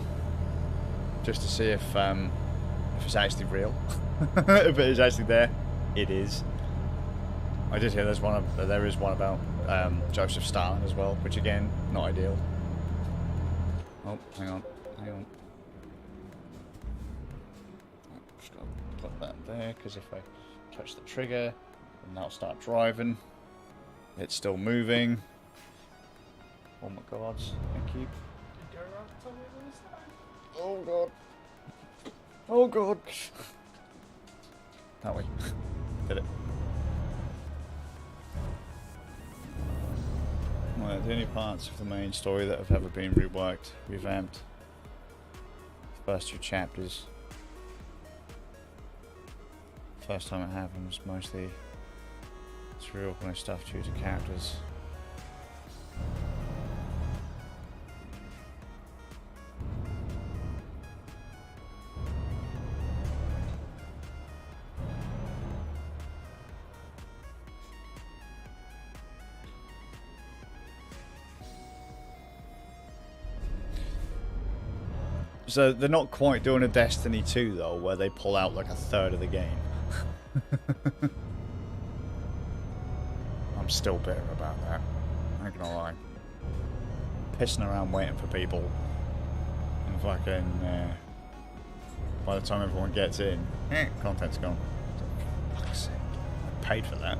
just to see if it's actually real. If it is actually there, it is. I did hear there is one about Joseph Stalin as well, which again, not ideal. Oh, hang on. Just gotta put that there, because if I touch the trigger, and now start driving, it's still moving. Oh my god, thank you. Oh god. Oh god. That way. Did it. Well, the only parts of the main story that have ever been reworked, revamped. The first 2 chapters. First time it happened was mostly to reorganize stuff due to characters. So they're not quite doing a Destiny 2 though, where they pull out like a third of the game. I'm still bitter about that. I'm not gonna lie. Pissing around waiting for people, and fucking by the time everyone gets in, content's gone. Fuck's sake. I paid for that.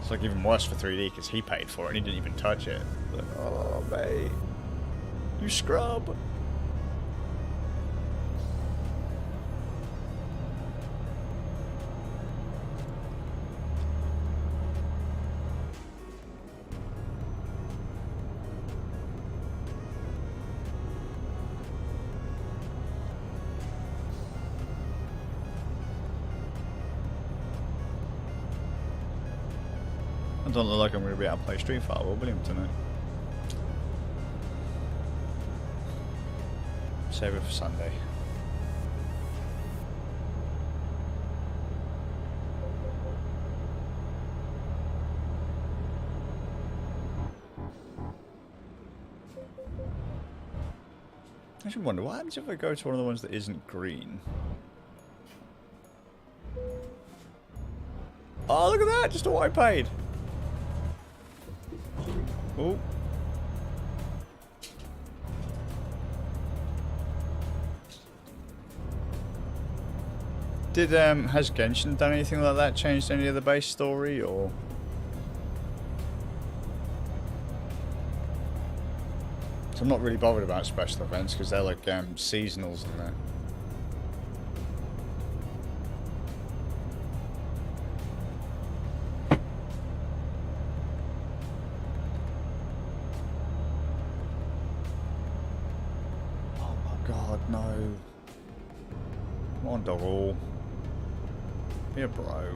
It's like even worse for 3D because he paid for it and he didn't even touch it. Like, oh mate, you scrub. I don't look like I'm going to be able to play Street Fighter William tonight. Save it for Sunday. I should wonder, what happens if I go to one of the ones that isn't green? Oh, look at that! Just what I paid! Oh. Has Genshin done anything like that? Changed any of the base story, or? So I'm not really bothered about special events because they're like seasonals and that. No. Come on, doggle. Be a bro.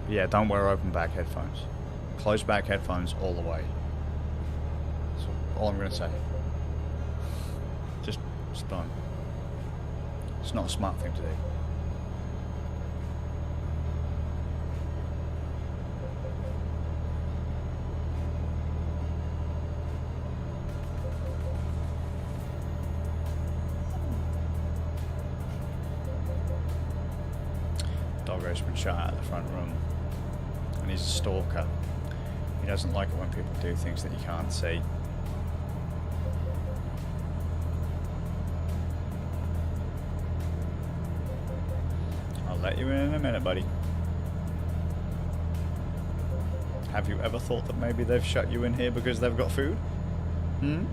Yeah, don't wear open back headphones. Closed back headphones all the way. All I'm going to say. Just don't. It's not a smart thing to do. Doggo's been shot out of the front room. And he's a stalker. He doesn't like it when people do things that you can't see. Let you in a minute, buddy. Have you ever thought that maybe they've shut you in here because they've got food? Hmm?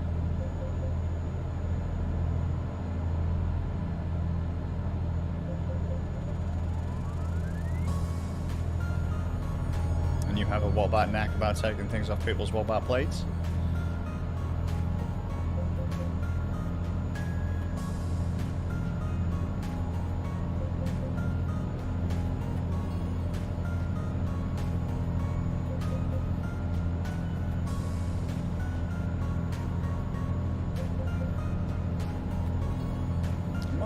And you have a what about knack about taking things off people's what about plates?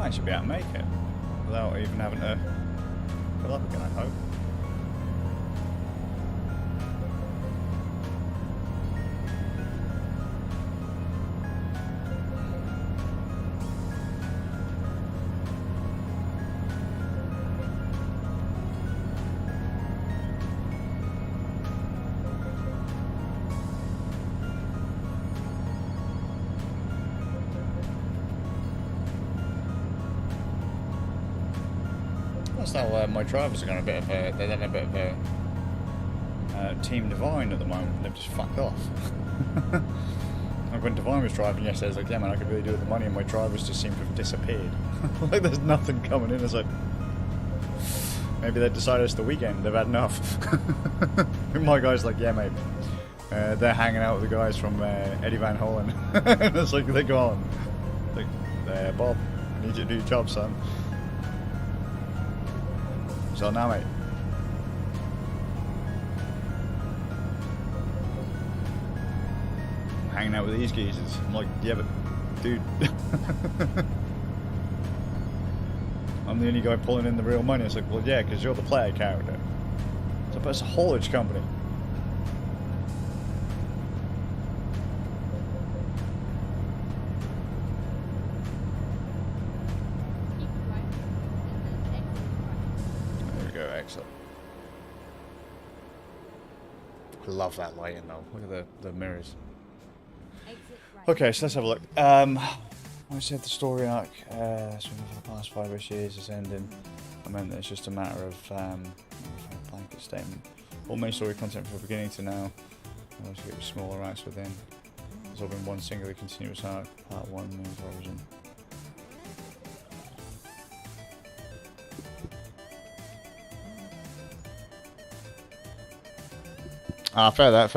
might actually be able to make it without even having to fill up again, I hope. That's how my drivers are going a bit of a, they're in a bit of a team Divine at the moment. They've just fucked off. Like when Divine was driving yesterday, I was like, yeah man, I could really do with the money, and my drivers just seem to have disappeared. Like there's nothing coming in. It's like, maybe they decided it's the weekend, they've had enough. My guy's like, yeah mate, they're hanging out with the guys from Eddie Van Hollen. And it's like, they're gone. Like, Bob, I need you to do your job, son. So now, mate. I'm hanging out with these geezers. I'm like, yeah, but dude. I'm the only guy pulling in the real money. It's like, well, yeah, because you're the player character. So, but it's a haulage company. Keep right, and then exit right. There we go, excellent. I love that lighting though. Look at the mirrors. Exit right. Okay, so let's have a look. I said the story arc, so for the past 5-ish years is ending. I meant that it's just a matter of a blanket statement. All main story content from the beginning to now. Obviously, it was smaller arcs within. There's all been one singularly continuous arc. Part 1 means origin. Ah, fair that.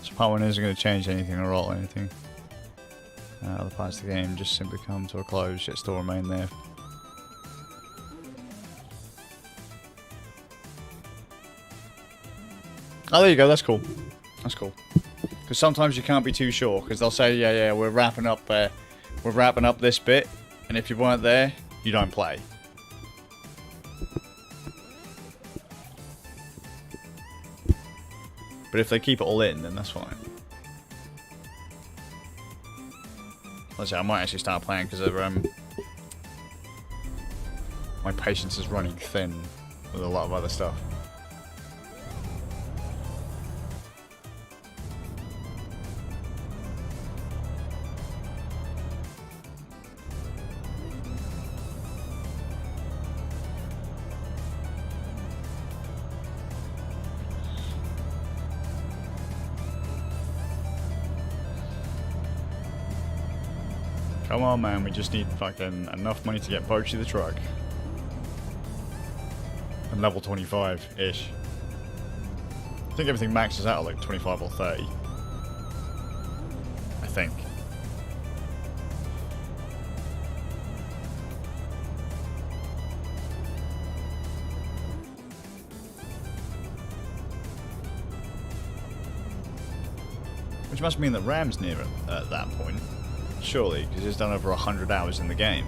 So part 1 isn't going to change anything or alter anything. Other parts of the game just simply come to a close, yet still remain there. Oh, there you go. That's cool. That's cool. Because sometimes you can't be too sure. Because they'll say, yeah, we're wrapping up this bit, and if you weren't there, you don't play. But if they keep it all in, then that's fine. Let's say I might actually start playing because my patience is running thin with a lot of other stuff. Come on, man, we just need fucking enough money to get Bocchi the truck. And level 25-ish. I think everything maxes out at like 25 or 30. I think. Which must mean that Ram's near it at that point. Surely, because he's done over 100 hours in the game.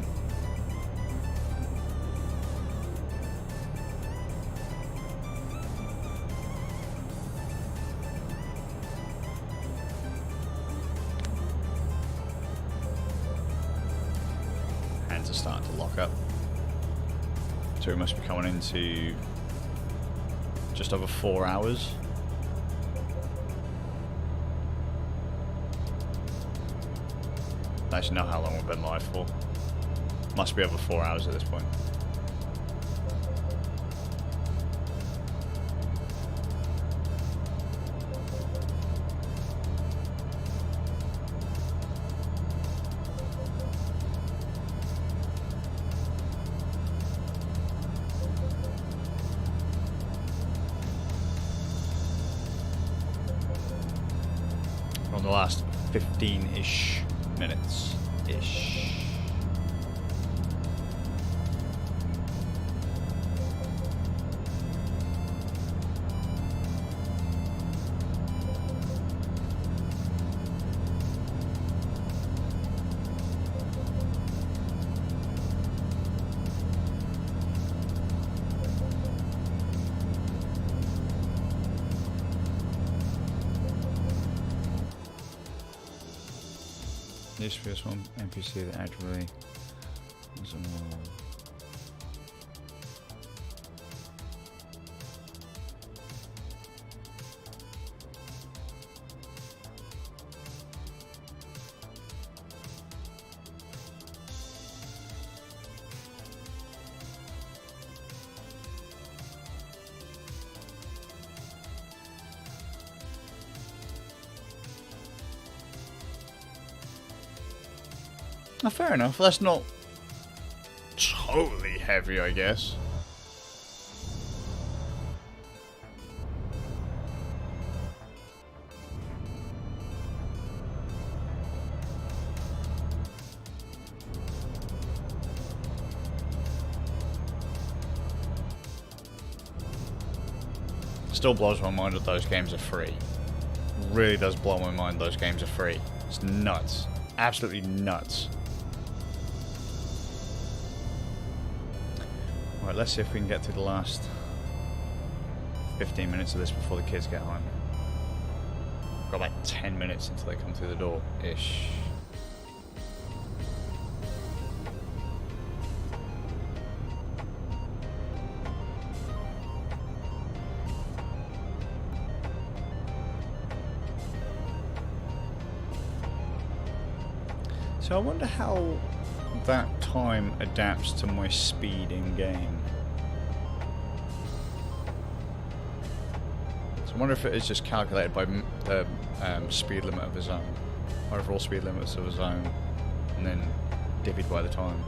Hands are starting to lock up. So we must be coming into just over 4 hours. I actually know how long we've been live for. Must be over 4 hours at this point. We're on the last 15-ish minutes-ish. This first one, NPC that actually. Oh, fair enough. That's not totally heavy, I guess. Still blows my mind that those games are free. Really does blow my mind those games are free. It's nuts. Absolutely nuts. Right, let's see if we can get through the last 15 minutes of this before the kids get home. Got like 10 minutes until they come through the door-ish. So I wonder how that time adapts to my speed in game. So I wonder if it is just calculated by the speed limit of the zone, overall speed limits of the zone, and then divvied by the time.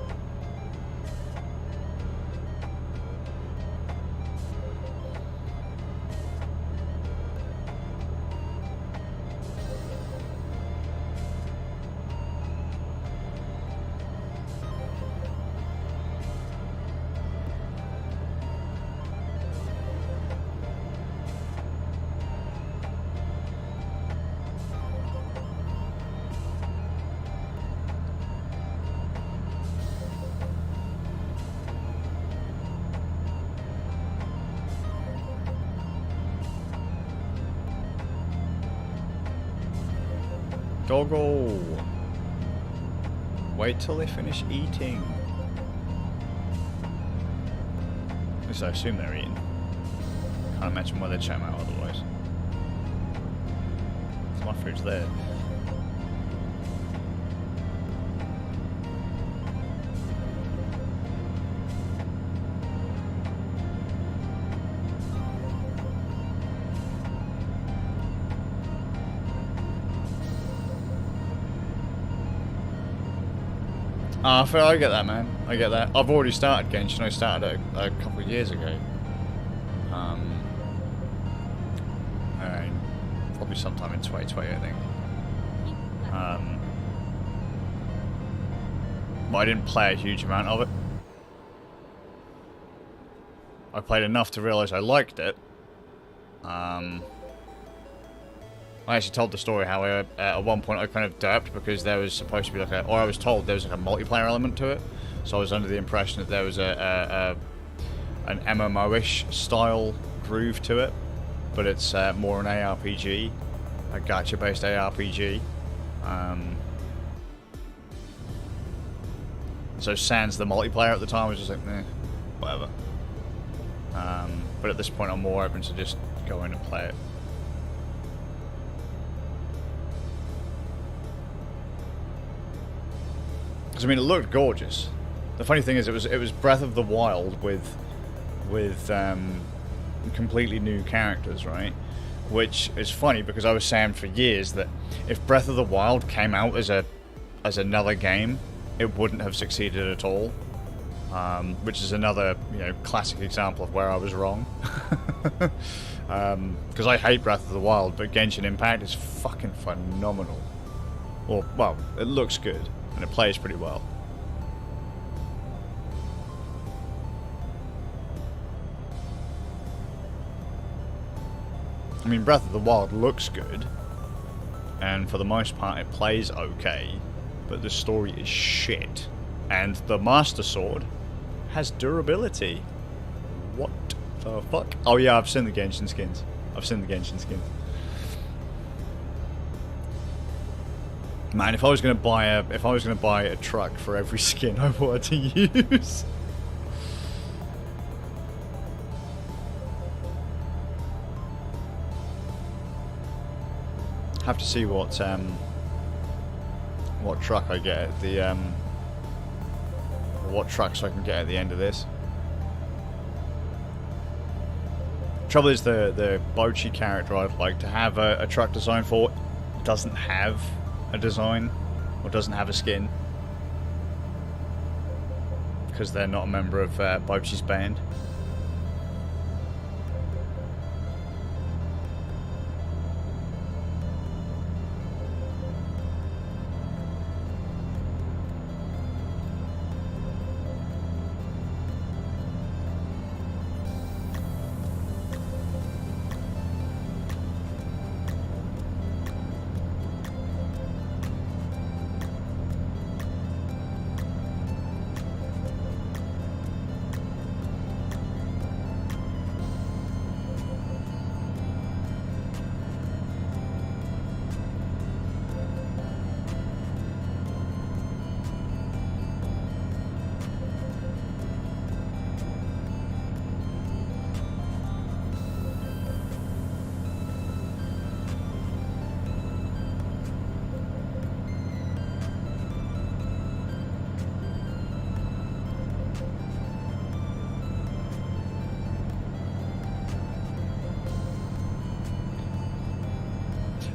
Doggo! Wait till they finish eating. At least I assume they're eating. Can't imagine why they'd shut them out otherwise. So my food's there. I get that, man. I get that. I've already started Genshin. I started it a couple of years ago. Probably sometime in 2020, I think. But I didn't play a huge amount of it. I played enough to realise I liked it. I actually told the story how at one point I kind of derped because there was supposed to be like or I was told there was like a multiplayer element to it. So I was under the impression that there was an MMO-ish style groove to it, but it's more an ARPG, a gacha-based ARPG. So sans the multiplayer at the time, I was just like, whatever. But at this point I'm more open to just go in and play it. Because I mean, it looked gorgeous. The funny thing is, it was Breath of the Wild with completely new characters, right? Which is funny because I was saying for years that if Breath of the Wild came out as another game, it wouldn't have succeeded at all. Which is another classic example of where I was wrong. Because I hate Breath of the Wild, but Genshin Impact is fucking phenomenal. Well, it looks good. And it plays pretty well. I mean, Breath of the Wild looks good, and for the most part it plays okay, but the story is shit. And the Master Sword has durability. What the fuck? Oh yeah, I've seen the Genshin skins. Man, if I was gonna buy a truck for every skin I wanted to use. Have to see what truck I get at the what trucks I can get at the end of this. Trouble is the Bocchi character I'd like to have a truck design for doesn't have a design or doesn't have a skin because they're not a member of Bocchi's band.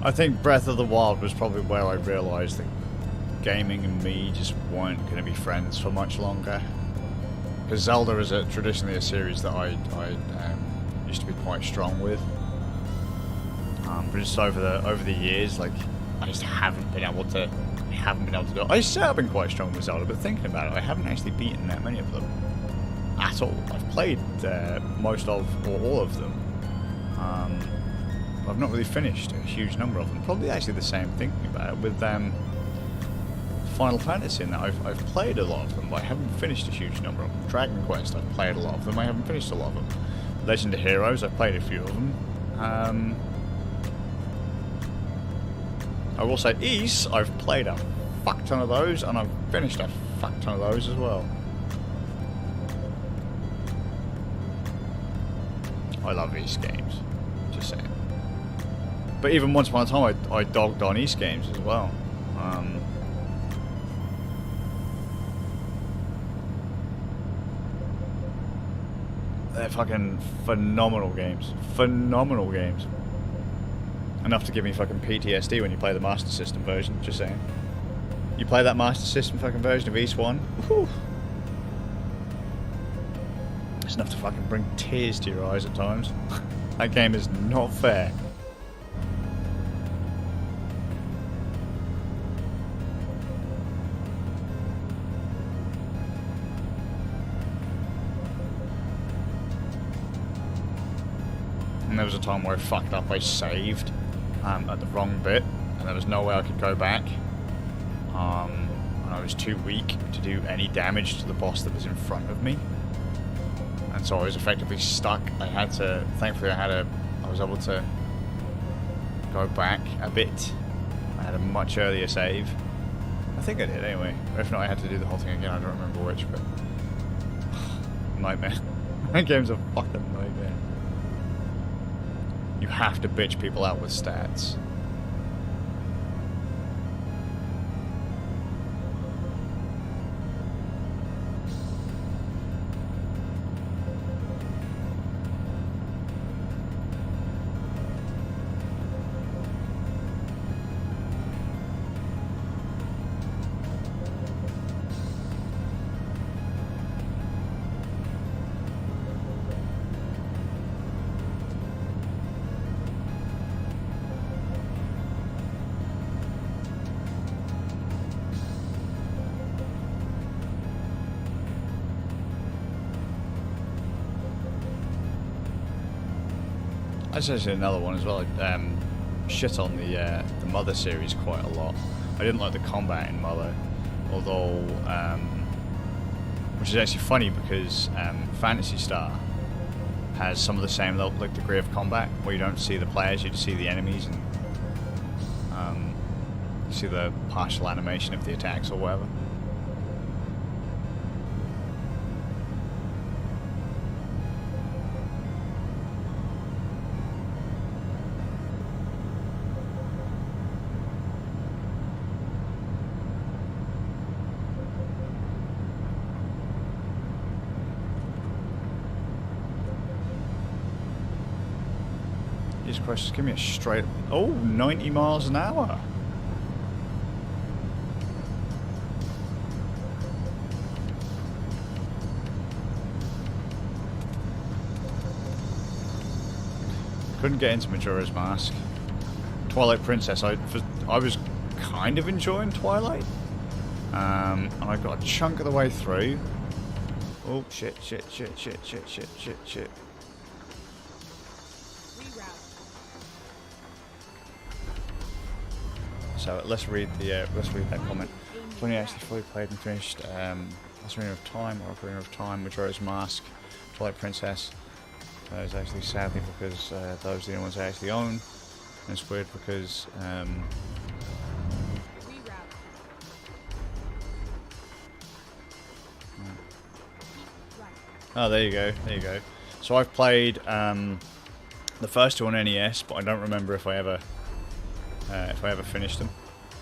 I think Breath of the Wild was probably where I realised that gaming and me just weren't going to be friends for much longer. Because Zelda is traditionally a series that I used to be quite strong with. But just over the years, like I just haven't been able to do it. I still have been quite strong with Zelda, but thinking about it, I haven't actually beaten that many of them at all. I've played most of or all of them. I've not really finished a huge number of them. Probably actually the same thinking about it with Final Fantasy in that I've played a lot of them, but I haven't finished a huge number of them. Dragon Quest, I've played a lot of them, I haven't finished a lot of them. Legend of Heroes, I've played a few of them. I will say Ys, I've played a fuck ton of those, and I've finished a fuck ton of those as well. I love Ys games, just saying. But even once upon a time, I dogged on Ys games as well. They're fucking phenomenal games. Phenomenal games. Enough to give me fucking PTSD when you play the Master System version, just saying. You play that Master System fucking version of Ys 1, whew. It's enough to fucking bring tears to your eyes at times. That game is not fair. And there was a time where I fucked up, I saved at the wrong bit, and there was no way I could go back. And I was too weak to do any damage to the boss that was in front of me. And so I was effectively stuck. I had to, thankfully I was able to go back a bit. I had a much earlier save. I think I did anyway. If not, I had to do the whole thing again, I don't remember which, but... nightmare. That game's a fucking nightmare. You have to bitch people out with stats. That's actually another one as well. Shit on the Mother series quite a lot. I didn't like the combat in Mother, although, which is actually funny because Phantasy Star has some of the same degree of combat, where you don't see the players, you just see the enemies, and see the partial animation of the attacks or whatever. Jesus Christ, just give me a straight... Oh, 90 miles an hour. Couldn't get into Majora's Mask. Twilight Princess, I was kind of enjoying Twilight. And I got a chunk of the way through. Oh, shit. So let's read that comment. When you actually fully played and finished Ocarina of Time or Ocarina of Time, Majora's Mask, Twilight Princess. Those actually sadly because those are the only ones I actually own. And it's weird because oh, there you go. So I've played the first two on NES, but I don't remember if I ever finished them.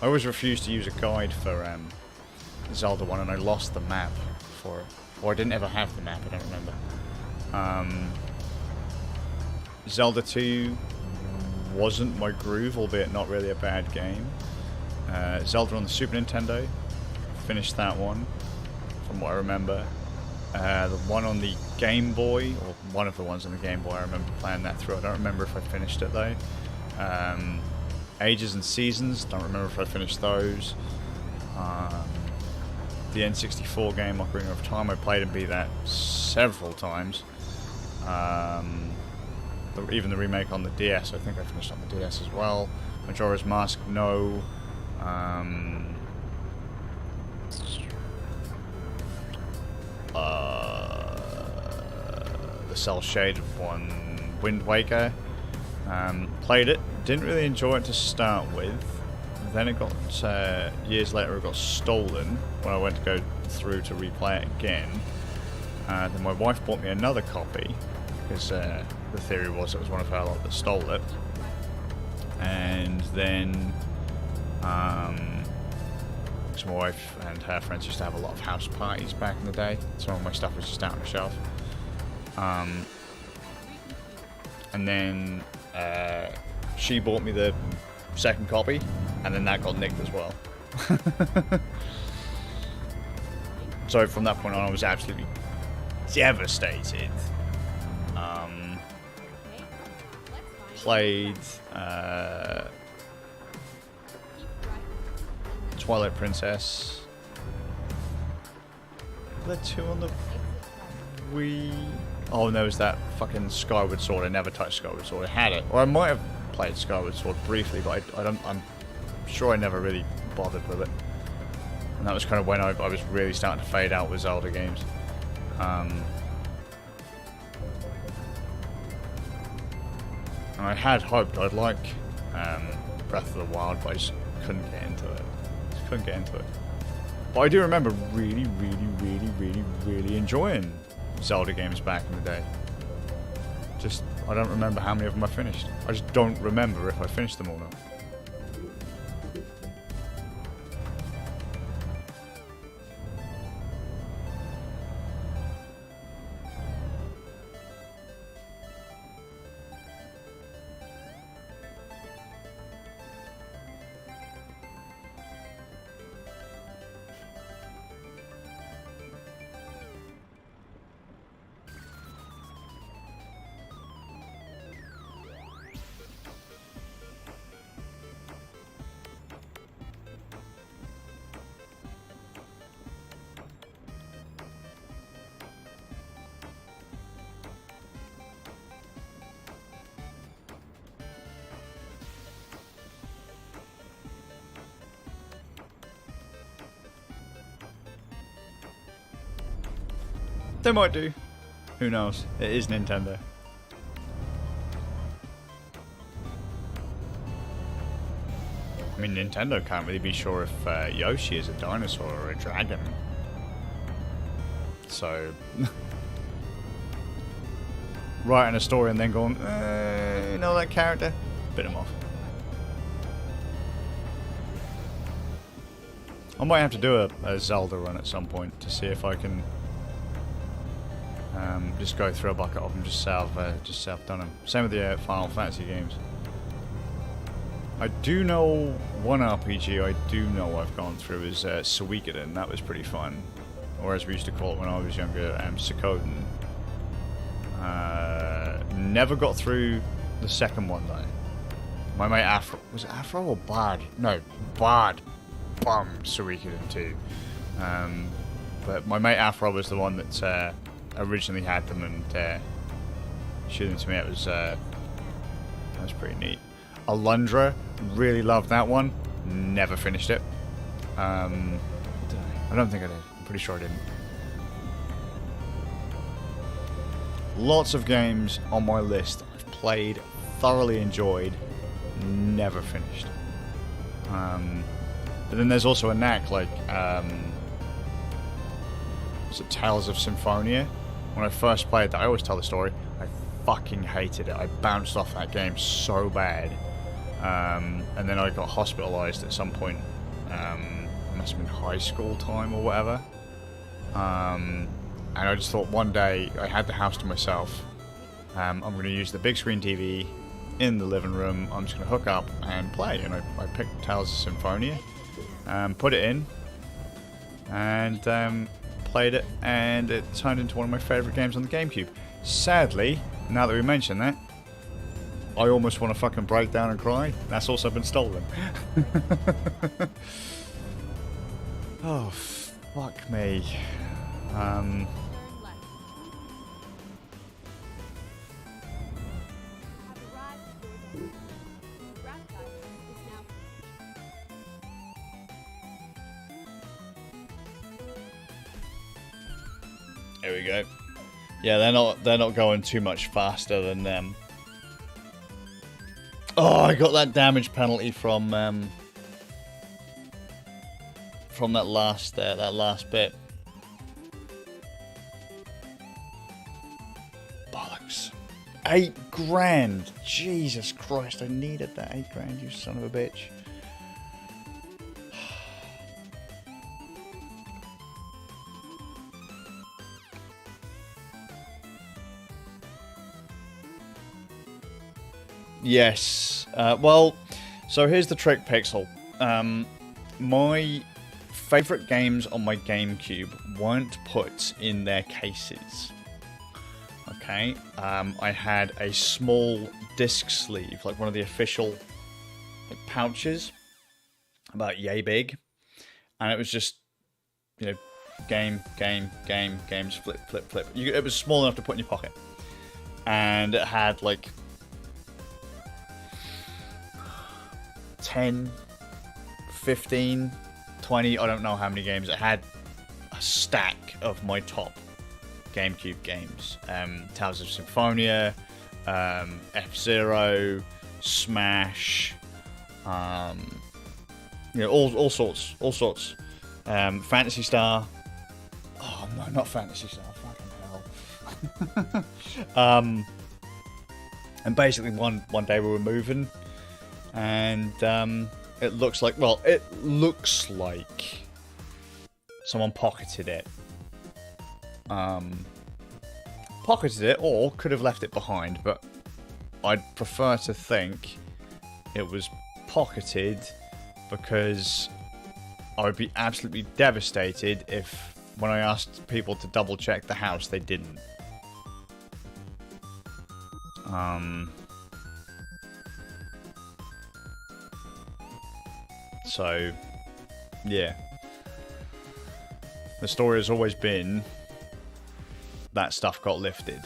I always refused to use a guide for Zelda 1, and I lost the map for it. Or I didn't ever have the map, I don't remember. Zelda 2 wasn't my groove, albeit not really a bad game. Zelda on the Super Nintendo, finished that one, from what I remember. The one on the Game Boy, or one of the ones on the Game Boy, I remember playing that through. I don't remember if I finished it though. Ages and Seasons, don't remember if I finished those. The N64 game, Ocarina of Time, I played and beat that several times. Even the remake on the DS, I think I finished on the DS as well. Majora's Mask, no. The cel-shaded one, Wind Waker. Played it, didn't really enjoy it to start with. Then it got, years later it got stolen when I went to go through to replay it again. Then my wife bought me another copy, because the theory was it was one of her lot that stole it. And then, because my wife and her friends used to have a lot of house parties back in the day, some of my stuff was just out on the shelf. And then she bought me the second copy, and then that got nicked as well. So from that point on, I was absolutely devastated. Played Twilight Princess. Were there two on the Wii? Oh, and there was that fucking Skyward Sword. I never touched Skyward Sword. I had it, or I might have played Skyward Sword briefly, but I'm sure I never really bothered with it. And that was kind of when I was really starting to fade out with Zelda games. And I had hoped I'd like Breath of the Wild, but I just couldn't get into it. But I do remember really enjoying Zelda games back in the day. Just, I don't remember how many of them I finished. I just don't remember if I finished them or not. They might do. Who knows? It is Nintendo. I mean, Nintendo can't really be sure if Yoshi is a dinosaur or a dragon. So, writing a story and then going, you know that character? Bit him off. I might have to do a Zelda run at some point to see if I can just go through a bucket of them, just self-done them. Same with the Final Fantasy games. I do know one RPG I do know I've gone through is Suikoden. That was pretty fun. Or as we used to call it when I was younger, Suikoden. Never got through the second one though. My mate Afro... Was it Afro or Bard? No, Bard. Bum, Suikoden 2. But my mate Afro was the one that originally had them and showed them to me. That was pretty neat. Alundra, really loved that one. Never finished it. I don't think I did. I'm pretty sure I didn't. Lots of games on my list I've played, thoroughly enjoyed, never finished. But then there's also a knack like, was it Tales of Symphonia? When I first played that, I always tell the story, I fucking hated it. I bounced off that game so bad. And then I got hospitalized at some point. It must have been high school time or whatever. And I just thought one day, I had the house to myself. I'm going to use the big screen TV in the living room. I'm just going to hook up and play. And I picked Tales of Symphonia. Put it in. And played it. And it turned into one of my favourite games on the GameCube. Sadly, now that we mention that, I almost want to fucking break down and cry. That's also been stolen. Oh, fuck me. There we go. Yeah, they're not going too much faster than them. Oh, I got that damage penalty from that last bit. Bollocks. 8 grand. Jesus Christ, I needed that 8 grand, you son of a bitch. Yes. Well, so here's the trick, Pixel. My favourite games on my GameCube weren't put in their cases. Okay. I had a small disc sleeve, like one of the official pouches, about yay big, and it was just, you know, games, flip. It was small enough to put in your pocket, and it had like 10, 15, 20, I don't know how many games. It had a stack of my top GameCube games. Tales of Symphonia, F-Zero, Smash, you know, all sorts. Phantasy Star. Oh no, not Phantasy Star, fucking hell. And basically one day we were moving, and it looks like someone pocketed it. Pocketed it, or could have left it behind, but I'd prefer to think it was pocketed, because I would be absolutely devastated if, when I asked people to double check the house, they didn't. So, yeah. The story has always been that stuff got lifted.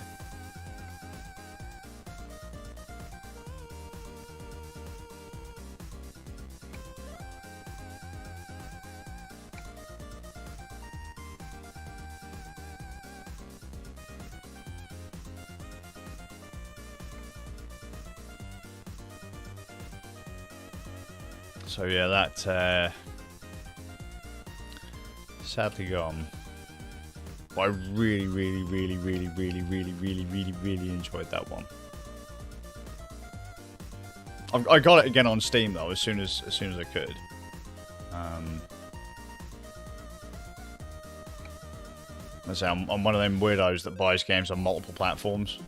So yeah, that sadly gone. But I really, really, really, really, really, really, really, really, really enjoyed that one. I got it again on Steam though, as soon as I could. I say I'm one of them weirdos that buys games on multiple platforms.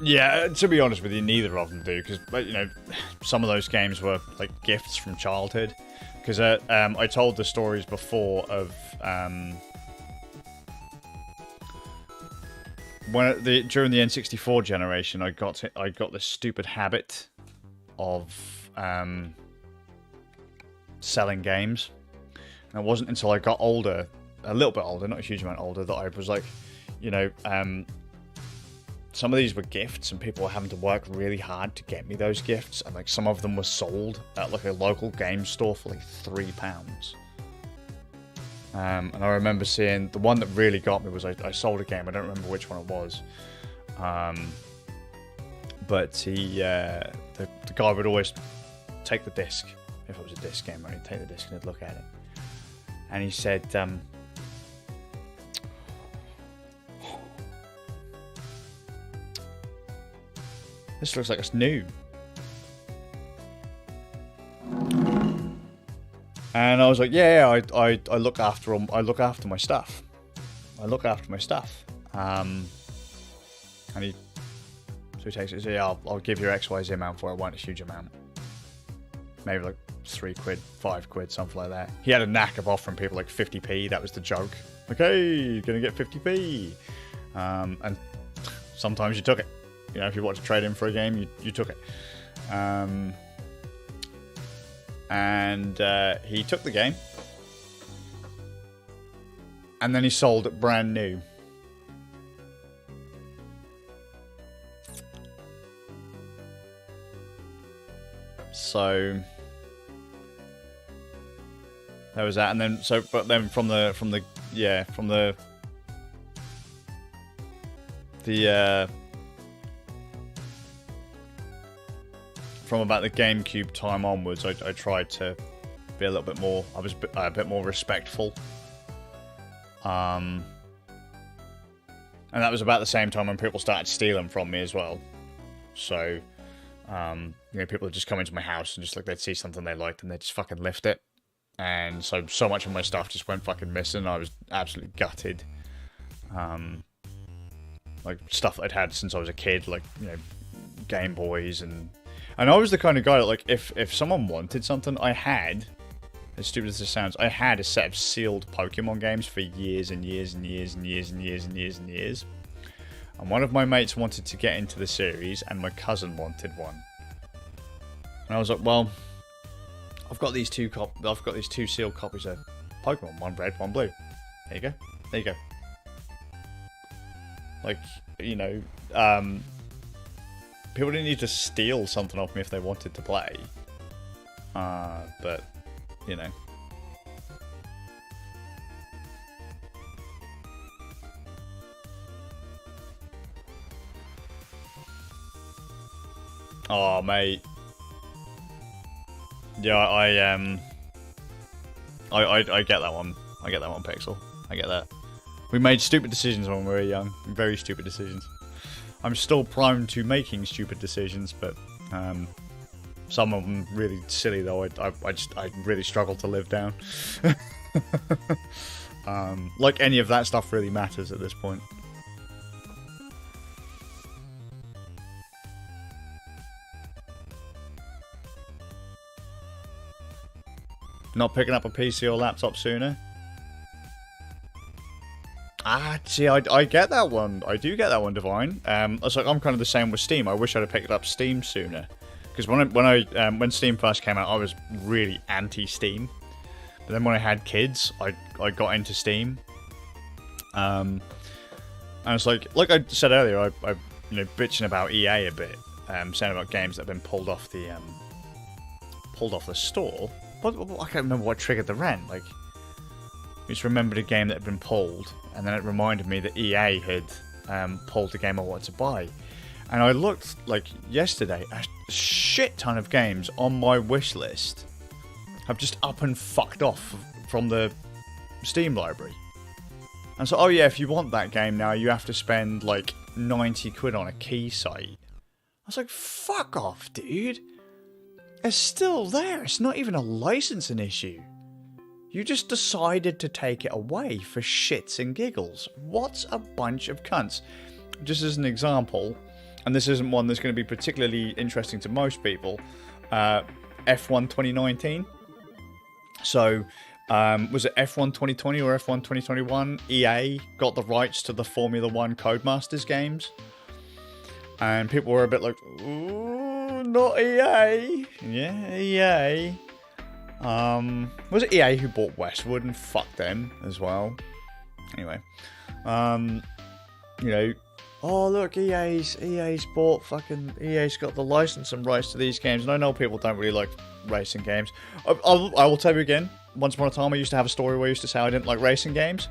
Yeah, to be honest with you, neither of them do, because, you know, some of those games were, like, gifts from childhood. Because I told the stories before of, during the N64 generation, I got this stupid habit of, selling games. And it wasn't until I got older, a little bit older, not a huge amount older, that I was like, you know, some of these were gifts and people were having to work really hard to get me those gifts, and like some of them were sold at like a local game store for like £3. And I remember seeing the one that really got me was I sold a game, I don't remember which one it was, but the guy would always take the disc, if it was a disc game, right? He'd take the disc and he'd look at it, and he said, this looks like it's new. And I was like, yeah, I look after them. I look after my stuff. I look after my stuff. And he takes it. So yeah, I'll give you XYZ amount for it. I want a huge amount. Maybe like £3, £5, something like that. He had a knack of offering people like 50p. That was the joke. Okay, you're gonna get 50p. And sometimes you took it. You know, if you want to trade in for a game, you took it. And he took the game. And then he sold it brand new. So there was that, and then but then from the from about the GameCube time onwards, I tried to be a little bit more. I was a bit more respectful. And that was about the same time when people started stealing from me as well. So, you know, people would just come into my house and just like they'd see something they liked and they'd just fucking lift it. And so much of my stuff just went fucking missing. I was absolutely gutted. Like stuff I'd had since I was a kid, like, you know, Game Boys and I was the kind of guy that, like, if someone wanted something, I had, as stupid as this sounds, I had a set of sealed Pokemon games for years and years and years and years and years and years and years. And one of my mates wanted to get into the series, and my cousin wanted one. And I was like, well, I've got these two sealed copies of Pokemon, one red, one blue. There you go. There you go. Like, you know, people didn't need to steal something off me if they wanted to play. But, you know. Oh, mate. Yeah, I get that one. I get that one, Pixel. I get that. We made stupid decisions when we were young. Very stupid decisions. I'm still prone to making stupid decisions, but some of them really silly though. I really struggle to live down. Like any of that stuff really matters at this point. Not picking up a PC or laptop sooner? Ah, see, I get that one. I do get that one, Divine. It's like I'm kind of the same with Steam. I wish I'd have picked up Steam sooner, because when Steam first came out, I was really anti-Steam. But then when I had kids, I got into Steam. And it's like I said earlier, I you know, bitching about EA a bit. saying about games that have been pulled off the store. But I can't remember what triggered the rant. Like, I just remembered a game that had been pulled, and then it reminded me that EA had pulled the game I wanted to buy. And I looked, like, yesterday, a shit ton of games on my wish list have just up and fucked off from the Steam library. And so, oh yeah, if you want that game now, you have to spend, like, 90 quid on a key site. I was like, fuck off, dude. It's still there. It's not even a licensing issue. You just decided to take it away for shits and giggles. What a bunch of cunts. Just as an example, and this isn't one that's going to be particularly interesting to most people, F1 2019. So, was it F1 2020 or F1 2021? EA got the rights to the Formula 1 Codemasters games. And people were a bit like, ooh, not EA. Yeah, EA. Was it EA who bought Westwood and fucked them as well? Anyway, you know, oh look, EA's bought fucking, EA's got the license and rights to these games. And I know people don't really like racing games. I will tell you again, once upon a time I used to have a story where I used to say I didn't like racing games.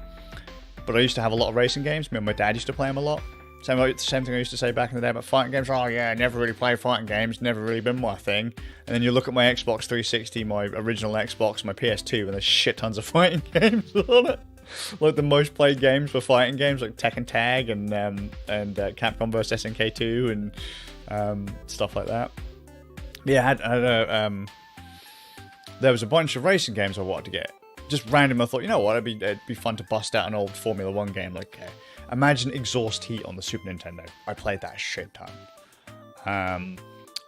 But I used to have a lot of racing games. Me and my dad used to play them a lot. Same thing I used to say back in the day about fighting games. Oh yeah, I never really played fighting games, never really been my thing. And then you look at my Xbox 360, my original Xbox, my PS2, and there's shit tons of fighting games on it. Like the most played games were fighting games like Tekken Tag and Capcom vs SNK 2 and stuff like that. Yeah, there was a bunch of racing games I wanted to get. Just random, I thought, you know what, it'd be fun to bust out an old Formula 1 game. Like, imagine Exhaust Heat on the Super Nintendo. I played that a shit ton.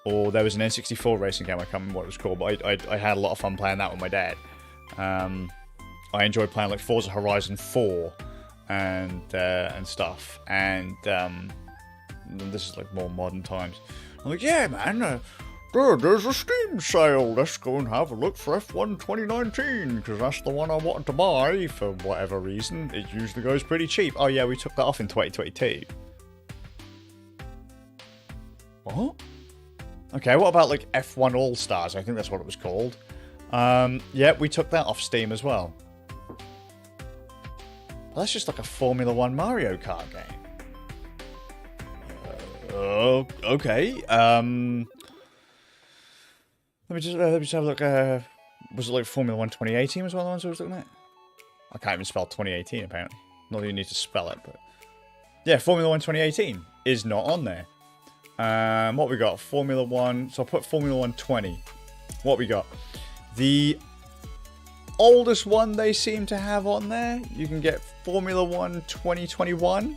Or there was an N64 racing game, I can't remember what it was called, but I had a lot of fun playing that with my dad. I enjoyed playing like Forza Horizon 4 and stuff. And this is like more modern times. I'm like, yeah, man, there's a Steam sale. Let's go and have a look for F1 2019, because that's the one I wanted to buy for whatever reason. It usually goes pretty cheap. Oh yeah, we took that off in 2022. What? Okay, what about like F1 All-Stars? I think that's what it was called. Yeah, we took that off Steam as well. Well, that's just like a Formula 1 Mario Kart game. Okay. Let me just have a look. Was it like Formula 1 2018 was one of the ones I was looking at? I can't even spell 2018 apparently. Not that you need to spell it, but yeah, Formula 1 2018 is not on there. What we got? Formula 1. So I'll put Formula 1 20. What we got? The oldest one they seem to have on there. You can get Formula 1 2021.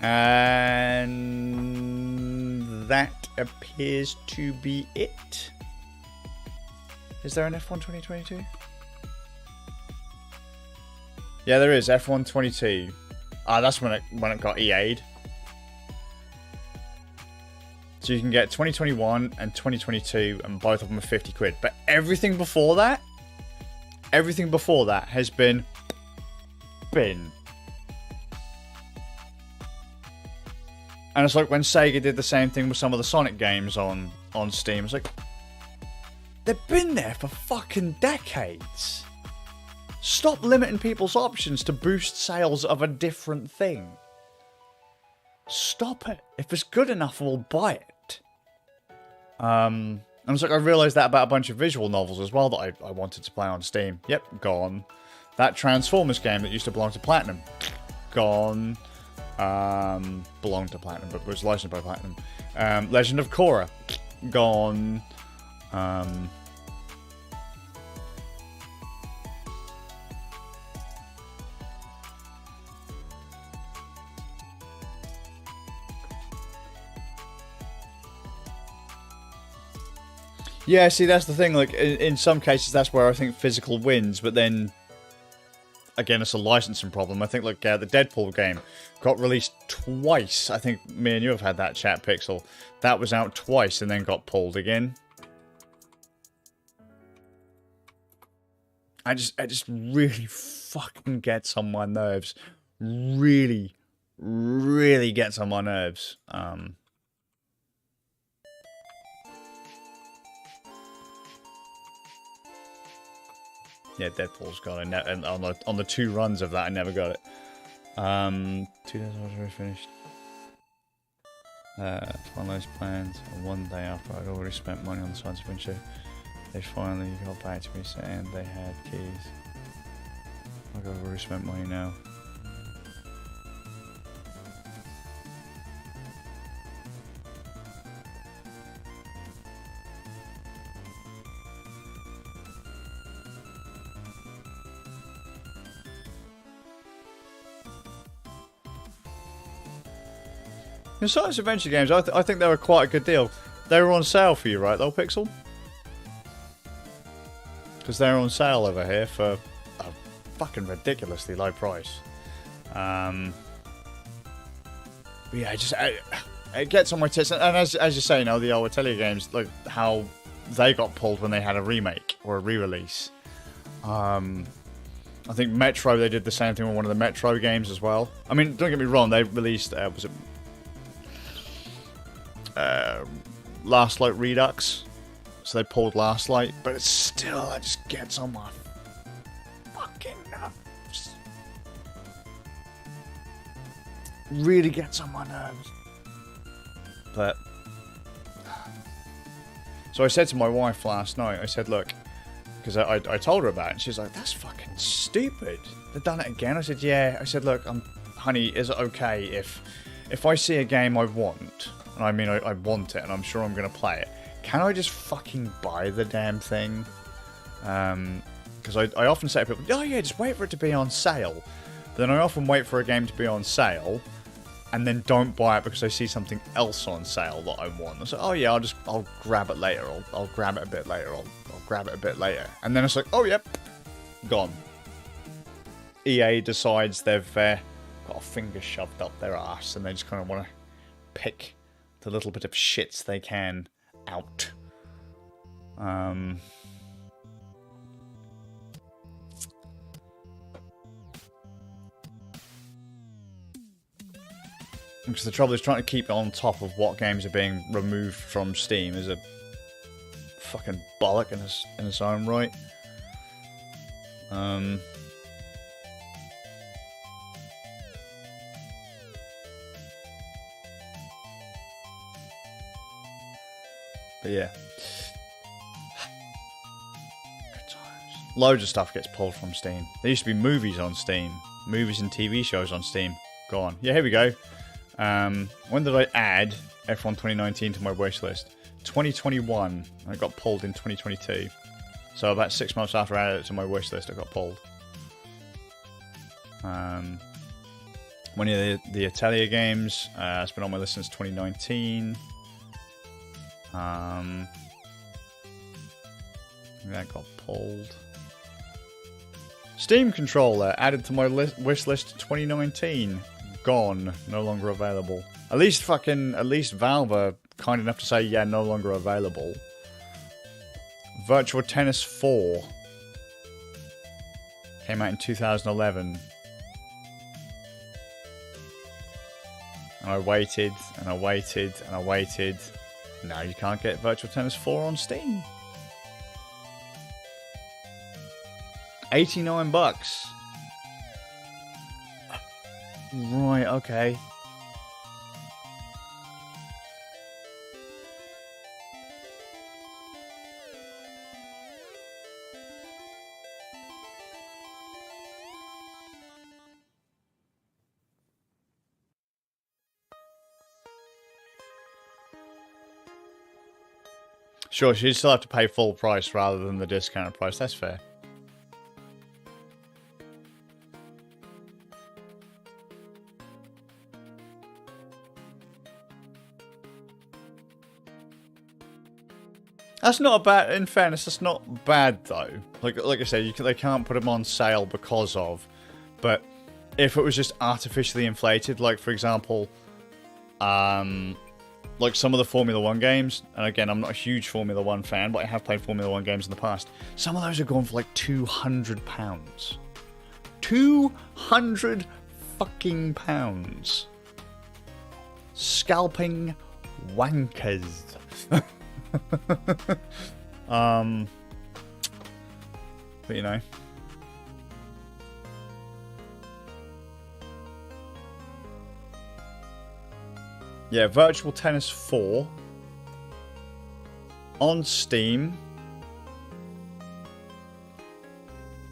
And that appears to be it. Is there an F1 2022? Yeah, there is. F1 22. Ah, that's when it got EA'd. So you can get 2021 and 2022, and both of them are 50 quid. But everything before that has been bin. And it's like when Sega did the same thing with some of the Sonic games on Steam. It's like, they've been there for fucking decades. Stop limiting people's options to boost sales of a different thing. Stop it. If it's good enough, we'll buy it. And it's like, I realised that about a bunch of visual novels as well that I wanted to play on Steam. Yep, gone. That Transformers game that used to belong to Platinum. Gone. Belonged to Platinum, but was licensed by Platinum. Legend of Korra, gone. Yeah, see, that's the thing. Like, in some cases, that's where I think physical wins, but then again, it's a licensing problem. I think, like, the Deadpool game got released twice. I think me and you have had that chat, Pixel. That was out twice and then got pulled again. I just really fucking gets on my nerves. Really, really gets on my nerves. Yeah, Deadpool's got it. And on the 2 runs of that, I never got it. 2 days after I finished. Finalised plans. And 1 day after I'd already spent money on the science adventure, they finally got back to me saying they had keys. Like I've already spent money now. The science adventure games, I think they were quite a good deal. They were on sale for you, right, though, Pixel? Because they're on sale over here for a fucking ridiculously low price. Yeah, it gets on my tits. And as you say, you know, the old Atelier games, like how they got pulled when they had a remake or a re-release. I think Metro, they did the same thing with one of the Metro games as well. I mean, don't get me wrong, they released, was it Last Light Redux, so they pulled Last Light, but it just gets on my fucking nerves. Really gets on my nerves. But so I said to my wife last night, I said, look, because I told her about it, and she's like, that's fucking stupid. They've done it again. I said, yeah. I said, look, honey, is it okay if I see a game I want, and I mean I want it, and I'm sure I'm going to play it, can I just fucking buy the damn thing? Because I often say to people, oh yeah, just wait for it to be on sale. But then I often wait for a game to be on sale, and then don't buy it because I see something else on sale that I want. I say, oh yeah, I'll grab it later. I'll grab it a bit later. I'll grab it a bit later. And then it's like, oh yep, gone. EA decides they've got a finger shoved up their ass, and they just kind of want to pick the little bit of shits they can out. Because the trouble is trying to keep on top of what games are being removed from Steam is a fucking bollock in its own right. But yeah. Good times. Loads of stuff gets pulled from Steam. There used to be movies on Steam. Movies and TV shows on Steam. Gone. Yeah, here we go. When did I add F1 2019 to my wish list? 2021. I got pulled in 2022. So about 6 months after I added it to my wish list, I got pulled. One of the Atelier games. It's been on my list since 2019. That got pulled. Steam controller added to my wish list 2019. Gone. No longer available. At least Valve are kind enough to say, yeah, no longer available. Virtual Tennis 4 came out in 2011. And I waited, and I waited, and I waited. Now you can't get Virtual Tennis 4 on Steam. $89. Right, okay. Sure, so you still have to pay full price rather than the discounted price. That's fair. That's not bad. In fairness, that's not bad though. Like I said, they can't put them on sale because of. But if it was just artificially inflated, like for example, like some of the Formula 1 games, and again, I'm not a huge Formula 1 fan, but I have played Formula 1 games in the past. Some of those are going for like £200. 200 fucking pounds. scalping wankers. But you know. Yeah, Virtual Tennis 4 on Steam.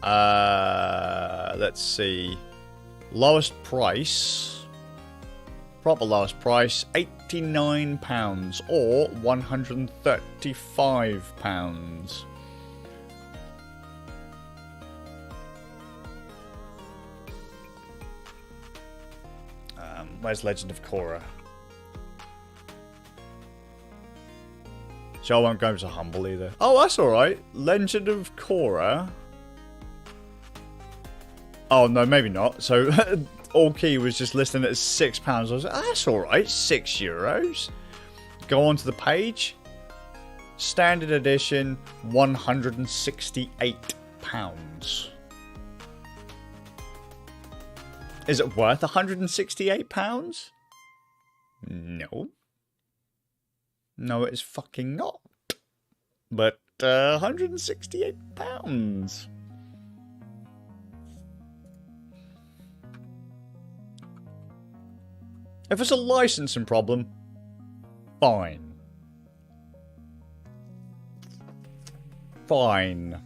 Let's see. Lowest price. Proper lowest price, £89 or £135. Where's Legend of Korra? So I won't go to Humble either. Oh, that's alright. Legend of Korra. Oh, no, maybe not. So, Allkey was just listing it as £6. I was like, oh, that's alright. €6. Go onto the page. Standard edition, £168. Is it worth £168? No. No, it is fucking not. But, £168. If it's a licensing problem, fine. Fine.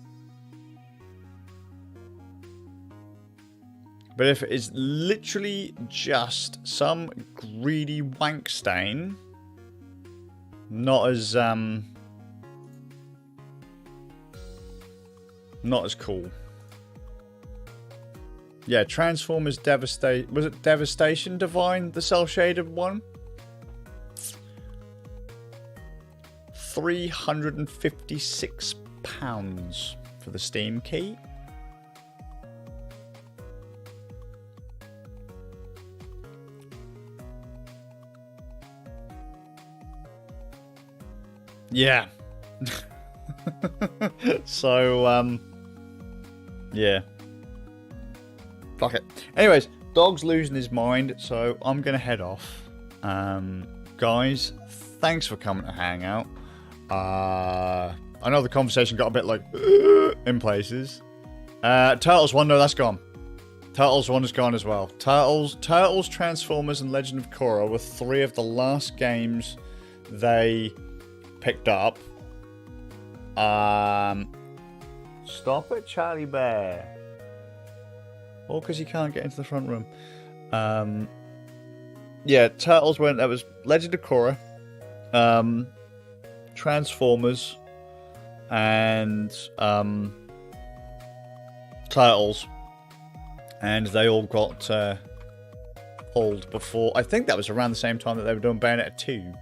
But if it is literally just some greedy wank stain, not as cool. Yeah, Transformers Devastation. Was it Devastation Divine, the cel-shaded one? £356 for the Steam key. Yeah. So, yeah. Fuck it. Anyways, dog's losing his mind, so I'm going to head off. Guys, thanks for coming to hang out. I know the conversation got a bit like in places. Turtles 1, no, that's gone. Turtles 1 is gone as well. Turtles, Transformers, and Legend of Korra were 3 of the last games they picked up. Stop it, Charlie Bear. Or because you can't get into the front room. Yeah, Turtles went. That was Legend of Korra, Transformers, and Turtles, and they all got pulled before. I think that was around the same time that they were doing Bayonetta 2.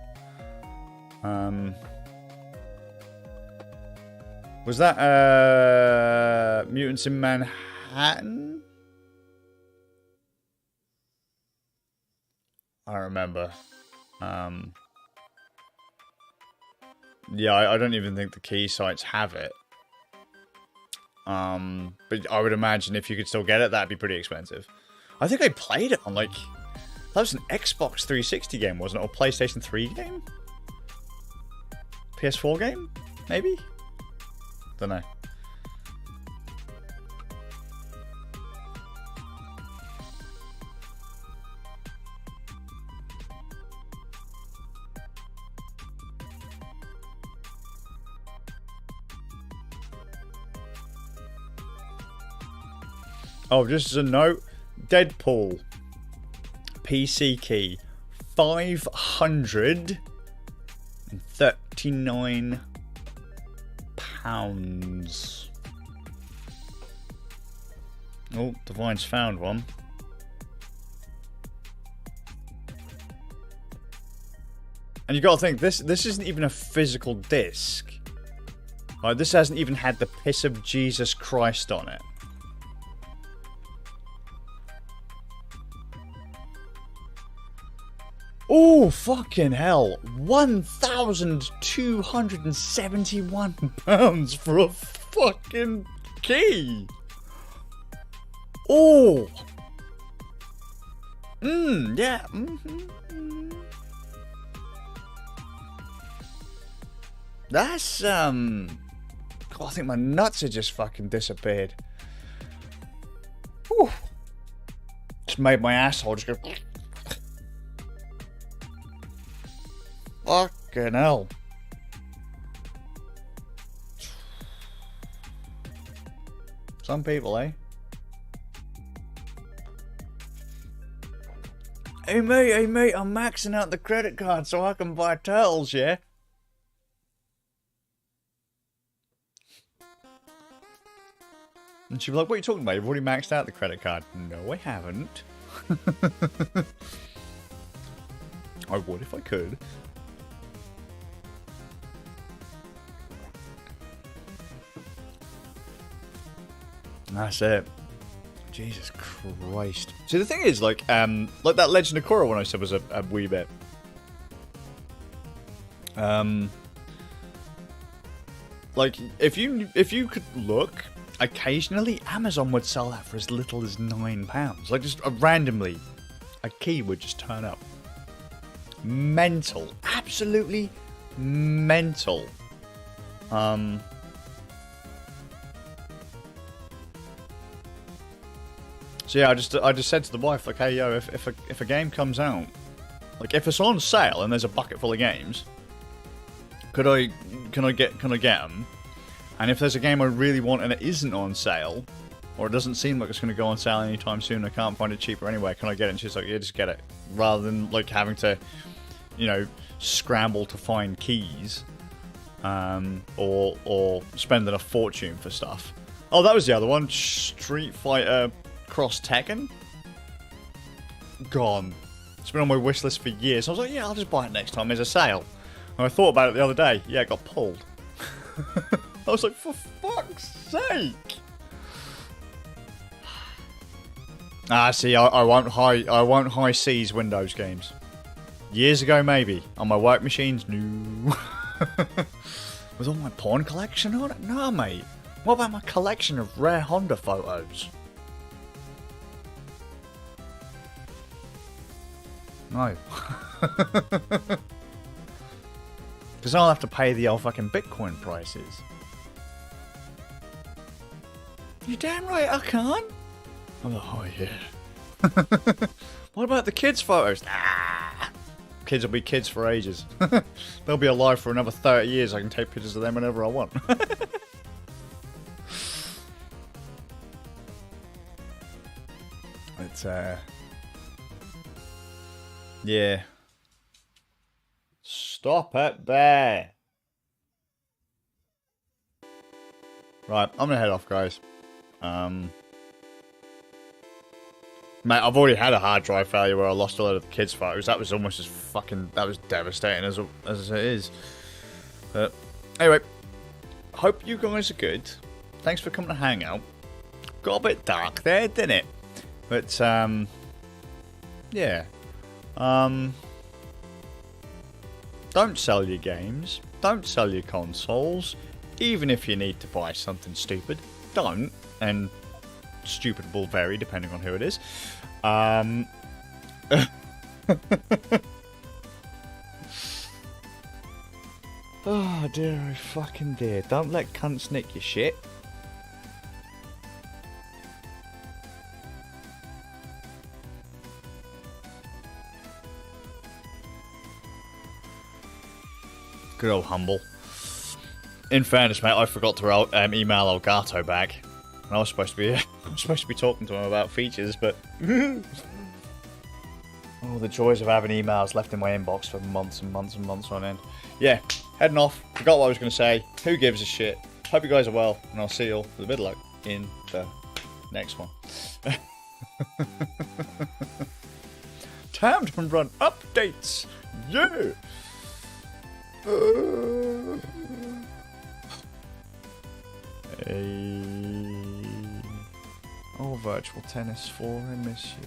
Was that Mutants in Manhattan? I remember. Yeah, I don't even think the key sites have it. But I would imagine if you could still get it, that'd be pretty expensive. I think I played it on, like... That was an Xbox 360 game, wasn't it? Or PlayStation 3 game? PS4 game? Maybe? Don't know. Oh, just as a note, Deadpool PC key, £539. Oh, Divine's found one. And you got to think, this isn't even a physical disc. Like, this hasn't even had the piss of Jesus Christ on it. Oh, fucking hell. £1,271 for a fucking key. Oh. Yeah. That's, God, I think my nuts have just fucking disappeared. Whew. Just made my asshole just go... Fucking hell. Some people, eh? Hey mate, I'm maxing out the credit card so I can buy turtles, yeah? And she'd be like, what are you talking about? You've already maxed out the credit card. No, I haven't. I would if I could. That's it. Jesus Christ. See, the thing is, like that Legend of Korra one I said was a wee bit. Like, if you could look, occasionally Amazon would sell that for as little as £9. Like, just randomly, a key would just turn up. Mental. Absolutely mental. So yeah, I just said to the wife, like, hey, yo, if a game comes out, like, if it's on sale and there's a bucket full of games, can I get them? And if there's a game I really want and it isn't on sale, or it doesn't seem like it's going to go on sale anytime soon, I can't find it cheaper anyway, can I get it? And she's like, yeah, just get it. Rather than, like, having to, you know, scramble to find keys, or spending a fortune for stuff. Oh, that was the other one, Street Fighter Cross Tekken. Gone. It's been on my wish list for years. I was like, yeah, I'll just buy it next time there's a sale. And I thought about it the other day. Yeah, it got pulled. I was like, for fuck's sake. See, I won't high seize Windows games. Years ago, maybe on my work machines. No. Was all my porn collection on it? No, mate. What about my collection of rare Honda photos? No. Because I'll have to pay the old fucking Bitcoin prices. You're damn right I can't. I'm like, oh yeah. What about the kids' photos? Ah, kids will be kids for ages. They'll be alive for another 30 years. I can take pictures of them whenever I want. It's, yeah. Stop it there. Right, I'm gonna head off, guys. Mate, I've already had a hard drive failure where I lost a lot of the kids' photos. That was almost as fucking... That was devastating as it is. But anyway, hope you guys are good. Thanks for coming to hang out. Got a bit dark there, didn't it? But, yeah. Don't sell your games. Don't sell your consoles. Even if you need to buy something stupid, don't. And stupid will vary depending on who it is. Oh dear, oh fucking dear. Don't let cunts nick your shit. Good old Humble. In fairness, mate, I forgot to email Elgato back. And I was supposed to be talking to him about features, but oh, the joys of having emails left in my inbox for months and months and months on end. Yeah, heading off. Forgot what I was going to say. Who gives a shit? Hope you guys are well, and I'll see you all with a bit of luck in the next one. Time to run updates. Yeah. Hey. Oh, Virtual Tennis 4, I miss you.